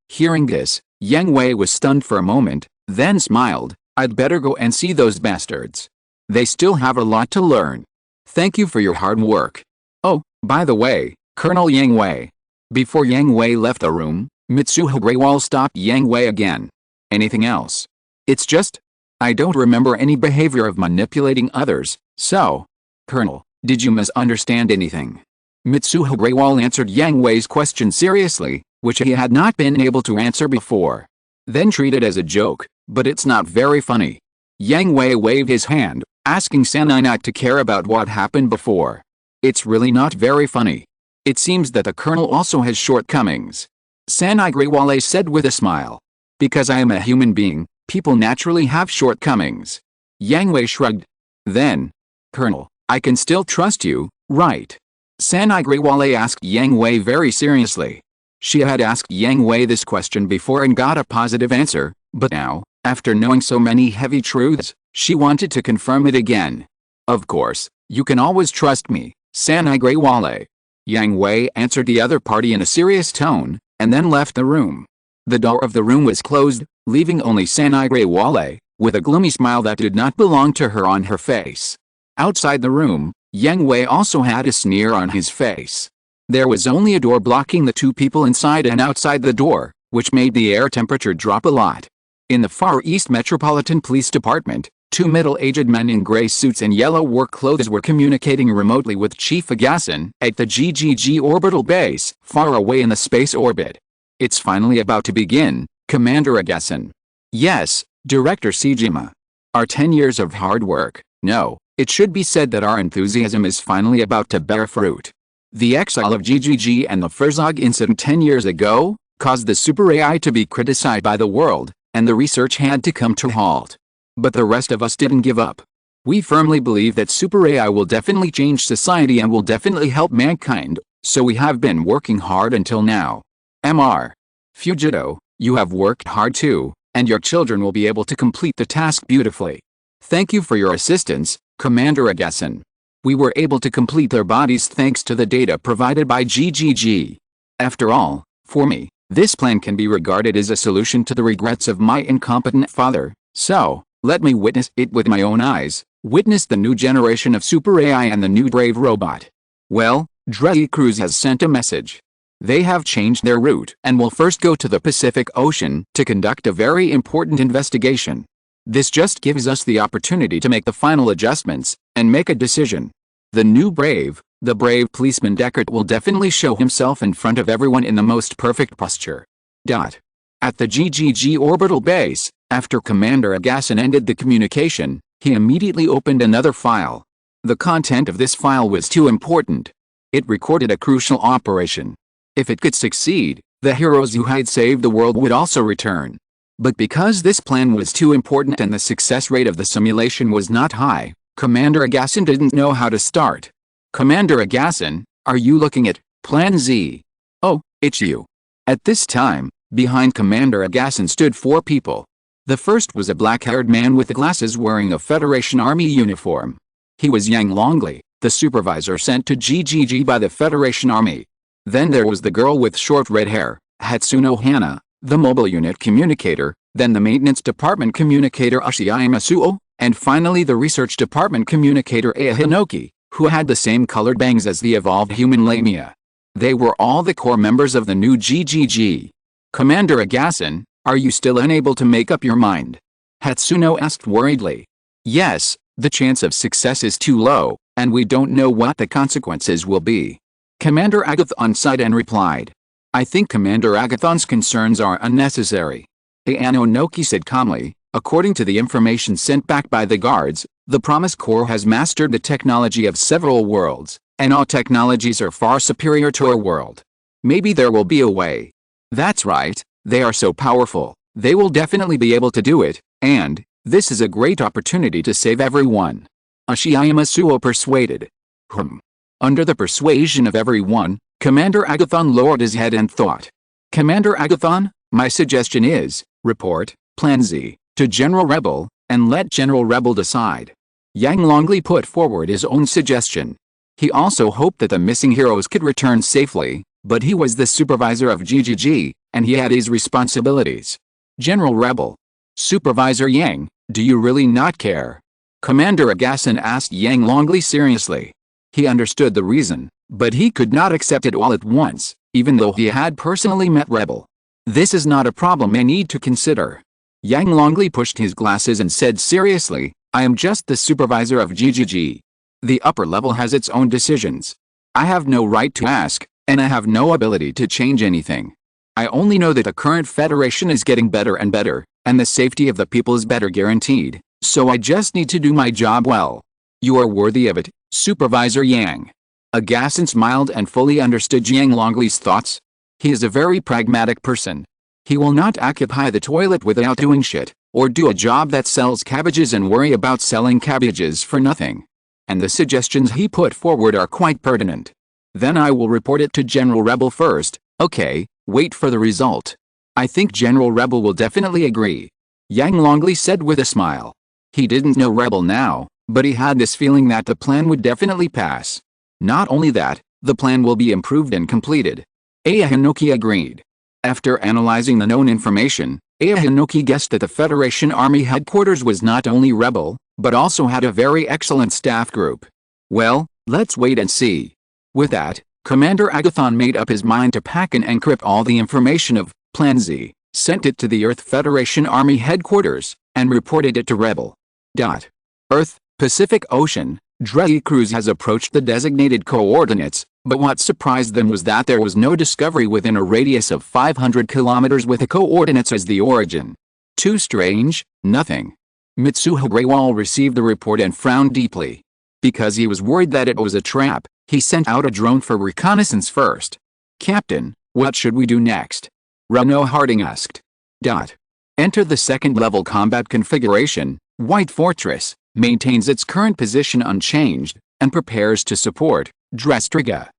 Hearing this, Yang Hui was stunned for a moment, then smiled, I'd better go and see those bastards. They still have a lot to learn. Thank you for your hard work. Oh, by the way, Colonel Yang Hui. Before Yang Hui left the room, Mitsuha Greywald stopped Yang Hui again. Anything else? It's just, I don't remember any behavior of manipulating others, so. Colonel, did you misunderstand anything? Mitsuha Greywald answered Yang Hui's question seriously, which he had not been able to answer before. Then treated as a joke, but it's not very funny. Yang Hui waved his hand, asking Sanai not to care about what happened before. It's really not very funny. It seems that the colonel also has shortcomings. Sanai Greywald said with a smile. Because I am a human being, people naturally have shortcomings. Yang Hui shrugged. Then, Colonel, I can still trust you, right? Sanai Greywald asked Yang Hui very seriously. She had asked Yang Hui this question before and got a positive answer, but now, after knowing so many heavy truths, she wanted to confirm it again. Of course, you can always trust me, Sanai Greywald. Yang Hui answered the other party in a serious tone, and then left the room. The door of the room was closed, leaving only Sanai Greywald, with a gloomy smile that did not belong to her on her face. Outside the room, Yang Hui also had a sneer on his face. There was only a door blocking the two people inside and outside the door, which made the air temperature drop a lot. In the Far East Metropolitan Police Department, two middle-aged men in gray suits and yellow work clothes were communicating remotely with Chief Agassen at the GGG orbital base, far away in the space orbit. "It's finally about to begin, Commander Agassen." "Yes, Director Sejima. Our 10 years of hard work, no, it should be said that our enthusiasm is finally about to bear fruit. The exile of GGG and the Furzog incident 10 years ago caused the super AI to be criticized by the world, and the research had to come to a halt. But the rest of us didn't give up. We firmly believe that super AI will definitely change society and will definitely help mankind, so we have been working hard until now. Mr. Fujito, you have worked hard too, and your children will be able to complete the task beautifully. Thank you for your assistance, Commander Agassen. We were able to complete their bodies thanks to the data provided by GGG. After all, for me, this plan can be regarded as a solution to the regrets of my incompetent father, so let me witness it with my own eyes, witness the new generation of super AI and the new brave robot. Well, Dre Cruz has sent a message. They have changed their route and will first go to the Pacific Ocean to conduct a very important investigation. This just gives us the opportunity to make the final adjustments and make a decision. The brave policeman Deckard will definitely show himself in front of everyone in the most perfect posture. At the GGG orbital base, after Commander Agassen ended the communication, he immediately opened another file. The content of this file was too important. It recorded a crucial operation. If it could succeed, the heroes who had saved the world would also return. But because this plan was too important and the success rate of the simulation was not high, Commander Agassen didn't know how to start. "Commander Agassen, are you looking at Plan Z?" "Oh, it's you." At this time, behind Commander Agassen stood four people. The first was a black-haired man with glasses wearing a Federation Army uniform. He was Yang Hui, the supervisor sent to GGG by the Federation Army. Then there was the girl with short red hair, Hatsuno Hana, the mobile unit communicator, then the maintenance department communicator Ashiyama Suo, and finally the research department communicator Aya Hinoki, who had the same colored bangs as the evolved human Lamia. They were all the core members of the new GGG. "Commander Agassen, are you still unable to make up your mind?" Hatsuno asked worriedly. "Yes, the chance of success is too low, and we don't know what the consequences will be." Commander Agathon sighed and replied. "I think Commander Agathon's concerns are unnecessary." Ayanonoki said calmly, "According to the information sent back by the guards, the Promise Corps has mastered the technology of several worlds, and all technologies are far superior to our world. Maybe there will be a way." "That's right, they are so powerful, they will definitely be able to do it, and this is a great opportunity to save everyone," Ashiyama Suo persuaded. Under the persuasion of everyone, Commander Agathon lowered his head and thought. "Commander Agathon, my suggestion is, report Plan Z to General Rebel, and let General Rebel decide." Yang Hui put forward his own suggestion. He also hoped that the missing heroes could return safely, but he was the supervisor of GGG, and he had his responsibilities. "General Rebel. Supervisor Yang, do you really not care?" Commander Agassen asked Yang Hui seriously. He understood the reason, but he could not accept it all at once, even though he had personally met Rebel. "This is not a problem I need to consider." Yang Hui pushed his glasses and said seriously, "I am just the supervisor of GGG. The upper level has its own decisions. I have no right to ask, and I have no ability to change anything. I only know that the current Federation is getting better and better, and the safety of the people is better guaranteed, so I just need to do my job well. You are worthy of it, Supervisor Yang." Agassen smiled and fully understood Yang Hui's thoughts. He is a very pragmatic person. He will not occupy the toilet without doing shit, or do a job that sells cabbages and worry about selling cabbages for nothing. And the suggestions he put forward are quite pertinent. "Then I will report it to General Rebel first, okay, wait for the result. I think General Rebel will definitely agree," Yang Hui said with a smile. He didn't know Rebel now, but he had this feeling that the plan would definitely pass. Not only that, the plan will be improved and completed. Aya Hinoki agreed. After analyzing the known information, Aya Hinoki guessed that the Federation Army headquarters was not only Rebel, but also had a very excellent staff group. Well, let's wait and see. With that, Commander Agathon made up his mind to pack and encrypt all the information of Plan Z, sent it to the Earth Federation Army headquarters, and reported it to Rebel. Earth, Pacific Ocean, Dredge Cruise has approached the designated coordinates, but what surprised them was that there was no discovery within a radius of 500 kilometers with the coordinates as the origin. Too strange, nothing. Mitsuha Greywall received the report and frowned deeply. Because he was worried that it was a trap, he sent out a drone for reconnaissance first. Captain, what should we do next? Renault Harding asked. Enter the second-level combat configuration. White Fortress maintains its current position unchanged, and prepares to support Drestriga.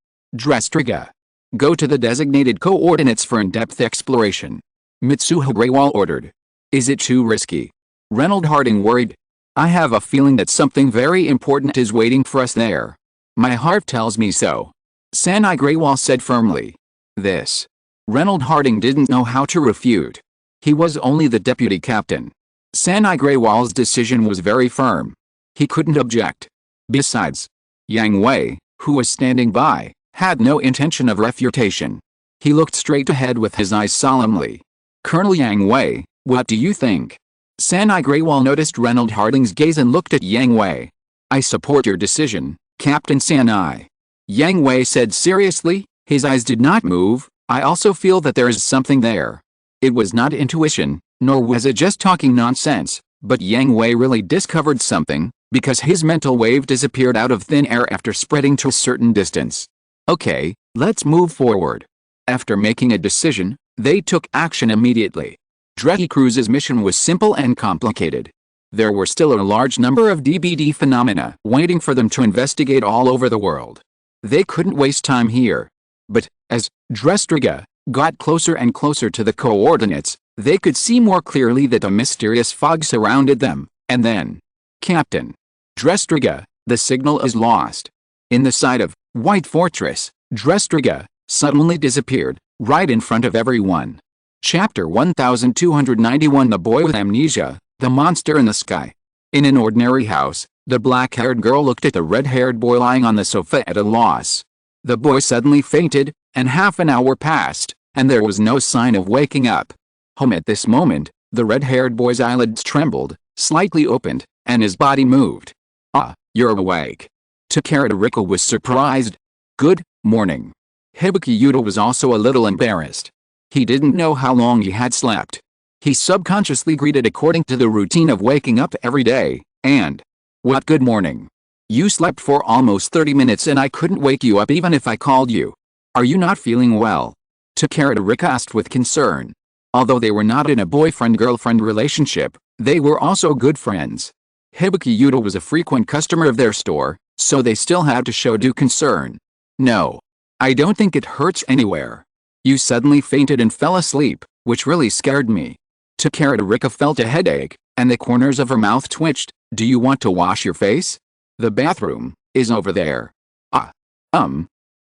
Go to the designated coordinates for in-depth exploration. Mitsuha Greywall ordered. Is it too risky? Renault Harding worried. I have a feeling that something very important is waiting for us there. My heart tells me so. Sanai Greywall said firmly. This. Renault Harding didn't know how to refute. He was only the deputy captain. Sanai Greywall's decision was very firm. He couldn't object. Besides, Yang Hui, who was standing by, had no intention of refutation. He looked straight ahead with his eyes solemnly. Colonel Yang Hui, what do you think? Sanai Greywall noticed Renault Harding's gaze and looked at Yang Hui. I support your decision, Captain Sanai. Yang Hui said seriously, his eyes did not move. I also feel that there is something there. It was not intuition, nor was it just talking nonsense, but Yang Hui really discovered something, because his mental wave disappeared out of thin air after spreading to a certain distance. Okay, let's move forward. After making a decision, they took action immediately. Dredge Cruise's mission was simple and complicated. There were still a large number of DBD phenomena waiting for them to investigate all over the world. They couldn't waste time here. But, as Drestriga got closer and closer to the coordinates, they could see more clearly that a mysterious fog surrounded them, and then, Captain Drestriga, the signal is lost. In the side of White Fortress, Drestriga suddenly disappeared, right in front of everyone. Chapter 1291 The Boy with Amnesia, The Monster in the Sky. In an ordinary house, the black-haired girl looked at the red-haired boy lying on the sofa at a loss. The boy suddenly fainted, and half an hour passed, and there was no sign of waking up. At this moment, the red-haired boy's eyelids trembled, slightly opened, and his body moved. Ah, you're awake. Takara Rika was surprised. Good morning. Hibiki Yuta was also a little embarrassed. He didn't know how long he had slept. He subconsciously greeted according to the routine of waking up every day, and, what good morning. You slept for almost 30 minutes and I couldn't wake you up even if I called you. Are you not feeling well? Takara Rika asked with concern. Although they were not in a boyfriend-girlfriend relationship, they were also good friends. Hibiki Yuta was a frequent customer of their store, so they still had to show due concern. No. I don't think it hurts anywhere. You suddenly fainted and fell asleep, which really scared me. Takara Rika felt a headache, and the corners of her mouth twitched. Do you want to wash your face? The bathroom is over there.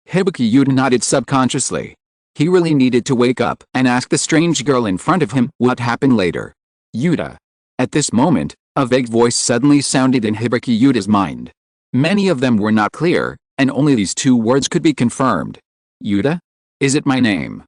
Hibiki Yuta nodded subconsciously. He really needed to wake up and ask the strange girl in front of him what happened later. Yuta. At this moment, a vague voice suddenly sounded in Hibiki Yuta's mind. Many of them were not clear, and only these two words could be confirmed. Yuta? Is it my name?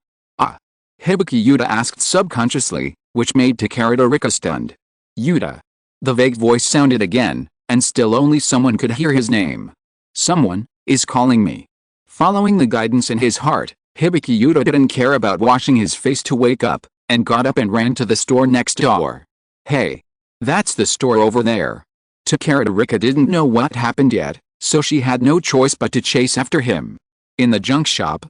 Hibiki Yuta asked subconsciously, which made Takara Rika stunned. Yuta. The vague voice sounded again, and still only someone could hear his name. Someone is calling me. Following the guidance in his heart, Hibiki Yuta didn't care about washing his face to wake up, and got up and ran to the store next door. Hey. That's the store over there. Takara Rika didn't know what happened yet, so she had no choice but to chase after him. In the junk shop,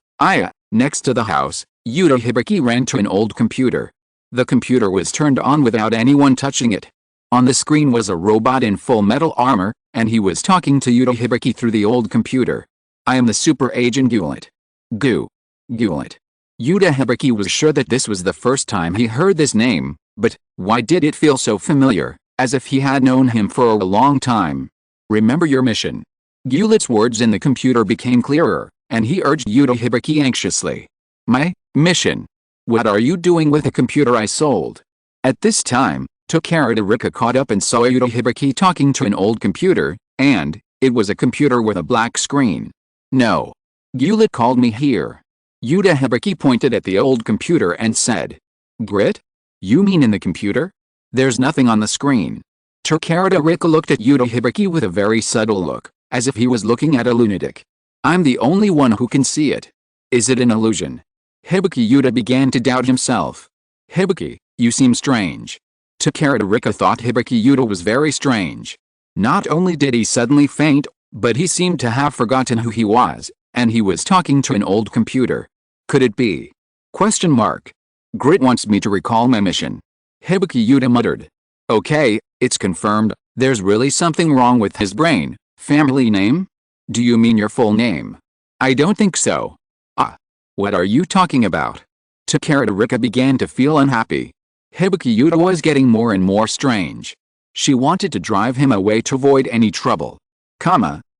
next to the house, Yuta Hibiki ran to an old computer. The computer was turned on without anyone touching it. On the screen was a robot in full metal armor, and he was talking to Yuta Hibiki through the old computer. I am the super agent Gullet. Gullet. Yuta Hibiki was sure that this was the first time he heard this name, but why did it feel so familiar, as if he had known him for a long time? Remember your mission. Gullet's words in the computer became clearer, and he urged Yuta Hibiki anxiously. My mission? What are you doing with the computer I sold? At this time, Takara Rika caught up and saw Yuta Hibiki talking to an old computer, and it was a computer with a black screen. No. Gullet called me here. Yuta Hibiki pointed at the old computer and said, Grit? You mean in the computer? There's nothing on the screen. Takarada Rika looked at Yuta Hibiki with a very subtle look, as if he was looking at a lunatic. I'm the only one who can see it. Is it an illusion? Hibiki Yuta began to doubt himself. Hibiki, you seem strange. Takarada Rika thought Hibiki Yuta was very strange. Not only did he suddenly faint, but he seemed to have forgotten who he was, and he was talking to an old computer. Could it be? Question mark. Grit wants me to recall my mission. Hibiki Yuta muttered. Okay, it's confirmed, there's really something wrong with his brain. Family name? Do you mean your full name? I don't think so. Ah. What are you talking about? Takarada Rika began to feel unhappy. Hibiki Yuta was getting more and more strange. She wanted to drive him away to avoid any trouble.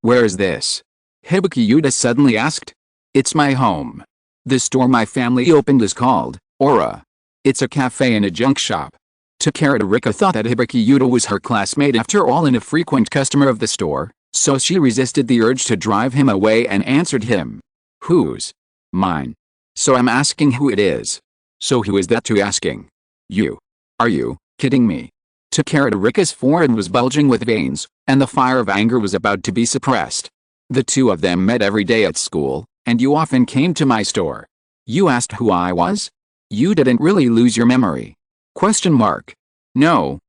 Where is this? Hibiki Yuta suddenly asked. It's my home. The store my family opened is called Aura. It's a cafe and a junk shop. Takarada Rika thought that Hibiki Yuta was her classmate after all and a frequent customer of the store, so she resisted the urge to drive him away and answered him. Whose? Mine. So I'm asking who it is. So who is that to asking? You. Are you kidding me? Takarada Rika's forehead was bulging with veins, and the fire of anger was about to be suppressed. The two of them met every day at school, and you often came to my store. You asked who I was? You didn't really lose your memory. Question mark. No,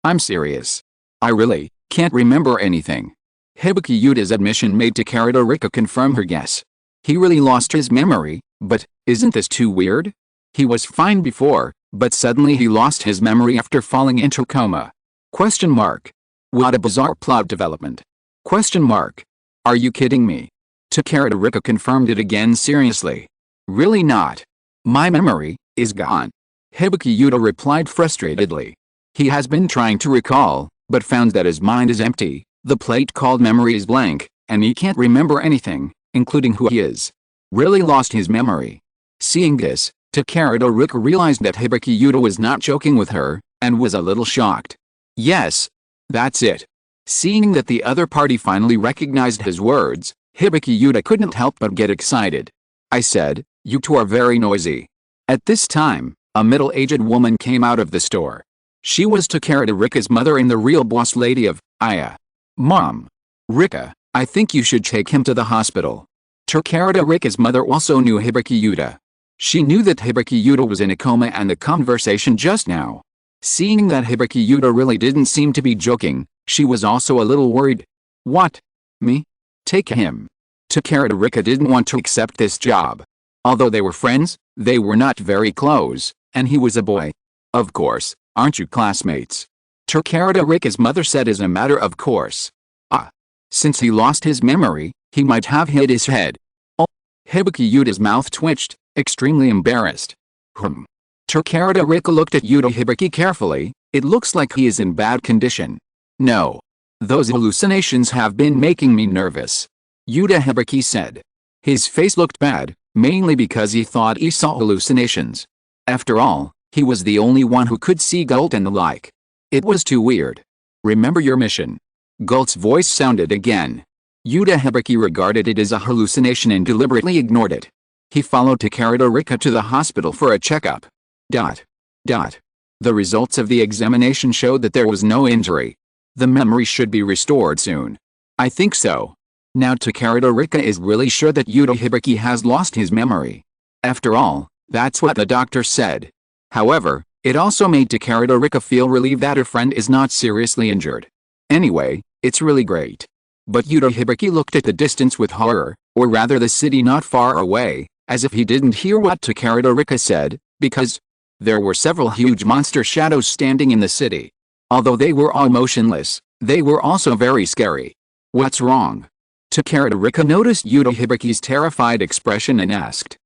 I'm serious. I really can't remember anything. Hibiki Yuta's admission made Takarada Rika confirm her guess. He really lost his memory, but isn't this too weird? He was fine before, but suddenly he lost his memory after falling into coma. Question mark. What a bizarre plot development. Question mark. Are you kidding me? Takarada Rika confirmed it again seriously. Really not. My memory is gone. Hibiki Yuta replied frustratedly. He has been trying to recall, but found that his mind is empty, the plate called memory is blank, and he can't remember anything, including who he is. Really lost his memory. Seeing this, Takarada Rika realized that Hibiki Yuta was not joking with her, and was a little shocked. Yes. That's it. Seeing that the other party finally recognized his words, Hibiki Yuta couldn't help but get excited. I said, you two are very noisy. At this time, a middle-aged woman came out of the store. She was Takarada Rika's mother and the real boss lady of Aya. Mom. Rika, I think you should take him to the hospital. Takarada Rika's mother also knew Hibiki Yuta. She knew that Hibiki Yuta was in a coma and the conversation just now. Seeing that Hibiki Yuta really didn't seem to be joking, she was also a little worried. What? Me? Take him. Takarada Rika didn't want to accept this job. Although they were friends, they were not very close, and he was a boy. Of course, aren't you classmates? Takarada Rika's mother said as a matter of course. Ah. Since he lost his memory, he might have hit his head. Oh. Hibiki Yuta's mouth twitched, extremely embarrassed. Takarada Rika looked at Yuta Hibiki carefully. It looks like he is in bad condition. No. Those hallucinations have been making me nervous. Yuta Hibiki said. His face looked bad, mainly because he thought he saw hallucinations. After all, he was the only one who could see Gult and the like. It was too weird. Remember your mission. Gult's voice sounded again. Yuta Hibiki regarded it as a hallucination and deliberately ignored it. He followed Takarada Rika to the hospital for a checkup. The results of the examination showed that there was no injury. The memory should be restored soon. I think so. Now Takarada Rika is really sure that Yuta Hibiki has lost his memory. After all, that's what the doctor said. However, it also made Takarada Rika feel relieved that her friend is not seriously injured. Anyway, it's really great. But Yuta Hibiki looked at the distance with horror, or rather the city not far away, as if he didn't hear what Takarada Rika said, because there were several huge monster shadows standing in the city. Although they were all motionless, they were also very scary. What's wrong? Takarada Rika noticed Yuta Hibiki's terrified expression and asked.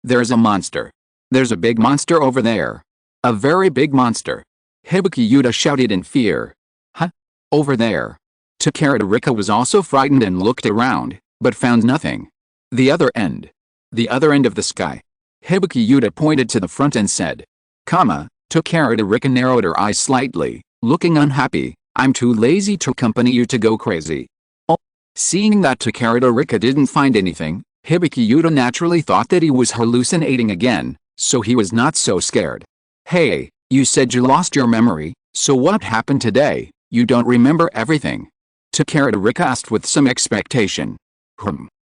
There's a monster. There's a big monster over there. A very big monster. Hibiki Yuta shouted in fear. Huh? Over there. Takarada Rika was also frightened and looked around, but found nothing. The other end of the sky. Hibiki Yuta pointed to the front and said. Takarada Rika narrowed her eyes slightly, looking unhappy. I'm too lazy to accompany you to go crazy. Oh. Seeing that Takarada Rika didn't find anything, Hibiki Yuta naturally thought that he was hallucinating again, so he was not so scared. Hey, you said you lost your memory, so what happened today? You don't remember everything? Takarada asked with some expectation.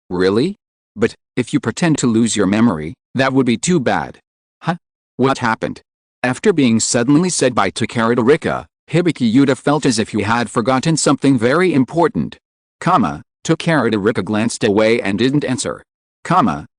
Really? But, if you pretend to lose your memory, that would be too bad. Huh? What happened? After being suddenly said by Takarada, Hibiki Yuta felt as if he had forgotten something very important. Takarada glanced away and didn't answer.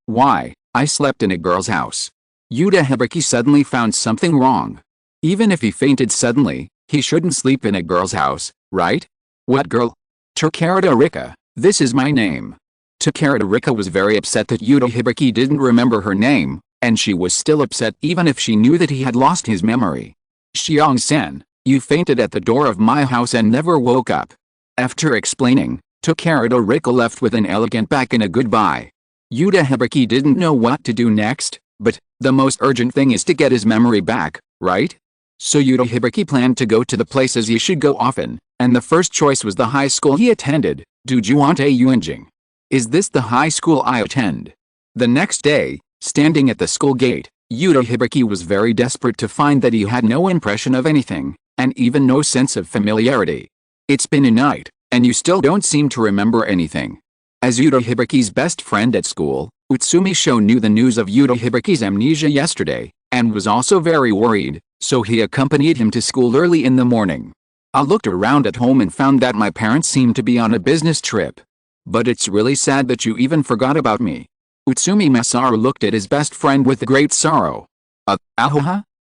Why? I slept in a girl's house. Yuta Hibiki suddenly found something wrong. Even if he fainted suddenly, he shouldn't sleep in a girl's house, right? What girl? Takarada, this is my name. Takarada was very upset that Yuta Hibiki didn't remember her name, and she was still upset even if she knew that he had lost his memory. Xiang-san, you fainted at the door of my house and never woke up. After explaining, Takarada left with an elegant back and a goodbye. Yuta Hibiki didn't know what to do next, but the most urgent thing is to get his memory back, right? So Yuta Hibiki planned to go to the places he should go often, and the first choice was the high school he attended, Dujuante Yuanjing. Is this the high school I attend? The next day, standing at the school gate, Yuta Hibiki was very desperate to find that he had no impression of anything, and even no sense of familiarity. It's been a night, and you still don't seem to remember anything. As Yuta Hibiki's best friend at school, Utsumi Sho knew the news of Yuta Hibiki's amnesia yesterday, and was also very worried, so he accompanied him to school early in the morning. I looked around at home and found that my parents seemed to be on a business trip. But it's really sad that you even forgot about me. Utsumi Masaru looked at his best friend with great sorrow.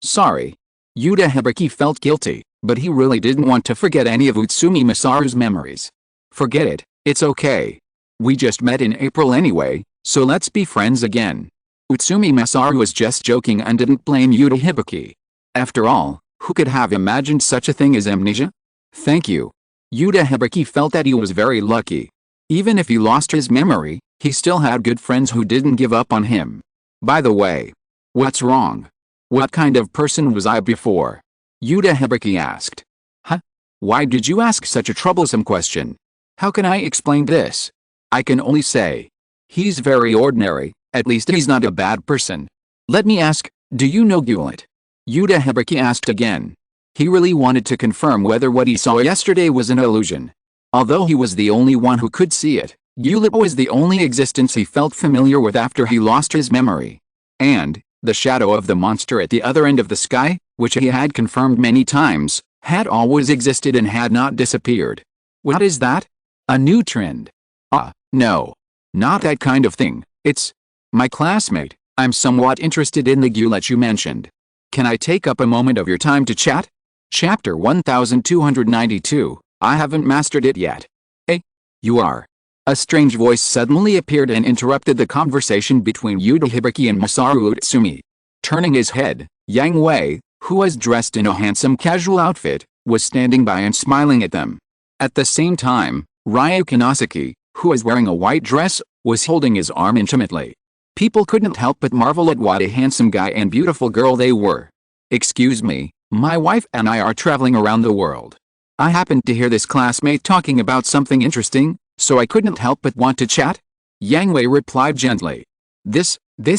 Sorry. Yuta Hibiki felt guilty, but he really didn't want to forget any of Utsumi Masaru's memories. Forget it, it's okay. We just met in April anyway, so let's be friends again. Utsumi Masaru was just joking and didn't blame Yuta Hibiki. After all, who could have imagined such a thing as amnesia? Thank you. Yuta Hibiki felt that he was very lucky. Even if he lost his memory, he still had good friends who didn't give up on him. By the way, what's wrong? What kind of person was I before? Yuta Hibiki asked. Why did you ask such a troublesome question? How can I explain this? I can only say. He's very ordinary, at least he's not a bad person. Let me ask, do you know Gulet? Yuta Hibiki asked again. He really wanted to confirm whether what he saw yesterday was an illusion. Although he was the only one who could see it, Gulet was the only existence he felt familiar with after he lost his memory. And, the shadow of the monster at the other end of the sky, which he had confirmed many times, had always existed and had not disappeared. What is that? A new trend? No. Not that kind of thing, it's my classmate. I'm somewhat interested in the Gulet you mentioned. Can I take up a moment of your time to chat? Chapter 1292, I haven't mastered it yet. Hey, you are. A strange voice suddenly appeared and interrupted the conversation between Yuta Hibiki and Masaru Utsumi. Turning his head, Yang Hui, who was dressed in a handsome casual outfit, was standing by and smiling at them. At the same time, Ryu Kanasuke, who was wearing a white dress, was holding his arm intimately. People couldn't help but marvel at what a handsome guy and beautiful girl they were. Excuse me, my wife and I are traveling around the world. I happened to hear this classmate talking about something interesting, so I couldn't help but want to chat. Yang Hui replied gently. This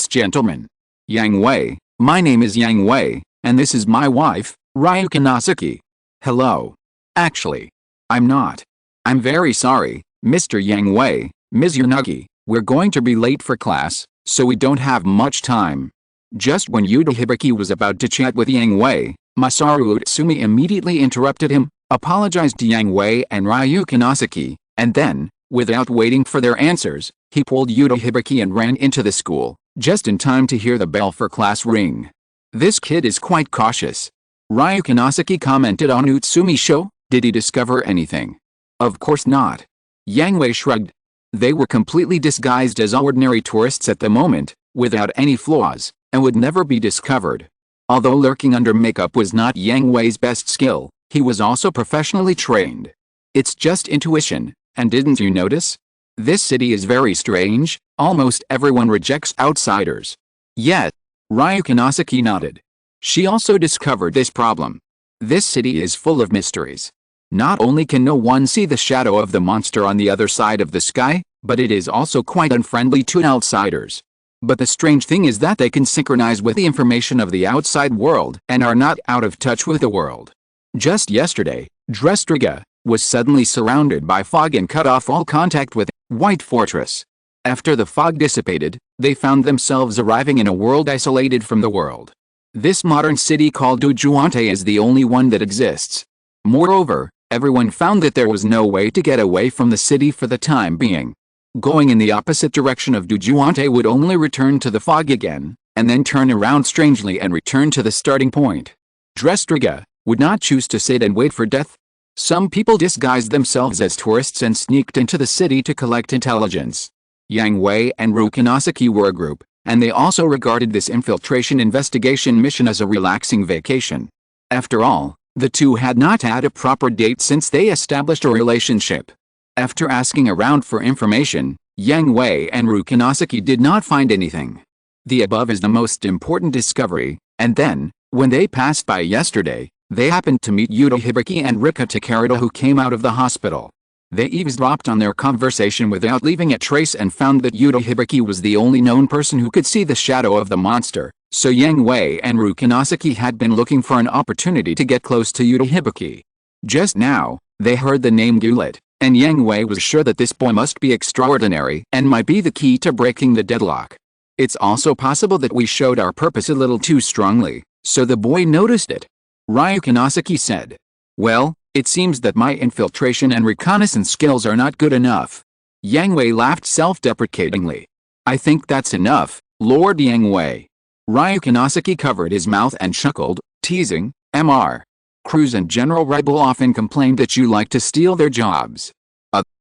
gentleman. Yang Hui, my name is Yang Hui, and this is my wife, Ryu Kanasuke. Hello. Actually, I'm not. I'm very sorry, Mr. Yang Hui, Ms. Yanagi, we're going to be late for class, so we don't have much time. Just when Yuta Hibiki was about to chat with Yang Hui, Masaru Utsumi immediately interrupted him, apologized to Yang Hui and Ryu Kanasuke, and then, without waiting for their answers, he pulled Yuta Hibiki and ran into the school, just in time to hear the bell for class ring. This kid is quite cautious. Ryu Kanasuke commented on Utsumi Sho. Did he discover anything? Of course not. Yang Hui shrugged. They were completely disguised as ordinary tourists at the moment, without any flaws, and would never be discovered. Although lurking under makeup was not Yang Hui's best skill, he was also professionally trained. It's just intuition, and didn't you notice? This city is very strange, almost everyone rejects outsiders. Yet, Ryu Kanasuke nodded. She also discovered this problem. This city is full of mysteries. Not only can no one see the shadow of the monster on the other side of the sky, but it is also quite unfriendly to outsiders. But the strange thing is that they can synchronize with the information of the outside world and are not out of touch with the world. Just yesterday, Drestriga was suddenly surrounded by fog and cut off all contact with White Fortress. After the fog dissipated, they found themselves arriving in a world isolated from the world. This modern city called Dujuante is the only one that exists. Moreover, everyone found that there was no way to get away from the city for the time being. Going in the opposite direction of Dujuante would only return to the fog again, and then turn around strangely and return to the starting point. Drestriga would not choose to sit and wait for death. Some people disguised themselves as tourists and sneaked into the city to collect intelligence. Yang Hui and Rukinosaki were a group, and they also regarded this infiltration investigation mission as a relaxing vacation. After all, the two had not had a proper date since they established a relationship. After asking around for information, Yang Hui and Rukinosaki did not find anything. The above is the most important discovery, and then, when they passed by yesterday, they happened to meet Yuta Hibiki and Rika Takarada, who came out of the hospital. They eavesdropped on their conversation without leaving a trace and found that Yuta Hibiki was the only known person who could see the shadow of the monster, so Yang Hui and Rukinosaki had been looking for an opportunity to get close to Yuta Hibiki. Just now, they heard the name Gulet, and Yang Hui was sure that this boy must be extraordinary and might be the key to breaking the deadlock. It's also possible that we showed our purpose a little too strongly, so the boy noticed it. Ryukinosaki said. Well, it seems that my infiltration and reconnaissance skills are not good enough. Yang Hui laughed self-deprecatingly. I think that's enough, Lord Yang Hui. Ryukinosaki covered his mouth and chuckled, teasing, Mr. Cruz and General Rebel often complained that you like to steal their jobs.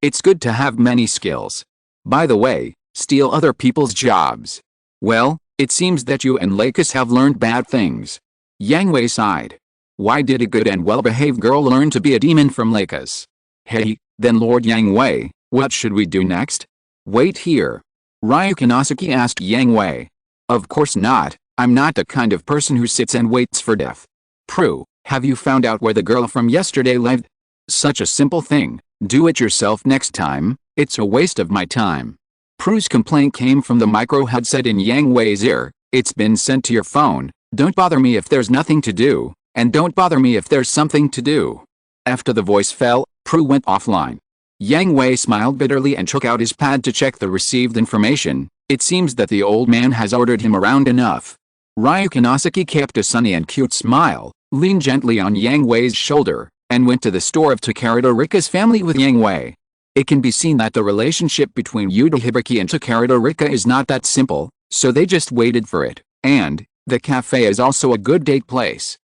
It's good to have many skills. By the way, steal other people's jobs. Well, it seems that you and Lakis have learned bad things. Yang Hui sighed. Why did a good and well-behaved girl learn to be a demon from Lakis? Hey, then Lord Yang Hui, what should we do next? Wait here. Ryukinosaki asked Yang Hui. Of course not, I'm not the kind of person who sits and waits for death. Prue, have you found out where the girl from yesterday lived? Such a simple thing, do it yourself next time, it's a waste of my time. Prue's complaint came from the micro headset in Yang Hui's ear. It's been sent to your phone, don't bother me if there's nothing to do. And don't bother me if there's something to do. After the voice fell, Prue went offline. Yang Hui smiled bitterly and took out his pad to check the received information. It seems that the old man has ordered him around enough. Ryukinosaki kept a sunny and cute smile, leaned gently on Yang Hui's shoulder, and went to the store of Takarada Rika's family with Yang Hui. It can be seen that the relationship between Yuta Hibiki and Takarada Rika is not that simple, so they just waited for it. And the cafe is also a good date place.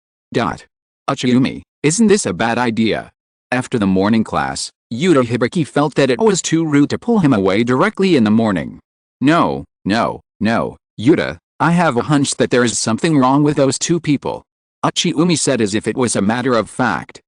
Achiyumi, isn't this a bad idea? After the morning class, Yuta Hibiki felt that it was too rude to pull him away directly in the morning. No, Yuta, I have a hunch that there is something wrong with those two people. Achiyumi said as if it was a matter of fact.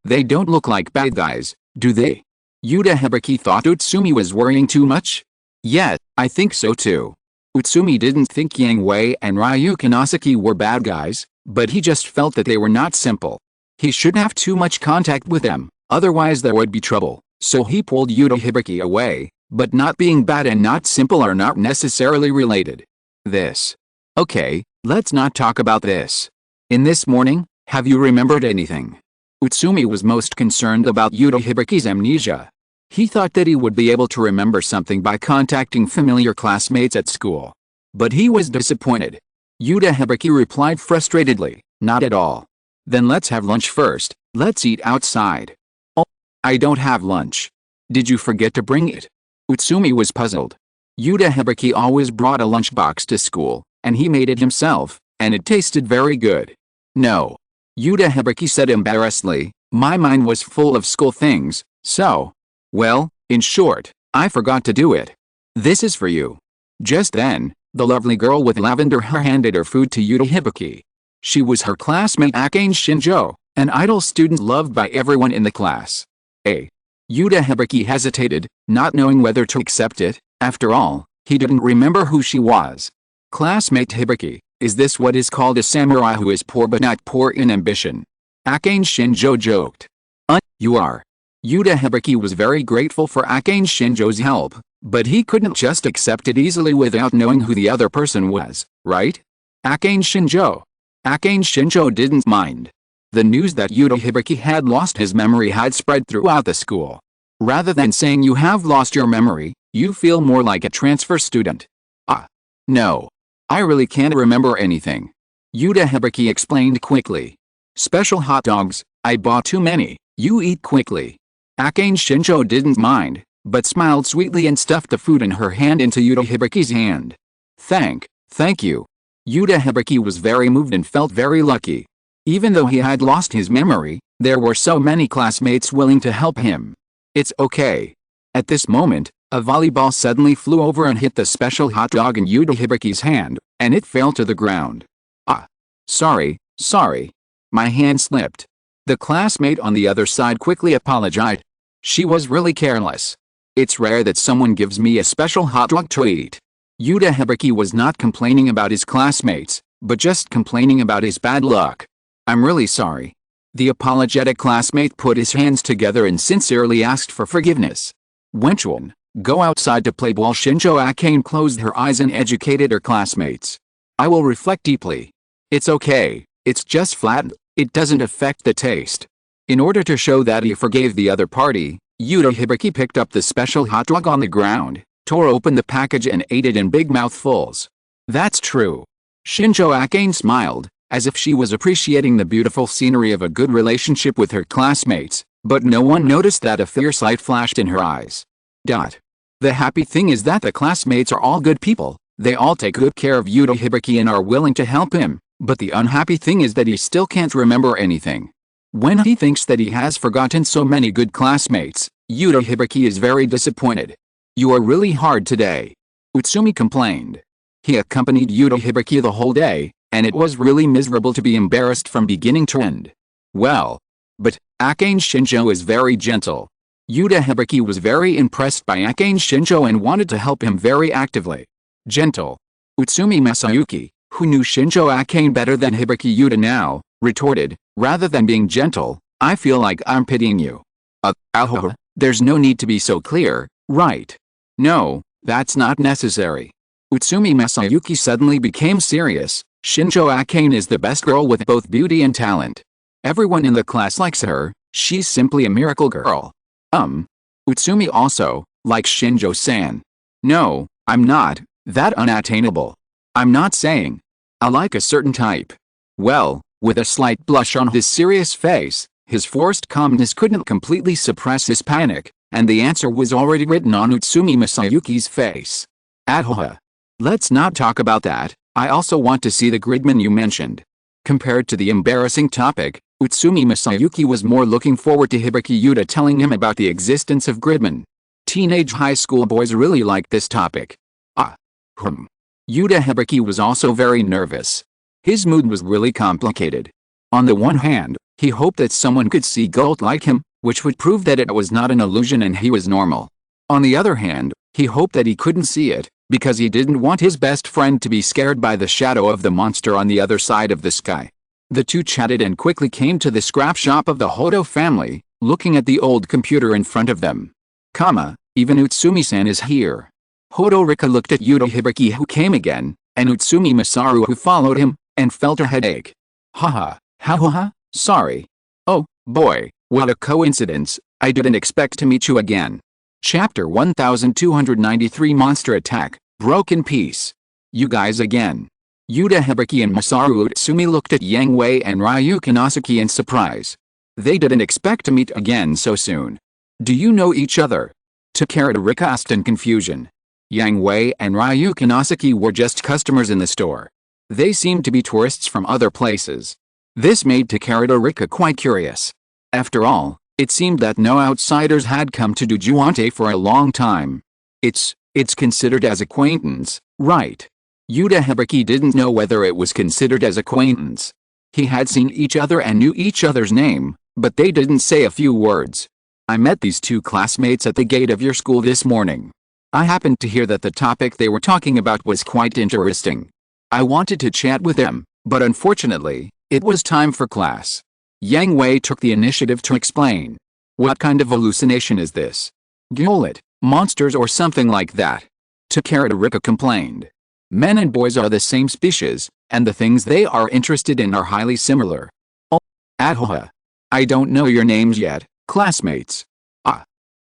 They don't look like bad guys, do they? Yuta Hibiki thought Utsumi was worrying too much. Yeah, I think so too. Utsumi didn't think Yang Hui and Ryukinosaki were bad guys, but he just felt that they were not simple. He shouldn't have too much contact with them, otherwise there would be trouble, so he pulled Yuta Hibiki away, but not being bad and not simple are not necessarily related. Okay, let's not talk about this. In this morning, have you remembered anything? Utsumi was most concerned about Yuta Hibiki's amnesia. He thought that he would be able to remember something by contacting familiar classmates at school. But he was disappointed. Yuta Hibiki replied frustratedly, not at all. Then let's have lunch first, let's eat outside. Oh, I don't have lunch. Did you forget to bring it? Utsumi was puzzled. Yuta Hibiki always brought a lunchbox to school, and he made it himself, and it tasted very good. No. Yuta Hibiki said embarrassedly, my mind was full of school things, so. Well, in short, I forgot to do it. This is for you. Just then, the lovely girl with lavender hair handed her food to Yuta Hibiki. She was her classmate Akane Shinjo, an idol student loved by everyone in the class. Yuta Hibiki hesitated, not knowing whether to accept it. After all, he didn't remember who she was. Classmate Hibiki, is this what is called a samurai who is poor but not poor in ambition? Akane Shinjo joked. You are. Yuta Hibiki was very grateful for Akane Shinjo's help, But he couldn't just accept it easily without knowing who the other person was, right? Akane Shinjo. Akane Shinjo didn't mind. The news that Yuta Hibiki had lost his memory had spread throughout the school. Rather than saying you have lost your memory, you feel more like a transfer student. No. I really can't remember anything. Yuta Hibiki explained quickly. Special hot dogs, I bought too many, you eat quickly. Akane Shinjo didn't mind, but smiled sweetly and stuffed the food in her hand into Yuta Hibiki's hand. Thank you. Yuta Hibiki was very moved and felt very lucky. Even though he had lost his memory, there were so many classmates willing to help him. It's okay. At this moment, a volleyball suddenly flew over and hit the special hot dog in Yuta Hibiki's hand, and it fell to the ground. Sorry. My hand slipped. The classmate on the other side quickly apologized. She was really careless. It's rare that someone gives me a special hot dog to eat. Yuta Hibiki was not complaining about his classmates, but just complaining about his bad luck. I'm really sorry. The apologetic classmate put his hands together and sincerely asked for forgiveness. Wenchuan, go outside to play ball. Shinjo Akane closed her eyes and educated her classmates. I will reflect deeply. It's okay, it's just flattened, it doesn't affect the taste. In order to show that he forgave the other party, Yuta Hibiki picked up the special hot dog on the ground, tore open the package and ate it in big mouthfuls. That's true. Shinjo Akane smiled, as if she was appreciating the beautiful scenery of a good relationship with her classmates, but no one noticed that a fierce light flashed in her eyes. The happy thing is that the classmates are all good people, they all take good care of Yuta Hibiki and are willing to help him, but the unhappy thing is that he still can't remember anything. When he thinks that he has forgotten so many good classmates, Yuta Hibiki is very disappointed. You are really hard today. Utsumi complained. He accompanied Yuta Hibiki the whole day, and it was really miserable to be embarrassed from beginning to end. Well, but Akane Shinjo is very gentle. Yuta Hibiki was very impressed by Akane Shinjo and wanted to help him very actively. Gentle. Utsumi Masayuki, who knew Shinjo Akane better than Hibiki Yuta now, retorted, rather than being gentle, I feel like I'm pitying you. There's no need to be so clear, right? No, that's not necessary. Utsumi Masayuki suddenly became serious. Shinjo Akane is the best girl with both beauty and talent. Everyone in the class likes her, she's simply a miracle girl. Utsumi also, likes Shinjo-san. No, I'm not, that unattainable. I'm not saying. I like a certain type. Well, with a slight blush on his serious face, his forced calmness couldn't completely suppress his panic, and the answer was already written on Utsumi Masayuki's face. Let's not talk about that, I also want to see the gridman you mentioned. Compared to the embarrassing topic, Utsumi Masayuki was more looking forward to Hibiki Yuta telling him about the existence of gridmen. Teenage high school boys really like this topic. Yuta Hibiki was also very nervous. His mood was really complicated. On the one hand, he hoped that someone could see gold like him, which would prove that it was not an illusion and he was normal. On the other hand, he hoped that he couldn't see it, because he didn't want his best friend to be scared by the shadow of the monster on the other side of the sky. The two chatted and quickly came to the scrap shop of the Hodo family, looking at the old computer in front of them. Even Utsumi-san is here. Hodo Rika looked at Yuta Hibiki who came again, and Utsumi Masaru who followed him, and felt a headache. Sorry. Oh, boy, what a coincidence, I didn't expect to meet you again. Chapter 1293 Monster Attack, Broken Piece. You guys again. Yuta Hibiki and Masaru Utsumi looked at Yang Hui and Ryu Kanasuki in surprise. They didn't expect to meet again so soon. Do you know each other? Takarada Rika asked in confusion. Yang Hui and Ryu Kanasuki were just customers in the store. They seemed to be tourists from other places. This made Takarada Rika quite curious. After all, it seemed that no outsiders had come to Dujuante for a long time. It's considered as acquaintance, right? Yuta Hibiki didn't know whether it was considered as acquaintance. He had seen each other and knew each other's name, but they didn't say a few words. I met these two classmates at the gate of your school this morning. I happened to hear that the topic they were talking about was quite interesting. I wanted to chat with them, but unfortunately, it was time for class. Yang Hui took the initiative to explain. What kind of hallucination is this? Gyolit, Monsters or something like that. Takarada complained. Men and boys are the same species, and the things they are interested in are highly similar. Oh, Ahoha. I don't know your names yet, classmates.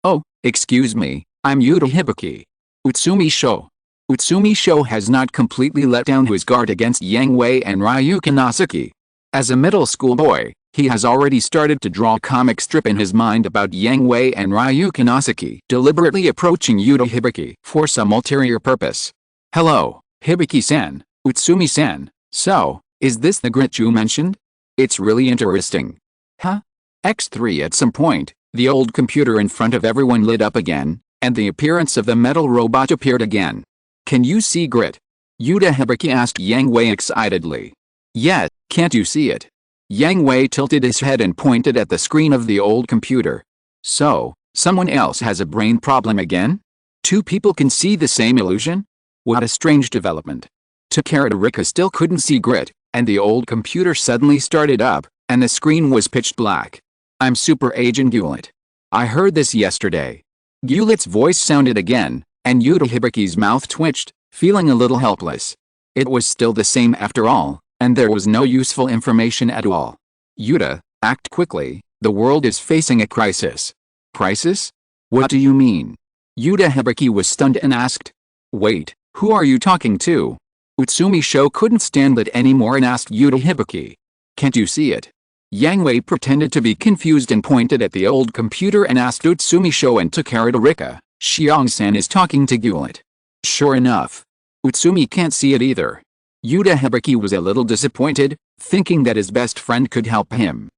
Oh, excuse me, I'm Yuta Hibiki. Utsumi Sho. Utsumi Sho has not completely let down his guard against Yang Hui and Ryuki Nasaki. As a middle school boy, he has already started to draw a comic strip in his mind about Yang Hui and Ryuki Nasaki deliberately approaching Yuta Hibiki for some ulterior purpose. Hello, Hibiki-san, Utsumi-san. So, is this the grit you mentioned? It's really interesting. Huh? X3 At some point, the old computer in front of everyone lit up again, and the appearance of the metal robot appeared again. Can you see grit? Yuta Hibiki asked Yang Hui excitedly. Yes, can't you see it? Yang Hui tilted his head and pointed at the screen of the old computer. So, someone else has a brain problem again? Two people can see the same illusion? What a strange development. Takarada still couldn't see grit, and the old computer suddenly started up, and the screen was pitch black. I'm Super Agent Gullet. I heard this yesterday. Gullet's voice sounded again, and Yuta Hibiki's mouth twitched, feeling a little helpless. It was still the same after all, and there was no useful information at all. Yuta, act quickly, the world is facing a crisis. Crisis? What do you mean? Yuta Hibiki was stunned and asked. Wait, who are you talking to? Utsumi Sho couldn't stand it anymore and asked Yuta Hibiki. Can't you see it? Yang Hui pretended to be confused and pointed at the old computer and asked Utsumi Sho and Takarada, Xiong-san is talking to Gullet. Sure enough. Utsumi can't see it either. Yuta Hibiki was a little disappointed, thinking that his best friend could help him.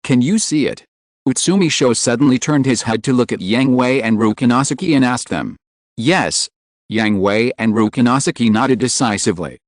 Can you see it? Utsumi Sho suddenly turned his head to look at Yang Hui and Rukinasaki and asked them. Yes. Yang Hui and Rukinasaki nodded decisively.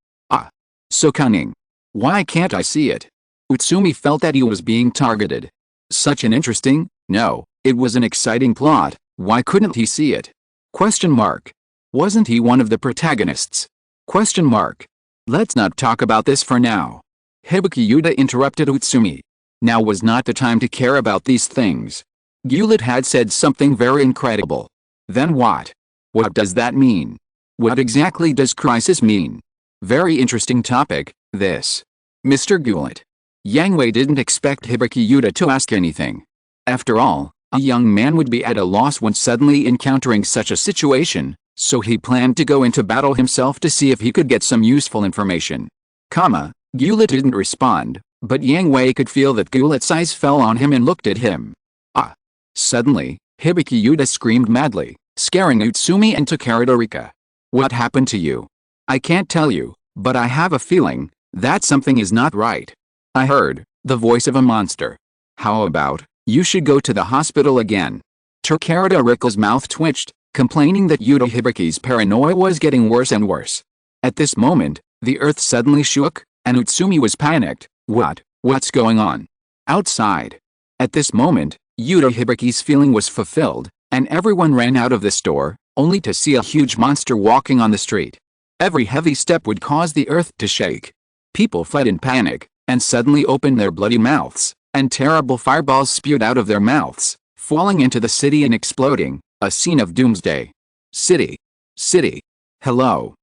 So cunning. Why can't I see it? Utsumi felt that he was being targeted. Such an interesting, no, it was an exciting plot, why couldn't he see it? Question mark. Wasn't he one of the protagonists? Question mark. Let's not talk about this for now. Hibiki Yuta interrupted Utsumi. Now was not the time to care about these things. Gullet had said something very incredible. Then what? What does that mean? What exactly does crisis mean? Very interesting topic, this. Mr. Gullet. Yang Hui didn't expect Hibiki Yuta to ask anything. After all, a young man would be at a loss when suddenly encountering such a situation, so he planned to go into battle himself to see if he could get some useful information. Gullet didn't respond, but Yang Hui could feel that Gullet's eyes fell on him and looked at him. Suddenly, Hibiki Yuta screamed madly, scaring Utsumi and Takarada. What happened to you? I can't tell you, but I have a feeling that something is not right. I heard the voice of a monster. How about, you should go to the hospital again. Takarada's mouth twitched, complaining that Yuta Hibiki's paranoia was getting worse and worse. At this moment, the earth suddenly shook, and Utsumi was panicked. What's going on? Outside. At this moment, Yuta Hibiki's feeling was fulfilled, and everyone ran out of the store, only to see a huge monster walking on the street. Every heavy step would cause the earth to shake. People fled in panic, and suddenly opened their bloody mouths, and terrible fireballs spewed out of their mouths, falling into the city and exploding, a scene of doomsday. City. Hello.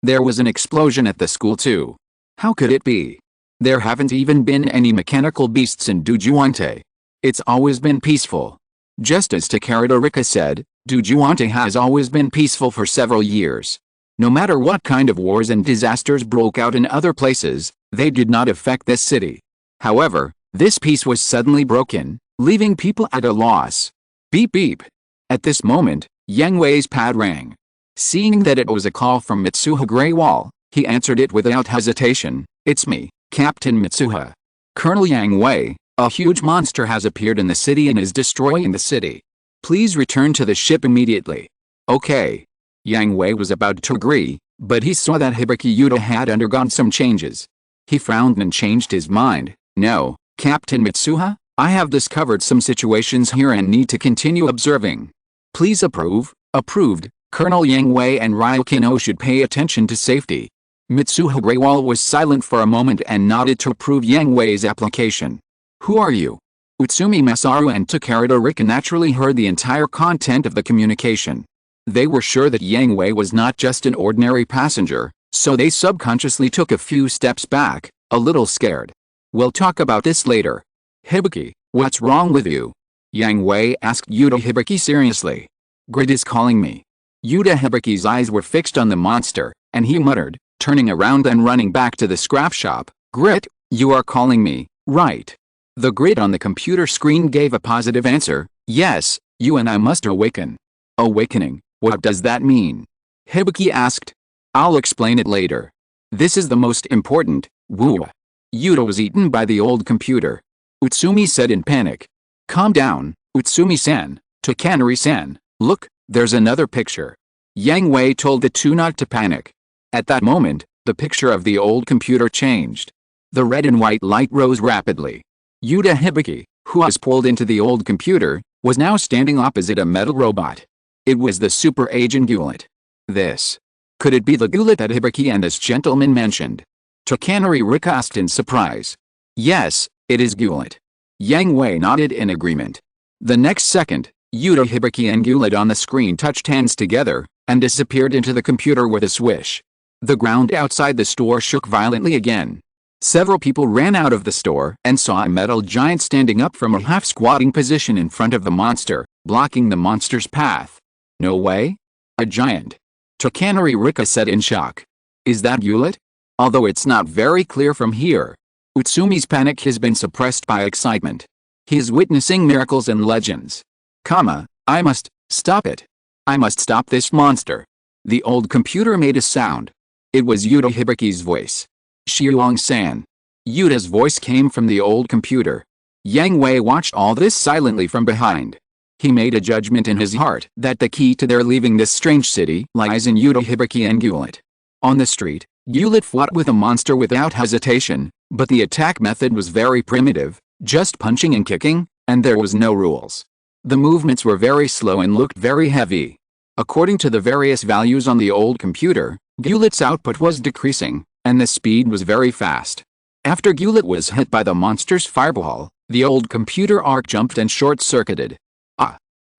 There was an explosion at the school too. How could it be? There haven't even been any mechanical beasts in Dujuante. It's always been peaceful. Just as Takarada said, Dujuante has always been peaceful for several years. No matter what kind of wars and disasters broke out in other places, they did not affect this city. However, this peace was suddenly broken, leaving people at a loss. Beep beep. At this moment, Yang Hui's pad rang. Seeing that it was a call from Mitsuha Greywall, he answered it without hesitation. It's me, Captain Mitsuha. Colonel Yang Hui, a huge monster has appeared in the city and is destroying the city. Please return to the ship immediately. Okay. Yang Hui was about to agree, but he saw that Hibiki Yuta had undergone some changes. He frowned and changed his mind. No, Captain Mitsuha, I have discovered some situations here and need to continue observing. Please approve. Approved. Colonel Yang Hui and Ryukino should pay attention to safety. Mitsuha Greywall was silent for a moment and nodded to approve Yang Hui's application. Who are you? Utsumi Masaru and Takeru Rika naturally heard the entire content of the communication. They were sure that Yang Hui was not just an ordinary passenger, so they subconsciously took a few steps back, a little scared. We'll talk about this later. Hibiki, what's wrong with you? Yang Hui asked Yuta Hibiki seriously. Grid is calling me. Yuta Hibiki's eyes were fixed on the monster, and he muttered, turning around and running back to the scrap shop. Grid, you are calling me, right? The grid on the computer screen gave a positive answer. Yes, you and I must awaken. Awakening, what does that mean? Hibiki asked. I'll explain it later. This is the most important. Woo. Yuta was eaten by the old computer. Utsumi said in panic. Calm down, Utsumi-san, Takanori-san, look, there's another picture. Yang Hui told the two not to panic. At that moment, the picture of the old computer changed. The red and white light rose rapidly. Yuta Hibiki, who was pulled into the old computer, was now standing opposite a metal robot. It was the super agent Gullet. This. Could it be the Gullet that Hibiki and this gentleman mentioned? Takanori Rika asked in surprise. Yes, it is Gullet. Yang Hui nodded in agreement. The next second, Yuta Hibiki and Gullet on the screen touched hands together, and disappeared into the computer with a swish. The ground outside the store shook violently again. Several people ran out of the store and saw a metal giant standing up from a half-squatting position in front of the monster, blocking the monster's path. No way? A giant? Takanori Rika said in shock. Is that Gullet? Although it's not very clear from here. Utsumi's panic has been suppressed by excitement. He is witnessing miracles and legends. I must stop it. I must stop this monster. The old computer made a sound. It was Yuta Hibiki's voice. Shirong-san. Yuta's voice came from the old computer. Yang Hui watched all this silently from behind. He made a judgment in his heart that the key to their leaving this strange city lies in Yuta Hibiki and Gullet. On the street, Gullet fought with a monster without hesitation, but the attack method was very primitive, just punching and kicking, and there was no rules. The movements were very slow and looked very heavy. According to the various values on the old computer, Gullet's output was decreasing, and the speed was very fast. After Gullet was hit by the monster's fireball, the old computer arc jumped and short-circuited.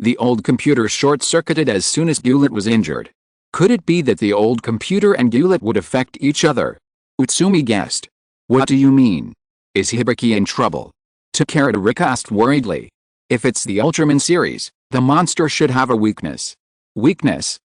The old computer short-circuited as soon as Gullet was injured. Could it be that the old computer and Gullet would affect each other? Utsumi guessed. What do you mean? Is Hibiki in trouble? Takeru Rika asked worriedly. If it's the Ultraman series, the monster should have a weakness. Weakness.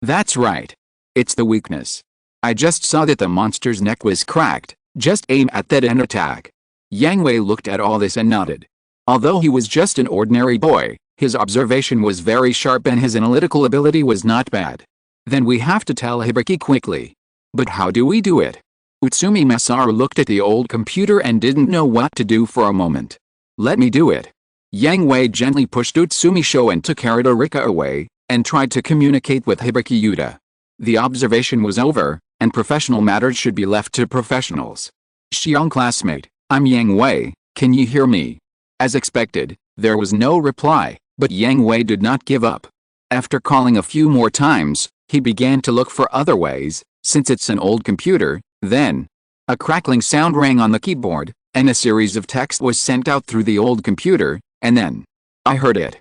That's right. It's the weakness. I just saw that the monster's neck was cracked. Just aim at that and attack. Yang Hui looked at all this and nodded. Although he was just an ordinary boy, his observation was very sharp and his analytical ability was not bad. Then we have to tell Hibiki quickly. But how do we do it? Utsumi Masaru looked at the old computer and didn't know what to do for a moment. Let me do it. Yang Hui gently pushed Utsumi Sho and Takeru Rika away, and tried to communicate with Hibiki Yuta. The observation was over, and professional matters should be left to professionals. Xiong classmate, I'm Yang Hui, can you hear me? As expected, there was no reply, but Yang Hui did not give up. After calling a few more times, he began to look for other ways, since it's an old computer. Then, a crackling sound rang on the keyboard, and a series of text was sent out through the old computer, and then, I heard it.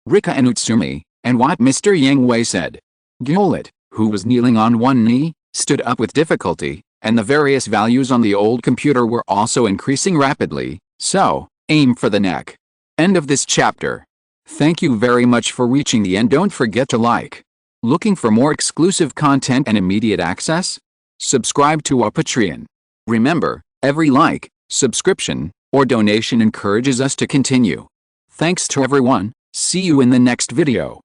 Rika and Utsumi, and what Mr. Yang Hui said. Gullet, who was kneeling on one knee, stood up with difficulty, and the various values on the old computer were also increasing rapidly, so, aim for the neck. End of this chapter. Thank you very much for reaching the end. Don't forget to like. Looking for more exclusive content and immediate access? Subscribe to our Patreon. Remember, every like, subscription, or donation encourages us to continue. Thanks to everyone, see you in the next video.